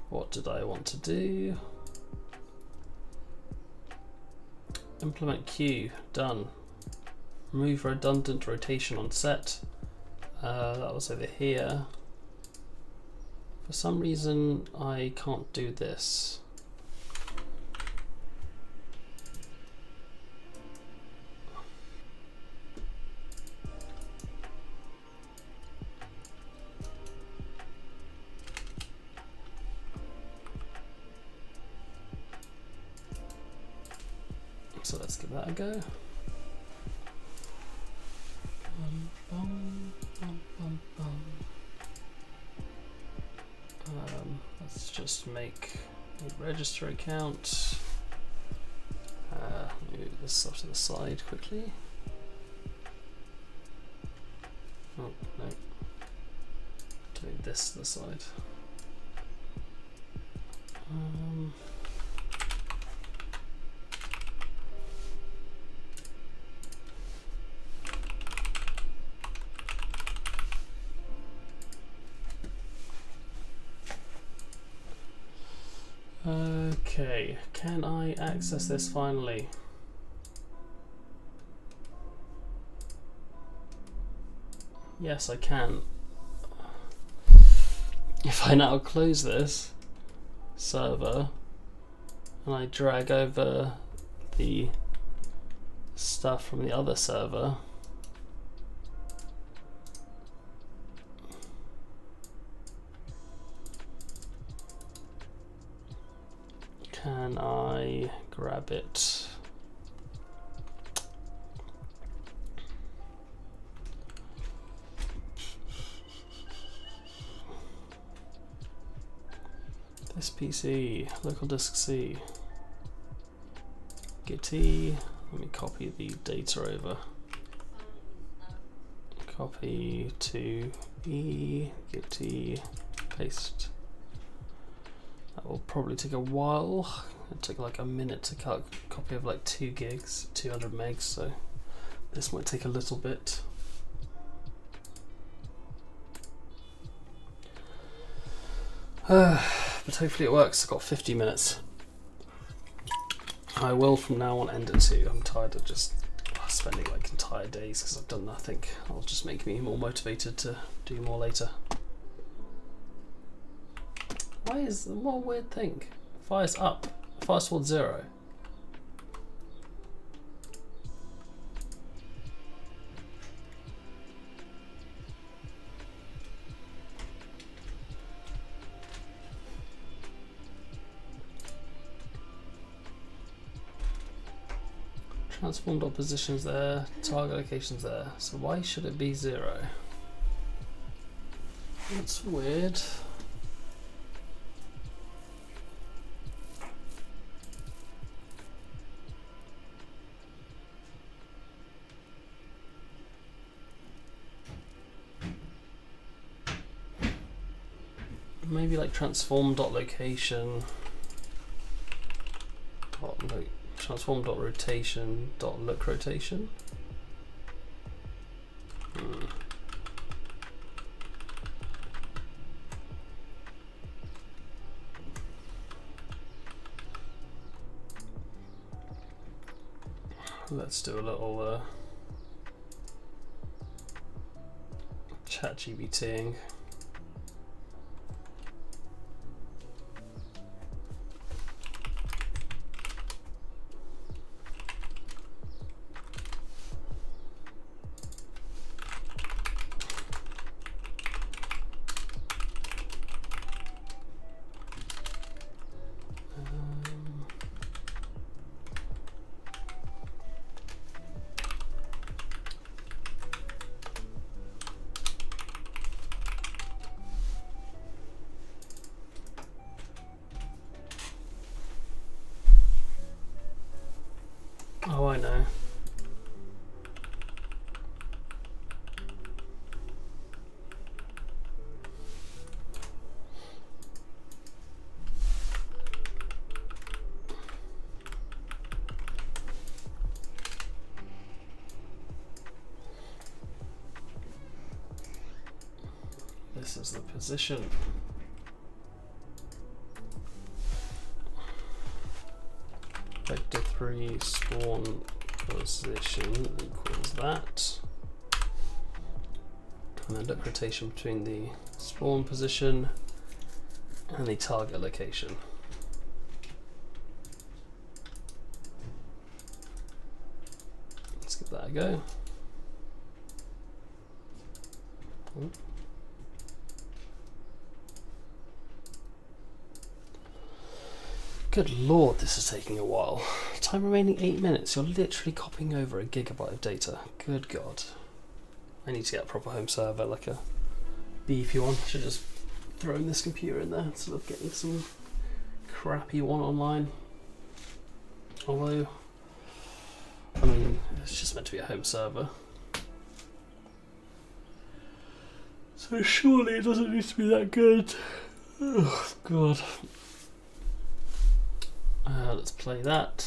A: What did I want to do? Implement queue, done. Remove redundant rotation on set. That was over here. For some reason, I can't do this. So let's give that a go. Let's just make a register account. Move this off to the side quickly. Oh no, doing this to the side. Okay, can I access this finally? Yes, I can. If I now close this server and I drag over the stuff from the other server, can I grab it? This PC, local disk C, Git E, let me copy the data over. Copy to E, Git E, paste. That will probably take a while. It took like a minute to cut a copy of like 2 gigs, 200 megs, so this might take a little bit. But hopefully it works. I've got 50 minutes. I will from now on end it too. I'm tired of just spending like entire days because I've done nothing. It'll just make me more motivated to do more later. Why is what a weird thing? Fire's up. Fire's towards 0. Transformed oppositions there, target locations there. So why should it be 0? That's weird. Maybe like transform.location. Oh, no. Transform.rotation.look rotation. Let's do a little chat GBTing. this is the position. Vector 3 spawn position equals that. And then look rotation between the spawn position and the target location. Let's give that a go. Ooh. Good lord, this is taking a while. Time remaining 8 minutes. You're literally copying over a gigabyte of data. Good god. I need to get a proper home server, like a beefy one. Should just thrown this computer in there instead of getting some crappy one online. Although, I mean, it's just meant to be a home server. So surely it doesn't need to be that good. Oh god. Let's play that.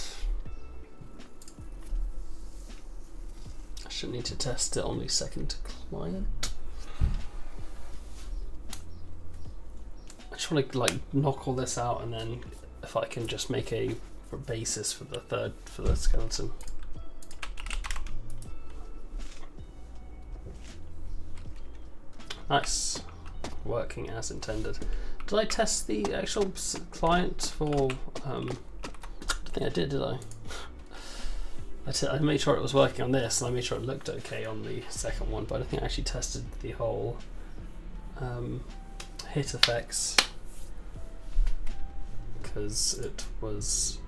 A: I shouldn't need to test it on the second client. I just want to like knock all this out, and then if I can just make a basis for the skeleton. Nice, working as intended. Did I test the actual client for? I don't think I did I? I made sure it was working on this, and I made sure it looked okay on the second one, but I don't think I actually tested the whole hit effects because it was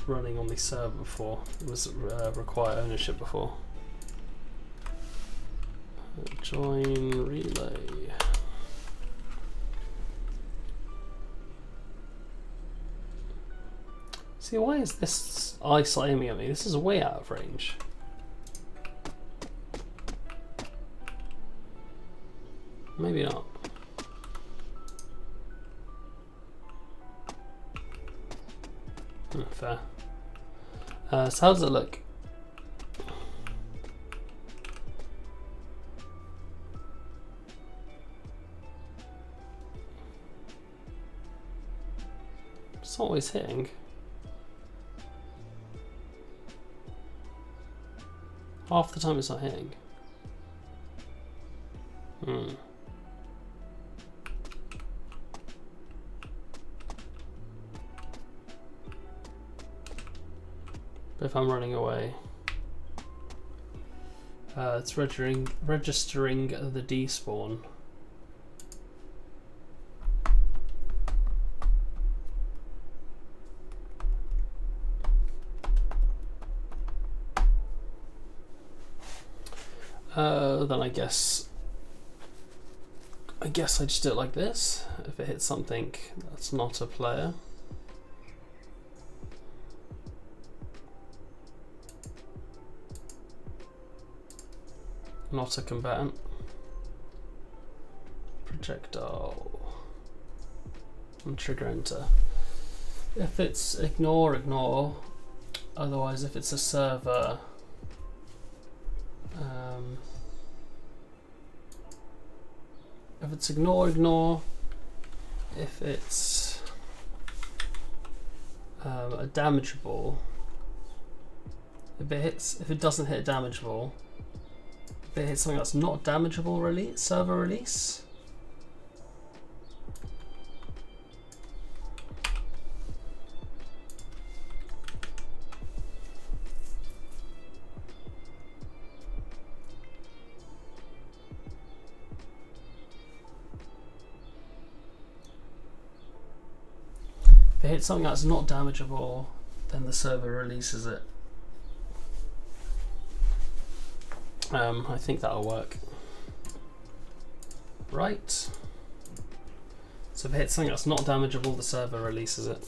A: running on the server before. It was require ownership before. Join relay. See, why is this ice aiming at me? This is way out of range. Maybe not. Fair. So how does it look? It's not always hitting. Half the time it's not hitting. But if I'm running away, it's registering the despawn. Then I guess I just do it like this. If it hits something that's not a player. Not a combatant. Projectile. And trigger enter. If it's ignore, ignore. Otherwise, if it's a server, if it's ignore, ignore. If it's a damageable. If it doesn't hit damageable. If it hits something that's not damageable, release server release. If it hits something that's not damageable, then the server releases it. I think that'll work. Right. So if it hits something that's not damageable, the server releases it.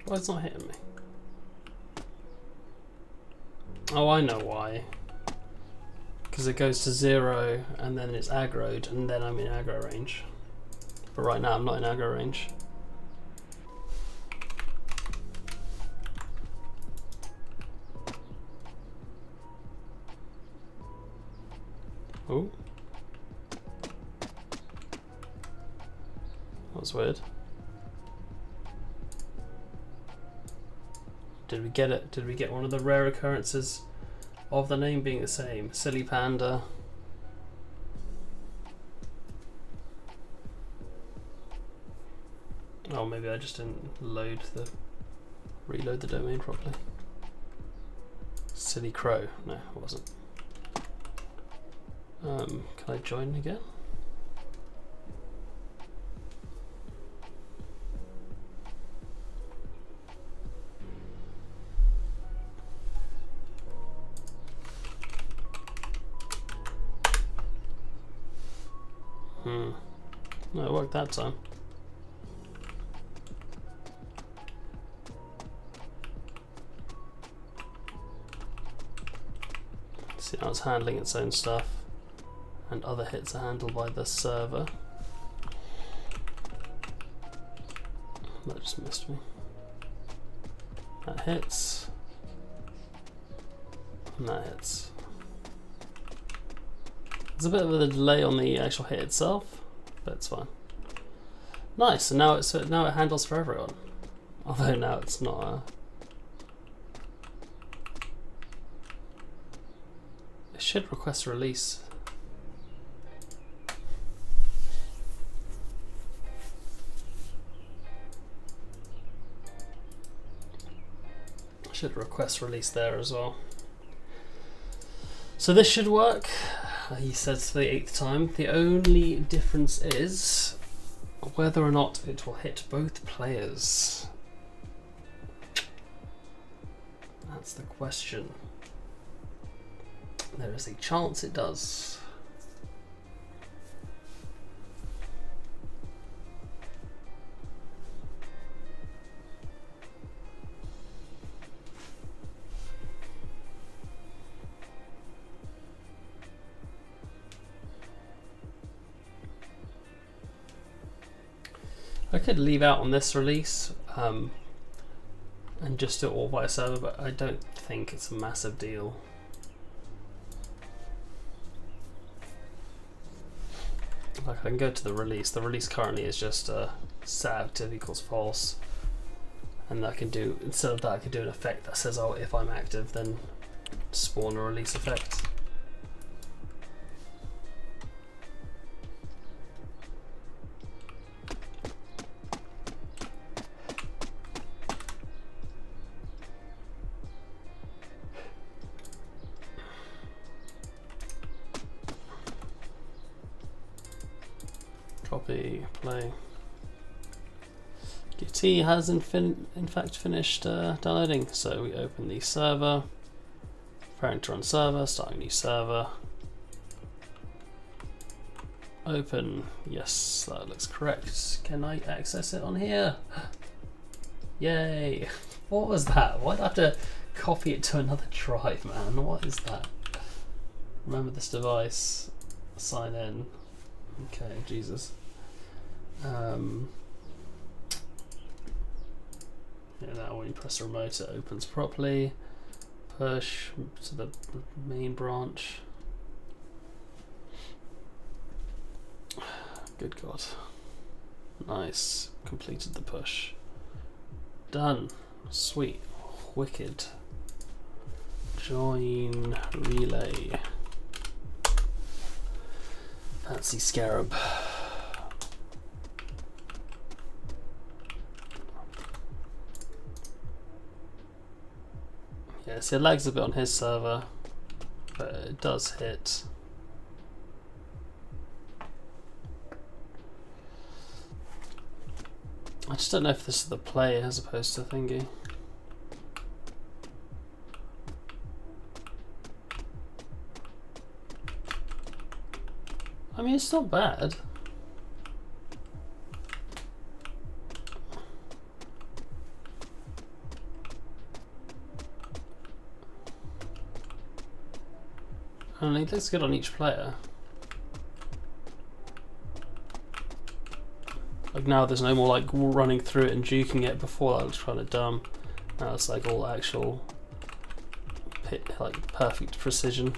A: Why is it not hitting me? Oh, I know why. Because it goes to 0 and then it's aggroed and then I'm in aggro range. But right now I'm not in aggro range. Oh. That was weird. Did we get it? Did we get one of the rare occurrences of the name being the same? Silly panda. Oh, maybe I just didn't reload the domain properly. Silly crow. No, it wasn't. Can I join again? No, it worked that time. See, now it's handling its own stuff, and other hits are handled by the server. That just missed me. That hits. And that hits. There's a bit of a delay on the actual hit itself, but it's fine. Nice, and now it handles for everyone. Although now it's not a... It should request release. Should request release there as well. So this should work. He says for the 8th time. The only difference is whether or not it will hit both players. That's the question. There is a chance it does. I could leave out on this release and just do it all by a server, but I don't think it's a massive deal. Like, I can go to the release. The release currently is just set active equals false, and I can do, instead of that, I can do an effect that says, oh, if I'm active, then spawn a release effect. Copy, play. Qt has in fact finished downloading, so we open the server, preparing to run server, starting new server. Open, yes, that looks correct. Can I access it on here? Yay! What was that? Why'd I have to copy it to another drive, man? What is that? Remember this device, sign in. Okay, Jesus. Yeah, now when you press the remote, it opens properly. Push to the main branch. Good God. Nice. Completed the push. Done. Sweet. Wicked. Join relay. Fancy scarab. Yeah, see, it lags a bit on his server, but it does hit. I just don't know if this is the play as opposed to thingy. I mean, it's not bad. And it looks good on each player. Like now there's no more like running through it and juking it. Before that was kind of dumb. Now it's like all actual like perfect precision.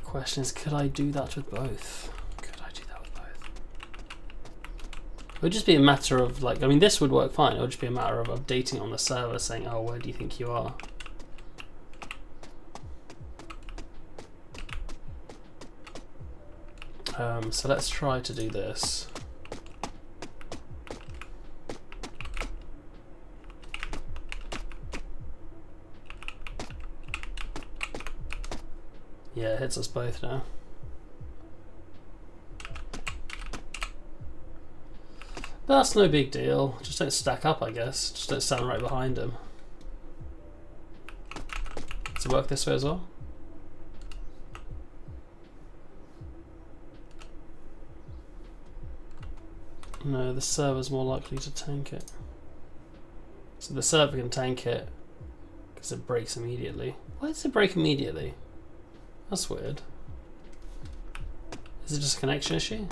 A: Question is, could I do that with both? Could I do that with both? It would just be a matter of like, I mean this would work fine. It would just be a matter of updating on the server saying, oh, where do you think you are? So let's try to do this. Yeah, it hits us both now. But that's no big deal. Just don't stack up, I guess. Just don't stand right behind him. Does it work this way as well? No, the server's more likely to tank it. So the server can tank it because it breaks immediately. Why does it break immediately? That's weird. Is it just a connection issue?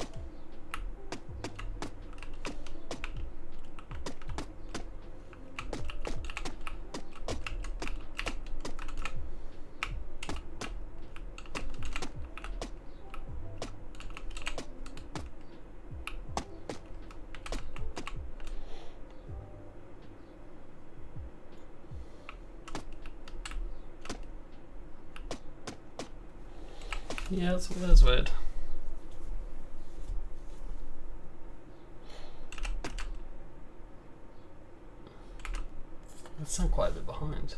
A: Yeah, that's weird. I sound quite a bit behind.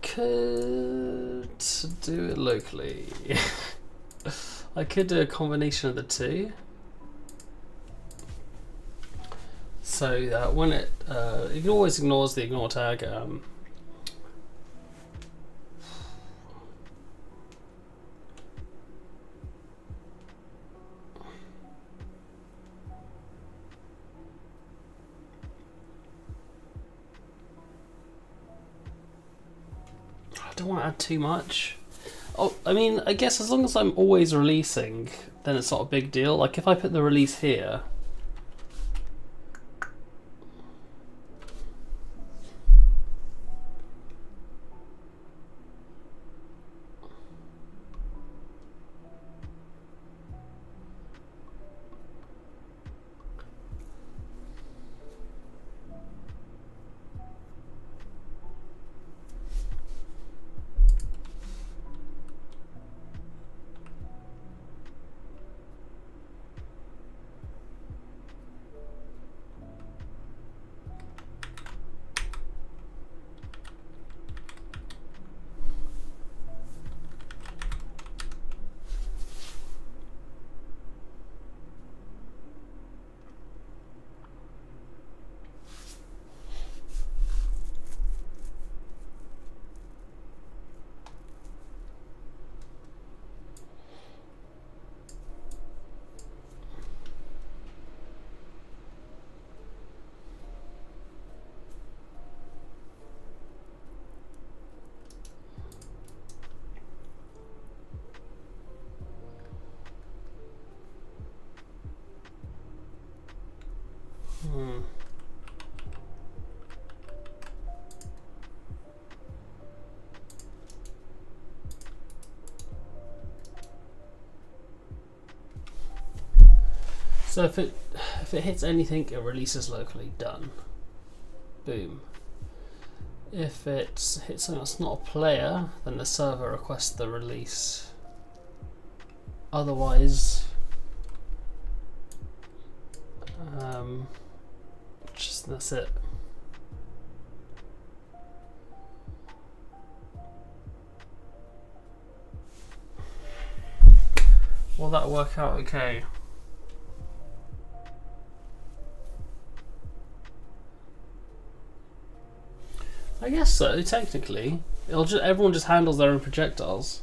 A: Could do it locally. I could do a combination of the two. So that when it always ignores the ignore tag. I don't want to add too much. Oh, I mean, I guess as long as I'm always releasing, then it's not a big deal. Like if I put the release here. So if it hits anything, it releases locally. Done. Boom. If it hits something that's not a player, then the server requests the release. Otherwise, that's it. will that work out okay? I guess so, technically. Everyone just handles their own projectiles.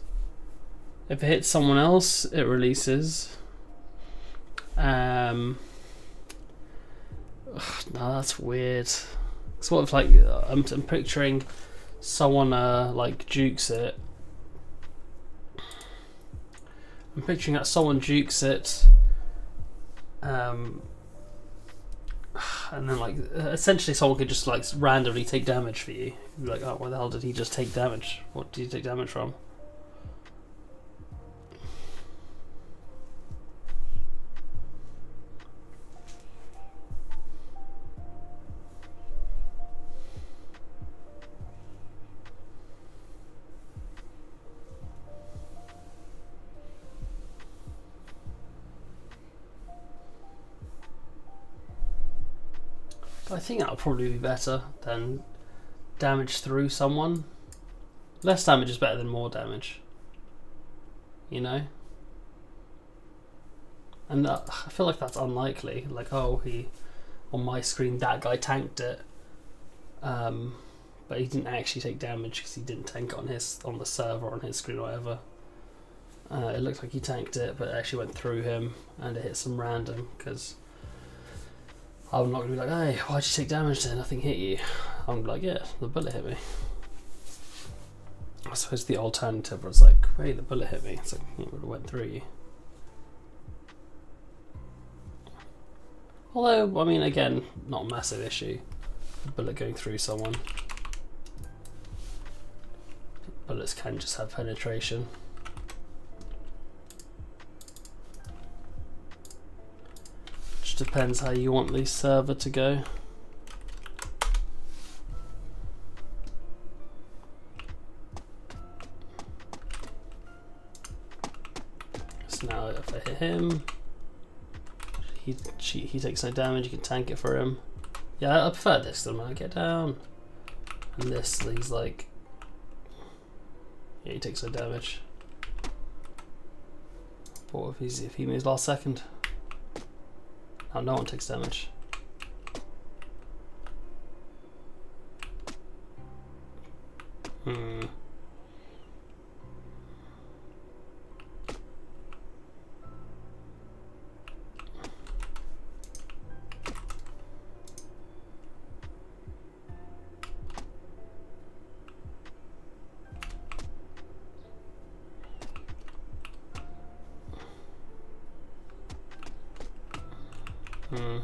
A: If it hits someone else, it releases. No, that's weird. So what if, like, I'm picturing someone like jukes it. I'm picturing that someone jukes it, and then like essentially someone could just like randomly take damage for you. You'd be like, oh, why the hell did he just take damage? What did he take damage from? I think that would probably be better than damage through someone. Less damage is better than more damage. You know? And I feel like that's unlikely. Like, oh, on my screen, that guy tanked it. But he didn't actually take damage because he didn't tank it on the server, on his screen or whatever. It looked like he tanked it, but it actually went through him and it hit some random because I'm not going to be like, hey, why'd you take damage there? Nothing hit you. I'm going to be like, yeah, the bullet hit me. I suppose the alternative was like, hey, the bullet hit me. It's like, it would have went through you. Although, I mean, again, not a massive issue. A bullet going through someone. Bullets can just have penetration. Depends how you want the server to go. So now if I hit him, he takes no damage, you can tank it for him. Yeah, I prefer this than when I get down. And this, he's like, yeah, he takes no damage. But what if he moves last second? Now no one takes damage. Hmm. Hmm.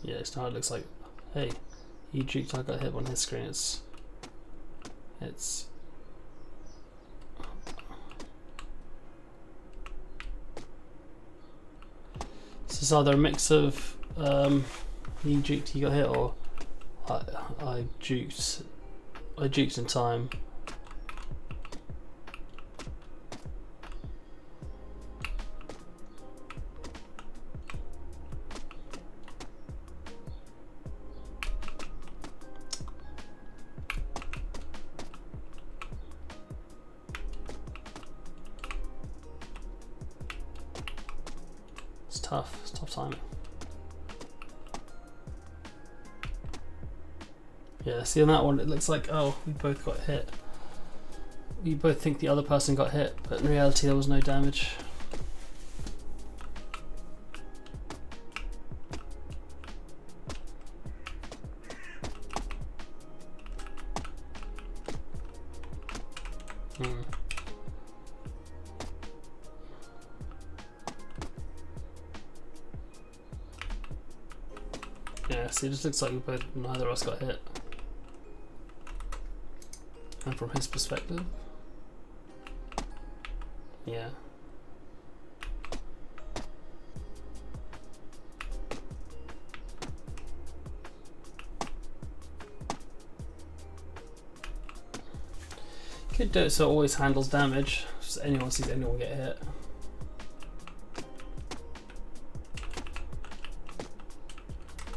A: Yeah, it's now it looks like, hey, he juked, I got hit on his screen. It's This is either a mix of he juked, he got hit, or I juked in time. It's tough timing. Yeah, see on that one it looks like, oh, we both got hit. We both think the other person got hit, but in reality there was no damage. Yeah, see, it just looks like neither of us got hit. And from his perspective, yeah. Could do it so it always handles damage. if anyone sees anyone get hit.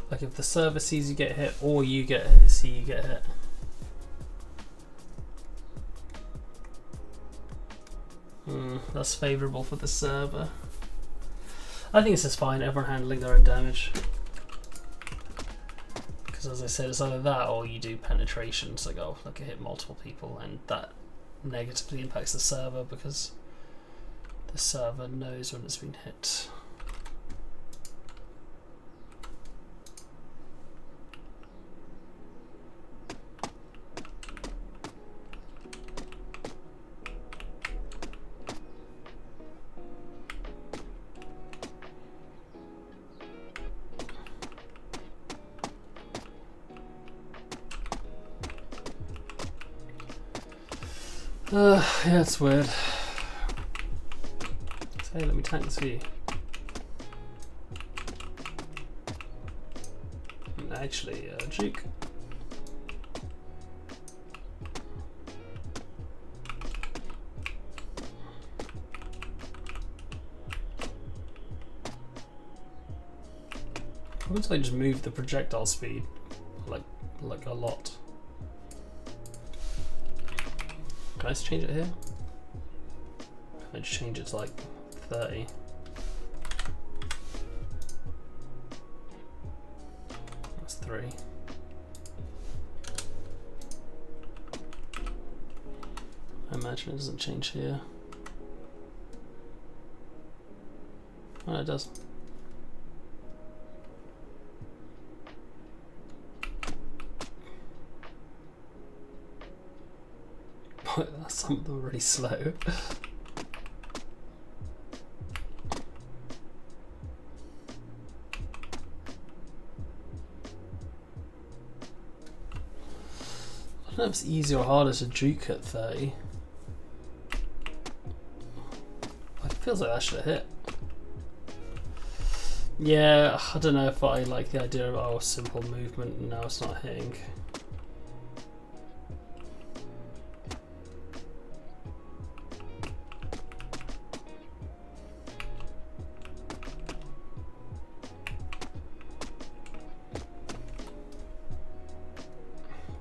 A: Like if the server sees you get hit, or you see you get hit. That's favourable for the server. I think this is fine, everyone handling their own damage. Because as I said, it's either that or you do penetration, so go like hit multiple people, and that negatively impacts the server because the server knows when it's been hit. Yeah, it's weird. So, hey, let me tank this for you. Actually, Duke. Once I just move the projectile speed, like a lot. Can I just change it here? I just change it to like 30. That's 3. I imagine it doesn't change here. Oh, it does. Some of them are really slow. I don't know if it's easier or harder to juke at 30. It feels like that should have hit. Yeah, I don't know if I like the idea of simple movement and now it's not hitting.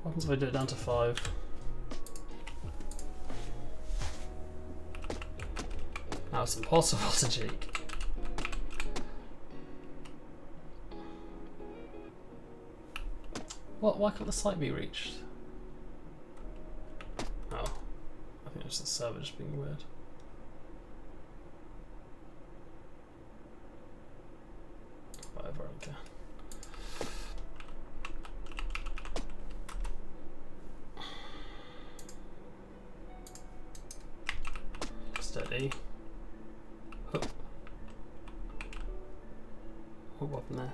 A: What happens if I do it down to 5? Now it's impossible to juke. What? Why can't the site be reached? Oh, I think it's the server just being weird. Whatever, I don't care. Steady. Oh. What happened there?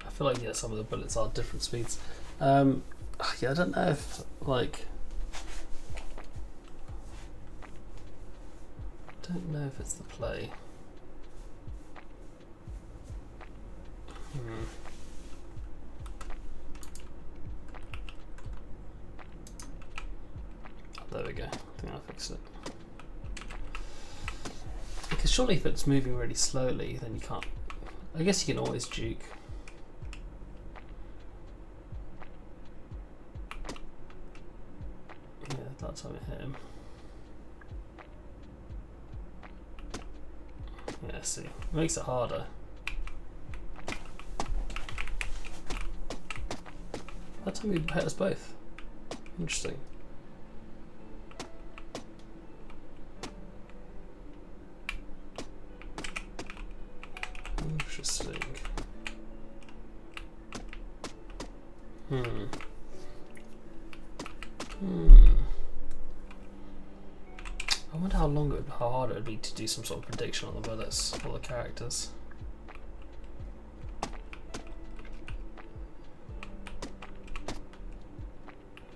A: I feel like, yeah, some of the bullets are different speeds. Yeah, I don't know if, like... I don't know if it's the play. There we go. I think I fixed it. Because surely if it's moving really slowly, then you can't... I guess you can always juke. Yeah, that time it hit him. Yeah, see. It makes it harder. That time we hit us both. Interesting. Interesting. I wonder how hard it would be to do some sort of prediction on the bullets or the characters.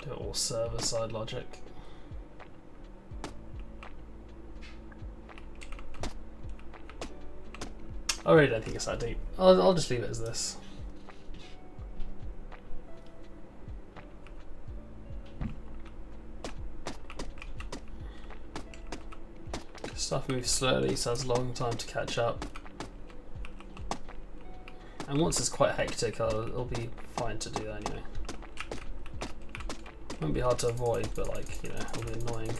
A: Do it all server side logic. I really don't think it's that deep. I'll just leave it as this. Stuff moves slowly, so it's a long time to catch up. And once it's quite hectic, it'll be fine to do that anyway. Won't be hard to avoid, but like, you know, it'll be annoying.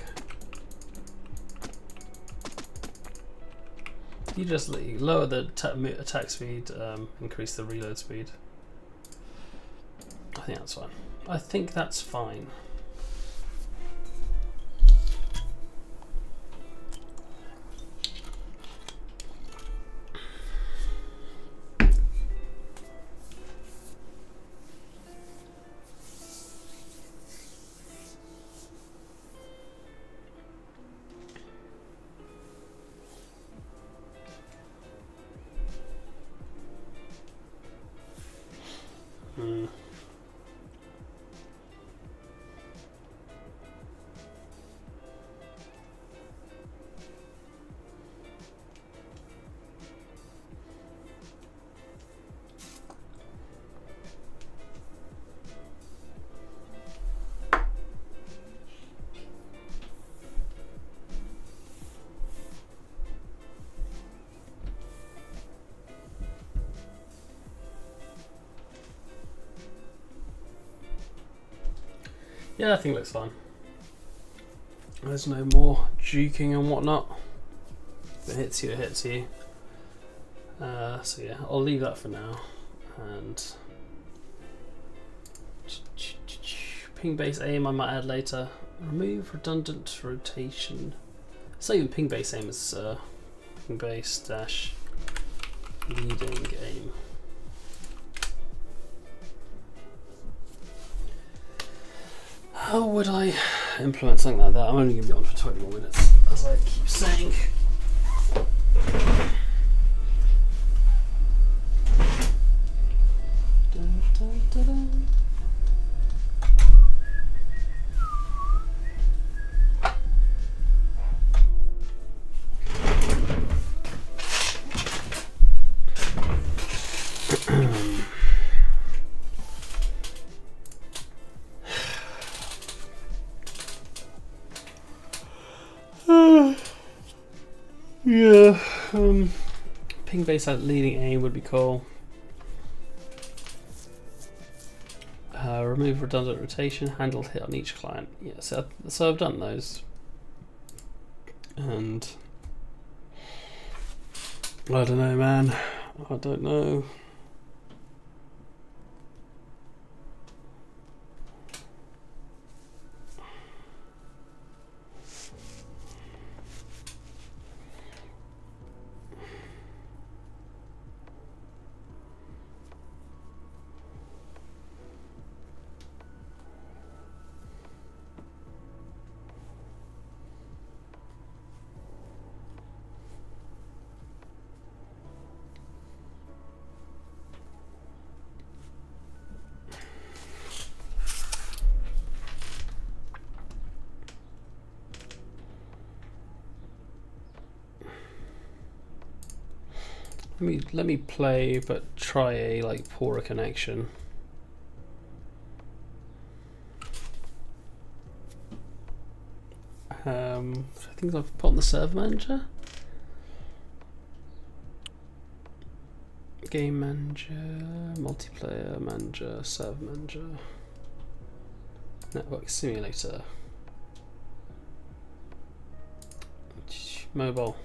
A: You just lower the attack speed, increase the reload speed. I think that's fine. I think that's fine. Yeah, I think it looks fine. There's no more juking and whatnot. If it hits you, it hits you. So yeah, I'll leave that for now. And ping base aim I might add later. Remove redundant rotation. It's not even ping base aim, it's ping base dash leading aim. How would I implement something like that? I'm only going to be on for 20 more minutes, as I keep saying. Dun, dun, dun, dun. Yeah, ping base at leading aim would be cool. Remove redundant rotation, handled hit on each client. Yeah, so I've done those. And I don't know, man. I don't know. Let me play, but try a like poorer connection. I think I've put on the server manager, game manager, multiplayer manager, server manager, network simulator, mobile.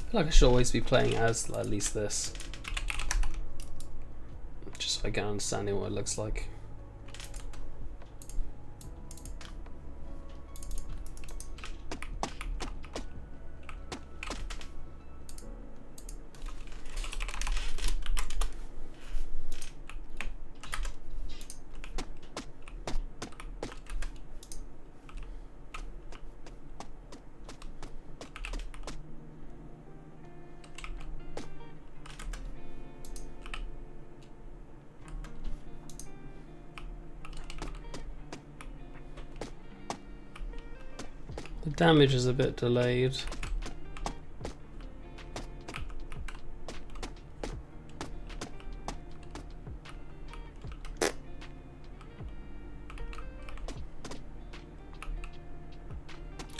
A: I feel like I should always be playing as at least this, just so I get an understanding what it looks like. The damage is a bit delayed.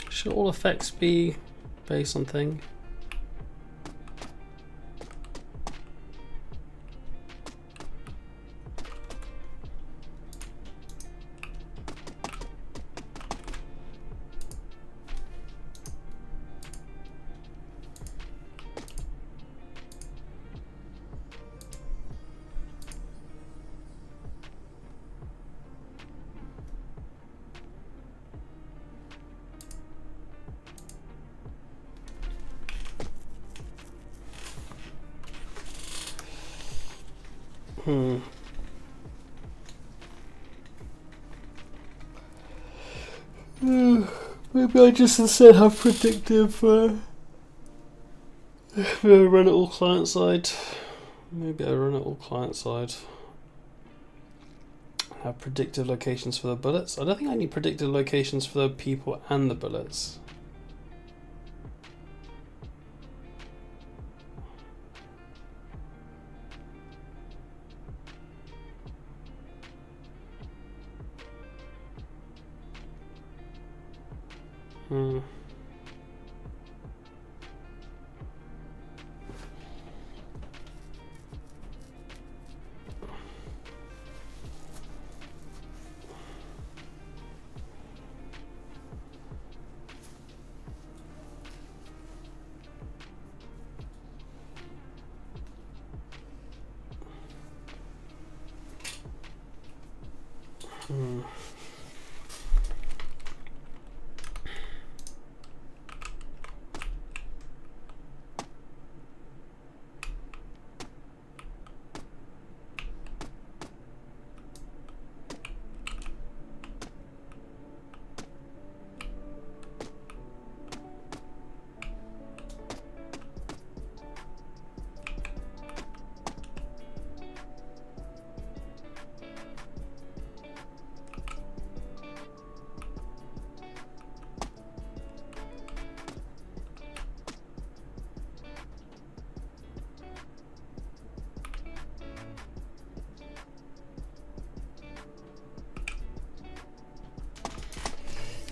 A: Should all effects be based on thing? Maybe I just instead have predictive. Maybe I run it all client side. Maybe I run it all client side. Have predictive locations for the bullets. I don't think I need predictive locations for the people and the bullets.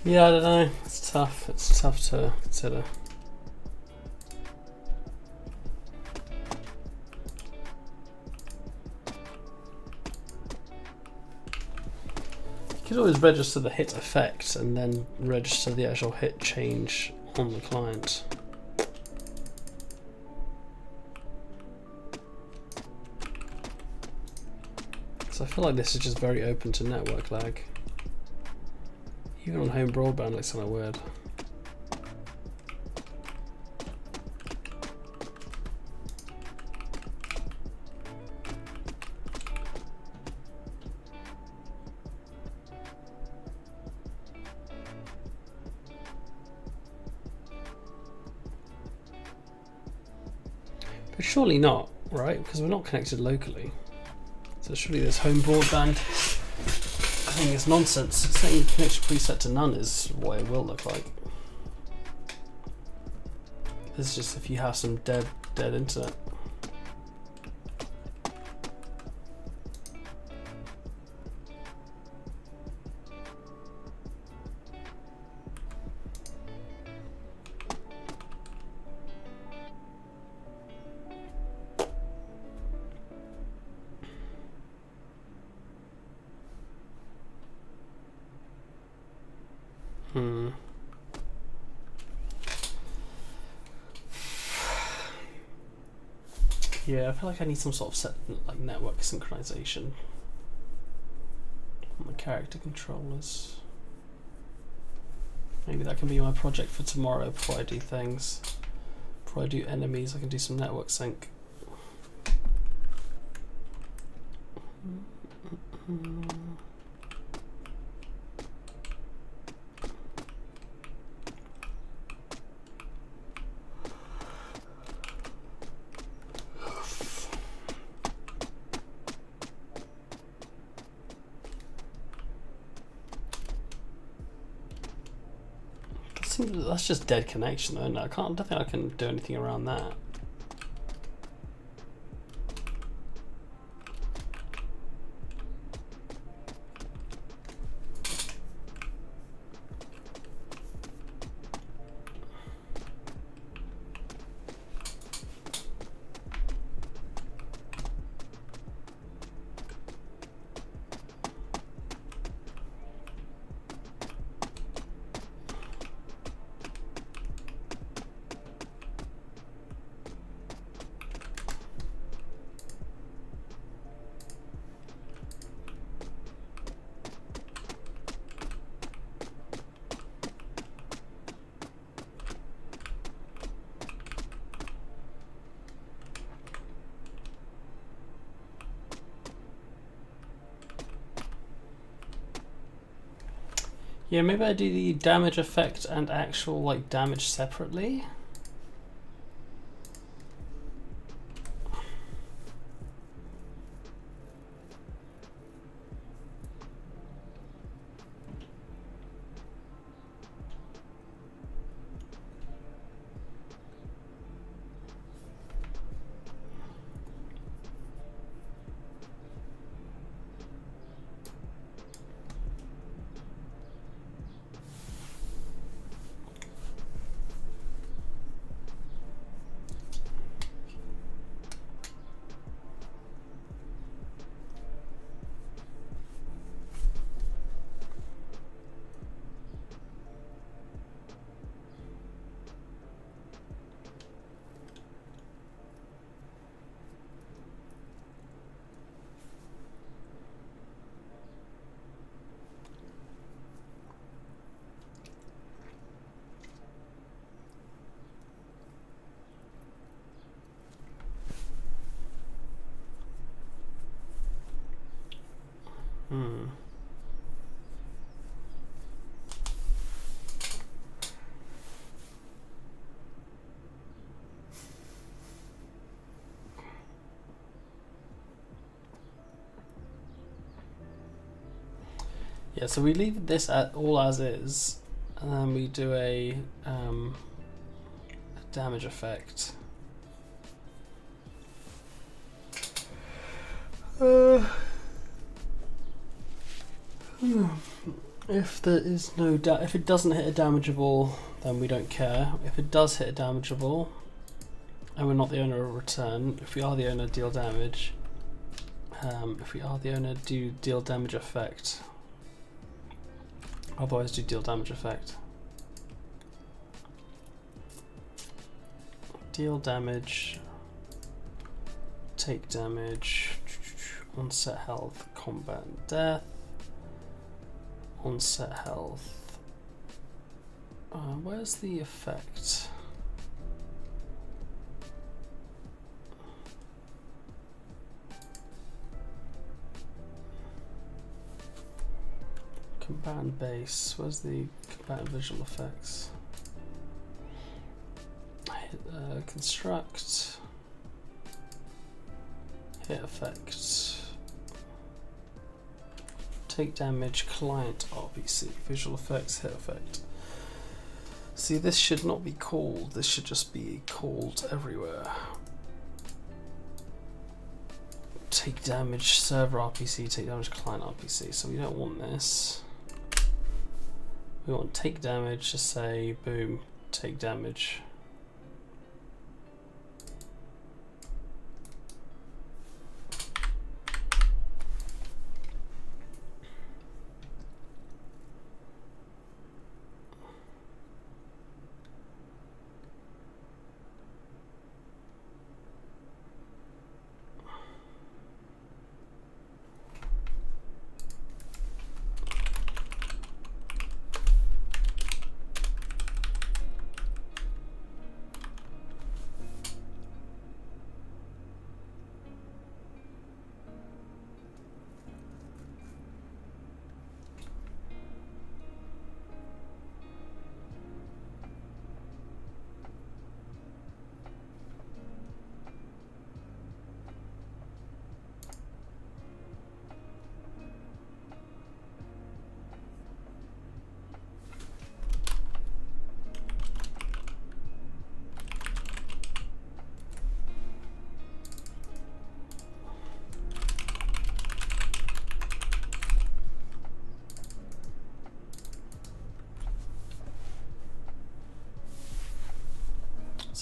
A: Yeah, I don't know. It's tough. It's tough to consider. You could always register the hit effect and then register the actual hit change on the client. So I feel like this is just very open to network lag. Even on home broadband, it's kind of weird. But surely not, right? Because we're not connected locally. So surely this home broadband I think it's nonsense. Setting connection preset to none is what it will look like. This is just if you have some dead internet. Yeah, I feel like I need some sort of set like network synchronization on the character controllers. Maybe that can be my project for tomorrow before I do things. Before I do enemies, I can do some network sync. That's just dead connection, though. No, I don't think I can do anything around that. Yeah, maybe I do the damage effect and actual like damage separately. Hmm. Yeah, so we leave this all as is, and then we do a damage effect. If there is no if it doesn't hit a damageable, then we don't care. If it does hit a damageable, and we're not the owner of return, if we are the owner, deal damage. If we are the owner, do deal damage effect. Otherwise, do deal damage effect. Deal damage. Take damage. Onset health. Combat and death. Onset health. Where's the effect? Combatant base. Where's the combatant visual effects? Construct. Hit effect. Take damage. Client RPC. Visual effects. Hit effect. See, this should not be called. This should just be called everywhere. Take damage. Server RPC. Take damage. Client RPC. So we don't want this. We want take damage, just say boom, take damage.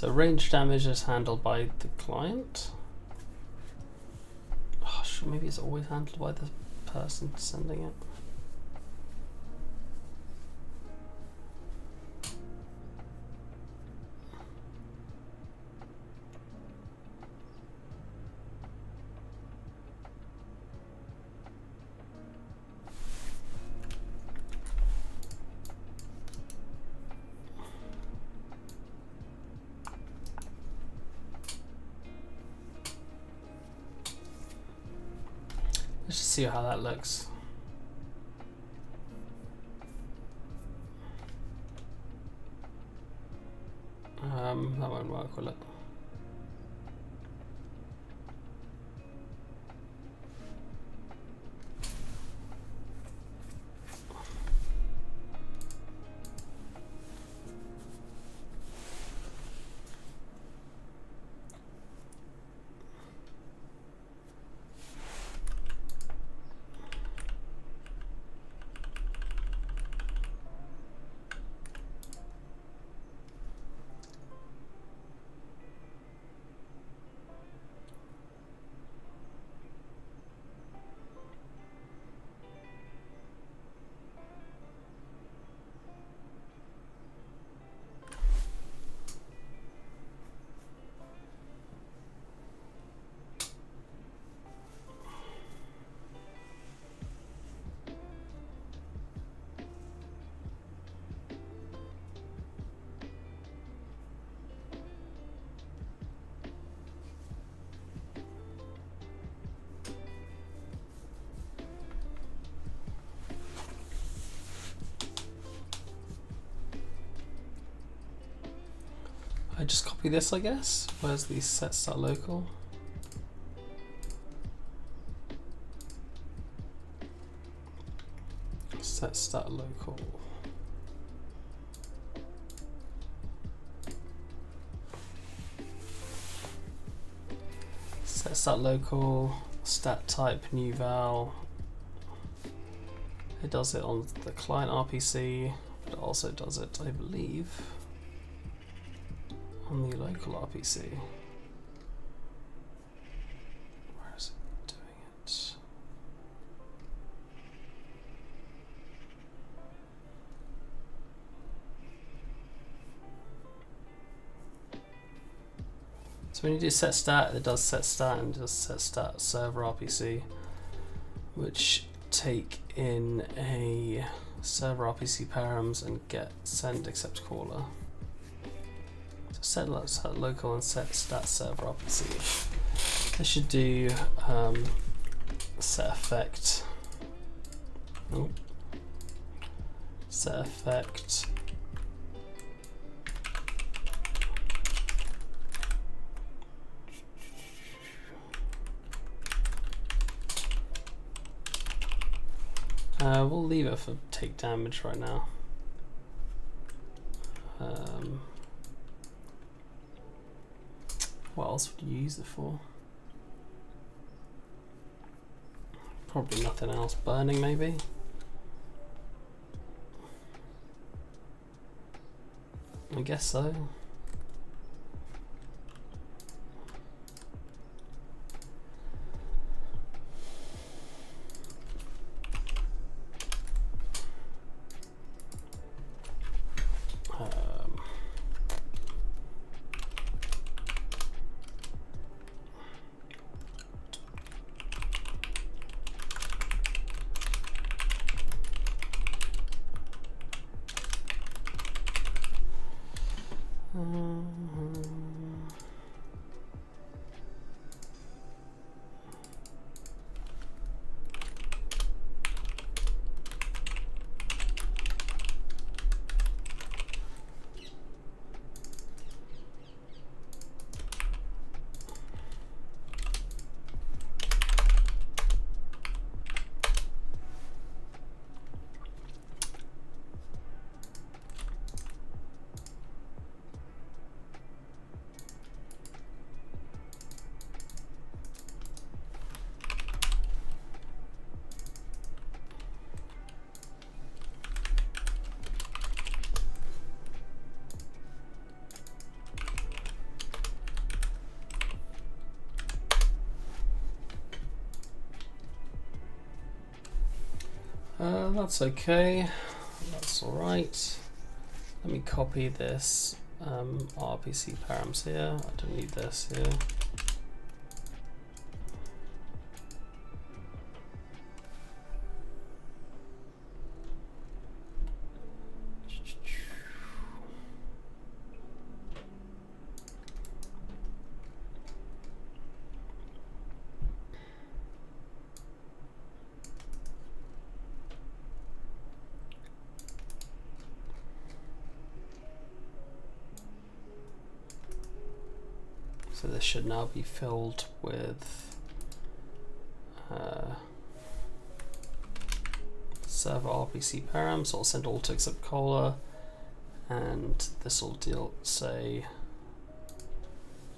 A: So range damage is handled by the client. Oh, sure, maybe it's always handled by the person sending it. Let's just see how that looks. That won't work, will it? I just copy this, I guess. Where's the set start local? Set start local. Set start local, stat type, new val. It does it on the client RPC, but it also does it, I believe, on the local RPC. Where is it doing it? So when you do set stat, it does set stat and does set stat server RPC, which take in a server RPC params and get send accept caller. Set local and set stat server RPC. This should do set effect. Oh. Set effect. We'll leave it for take damage right now. What else would you use it for? Probably nothing else. Burning, maybe? I guess so. That's okay. That's alright. Let me copy this RPC params here. I don't need this here. So this should now be filled with server RPC param, so I'll send all to except caller, and this will deal say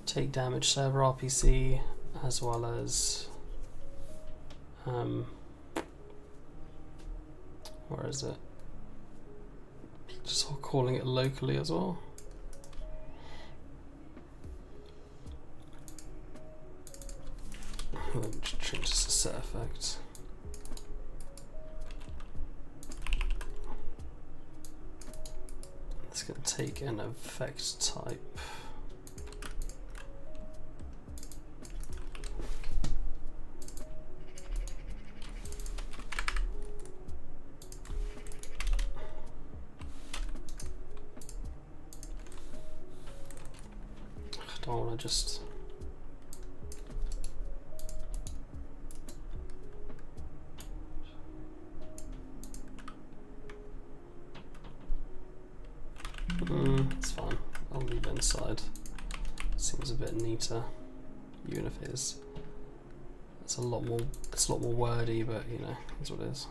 A: take damage server RPC as well as where is it? Just calling it locally as well. Just change this to set effect. It's going to take an effect type. I don't want to just. It's fine. I'll leave it inside. Seems a bit neater. Even if it is, it's a lot more wordy, but you know, it's what it is.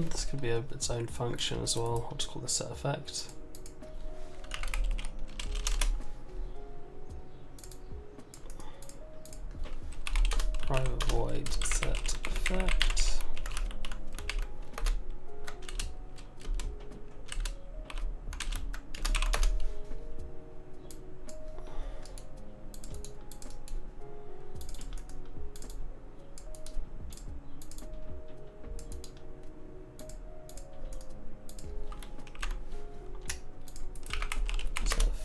A: This could be its own function as well. I'll just call this set effect. Private void set effect.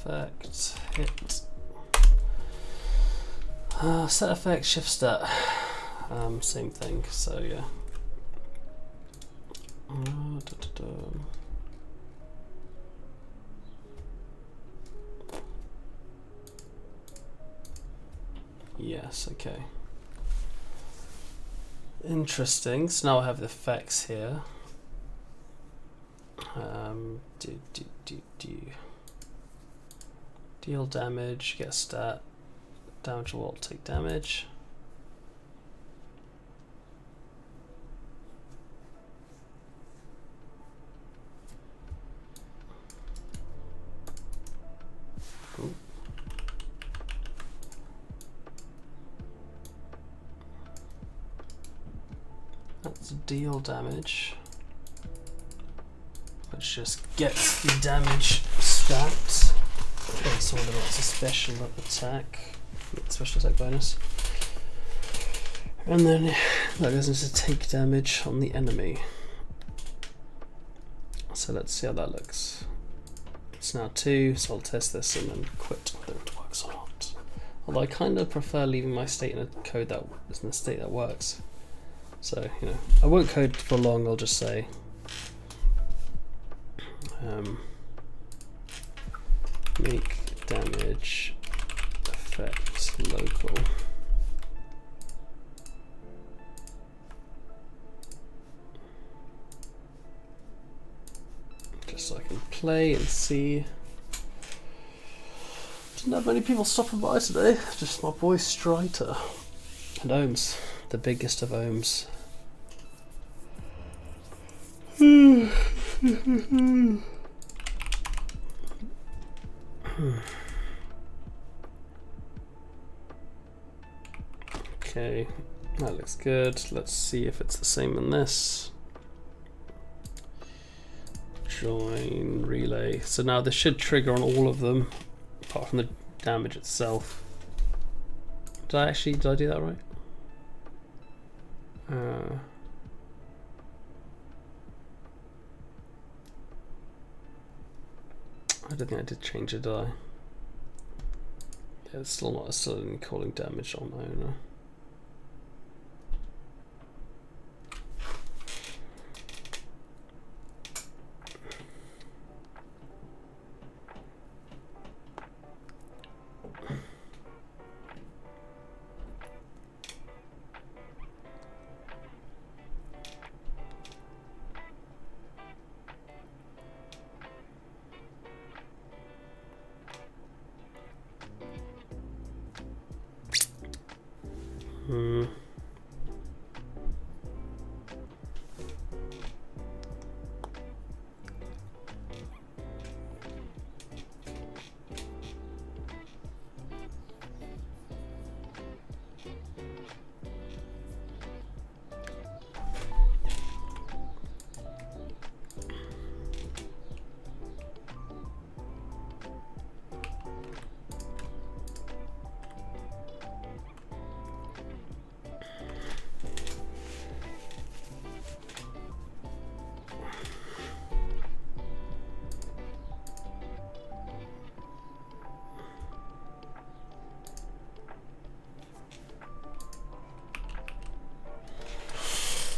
A: Effect hit set effect shift stat, same thing. So yeah. Yes, okay. Interesting. So now I have the effects here. Deal damage, get a stat. Damage will take damage. Ooh. That's deal damage, which just gets the damage stat. Okay, so whether it's a special attack, special attack bonus, and then that goes into take damage on the enemy. So let's see how that looks. It's now 2, so I'll test this and then quit whether it works or not. Although I kind of prefer leaving my state in a code that is in a state that works. So you know, I won't code for long. I'll just say. Make damage effect local. Just so I can play and see. Didn't have many people stopping by today, just my boy Striter and Ohms, the biggest of Ohms. Okay, that looks good. Let's see if it's the same in this. Join relay. So now this should trigger on all of them, apart from the damage itself. Did I do that right? I don't think I did change it, did I? Yeah, it's still not necessarily calling damage on owner.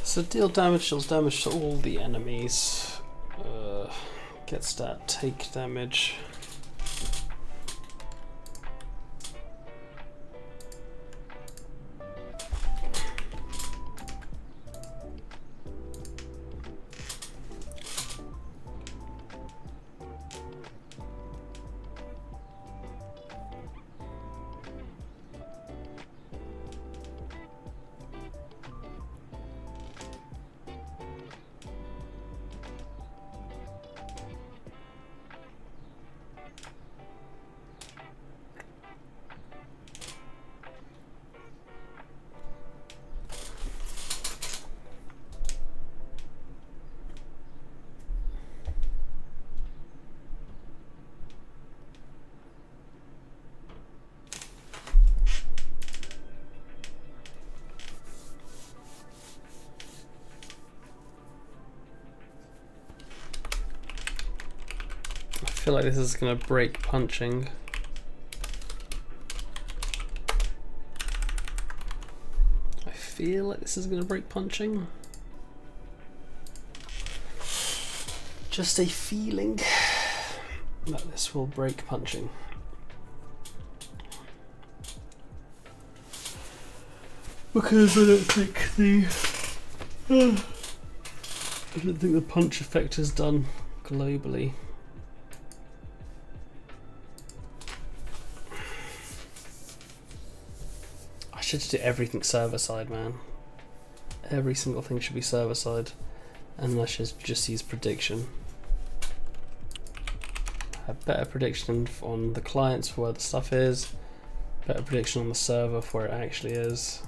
A: So deals damage to all the enemies. Get stat, take damage. I feel like this is gonna break punching. I feel like this is gonna break punching. Just a feeling that this will break punching. Because I don't think the punch effect is done globally. I should do everything server side, man. Every single thing should be server side, and I should just use prediction. Have better prediction on the clients for where the stuff is, better prediction on the server for where it actually is.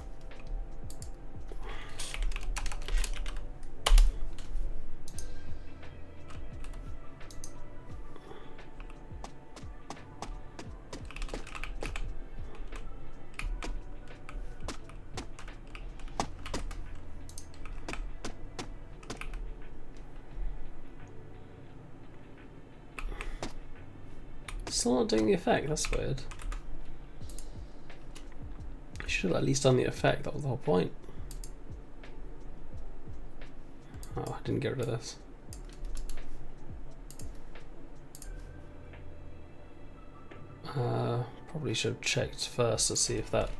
A: Still not doing the effect, that's weird. You should have at least done the effect, that was the whole point. Oh, I didn't get rid of this. Probably should have checked first to see if that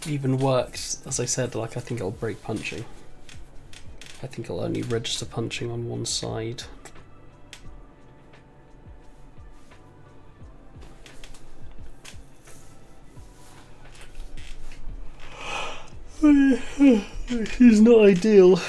A: even works. As I said, like, I think it'll break punching. I think it'll only register punching on one side. She's not ideal.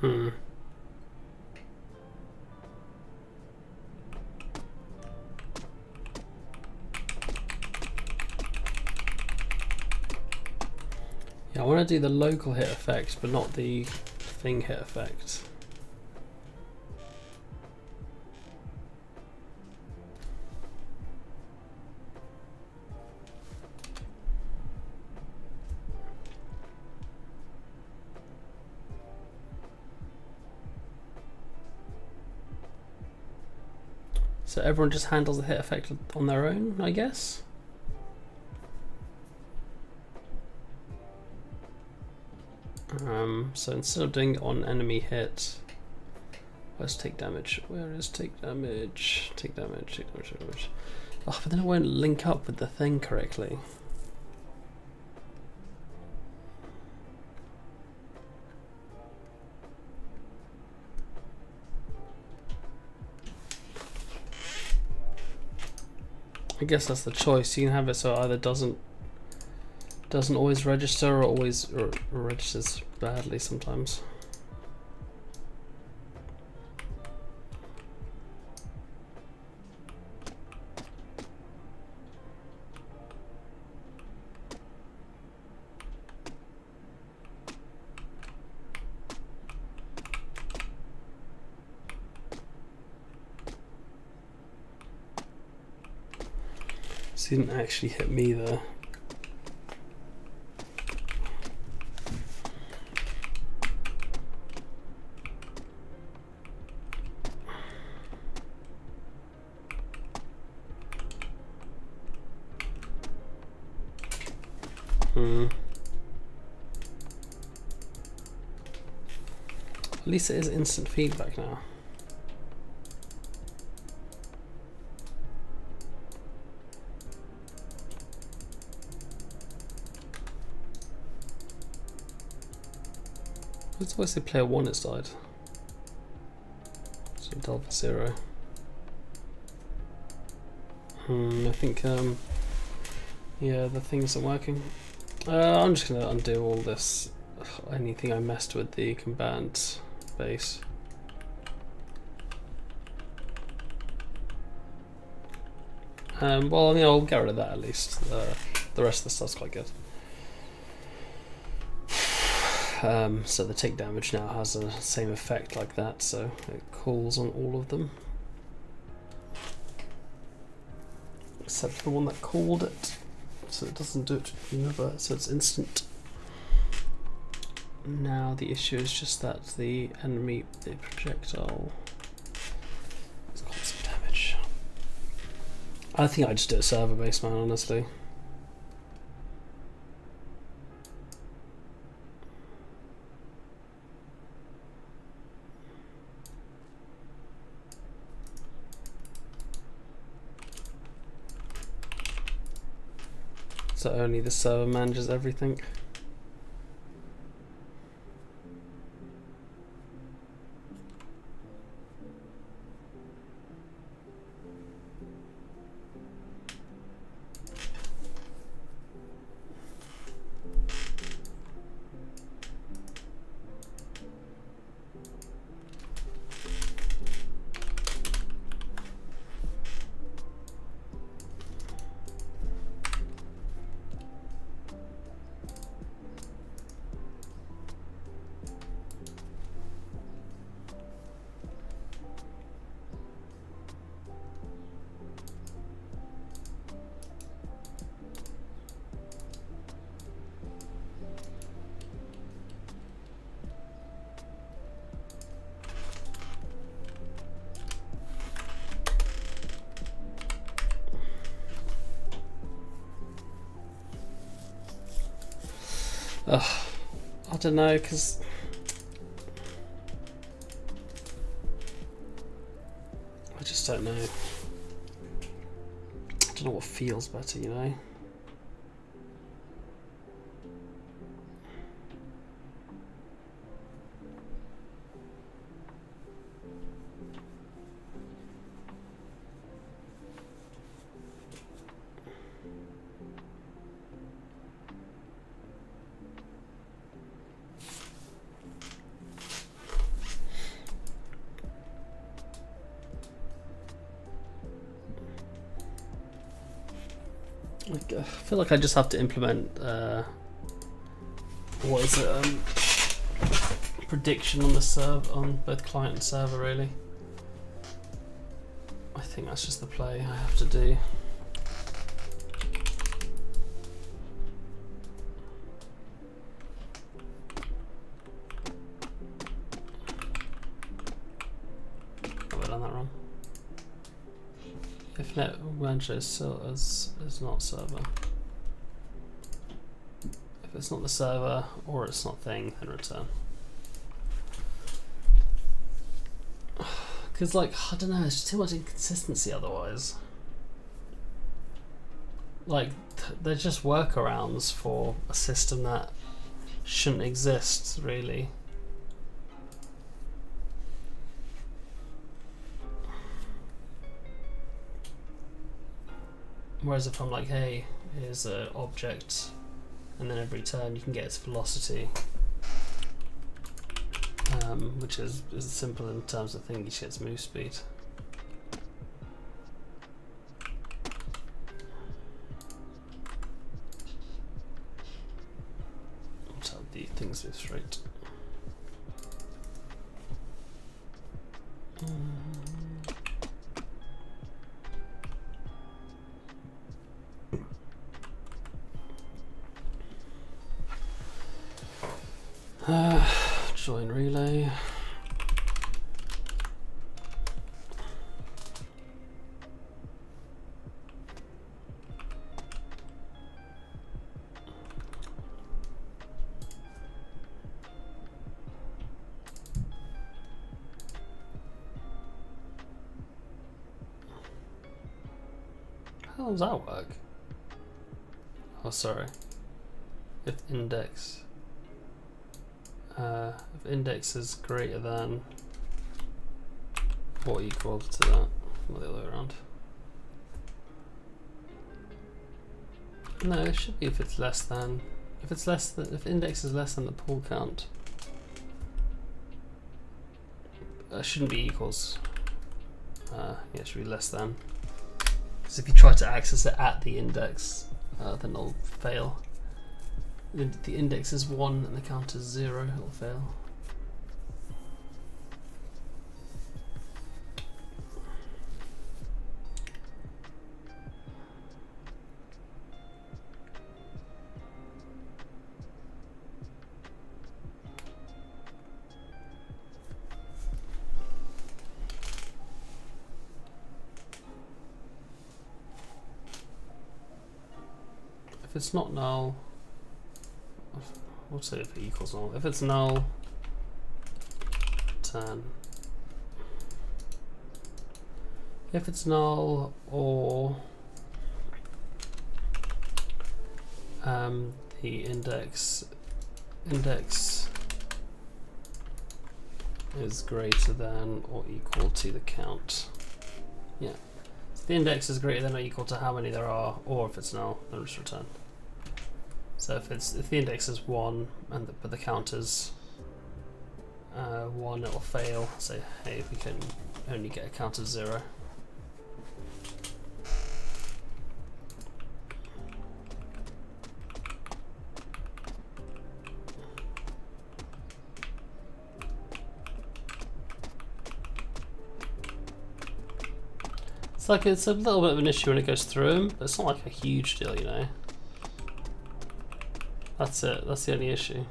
A: Hmm. Yeah, I want to do the local hit effect, but not the thing hit effect. So everyone just handles the hit effect on their own, I guess? So instead of doing it on enemy hit, let's take damage. Where is take damage? Take damage, take damage, take damage. Oh, but then it won't link up with the thing correctly. I guess that's the choice. You can have it so it either doesn't always register or always or registers badly sometimes. This didn't actually hit me there. At least it is instant feedback now. It's always say player 1 has died. So Delta 0. I think yeah, the thing isn't working. I'm just gonna undo all this. Anything I messed with the combatant base. Well, I'll get rid of that at least. The rest of the stuff's quite good. So the take damage now has the same effect like that, so it calls on all of them. Except the one that called it, so it doesn't do it to the other, so it's instant. Now the issue is just that the enemy, the projectile, is causing damage. I think I just do a server base, man, honestly. So only the server manages everything. I don't know, because I just don't know. I don't know what feels better, you know? I feel like I just have to implement what is it? Prediction on the on both client and server. Really, I think that's just the play I have to do. Have I done that wrong? If net manager is not server. If it's not the server or it's not thing, then return. Because like, I don't know, there's too much inconsistency otherwise. Like, they're just workarounds for a system that shouldn't exist, really. Whereas if I'm like, hey, here's an object, and then every turn you can get its velocity, which is simple in terms of thing, each gets move speed. That's how the things move straight. Join relay. How does that work? Oh, sorry. If index is greater than or equal to that, not the other way around. No, it should be if it's less than. If index is less than the pool count, it shouldn't be equals. Yeah, it should be less than. Because if you try to access it at the index, then it'll fail. If the index is 1 and the count is 0, it'll fail. If it's not null, we'll say if it equals null. If it's null, turn. If it's null or the index is greater than or equal to the count. Yeah. If the index is greater than or equal to how many there are, or if it's null, then just return. So if the index is 1 and but the count is 1, it'll fail. Say, hey, we can only get a count of 0. It's a little bit of an issue when it goes through them, but it's not like a huge deal, you know. That's it, that's the only issue.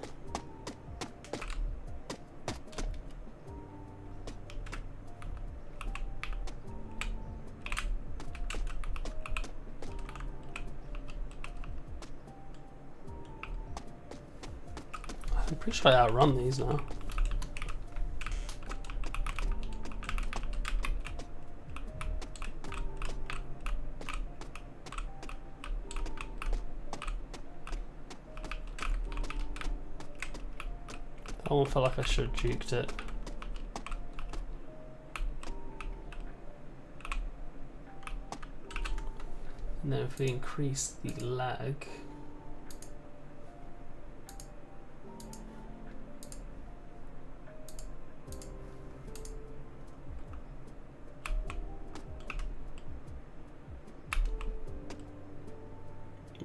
A: Pretty sure I outrun these now. That one felt like I should have juked it. And then if we increase the lag,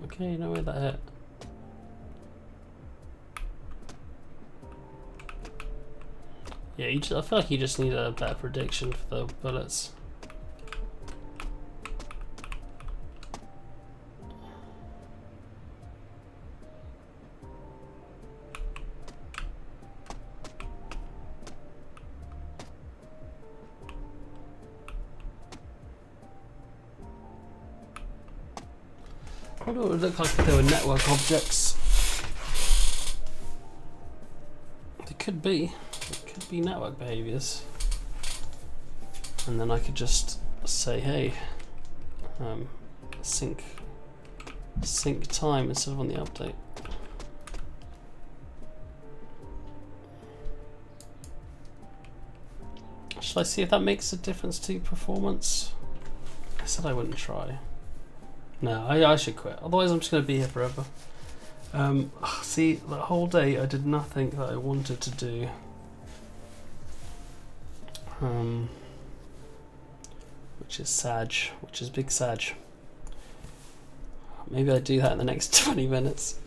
A: okay, no way that hit. Yeah, I feel like you just need a better prediction for the bullets. I wonder what it would look like if there were network objects. They could be. It could be network behaviors. And then I could just say, hey, sync time instead of on the update. Should I see if that makes a difference to performance? I said I wouldn't try. No, I should quit. Otherwise I'm just going to be here forever. See, the whole day I did nothing that I wanted to do. Which is Sag, which is big Sag. Maybe I do that in the next 20 minutes.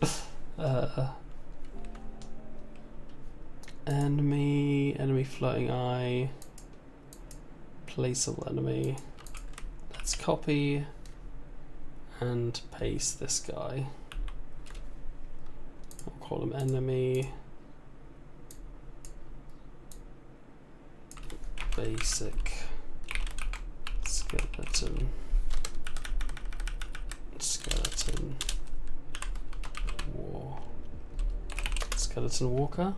A: Enemy floating eye, placeable enemy. Let's copy and paste this guy. I'll call him enemy basic skeleton skeleton walker.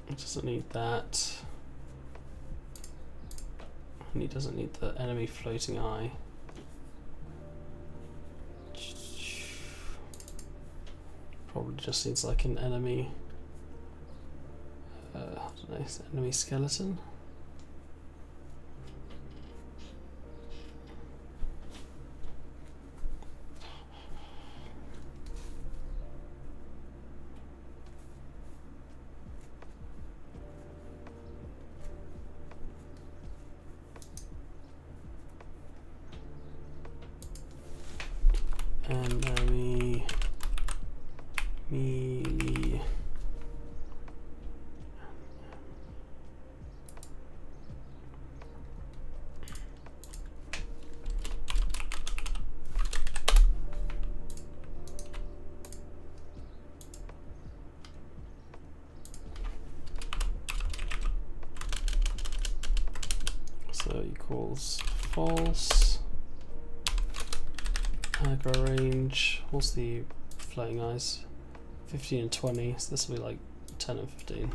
A: It doesn't need that, and he doesn't need the enemy floating eye. Probably just needs like an enemy, I don't know, enemy skeleton. Enemy me. So equals false. Aggro range. What's the floating eyes? 15 and 20. So this will be like 10 and 15.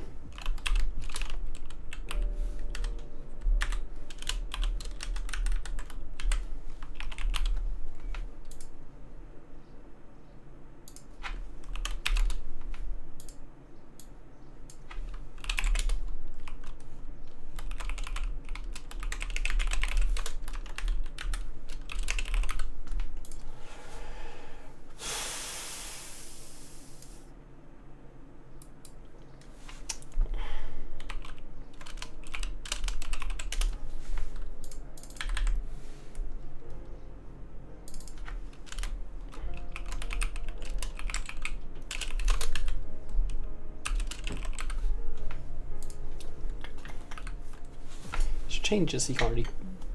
A: Changes, you can't really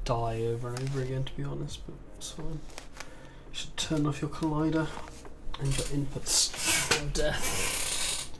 A: die over and over again, to be honest, but it's fine. You should turn off your collider and your inputs for death.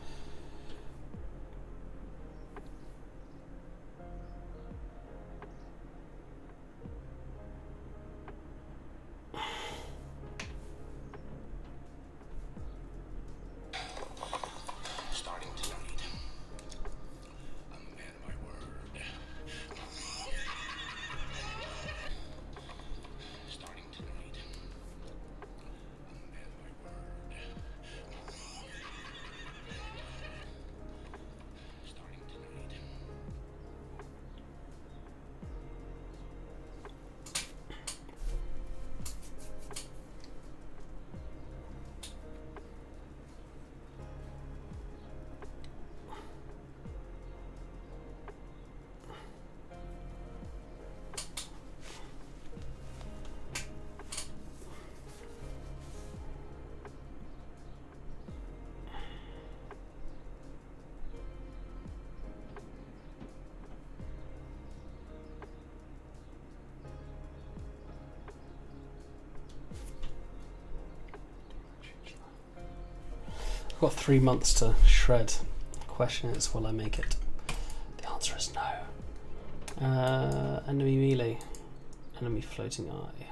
A: got 3 months to shred. The question is, will I make it? The answer is no. Enemy melee. Enemy floating eye.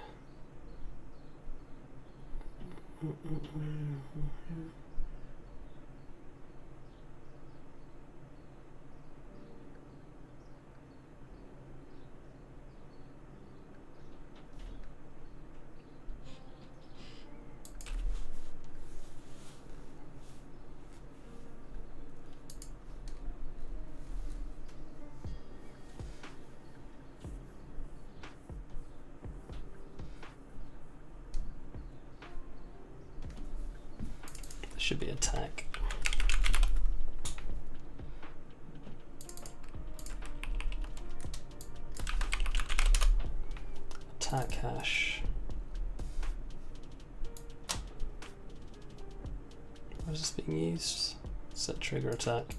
A: Should be attack. Attack hash. Where is this being used? Set trigger attack.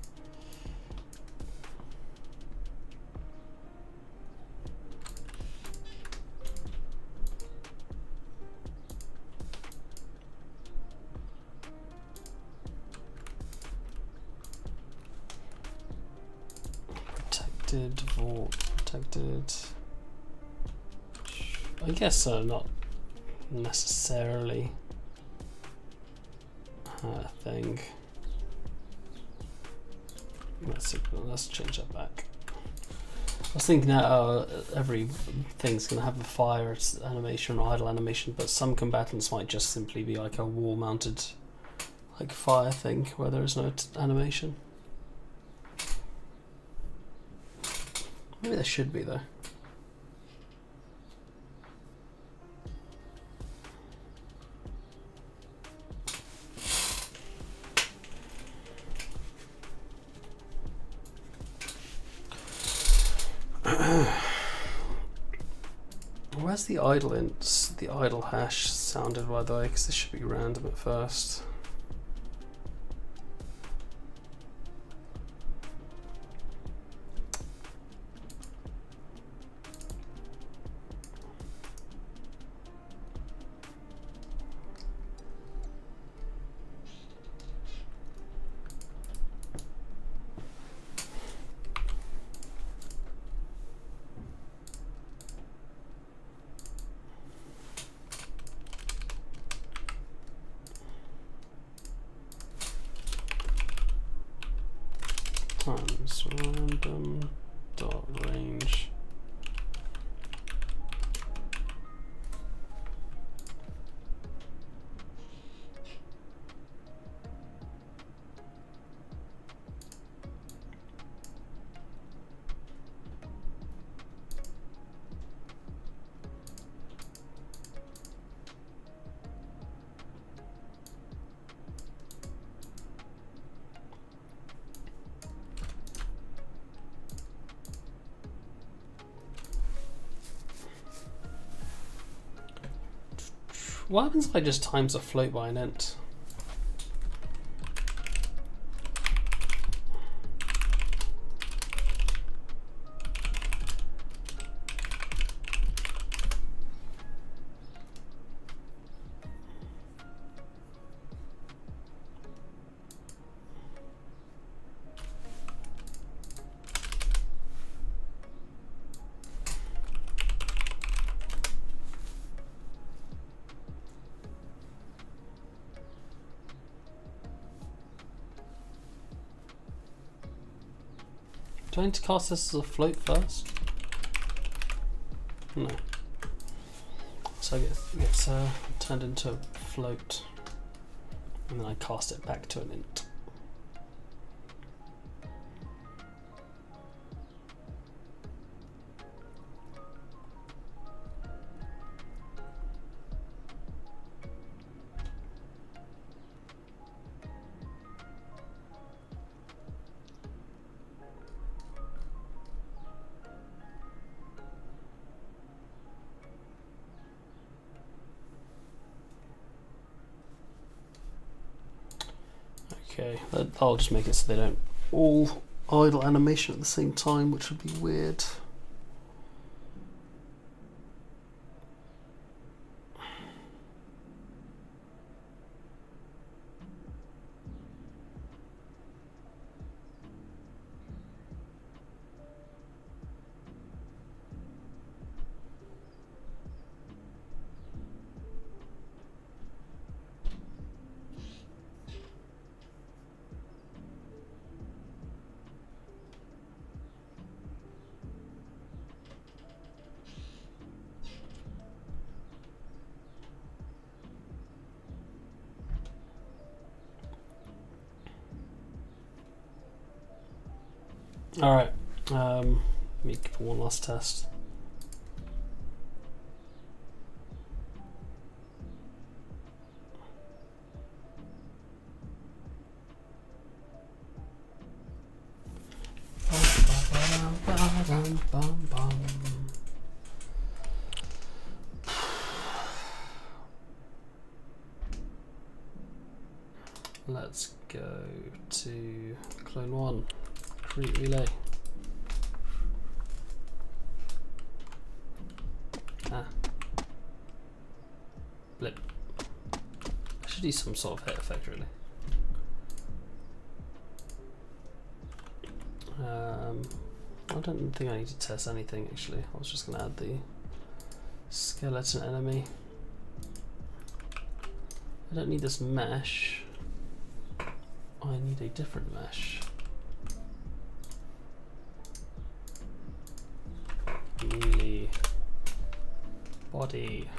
A: Vault protected. I guess not necessarily a thing. Let's change that back. I was thinking that every thing's gonna have a fire animation or idle animation, but some combatants might just simply be like a wall-mounted, like fire thing where there is no animation. Maybe there should be though. Where's the idle hash sounded, by the way? Because this should be random at first. Times random dot range. What happens if I just times a float by an int? Do I need to cast this as a float first? No. So it gets turned into a float, and then I cast it back to an int. Okay, I'll just make it so they don't all idle animation at the same time, which would be weird. Alright, let me give one last test. Let's go to clone 1, create relay. Blip. I should use some sort of hit effect really. I don't think I need to test anything actually. I was just going to add the skeleton enemy. I don't need this mesh. I need a different mesh. Melee body.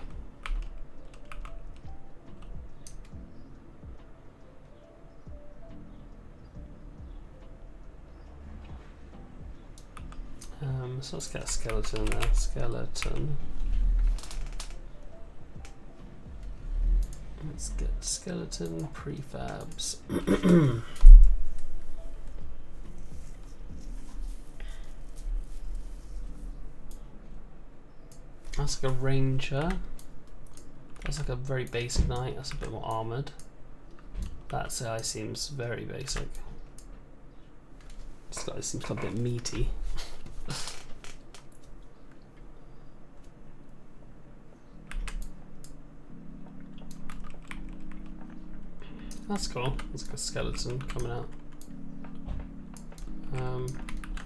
A: So let's get a skeleton there. Skeleton. Let's get skeleton prefabs. That's like a ranger. That's like a very basic knight. That's a bit more armored. That guy seems very basic. This guy seems a bit meaty. That's cool. There's like a skeleton coming out.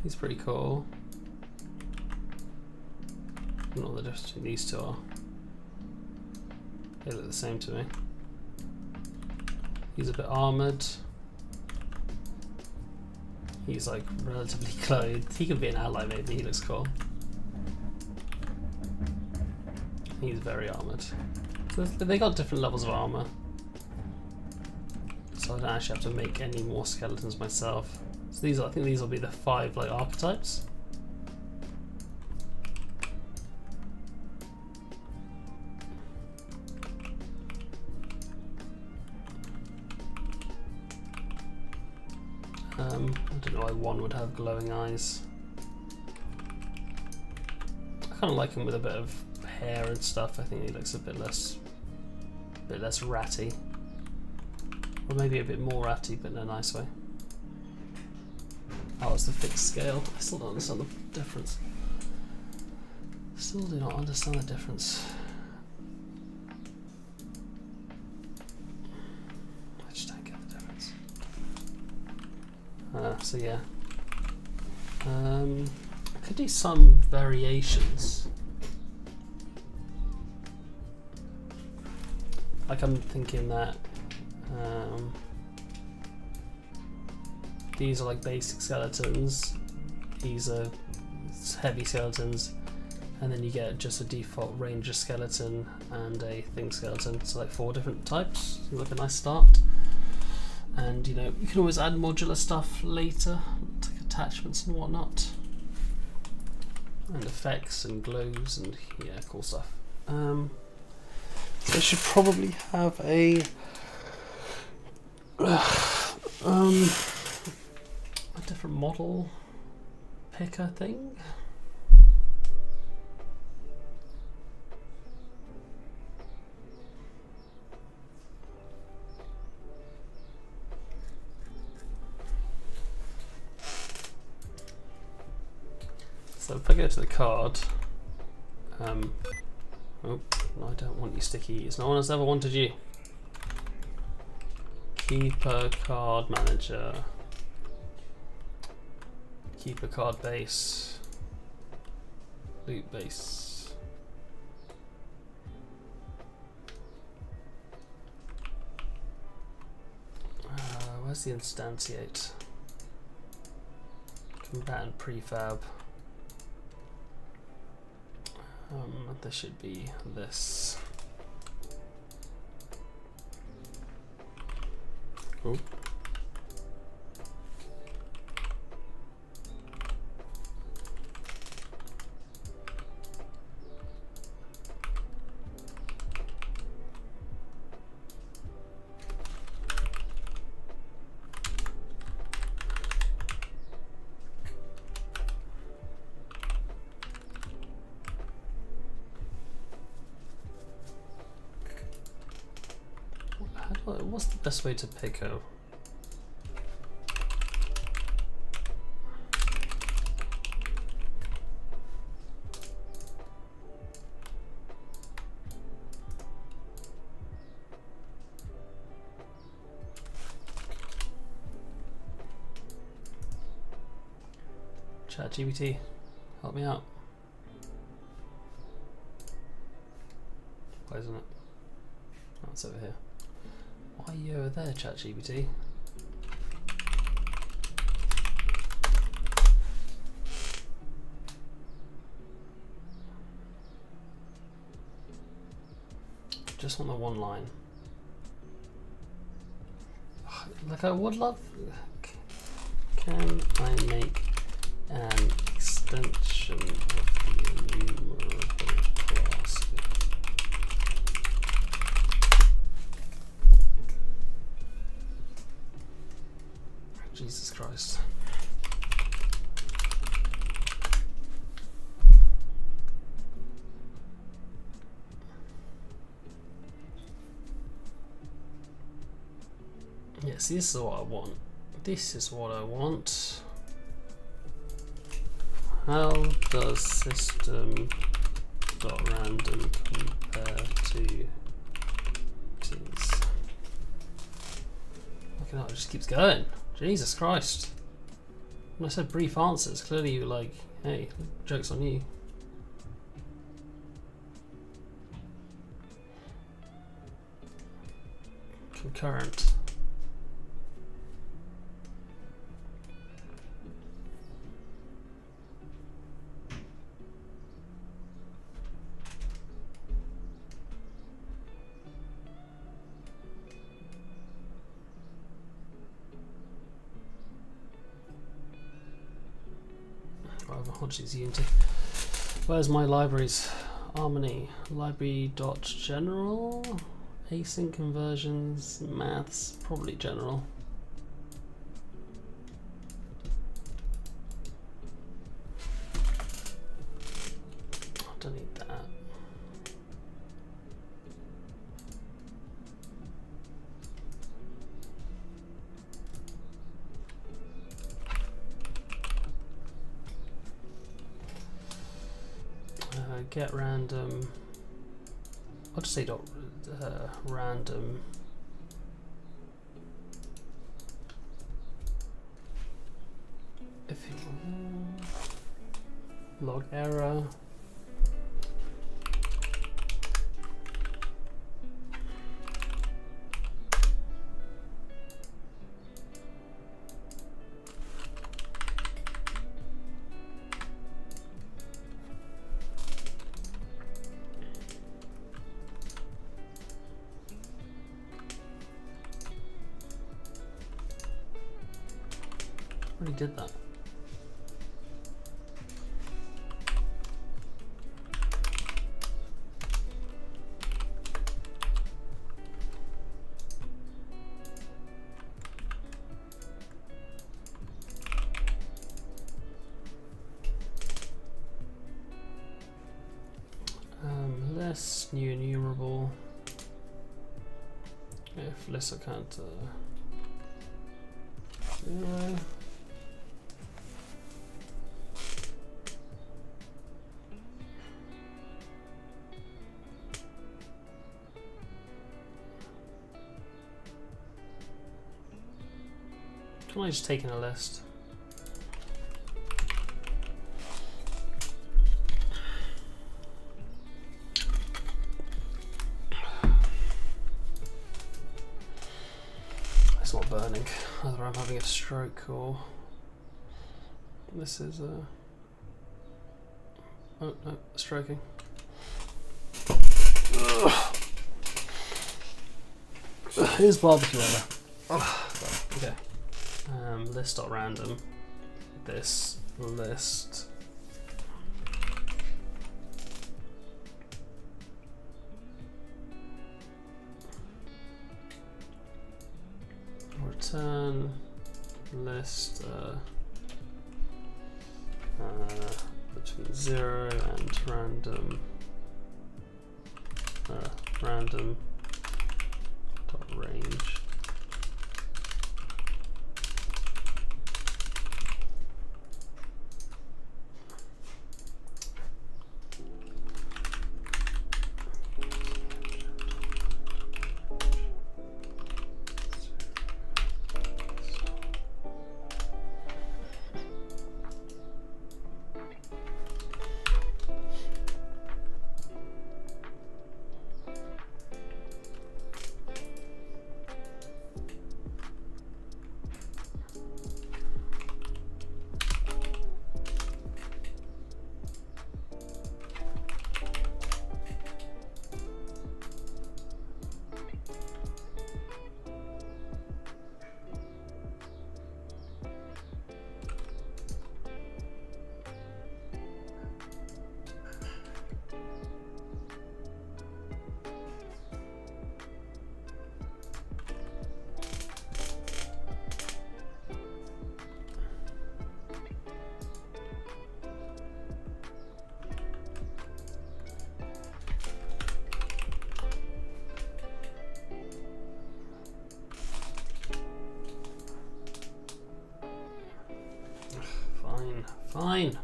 A: He's pretty cool. I don't know what the difference between these two are. They look the same to me. He's a bit armoured. He's like relatively clothed. He could be an ally maybe, he looks cool. He's very armoured. So they got different levels of armour. So I don't actually have to make any more skeletons myself. So these are, I think these will be the 5 like archetypes. I don't know why one would have glowing eyes. I kind of like him with a bit of hair and stuff. I think he looks a bit less ratty. Or maybe a bit more ratty, but in a nice way. Oh, it's the fixed scale. I still don't understand the difference. Still do not understand the difference. I just don't get the difference. So yeah. I could do some variations. Like I'm thinking that these are like basic skeletons, these are heavy skeletons, and then you get just a default ranger skeleton and a thing skeleton. So like 4 different types, like a nice start. And you know, you can always add modular stuff later, like attachments and whatnot. And effects and glows and yeah, cool stuff. So I should probably have a different model picker thing. So if I go to the card, oh, no, I don't want you stickies. No one has ever wanted you. Keeper card manager. Keeper card base. Loot base. Where's the instantiate? Combatant prefab. There should be this. Oh. What's the best way to pick a... ChatGPT, help me out. Why isn't it? Oh, it's over here. Why are you over there, ChatGPT? Just want the one line. Like I would love. Can I make an extension of the enumerable class? Jesus Christ. Yes, this is what I want. This is what I want. How does system dot random compare to teams? Fucking hell, it just keeps going. Jesus Christ. When I said brief answers, clearly you were like, hey, joke's on you. Concurrent. Hodges Unity. Where's my libraries? Harmony. Library.general. Async conversions. Maths. Probably general. I don't need that. Get random. I'll just say dot random. If you log error. Already did that. List, new enumerable. If list I can't 0. Can I just take in a list? It's not burning. Either I'm having a stroke or this is oh no, stroking. Here's barbecue order. Okay. List.random. This list. Return list between 0 and random. Random dot range. Fine.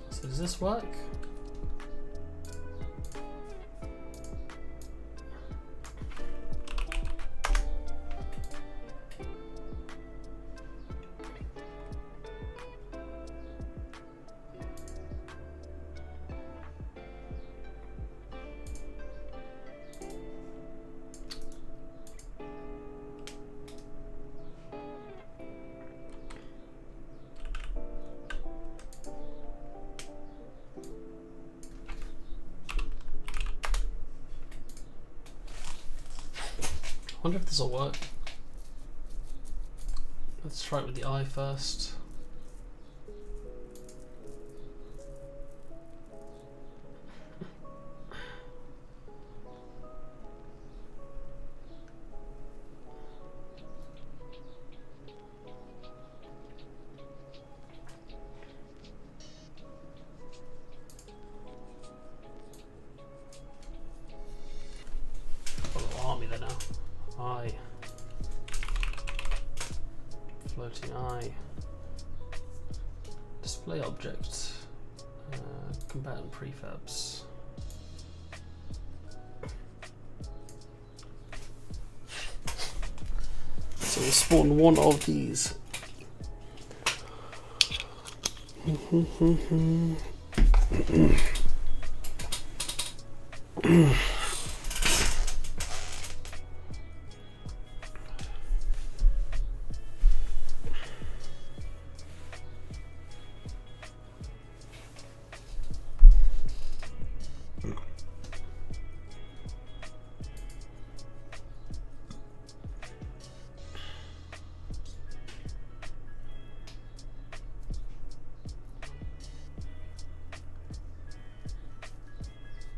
A: So does this work? I wonder if this will work. Let's try it with the eye first. Got an army there now. Eye. Floating eye. Display object. Combatant prefabs. So we'll spawn one of these.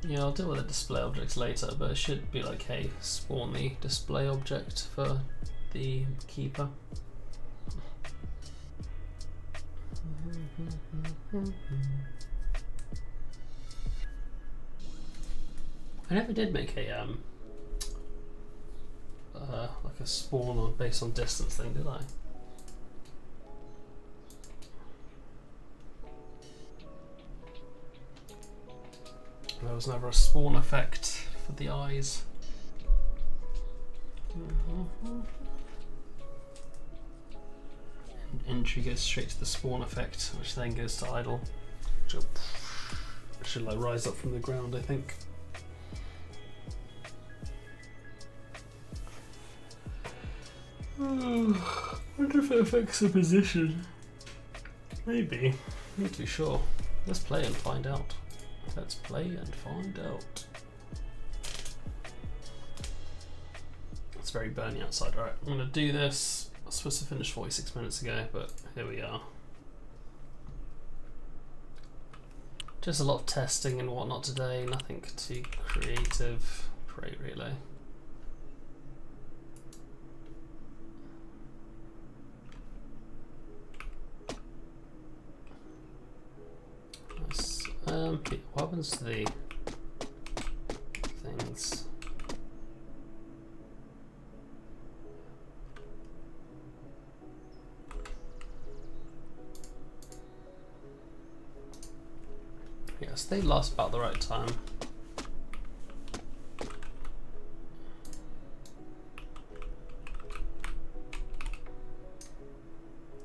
A: Yeah, I'll deal with the display objects later, but it should be like, hey, spawn the display object for the keeper. I never did make a like a spawn or based on distance thing, did I? There was never a spawn effect for the eyes. And entry goes straight to the spawn effect, which then goes to idle. Should like rise up from the ground, I think. Wonder if it affects the position. Maybe. Not too sure. Let's play and find out. Let's play and find out. It's very burny outside. Alright, I'm going to do this. I was supposed to finish 46 minutes ago, but here we are. Just a lot of testing and whatnot today. Nothing too creative. Great relay. Nice. What happens to the things? Yes, they last about the right time.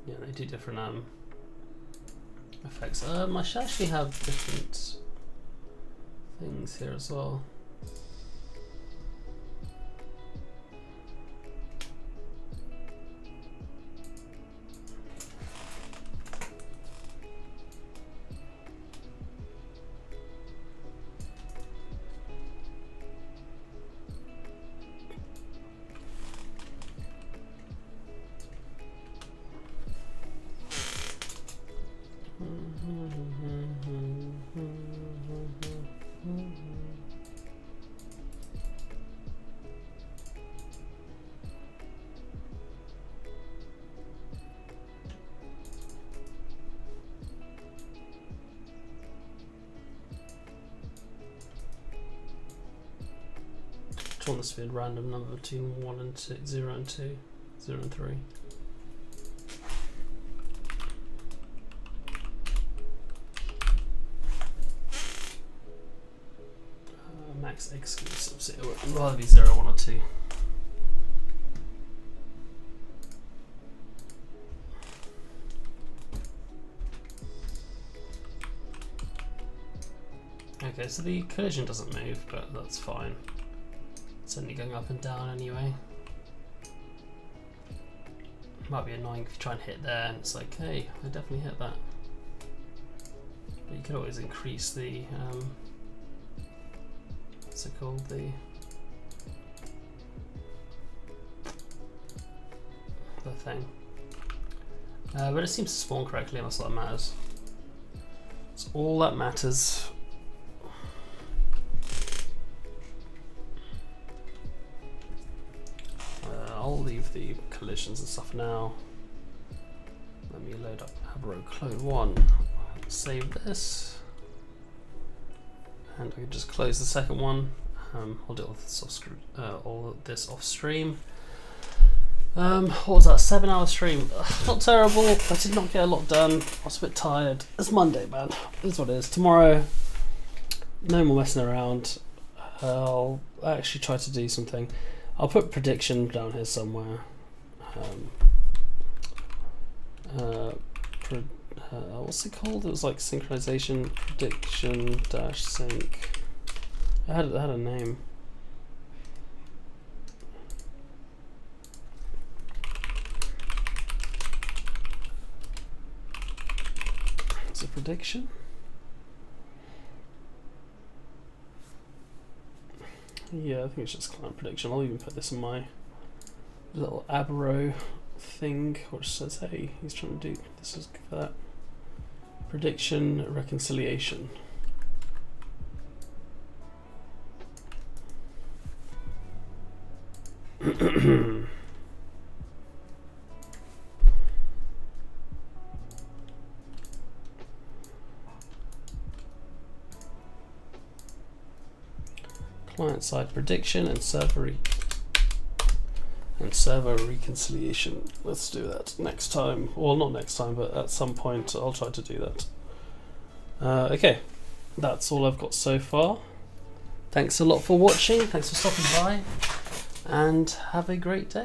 A: Yeah, they do different effects. I should actually have different things here as well. I want this to be a random number between 1 and 2, 0 and 2, 0 and 3. Max exclusive, so it would rather be 0, 1 or 2. Okay, so the collision doesn't move, but that's fine. It's only going up and down anyway. Might be annoying if you try and hit there and it's like, hey, I definitely hit that. But you could always increase the, what's it called, the thing. But it seems to spawn correctly and that's all that matters. It's all that matters. I'll leave the collisions and stuff now. Let me load up Abaro Clone 1. Save this. And I can just close the second one. I'll deal with this all of this off stream. What was that? 7-hour stream. Not terrible. I did not get a lot done. I was a bit tired. It's Monday, man. It is what it is. Tomorrow, no more messing around. I'll actually try to do something. I'll put prediction down here somewhere. What's it called? It was like synchronization prediction dash sync. It had a name. It's a prediction. Yeah, I think it's just client prediction. I'll even put this in my little Abaro thing, which says, hey, he's trying to do this is for that. Prediction reconciliation. Client-side prediction and server reconciliation. Let's do that next time. Well, not next time, but at some point I'll try to do that. Okay, that's all I've got so far. Thanks a lot for watching. Thanks for stopping by, and have a great day.